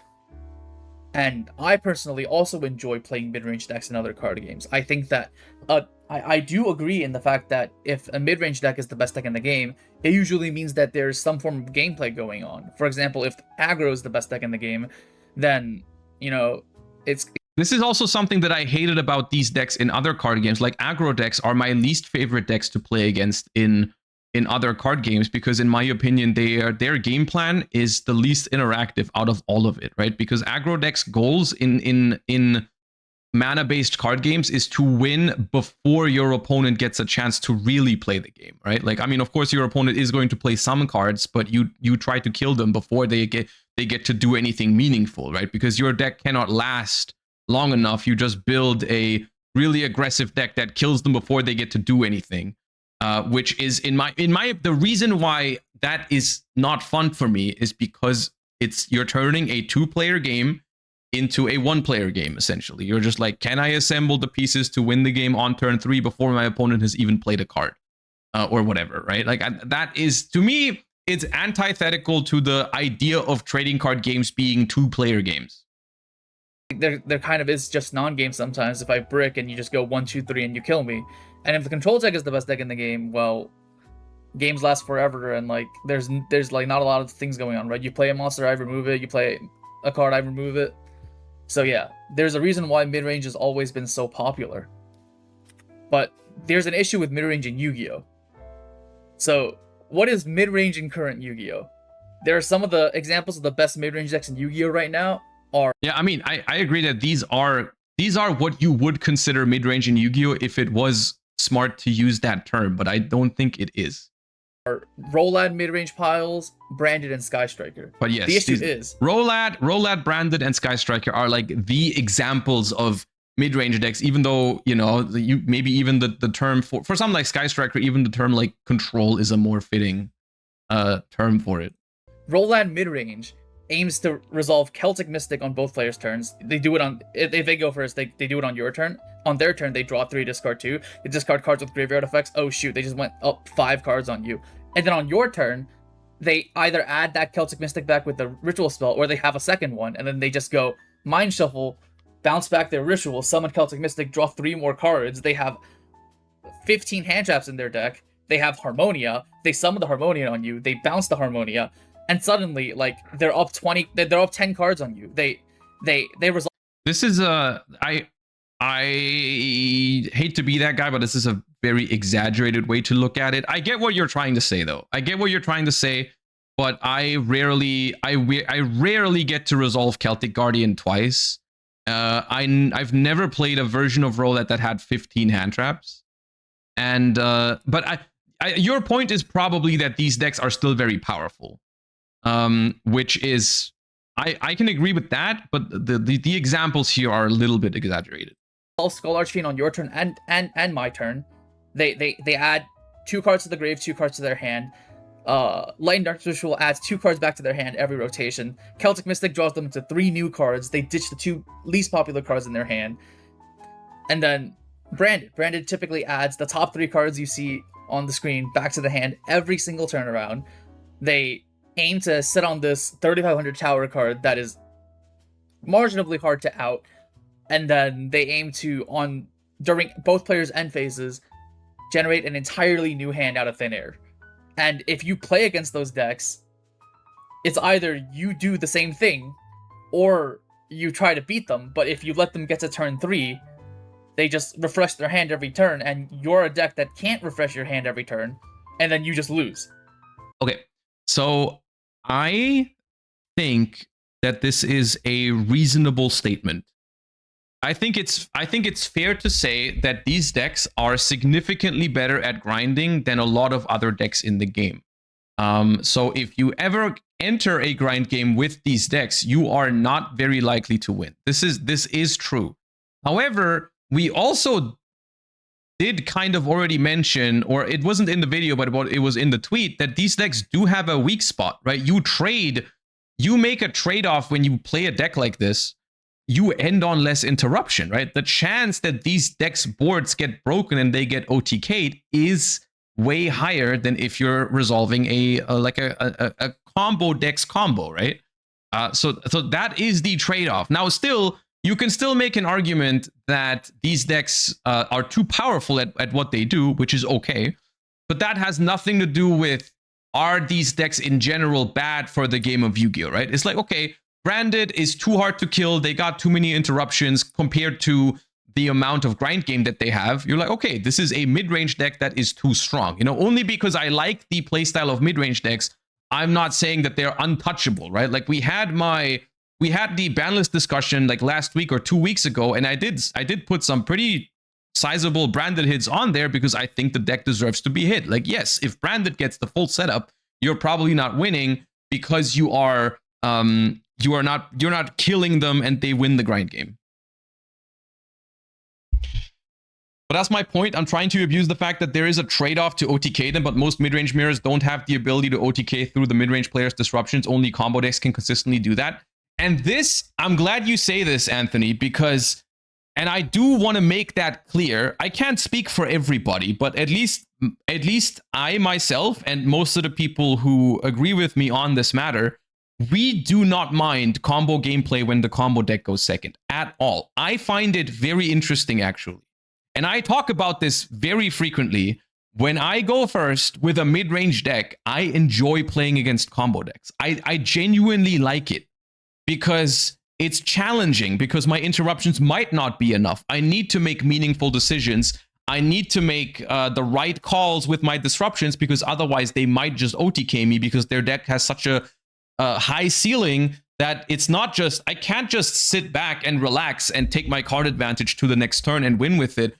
Speaker 2: And I personally also enjoy playing mid-range decks in other card games. I think that I do agree in the fact that if a mid-range deck is the best deck in the game, it usually means that there's some form of gameplay going on. For example, if aggro is the best deck in the game, then, you know, This is also something that I hated about these decks in other card games. Like aggro decks are my least favorite decks to play against in other card games, because in my opinion, their game plan is the least interactive out of all of it, right? Because aggro decks' goals in mana-based card games is to win before your opponent gets a chance to really play the game, right? Like, I mean, of course, your opponent is going to play some cards, but you try to kill them before they get to do anything meaningful, right? Because your deck cannot last long enough. You just build a really aggressive deck that kills them before they get to do anything, which is the reason why that is not fun for me is because you're turning a 2-player game into a 1-player game, essentially. You're just like, can I assemble the pieces to win the game on turn 3 before my opponent has even played a card, or whatever, right? Like that is, to me, it's antithetical to the idea of trading card games being 2-player games. There kind of is just non-game sometimes. If I brick and you just go 1, 2, 3 and you kill me, and if the control deck is the best deck in the game, well, games last forever, and like there's like not a lot of things going on, right? You play a monster, I remove it. You play a card, I remove it. So yeah, there's a reason why mid-range has always been so popular. But there's an issue with mid-range in Yu-Gi-Oh. So what is mid-range in current Yu-Gi-Oh? There are some of the examples of the best mid-range decks in Yu-Gi-Oh right now are...
Speaker 1: Yeah, I mean, I agree that these are these are what you would consider mid-range in Yu-Gi-Oh if it was smart to use that term, but I don't think it is.
Speaker 2: Rolad mid-range piles, Branded, and Sky Striker.
Speaker 1: But yes,
Speaker 2: the issue is
Speaker 1: Rolad, Branded, and Sky Striker are like the examples of mid-range decks, even though, you know, you maybe even the term for something like Sky Striker, even the term like control is a more fitting term for it.
Speaker 2: Rolad mid-range aims to resolve Celtic Mystic on both players' turns. They do it on, if they go first, they do it on your turn. On their turn, they draw 3, discard 2. They discard cards with graveyard effects. Oh shoot, they just went up 5 cards on you. And then on your turn, they either add that Celtic Mystic back with the ritual spell, or they have a second one, and then they just go Mind Shuffle, bounce back their ritual, summon Celtic Mystic, draw 3 more cards. They have 15 hand traps in their deck. They have Harmonia. They summon the Harmonia on you. They bounce the Harmonia, and suddenly, like, they're up 20. They're up 10 cards on you. They resolve.
Speaker 1: This is I hate to be that guy, but this is a very exaggerated way to look at it. I get what you're trying to say, though. I get what you're trying to say, but I rarely get to resolve Celtic Guardian twice. I've never played a version of Rolad that had 15 hand traps, and but your point is probably that these decks are still very powerful, which is I can agree with that, but the examples here are a little bit exaggerated.
Speaker 2: Skull Archfiend on your turn and my turn. They add 2 cards to the grave, 2 cards to their hand. Lightning Dark Ritual adds 2 cards back to their hand every rotation. Celtic Mystic draws them to 3 new cards. They ditch the 2 least popular cards in their hand. And then Branded typically adds the top 3 cards you see on the screen back to the hand every single turnaround. They aim to sit on this 3500 tower card that is marginally hard to out. And then they aim to, during both players' end phases, generate an entirely new hand out of thin air. And if you play against those decks, it's either you do the same thing, or you try to beat them. But if you let them get to turn 3, they just refresh their hand every turn, and you're a deck that can't refresh your hand every turn, and then you just lose.
Speaker 1: Okay, so I think that this is a reasonable statement. I think it's fair to say that these decks are significantly better at grinding than a lot of other decks in the game. So if you ever enter a grind game with these decks, you are not very likely to win. This is true. However, we also did kind of already mention, or it wasn't in the video, but it was in the tweet, that these decks do have a weak spot, right? You make a trade-off when you play a deck like this. You end on less interruption, right? The chance that these decks boards get broken and they get OTK'd is way higher than if you're resolving a combo decks combo, right? So that is the trade-off. Now, still, you can still make an argument that these decks are too powerful at what they do, which is okay. But that has nothing to do with, are these decks in general bad for the game of Yu-Gi-Oh, right? It's like, okay, Branded is too hard to kill. They got too many interruptions compared to the amount of grind game that they have. You're like, okay, this is a mid-range deck that is too strong. You know, only because I like the playstyle of mid-range decks, I'm not saying that they're untouchable, right? Like we had the banlist discussion like last week or 2 weeks ago, and I did put some pretty sizable Branded hits on there because I think the deck deserves to be hit. Like, yes, if Branded gets the full setup, you're probably not winning because you're not killing them and they win the grind game. But that's my point. I'm trying to abuse the fact that there is a trade-off to OTK them, but most mid-range mirrors don't have the ability to OTK through the mid-range players' disruptions. Only combo decks can consistently do that. And this, I'm glad you say this, Anthony, because, and I do want to make that clear, I can't speak for everybody, but at least I myself and most of the people who agree with me on this matter, we do not mind combo gameplay when the combo deck goes second at all. I find it very interesting, actually. And I talk about this very frequently. When I go first with a mid-range deck, I enjoy playing against combo decks. I genuinely like it because it's challenging, because my interruptions might not be enough. I need to make meaningful decisions. I need to make the right calls with my disruptions, because otherwise they might just OTK me because their deck has such a high ceiling that it's not just, I can't just sit back and relax and take my card advantage to the next turn and win with it.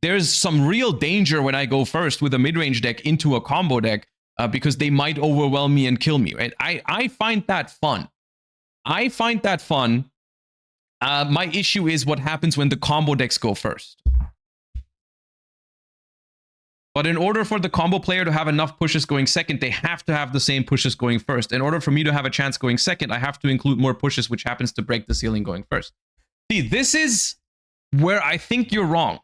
Speaker 1: There's some real danger when I go first with a mid-range deck into a combo deck because they might overwhelm me and kill me, right? I find that fun. I find that fun. My issue is what happens when the combo decks go first. But in order for the combo player to have enough pushes going second, they have to have the same pushes going first. In order for me to have a chance going second, I have to include more pushes, which happens to break the ceiling going first. See, this is where I think you're wrong.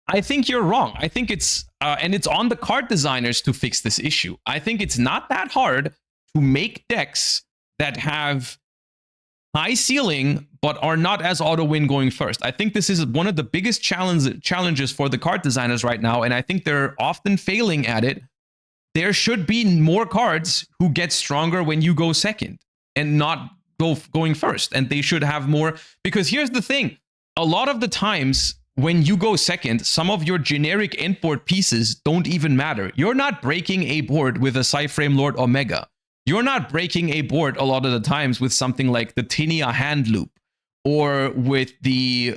Speaker 1: I think you're wrong. I think it's, and it's on the card designers to fix this issue. I think it's not that hard to make decks that have high ceiling, but are not as auto-win going first. I think this is one of the biggest challenges for the card designers right now, and I think they're often failing at it. There should be more cards who get stronger when you go second and not going first, and they should have more, because here's the thing. A lot of the times when you go second, some of your generic end board pieces don't even matter. You're not breaking a board with a Cyframe Lord Omega. You're not breaking a board a lot of the times with something like the Tinia hand loop, or with the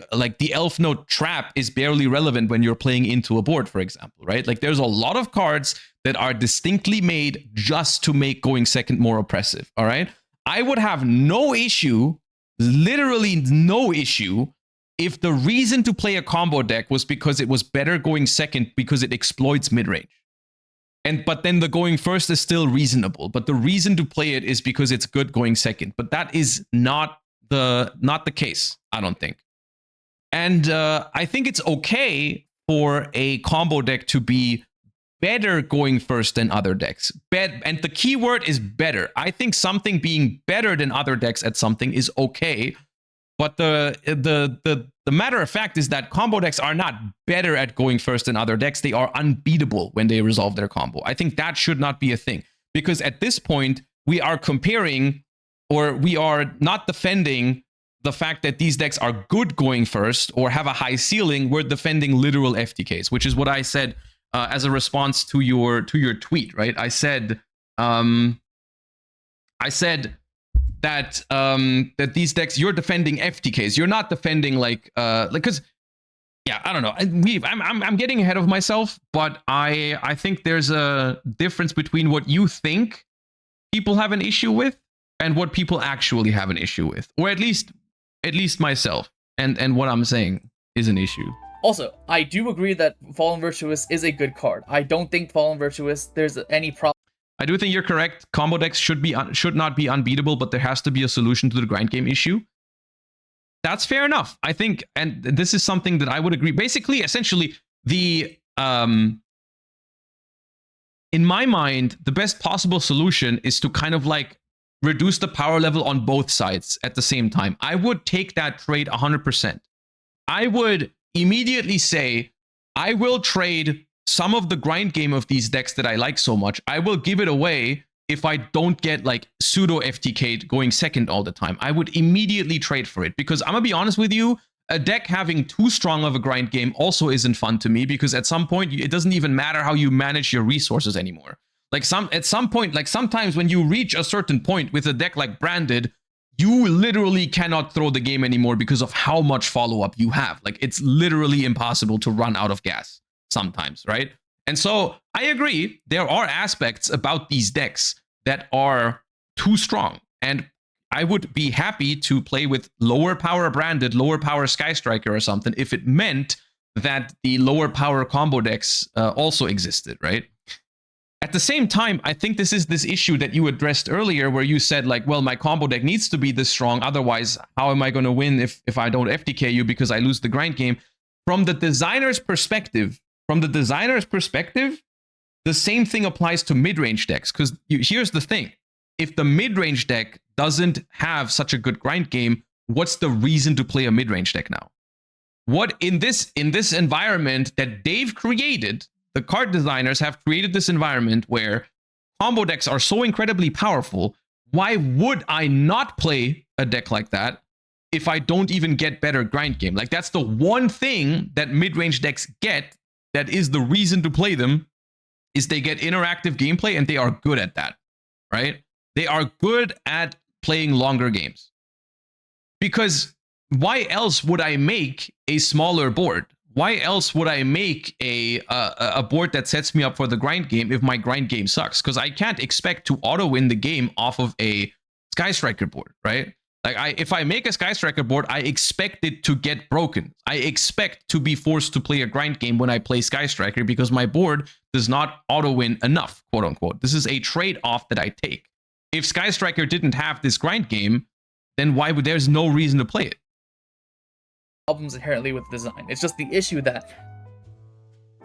Speaker 1: Elf Note trap is barely relevant when you're playing into a board, for example, right? Like there's a lot of cards that are distinctly made just to make going second more oppressive, all right? I would have no issue, literally no issue, if the reason to play a combo deck was because it was better going second because it exploits mid-range. But then the going first is still reasonable. But the reason to play it is because it's good going second. But that is not the case, I don't think. And I think it's okay for a combo deck to be better going first than other decks. And the key word is better. I think something being better than other decks at something is okay. But the matter of fact is that combo decks are not better at going first than other decks. They are unbeatable when they resolve their combo. I think that should not be a thing. Because at this point, we are comparing, or we are not defending the fact that these decks are good going first or have a high ceiling. We're defending literal FTKs, which is what I said as a response to your tweet, right? I said that that these decks, you're defending FTKs. You're not defending because yeah, I don't know. I'm getting ahead of myself, but I think there's a difference between what you think people have an issue with and what people actually have an issue with, or at least myself and what I'm saying is an issue.
Speaker 2: Also, I do agree that Fallen Virtuous is a good card. I don't think Fallen Virtuous there's any problem.
Speaker 1: I do think you're correct. Combo decks should not be unbeatable, but there has to be a solution to the grind game issue. That's fair enough, I think, and this is something that I would agree. Basically, essentially, in my mind, the best possible solution is to kind of like reduce the power level on both sides at the same time. I would take that trade 100%. I would immediately say, I will trade some of the grind game of these decks that I like so much. I will give it away if I don't get like pseudo FTK going second all the time. I would immediately trade for it, because I'm gonna be honest with you, a deck having too strong of a grind game also isn't fun to me, because at some point it doesn't even matter how you manage your resources anymore. Like at some point, like sometimes when you reach a certain point with a deck like Branded, you literally cannot throw the game anymore because of how much follow-up you have. Like it's literally impossible to run out of gas sometimes, right? And so I agree, there are aspects about these decks that are too strong, and I would be happy to play with lower power Branded, lower power Sky Striker or something if it meant that the lower power combo decks also existed, right? At the same time, I think this is this issue that you addressed earlier where you said like, well, my combo deck needs to be this strong, otherwise how am I going to win if I don't FTK you because I lose the grind game? From the designer's perspective, the same thing applies to mid-range decks, because here's the thing. If the mid-range deck doesn't have such a good grind game, what's the reason to play a mid-range deck now? What in this environment that they've created, the card designers have created this environment where combo decks are so incredibly powerful, why would I not play a deck like that if I don't even get better grind game? Like that's the one thing that mid-range decks get that is the reason to play them, is they get interactive gameplay and they are good at that, right? They are good at playing longer games. Because why else would I make a smaller board? Why else would I make a board that sets me up for the grind game if my grind game sucks? Because I can't expect to auto win the game off of a Sky Striker board, right? Like if I make a Sky Striker board, I expect it to get broken. I expect to be forced to play a grind game when I play Sky Striker because my board does not auto win enough, quote unquote. This is a trade-off that I take. If Sky Striker didn't have this grind game, then why would there's no reason to play it?
Speaker 2: Problems inherently with design. It's just the issue that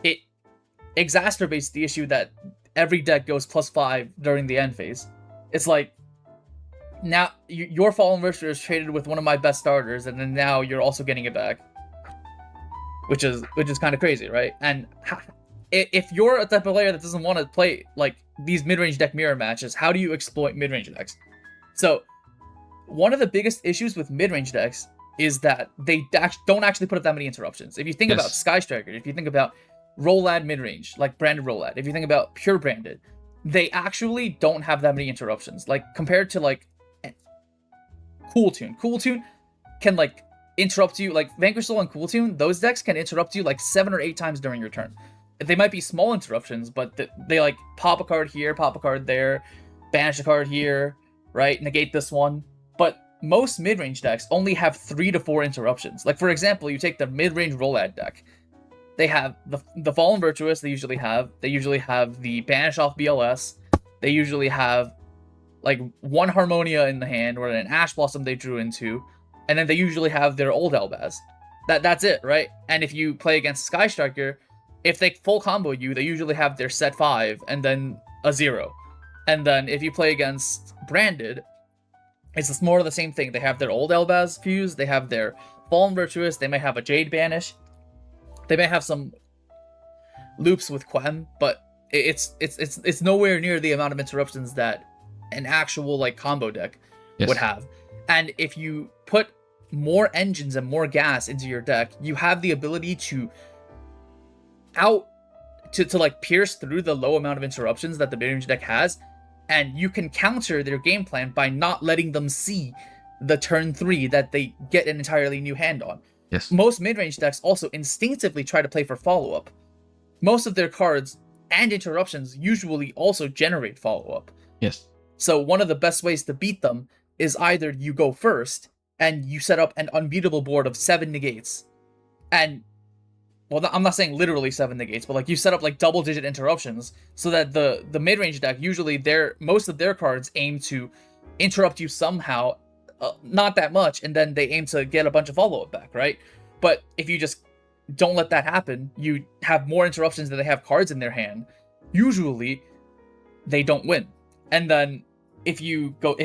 Speaker 2: it exacerbates the issue that every deck goes +5 during the end phase. It's like, now your Fallen Virtue is traded with one of my best starters, and then now you're also getting it back, which is kind of crazy, right? And if you're a type of player that doesn't want to play like these mid-range deck mirror matches, how do you exploit mid-range decks? So one of the biggest issues with mid-range decks is that they don't actually put up that many interruptions. If you think about Sky Striker, if you think about Rollad mid-range, like branded Rollad, if you think about pure branded, they actually don't have that many interruptions. Like compared to like Cool Tune can like interrupt you, like Vanquish Soul and Cool Tune, those decks can interrupt you like 7 or 8 times during your turn. They might be small interruptions, but they like pop a card here, pop a card there, banish a card here, right? Negate this one. But most mid-range decks only have 3 to 4 interruptions. Like for example, you take the mid-range Rollad deck. They have the Fallen Virtuous, they usually have the Banish off BLS, they usually have like one Harmonia in the hand or an Ash Blossom they drew into, and then they usually have their old Elbaz. That's it, right? And if you play against Sky Striker, if they full combo you, they usually have their set 5 and then a 0. And then if you play against Branded, it's more of the same thing. They have their old Elbaz fuse, they have their Fallen Virtuous, they may have a Jade Banish, they may have some loops with Quem, but it's nowhere near the amount of interruptions that an actual like combo deck would have. And if you put more engines and more gas into your deck, you have the ability to like pierce through the low amount of interruptions that the mid-range deck has, and you can counter their game plan by not letting them see the turn 3 that they get an entirely new hand on.
Speaker 1: Yes.
Speaker 2: Most mid-range decks also instinctively try to play for follow-up. Most of their cards and interruptions usually also generate follow-up.
Speaker 1: Yes.
Speaker 2: So one of the best ways to beat them is either you go first and you set up an unbeatable board of 7 negates. And, well, I'm not saying literally 7 negates, but like you set up like double-digit interruptions so that the mid-range deck, usually most of their cards aim to interrupt you somehow, not that much, and then they aim to get a bunch of follow-up back, right? But if you just don't let that happen, you have more interruptions than they have cards in their hand, usually they don't win. And then if you go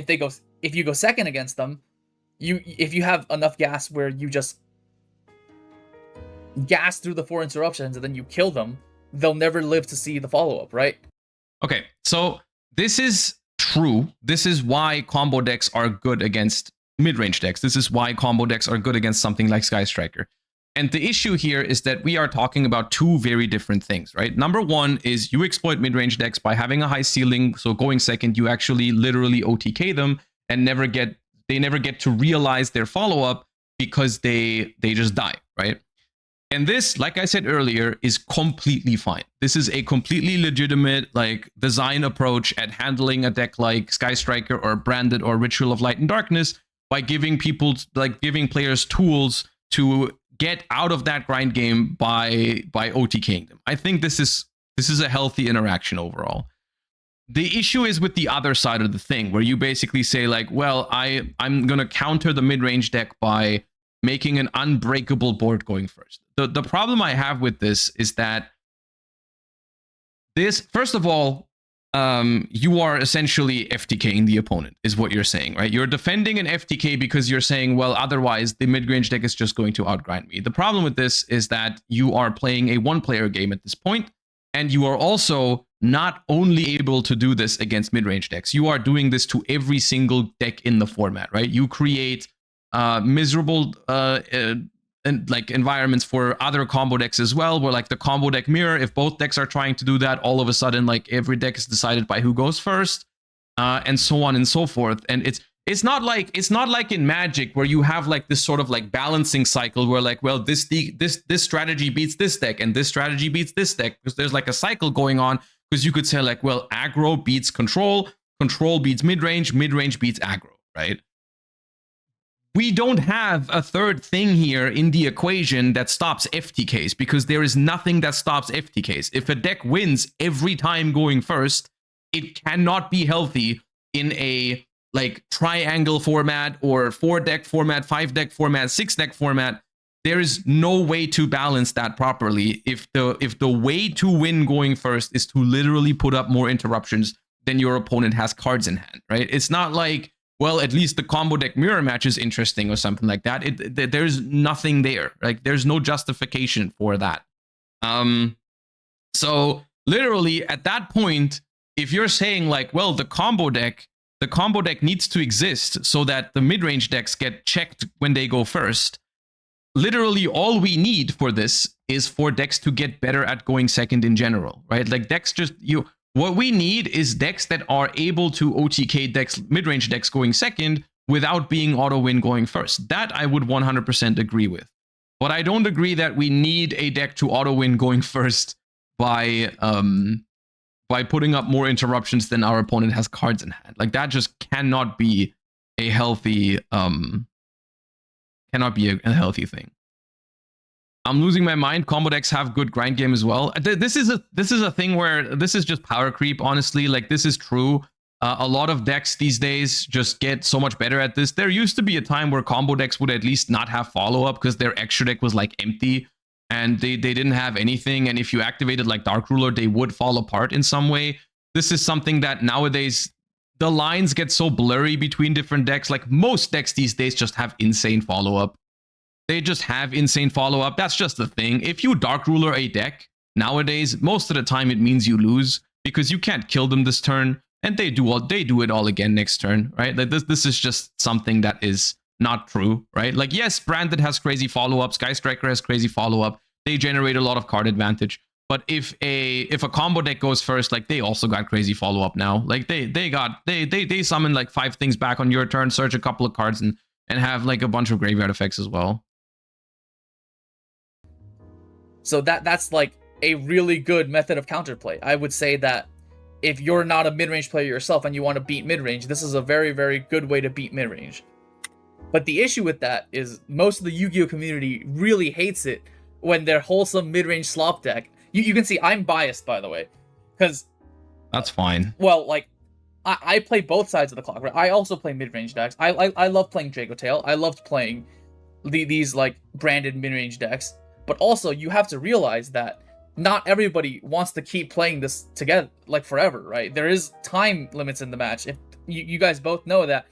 Speaker 2: second against them, if you have enough gas where you just gas through the 4 interruptions and then you kill them, they'll never live to see the follow-up, right?
Speaker 1: Okay, so this is true. This is why combo decks are good against mid-range decks. This is why combo decks are good against something like Sky Striker. And the issue here is that we are talking about 2 very different things, right? Number 1 is you exploit mid-range decks by having a high ceiling, so going second, you actually literally OTK them and they never get to realize their follow-up because they just die, right? And this, like I said earlier, is completely fine. This is a completely legitimate like design approach at handling a deck like Sky Striker or Branded or Ritual of Light and Darkness by giving players tools to get out of that grind game by OTKing them. I think this is a healthy interaction overall. The issue is with the other side of the thing, where you basically say like, well, I'm gonna counter the mid-range deck by making an unbreakable board going first. The problem I have with this is that first of all, you are essentially FTKing the opponent, is what you're saying, right? You're defending an FTK because you're saying, well, otherwise the mid-range deck is just going to outgrind me. The problem with this is that you are playing a one-player game at this point, and you are also not only able to do this against mid-range decks, you are doing this to every single deck in the format, right? You create miserable like environments for other combo decks as well, where like the combo deck mirror, if both decks are trying to do that, all of a sudden like every deck is decided by who goes first, and so on and so forth. And it's not like in Magic where you have like this sort of like balancing cycle where like, well, this strategy beats this deck and this strategy beats this deck, because there's like a cycle going on, because you could say like, well, aggro beats control, control beats mid-range, mid-range beats aggro, right? We don't have a third thing here in the equation that stops FTKs, because there is nothing that stops FTKs. If a deck wins every time going first, it cannot be healthy in a like triangle format or 4-deck format, 5-deck format, 6-deck format. There is no way to balance that properly if the way to win going first is to literally put up more interruptions than your opponent has cards in hand, right? It's not like, well, at least the combo deck mirror match is interesting or something like that. There's nothing there. Like, there's no justification for that. So literally at that point, if you're saying like, well, the combo deck needs to exist so that the mid-range decks get checked when they go first. Literally all we need for this is for decks to get better at going second in general, right? Like decks what we need is decks that are able to OTK decks, mid-range decks going second without being auto-win going first. That I would 100% agree with. But I don't agree that we need a deck to auto-win going first by putting up more interruptions than our opponent has cards in hand. Like, that just cannot be a healthy healthy thing. I'm losing my mind. Combo decks have good grind game as well. This is a thing where this is just power creep, honestly. Like, this is true. A lot of decks these days just get so much better at this. There used to be a time where combo decks would at least not have follow-up because their extra deck was like empty and they didn't have anything. And if you activated like Dark Ruler, they would fall apart in some way. This is something that nowadays the lines get so blurry between different decks. Like, most decks these days just have insane follow-up. They just have insane follow-up. That's just the thing. If you Dark Ruler a deck nowadays, most of the time it means you lose because you can't kill them this turn, and they do it all again next turn, right? Like, this is just something that is not true, right? Like, yes, Branded has crazy follow-up, Sky Striker has crazy follow-up. They generate a lot of card advantage. But if a combo deck goes first, like, they also got crazy follow-up now. Like, they summon like 5 things back on your turn, search a couple of cards, and have like a bunch of graveyard effects as well.
Speaker 2: So that's like a really good method of counterplay. I would say that if you're not a mid-range player yourself and you want to beat mid-range, this is a very, very good way to beat mid-range. But the issue with that is most of the Yu-Gi-Oh community really hates it when their wholesome mid-range slop deck. You can see I'm biased, by the way, because
Speaker 1: that's fine.
Speaker 2: Well, like, I play both sides of the clock. Right? I also play mid-range decks. I love playing Draco Tail. I loved playing these like branded mid-range decks. But also, you have to realize that not everybody wants to keep playing this together like forever, right? There is time limits in the match. If you guys both know that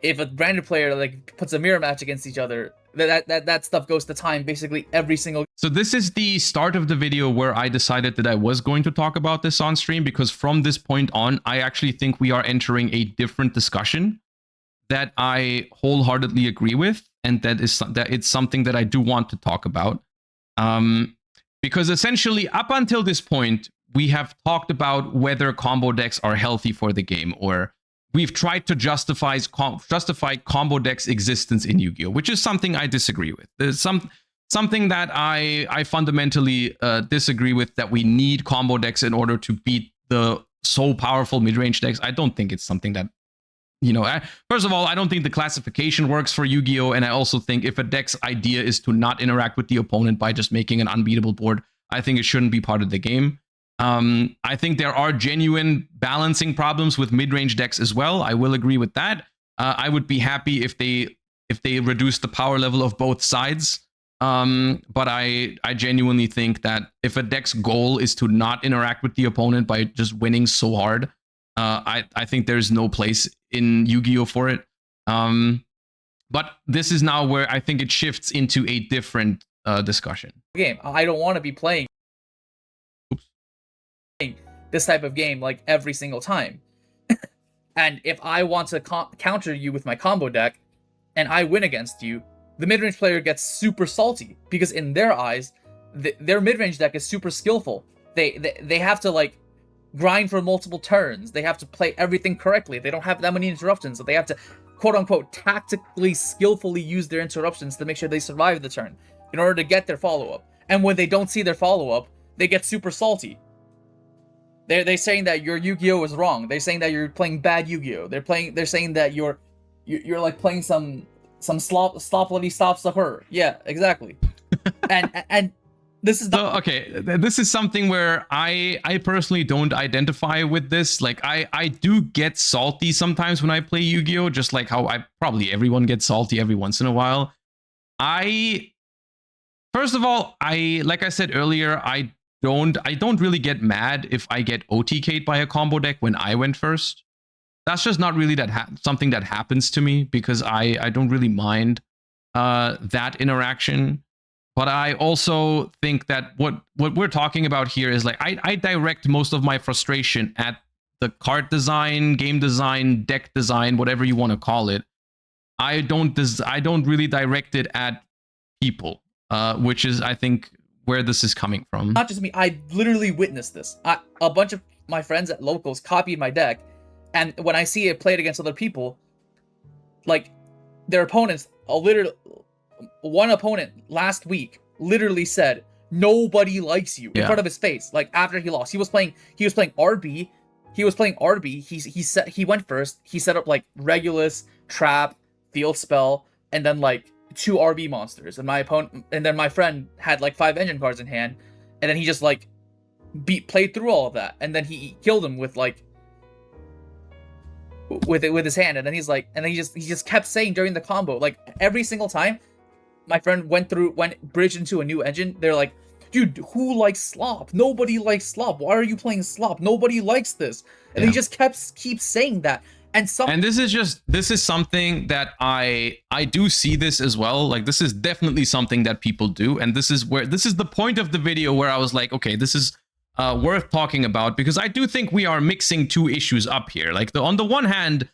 Speaker 2: if a branded player like puts a mirror match against each other, that stuff goes to time basically every single.
Speaker 1: So this is the start of the video where I decided that I was going to talk about this on stream, because from this point on, I actually think we are entering a different discussion that I wholeheartedly agree with, and that it's something that I do want to talk about. Because essentially, up until this point, we have talked about whether combo decks are healthy for the game, or we've tried to justify combo decks' existence in Yu-Gi-Oh!, which is something I disagree with. There's something that I fundamentally disagree with, that we need combo decks in order to beat the so powerful mid-range decks. I don't think it's something that, first of all, I don't think the classification works for Yu-Gi-Oh! And I also think if a deck's idea is to not interact with the opponent by just making an unbeatable board, I think it shouldn't be part of the game. I think there are genuine balancing problems with mid-range decks as well. I will agree with that. I would be happy if they reduce the power level of both sides. But I genuinely think that if a deck's goal is to not interact with the opponent by just winning so hard, I think there's no place in Yu-Gi-Oh! For it. But this is now where I think it shifts into a different discussion.
Speaker 2: Game. I don't want to be playing this type of game like every single time. And if I want to counter you with my combo deck and I win against you, the mid-range player gets super salty because in their eyes, their mid-range deck is super skillful. They have to like grind for multiple turns. They have to play everything correctly. They don't have that many interruptions, so they have to, quote unquote, tactically, skillfully use their interruptions to make sure they survive the turn in order to get their follow-up. And when they don't see their follow-up, they get super salty. They're saying that your Yu-Gi-Oh is wrong. They're saying that you're playing bad Yu-Gi-Oh. They're saying that you're like playing some sloppily stops the her. Yeah, exactly. and this is
Speaker 1: so, okay, this is something where I personally don't identify with this. Like I do get salty sometimes when I play Yu-Gi-Oh, just like how probably everyone gets salty every once in a while. First of all, like I said earlier, I don't really get mad if I get OTK'd by a combo deck when I went first. That's just not really something that happens to me, because I don't really mind that interaction. But I also think that what we're talking about here is like I direct most of my frustration at the card design, game design, deck design, whatever you want to call it. I don't really direct it at people, which is, I think, where this is coming from.
Speaker 2: Not just me, I literally witnessed this. A bunch of my friends at locals copied my deck, and when I see it played against other people, like their opponents, one opponent last week literally said, "Nobody likes you," in front of his face. Like after he lost, he was playing RB. He went first. He set up like Regulus, Trap, Field Spell, and then like 2 RB monsters. And then my friend had like 5 engine cards in hand, and then he just like played through all of that, and then he killed him with like with his hand. And then he just kept saying during the combo, like every single time my friend went bridged into a new engine, they're like, "Dude, who likes slop? Nobody likes slop. Why are you playing slop? Nobody likes this." And he just keeps saying that. And
Speaker 1: this is something that I do see this as well. Like this is definitely something that people do, and this is the point of the video where I was like, okay, this is worth talking about, because I do think we are mixing 2 issues up here. Like on the one hand,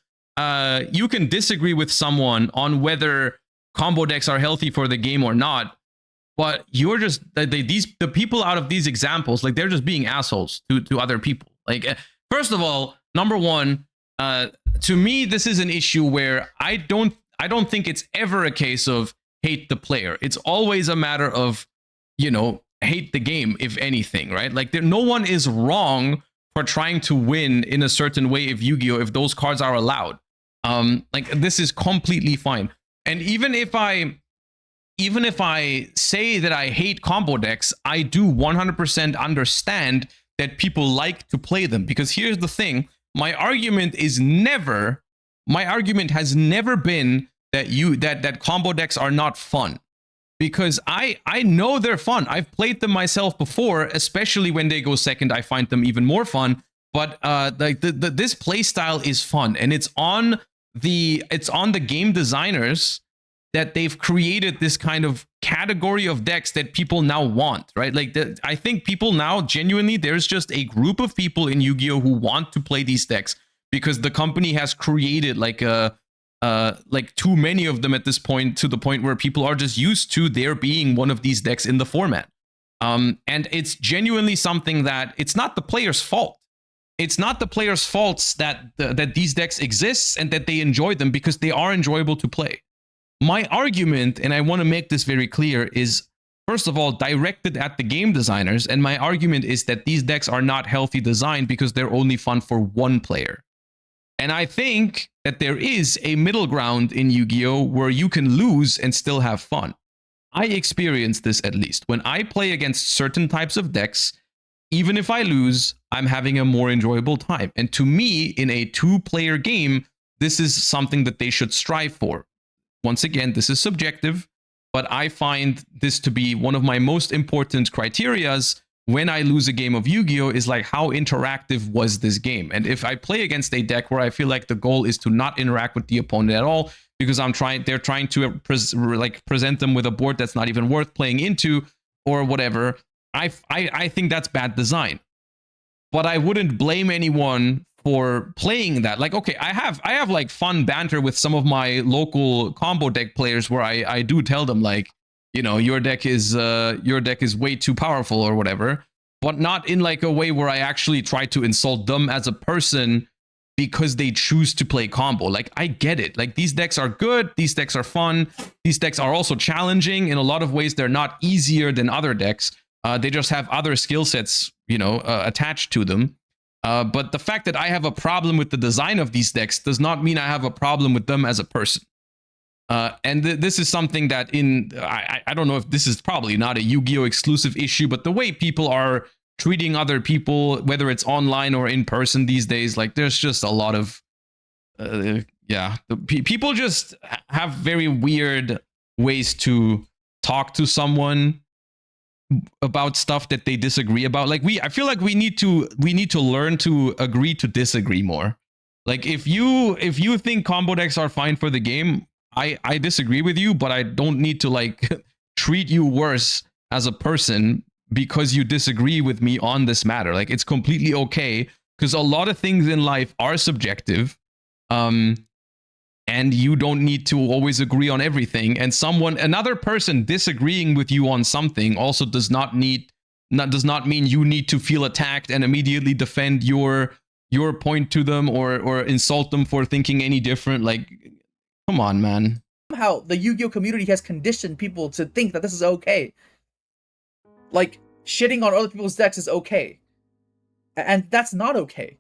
Speaker 1: you can disagree with someone on whether combo decks are healthy for the game or not, but you're just the people out of these examples, like they're just being assholes to other people. Like first of all, number one, to me, this is an issue where I don't think it's ever a case of hate the player. It's always a matter of, hate the game, if anything, right? Like no one is wrong for trying to win in a certain way of Yu-Gi-Oh! If those cards are allowed. Like this is completely fine. And even if I say that I hate combo decks, I do 100% understand that people like to play them, because here's the thing. My argument has never been that combo decks are not fun, because I know they're fun. I've played them myself before, especially when they go second. I find them even more fun. But like this play style is fun, and it's on the game designers that they've created this kind of category of decks that people now want, right? Like I think people now genuinely, there's just a group of people in Yu-Gi-Oh who want to play these decks because the company has created like too many of them at this point, to the point where people are just used to there being one of these decks in the format. And it's genuinely something that it's not the player's fault. It's not the player's faults that these decks exist and that they enjoy them, because they are enjoyable to play. My argument, and I want to make this very clear, is first of all directed at the game designers, and my argument is that these decks are not healthy designed because they're only fun for one player. And I think that there is a middle ground in Yu-Gi-Oh! Where you can lose and still have fun. I experience this, at least. When I play against certain types of decks, even if I lose, I'm having a more enjoyable time. And to me, in a 2-player game, this is something that they should strive for. Once again, this is subjective, but I find this to be one of my most important criterias when I lose a game of Yu-Gi-Oh! Is like, how interactive was this game? And if I play against a deck where I feel like the goal is to not interact with the opponent at all, because they're trying to present them with a board that's not even worth playing into or whatever, I think that's bad design. But I wouldn't blame anyone for playing that. Like, okay, I have like fun banter with some of my local combo deck players where I do tell them, like, your deck is way too powerful or whatever. but not in like a way where I actually try to insult them as a person because they choose to play combo. Like, I get it. Like, these decks are good. These decks are fun. These decks are also challenging. In a lot of ways, they're not easier than other decks. They just have other skill sets, you know, attached to them. But the fact that I have a problem with the design of these decks does not mean I have a problem with them as a person. And this is something that I don't know if this is probably not a Yu-Gi-Oh! Exclusive issue, but the way people are treating other people, whether it's online or in person these days, like there's just a lot of, people just have very weird ways to talk to someone about stuff that they disagree about. Like I feel like we need to learn to agree to disagree more. Like if you think combo decks are fine for the game, I disagree with you, but I don't need to like treat you worse as a person because you disagree with me on this matter. Like, it's completely okay, because a lot of things in life are subjective, and you don't need to always agree on everything. And another person disagreeing with you on something also does not mean you need to feel attacked and immediately defend your point to them or insult them for thinking any different. Like, come on, man.
Speaker 2: Somehow the Yu-Gi-Oh community has conditioned people to think that this is okay. Like, shitting on other people's decks is okay. And that's not okay.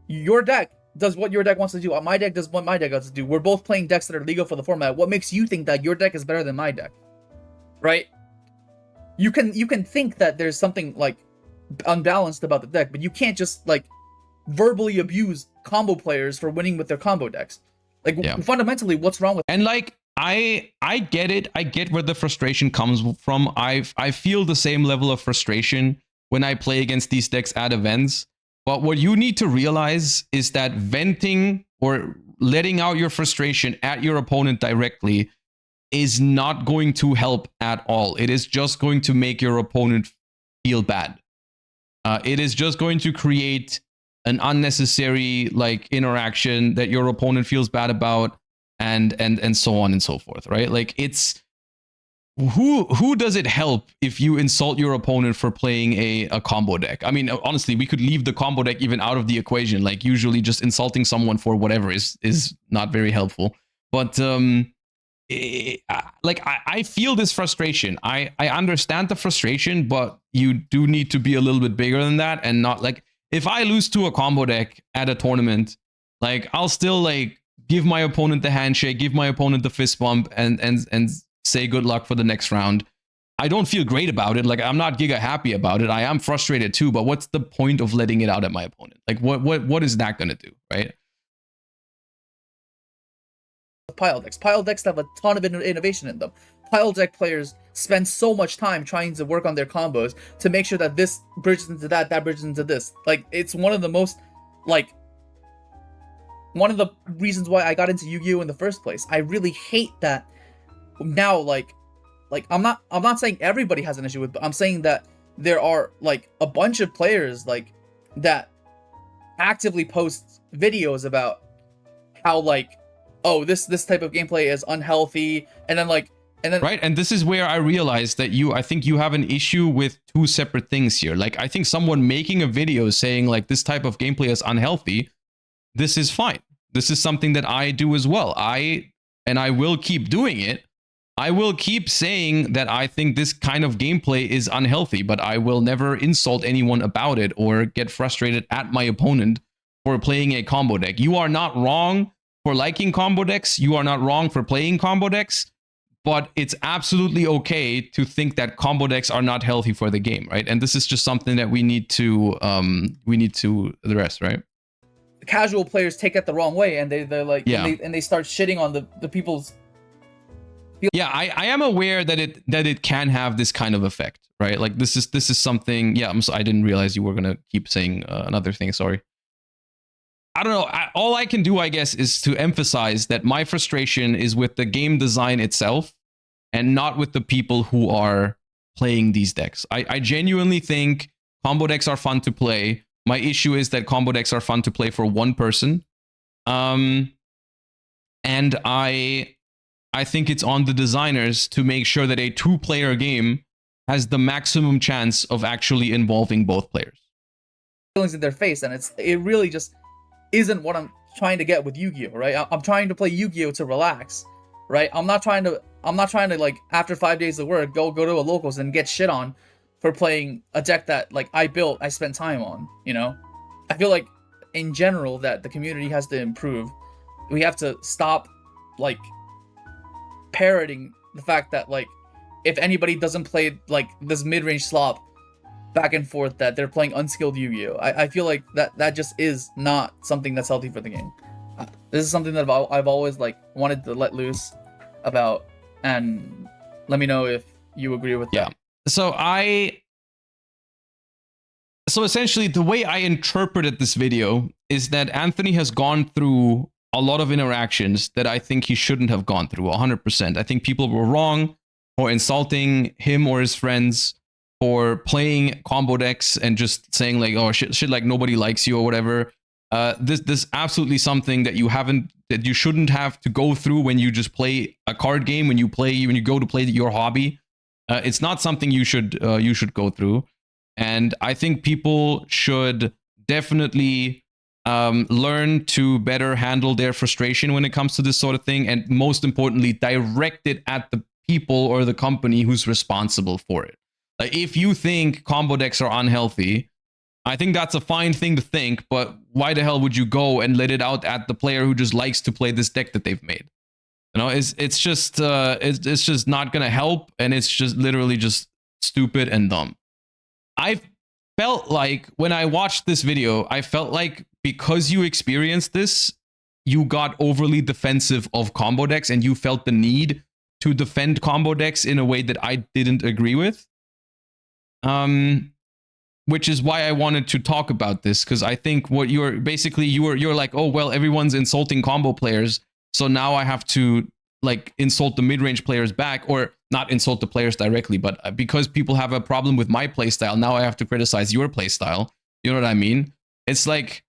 Speaker 2: Your deck does what your deck wants to do. My deck does what my deck wants to do. We're both playing decks that are legal for the format. What makes you think that your deck is better than my deck? Right? You can think that there's something, like, unbalanced about the deck, but you can't just, like, verbally abuse combo players for winning with their combo decks. Like, fundamentally, what's wrong with...
Speaker 1: And, like, I get it. I get where the frustration comes from. I feel the same level of frustration when I play against these decks at events. But what you need to realize is that venting or letting out your frustration at your opponent directly is not going to help at all. It is just going to make your opponent feel bad. It is just going to create an unnecessary like interaction that your opponent feels bad about, and so on and so forth, right? Like, it's who does it help if you insult your opponent for playing a combo deck? I mean, honestly, we could leave the combo deck even out of the equation. Like, usually just insulting someone for whatever is not very helpful. But I feel this frustration. I understand the frustration, but you do need to be a little bit bigger than that, and not like, if I lose to a combo deck at a tournament, like, I'll still like give my opponent the handshake, give my opponent the fist bump, and say good luck for the next round. I don't feel great about it. Like, I'm not giga happy about it. I am frustrated too, but what's the point of letting it out at my opponent? Like, what is that gonna do, right?
Speaker 2: Pile decks have a ton of innovation in them. Pile deck players spend so much time trying to work on their combos to make sure that this bridges into that bridges into this. Like, it's one of the most, like, one of the reasons why I got into Yu-Gi-Oh in the first place. I really hate that now, like I'm not saying everybody has an issue with, but I'm saying that there are like a bunch of players like that actively post videos about how, like, oh, this type of gameplay is unhealthy, and then right. And this is where I realized that I think you have an issue with two separate things here. Like, I think someone making a video saying like this type of gameplay is unhealthy, this is fine. This is something that I do as well. I will keep doing it. I will keep saying that I think this kind of gameplay is unhealthy, but I will never insult anyone about it or get frustrated at my opponent for playing a combo deck. You are not wrong for liking combo decks. You are not wrong for playing combo decks, but it's absolutely okay to think that combo decks are not healthy for the game, right? And this is just something that we need to address, right? Casual players take it the wrong way, and they're like, and they start shitting on the people's.
Speaker 1: Yeah, I am aware that it can have this kind of effect, right? Like, this is something. Yeah, I didn't realize you were gonna keep saying another thing. Sorry. I don't know. All I can do, I guess, is to emphasize that my frustration is with the game design itself and not with the people who are playing these decks. I genuinely think combo decks are fun to play. My issue is that combo decks are fun to play for one person. And I think it's on the designers to make sure that a two-player game has the maximum chance of actually involving both players.
Speaker 2: Feelings in their face, and it really just isn't what I'm trying to get with Yu-Gi-Oh, right? I'm trying to play Yu-Gi-Oh to relax, right? I'm not trying to like after 5 days of work go to a locals and get shit on for playing a deck that like I spent time on, you know? I feel like in general that the community has to improve. We have to stop like parroting the fact that like if anybody doesn't play like this mid-range slop back and forth, that they're playing unskilled Yu-Gi-Oh. I feel like that just is not something that's healthy for the game. This is something that I've always like wanted to let loose about, and let me know if you agree with that.
Speaker 1: So essentially the way I interpreted this video is that Anthony has gone through a lot of interactions that I think he shouldn't have gone through 100%. I think people were wrong for insulting him or his friends, for playing combo decks and just saying like, oh shit like nobody likes you or whatever. This absolutely something that you shouldn't have to go through when you just play a card game, when you go to play your hobby. It's not something you should go through. And I think people should definitely learn to better handle their frustration when it comes to this sort of thing, and most importantly, direct it at the people or the company who's responsible for it. If you think combo decks are unhealthy, I think that's a fine thing to think, but why the hell would you go and let it out at the player who just likes to play this deck that they've made? You know, it's just not gonna help, and it's just literally just stupid and dumb. I felt like when I watched this video, I felt like because you experienced this, you got overly defensive of combo decks, and you felt the need to defend combo decks in a way that I didn't agree with. Which is why I wanted to talk about this, because I think what you're like, oh well, everyone's insulting combo players, so now I have to like insult the mid-range players back, or not insult the players directly, but because people have a problem with my playstyle, now I have to criticize your playstyle. You know what I mean? It's like,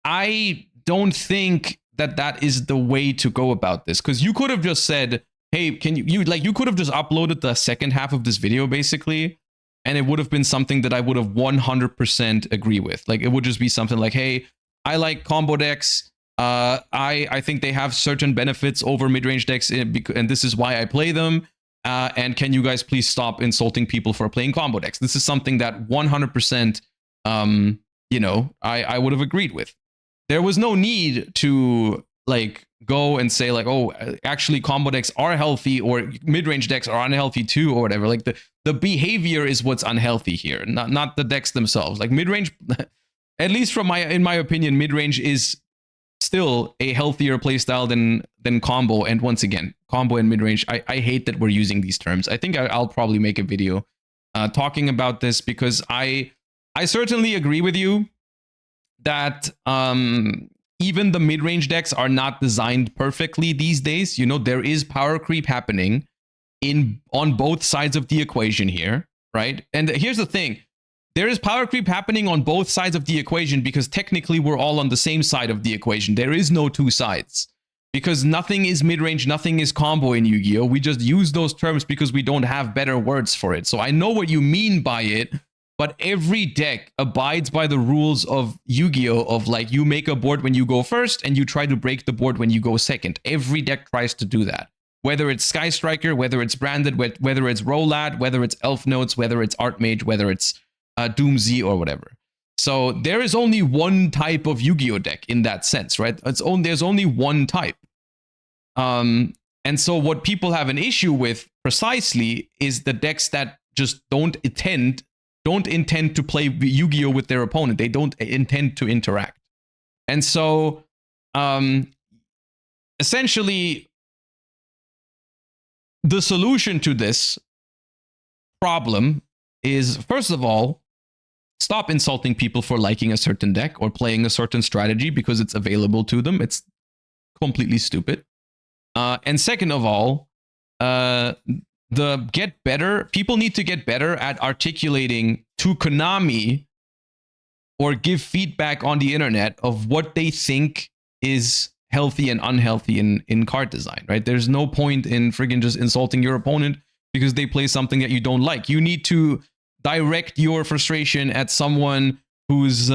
Speaker 1: I don't think that is the way to go about this, because you could have just said, hey, can you could have just uploaded the second half of this video basically, and it would have been something that I would have 100% agree with. Like, it would just be something like, hey, I like combo decks. I think they have certain benefits over mid-range decks, and this is why I play them. And can you guys please stop insulting people for playing combo decks? This is something that 100%, you know, I would have agreed with. There was no need to like go and say like, oh, actually combo decks are healthy, or mid-range decks are unhealthy too, or whatever. Like the behavior is what's unhealthy here, not the decks themselves. Like mid-range, at least in my opinion, mid-range is still a healthier playstyle than combo. And once again, combo and mid-range, I hate that we're using these terms. I think I'll probably make a video talking about this, because I certainly agree with you that even the mid-range decks are not designed perfectly these days. You know, there is power creep happening on both sides of the equation here, right? And here's the thing. There is power creep happening on both sides of the equation because technically we're all on the same side of the equation. There is no two sides, because nothing is mid-range, nothing is combo in Yu-Gi-Oh! We just use those terms because we don't have better words for it. So I know what you mean by it, but every deck abides by the rules of Yu-Gi-Oh! Of like, you make a board when you go first and you try to break the board when you go second. Every deck tries to do that. Whether it's Sky Striker, whether it's Branded, whether it's Rolad, whether it's Elf Notes, whether it's Archmage, whether it's Doom Z or whatever. So there is only one type of Yu-Gi-Oh! Deck in that sense, right? There's only one type. And so what people have an issue with precisely is the decks that just don't intend to play Yu-Gi-Oh! With their opponent. They don't intend to interact. And so essentially the solution to this problem is, first of all, stop insulting people for liking a certain deck or playing a certain strategy because it's available to them. It's completely stupid. And second of all, people need to get better at articulating to Konami or give feedback on the internet of what they think is healthy and unhealthy in card design, right? There's no point in friggin' just insulting your opponent because they play something that you don't like. You need to direct your frustration at someone who's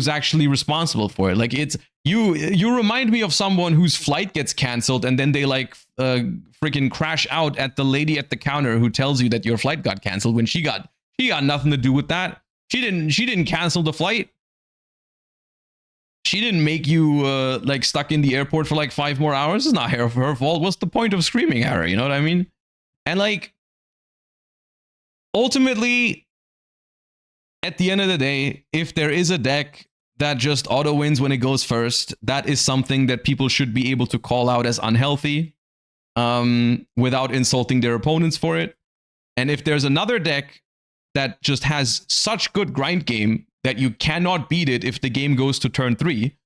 Speaker 1: actually responsible for it. Like, it's you remind me of someone whose flight gets canceled and then they like freaking crash out at the lady at the counter who tells you that your flight got canceled when she got nothing to do with that. She didn't cancel the flight. She didn't make you like stuck in the airport for like 5 more hours. It's not her fault. What's the point of screaming at her? You know what I mean? And like, ultimately, at the end of the day, if there is a deck that just auto wins when it goes first, that is something that people should be able to call out as unhealthy without insulting their opponents for it. And if there's another deck that just has such good grind game that you cannot beat it if the game goes to turn 3,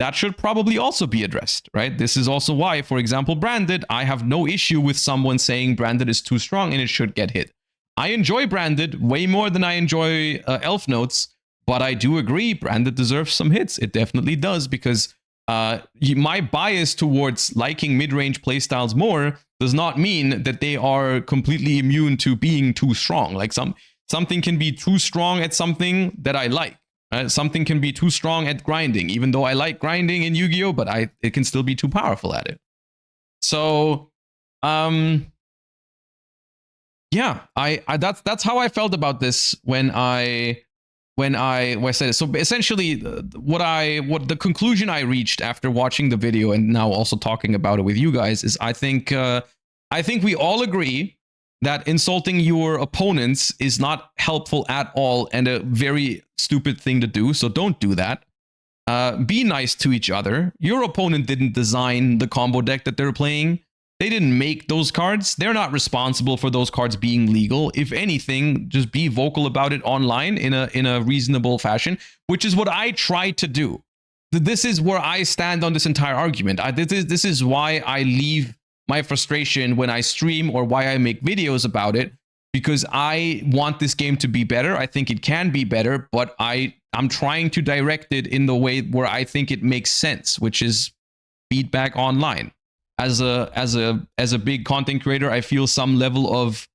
Speaker 1: that should probably also be addressed, right? This is also why, for example, Branded, I have no issue with someone saying Branded is too strong and it should get hit. I enjoy Branded way more than I enjoy Elf Notes, but I do agree Branded deserves some hits. It definitely does, because my bias towards liking mid-range playstyles more does not mean that they are completely immune to being too strong. Like, something can be too strong at something that I like. Something can be too strong at grinding, even though I like grinding in Yu-Gi-Oh, but it can still be too powerful at it. So, yeah, that's how I felt about this when I said it. So essentially, what the conclusion I reached after watching the video and now also talking about it with you guys is I think we all agree that insulting your opponents is not helpful at all and a very stupid thing to do. So don't do that. Be nice to each other. Your opponent didn't design the combo deck that they're playing. They didn't make those cards. They're not responsible for those cards being legal. If anything, just be vocal about it online in a reasonable fashion, which is what I try to do. This is where I stand on this entire argument. This is why I leave my frustration when I stream or why I make videos about it, because I want this game to be better. I think it can be better, but I'm trying to direct it in the way where I think it makes sense, which is feedback online. As a big content creator, I feel some level of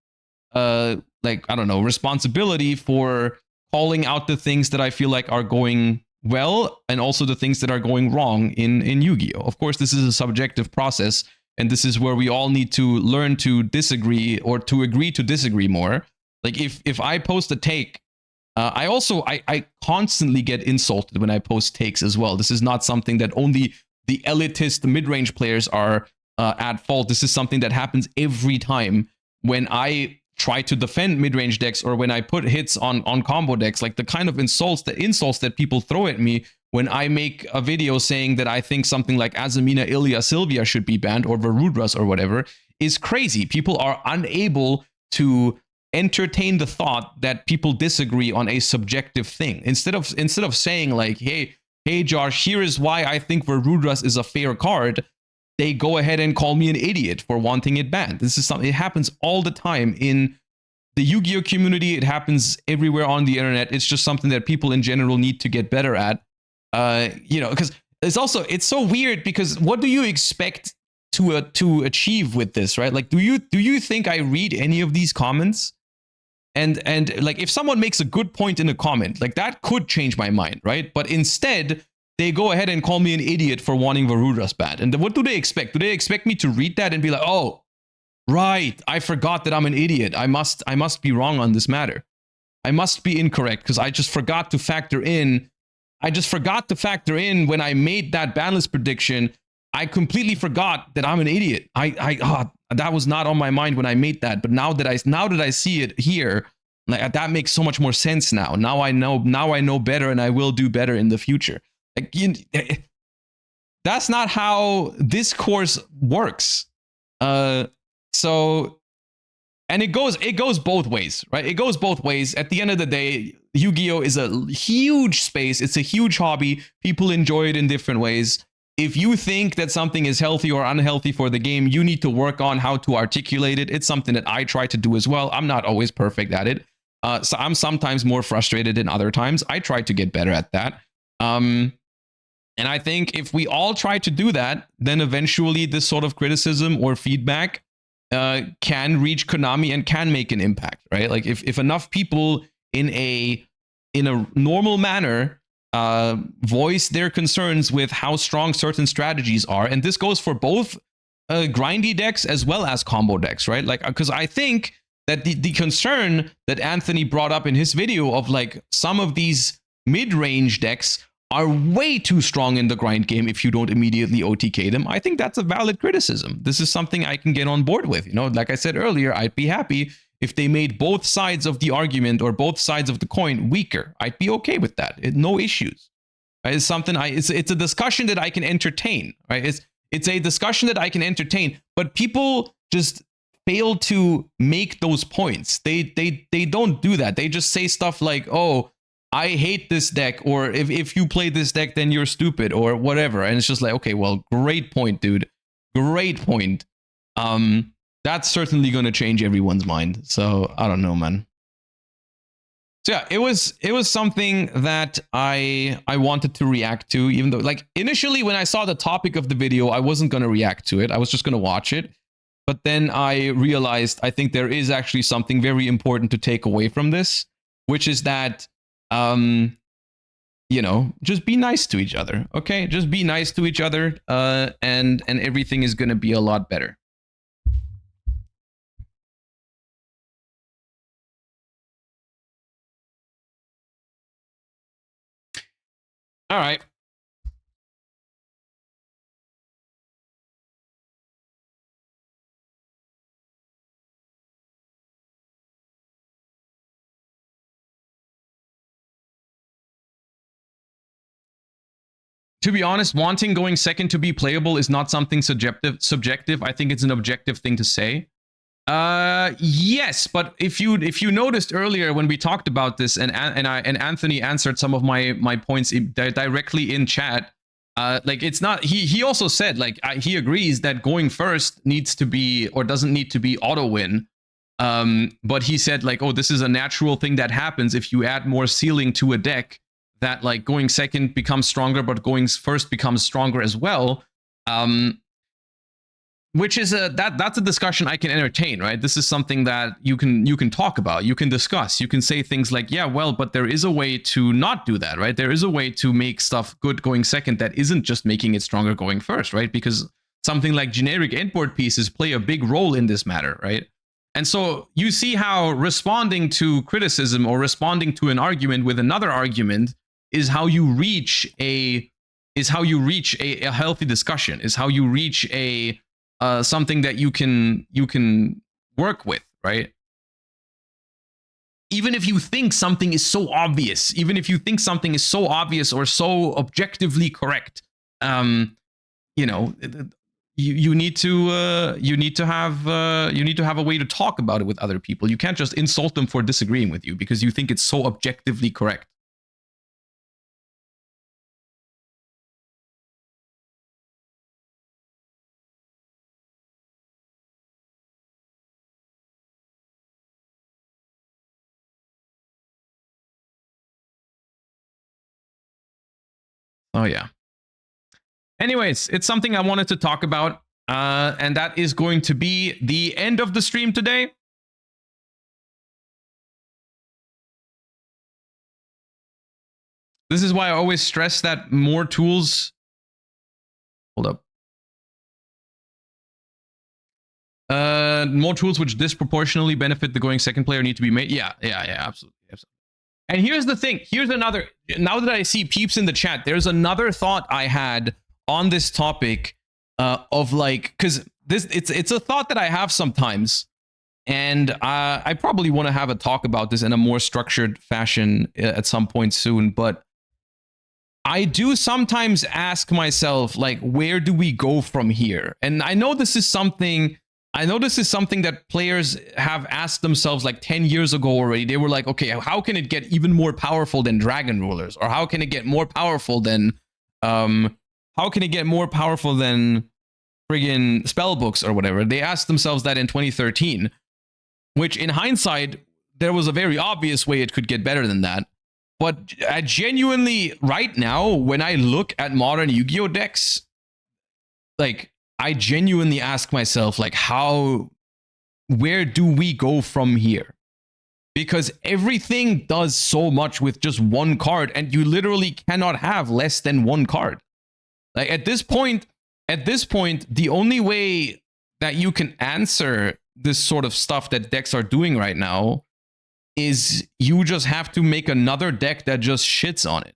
Speaker 1: like, I don't know, responsibility for calling out the things that I feel like are going well and also the things that are going wrong in Yu-Gi-Oh. Of course, this is a subjective process, and this is where we all need to learn to disagree or to agree to disagree more. Like, if I post a take, I constantly get insulted when I post takes as well. This is not something that only the elitist mid-range players are at fault. This is something that happens every time when I try to defend mid-range decks or when I put hits on combo decks. Like, the kind of insults that people throw at me when I make a video saying that I think something like Azamina, Ilya, Sylvia should be banned, or Varudras or whatever, is crazy. People are unable to entertain the thought that people disagree on a subjective thing. Instead of saying like, hey Josh, here is why I think Varudras is a fair card, they go ahead and call me an idiot for wanting it banned. This is something, it happens all the time in the Yu-Gi-Oh community. It happens everywhere on the internet. It's just something that people in general need to get better at. Because it's so weird, because what do you expect to achieve with this, right? Like, do you think I read any of these comments? And like, if someone makes a good point in a comment, like, that could change my mind, right? But instead, they go ahead and call me an idiot for wanting Varudras banned. And what do they expect? Do they expect me to read that and be like, oh, right, I forgot that I'm an idiot. I must be wrong on this matter. I must be incorrect because I just forgot to factor in. When I made that banlist prediction. I completely forgot that I'm an idiot. That was not on my mind when I made that. But now that I see it here, like, that makes so much more sense now. Now I know better, and I will do better in the future. Like, that's not how this course works. So, and it goes both ways, right? It goes both ways. At the end of the day, Yu-Gi-Oh is a huge space. It's a huge hobby. People enjoy it in different ways. If you think that something is healthy or unhealthy for the game, you need to work on how to articulate it. It's something that I try to do as well. I'm not always perfect at it. So I'm sometimes more frustrated than other times. I try to get better at that. And I think if we all try to do that, then eventually this sort of criticism or feedback can reach Konami and can make an impact, right? Like if enough people in a normal manner voice their concerns with how strong certain strategies are, and this goes for both grindy decks as well as combo decks, right? Like, because I think that the concern that Anthony brought up in his video of like some of these mid-range decks are way too strong in the grind game if you don't immediately OTK them. I think that's a valid criticism. This is something I can get on board with. You know, like I said earlier, I'd be happy if they made both sides of the argument or both sides of the coin weaker. I'd be okay with that. No issues. Right? It's something it's a discussion that I can entertain. Right? It's a discussion that I can entertain. But people just fail to make those points. They don't do that. They just say stuff like, "Oh, I hate this deck," or if you play this deck, then you're stupid, or whatever. And it's just like, okay, well, great point, dude. Great point. That's certainly going to change everyone's mind. So I don't know, man. So yeah, it was something that I wanted to react to, even though like initially when I saw the topic of the video, I wasn't going to react to it. I was just going to watch it. But then I realized I think there is actually something very important to take away from this, which is that you know, just be nice to each other. Okay, just be nice to each other, and everything is going to be a lot better. All right. To be honest, wanting going second to be playable is not something subjective. I think it's an objective thing to say. Yes, but if you noticed earlier when we talked about this, and Anthony answered some of my points directly in chat, like it's not, he also said like he agrees that going first needs to be, or doesn't need to be, auto win. But he said like, oh, this is a natural thing that happens if you add more ceiling to a deck, that like going second becomes stronger, but going first becomes stronger as well. Which is that's a discussion I can entertain, right? This is something that you can talk about, you can discuss, you can say things like, yeah, well, but there is a way to not do that, right? There is a way to make stuff good going second that isn't just making it stronger going first, right? Because something like generic endboard pieces play a big role in this matter, right? And so you see how responding to criticism or responding to an argument with another argument is how you reach a healthy discussion, is how you reach a something that you can work with, right? Even if you think something is so obvious, or so objectively correct, you know, you need to have a way to talk about it with other people. You can't just insult them for disagreeing with you because you think it's so objectively correct. Oh yeah. Anyways, it's something I wanted to talk about, and that is going to be the end of the stream today. This is why I always stress that more tools... Hold up. More tools which disproportionately benefit the going second player need to be made. Yeah, absolutely. And here's the thing. Here's another. Now that I see peeps in the chat, there's another thought I had on this topic of like, because it's a thought that I have sometimes, and I probably want to have a talk about this in a more structured fashion at some point soon. But I do sometimes ask myself, like, where do we go from here? And I know this is something that players have asked themselves like 10 years ago already. They were like, okay, how can it get even more powerful than Dragon Rulers? Or how can it get more powerful than friggin' spellbooks or whatever? They asked themselves that in 2013, which in hindsight, there was a very obvious way it could get better than that. But I genuinely, right now, when I look at modern Yu-Gi-Oh decks, like, I genuinely ask myself, like, how where do we go from here? Because everything does so much with just one card, and you literally cannot have less than one card. Like at this point, the only way that you can answer this sort of stuff that decks are doing right now is you just have to make another deck that just shits on it.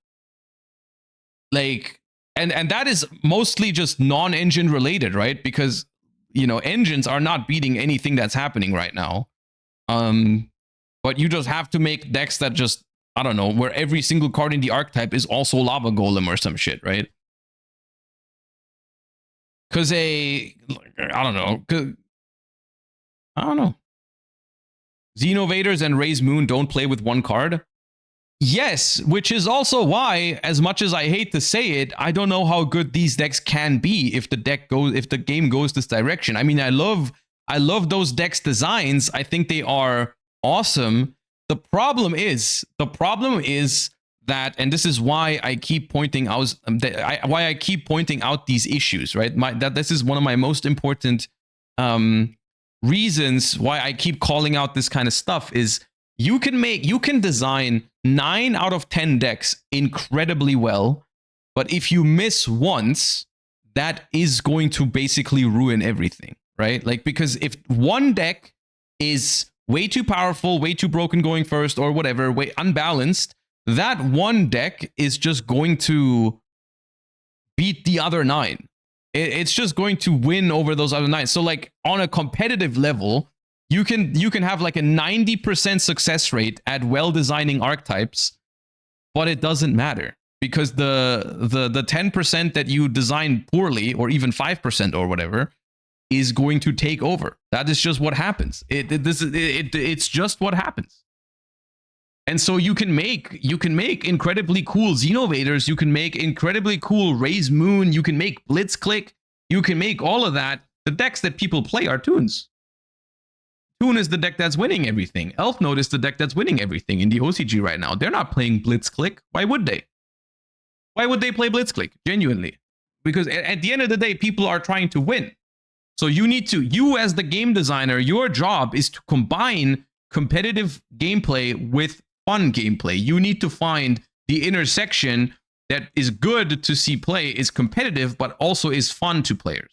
Speaker 1: Like, and that is mostly just non-engine related, right? Because, you know, engines are not beating anything that's happening right now. But you just have to make decks that just, I don't know, where every single card in the archetype is also Lava Golem or some shit, right? Because I don't know. Xenovaders and Raise Moon don't play with one card. Yes, which is also why, as much as I hate to say it, I don't know how good these decks can be if the game goes this direction. I mean, I love those decks designs. I think they are awesome. The problem is that, and this is why I keep pointing out these issues, right? This is one of my most important reasons why I keep calling out this kind of stuff is you can design 9 out of 10 decks incredibly well, but if you miss once, that is going to basically ruin everything, right? Like, because if one deck is way too powerful, way too broken going first, or whatever, way unbalanced, that one deck is just going to beat the other 9. It's just going to win over those other 9. So like on a competitive level, you can have like a 90% success rate at well designing archetypes, but it doesn't matter because the 10% that you design poorly, or even 5% or whatever, is going to take over. That is just what happens. It's just what happens. And so you can make incredibly cool Xenovaders, you can make incredibly cool Raise Moon, you can make Blitzclick, you can make all of that. The decks that people play are Toons. Toon is the deck that's winning everything. Elf Note is the deck that's winning everything in the OCG right now. They're not playing Blitzclick. Why would they? Why would they play Blitzclick? Genuinely. Because at the end of the day, people are trying to win. So you as the game designer, your job is to combine competitive gameplay with fun gameplay. You need to find the intersection that is good to see play, is competitive, but also is fun to players.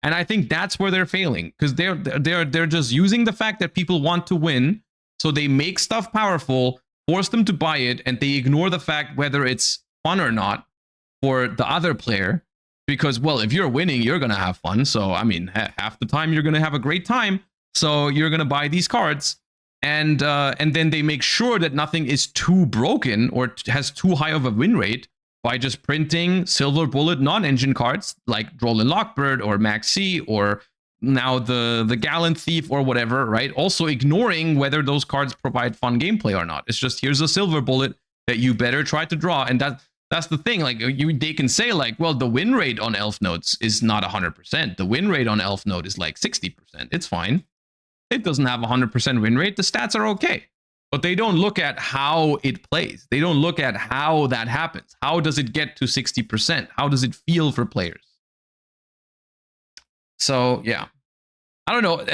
Speaker 1: And I think that's where they're failing, because they're just using the fact that people want to win, so they make stuff powerful, force them to buy it, and they ignore the fact whether it's fun or not for the other player. Because, well, if you're winning, you're gonna have fun. So I mean, half the time you're gonna have a great time. So you're gonna buy these cards, and then they make sure that nothing is too broken or has too high of a win rate by just printing silver bullet non-engine cards like Drollin Lockbird or Max C or now the Gallant Thief or whatever, right? Also ignoring whether those cards provide fun gameplay or not. It's just, here's a silver bullet that you better try to draw. And that's the thing. Like they can say like, well, the win rate on Elf Notes is not 100%. The win rate on Elf Note is like 60%. It's fine. It doesn't have 100% win rate. The stats are okay. But they don't look at how it plays. They don't look at how that happens. How does it get to 60%? How does it feel for players? So, yeah. I don't know.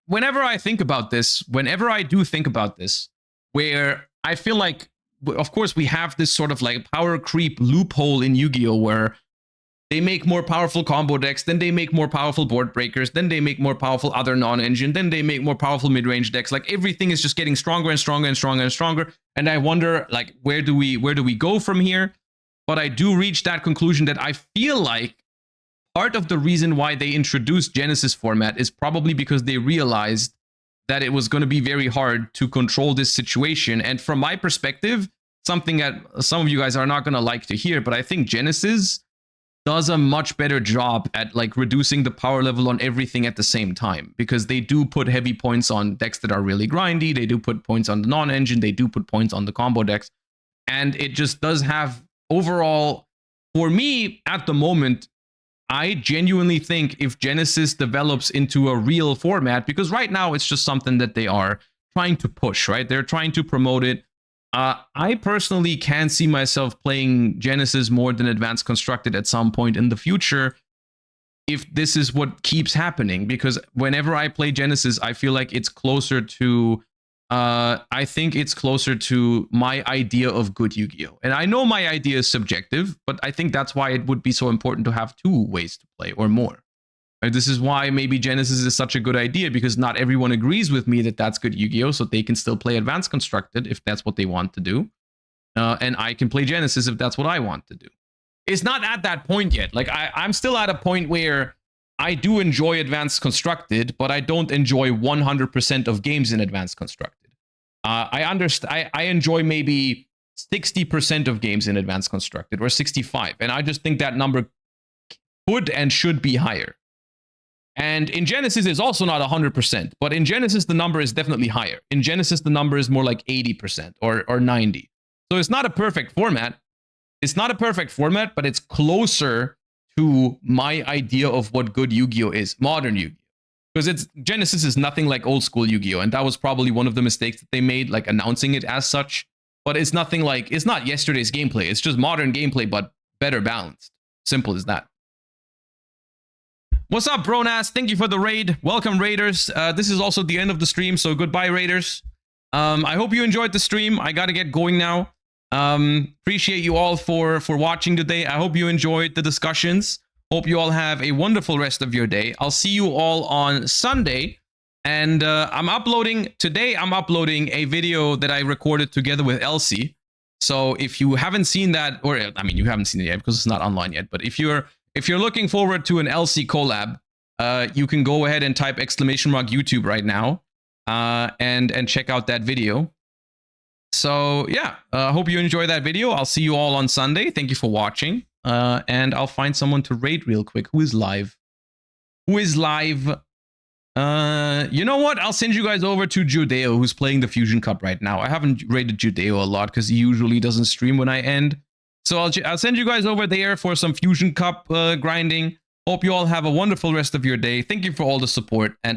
Speaker 1: Whenever I think about this, whenever I do think about this, where I feel like, of course, we have this sort of like power creep loophole in Yu-Gi-Oh! Where they make more powerful combo decks, then they make more powerful board breakers, then they make more powerful other non-engine, then they make more powerful mid-range decks. Like everything is just getting stronger and stronger and stronger and stronger. And I wonder, like, where do we go from here? But I do reach that conclusion that I feel like part of the reason why they introduced Genesis format is probably because they realized that it was going to be very hard to control this situation. And from my perspective, something that some of you guys are not going to like to hear, but I think Genesis does a much better job at like reducing the power level on everything at the same time, because they do put heavy points on decks that are really grindy. They do put points on the non-engine. They do put points on the combo decks. And it just does have overall, for me at the moment, I genuinely think if Genesis develops into a real format, because right now it's just something that they are trying to push, right? They're trying to promote it. I personally can see myself playing Genesis more than Advanced Constructed at some point in the future. if this is what keeps happening, because whenever I play Genesis, I feel like it's closer to I think it's closer to my idea of good Yu-Gi-Oh! And I know my idea is subjective, but I think that's why it would be so important to have 2 ways to play or more. Right? This is why maybe Genesis is such a good idea, because not everyone agrees with me that that's good Yu-Gi-Oh! So they can still play Advanced Constructed if that's what they want to do. And I can play Genesis if that's what I want to do. It's not at that point yet. Like I'm still at a point where I do enjoy Advanced Constructed, but I don't enjoy 100% of games in Advanced Constructed. I understand. I enjoy maybe 60% of games in Advanced Constructed, or 65, and I just think that number could and should be higher. And in Genesis, it's also not 100%, but in Genesis, the number is definitely higher. In Genesis, the number is more like 80% or 90%. So it's not a perfect format. It's not a perfect format, but it's closer to my idea of what good Yu-Gi-Oh! Is, modern Yu-Gi-Oh! Because Genesis is nothing like old school Yu-Gi-Oh! And that was probably one of the mistakes that they made, like announcing it as such. But it's nothing like, it's not yesterday's gameplay. It's just modern gameplay, but better balanced. Simple as that. What's up, Bronas? Thank you for the raid. Welcome, Raiders. This is also the end of the stream, so goodbye, Raiders. I hope you enjoyed the stream. I gotta get going now. Appreciate you all for watching today. I hope you enjoyed the discussions. Hope you all have a wonderful rest of your day. I'll see you all on Sunday. And I'm uploading a video that I recorded together with Elsie. So if you haven't seen that, or I mean, you haven't seen it yet because it's not online yet, but if you're looking forward to an Elsie collab, you can go ahead and type !YouTube right now and check out that video. So yeah, hope you enjoy that video. I'll see you all on Sunday. Thank you for watching. And I'll find someone to raid real quick. Who is live? You know what? I'll send you guys over to yugioh, who's playing the Fusion Cup right now. I haven't raided yugioh a lot because he usually doesn't stream when I end. So I'll send you guys over there for some Fusion Cup grinding. Hope you all have a wonderful rest of your day. Thank you for all the support, and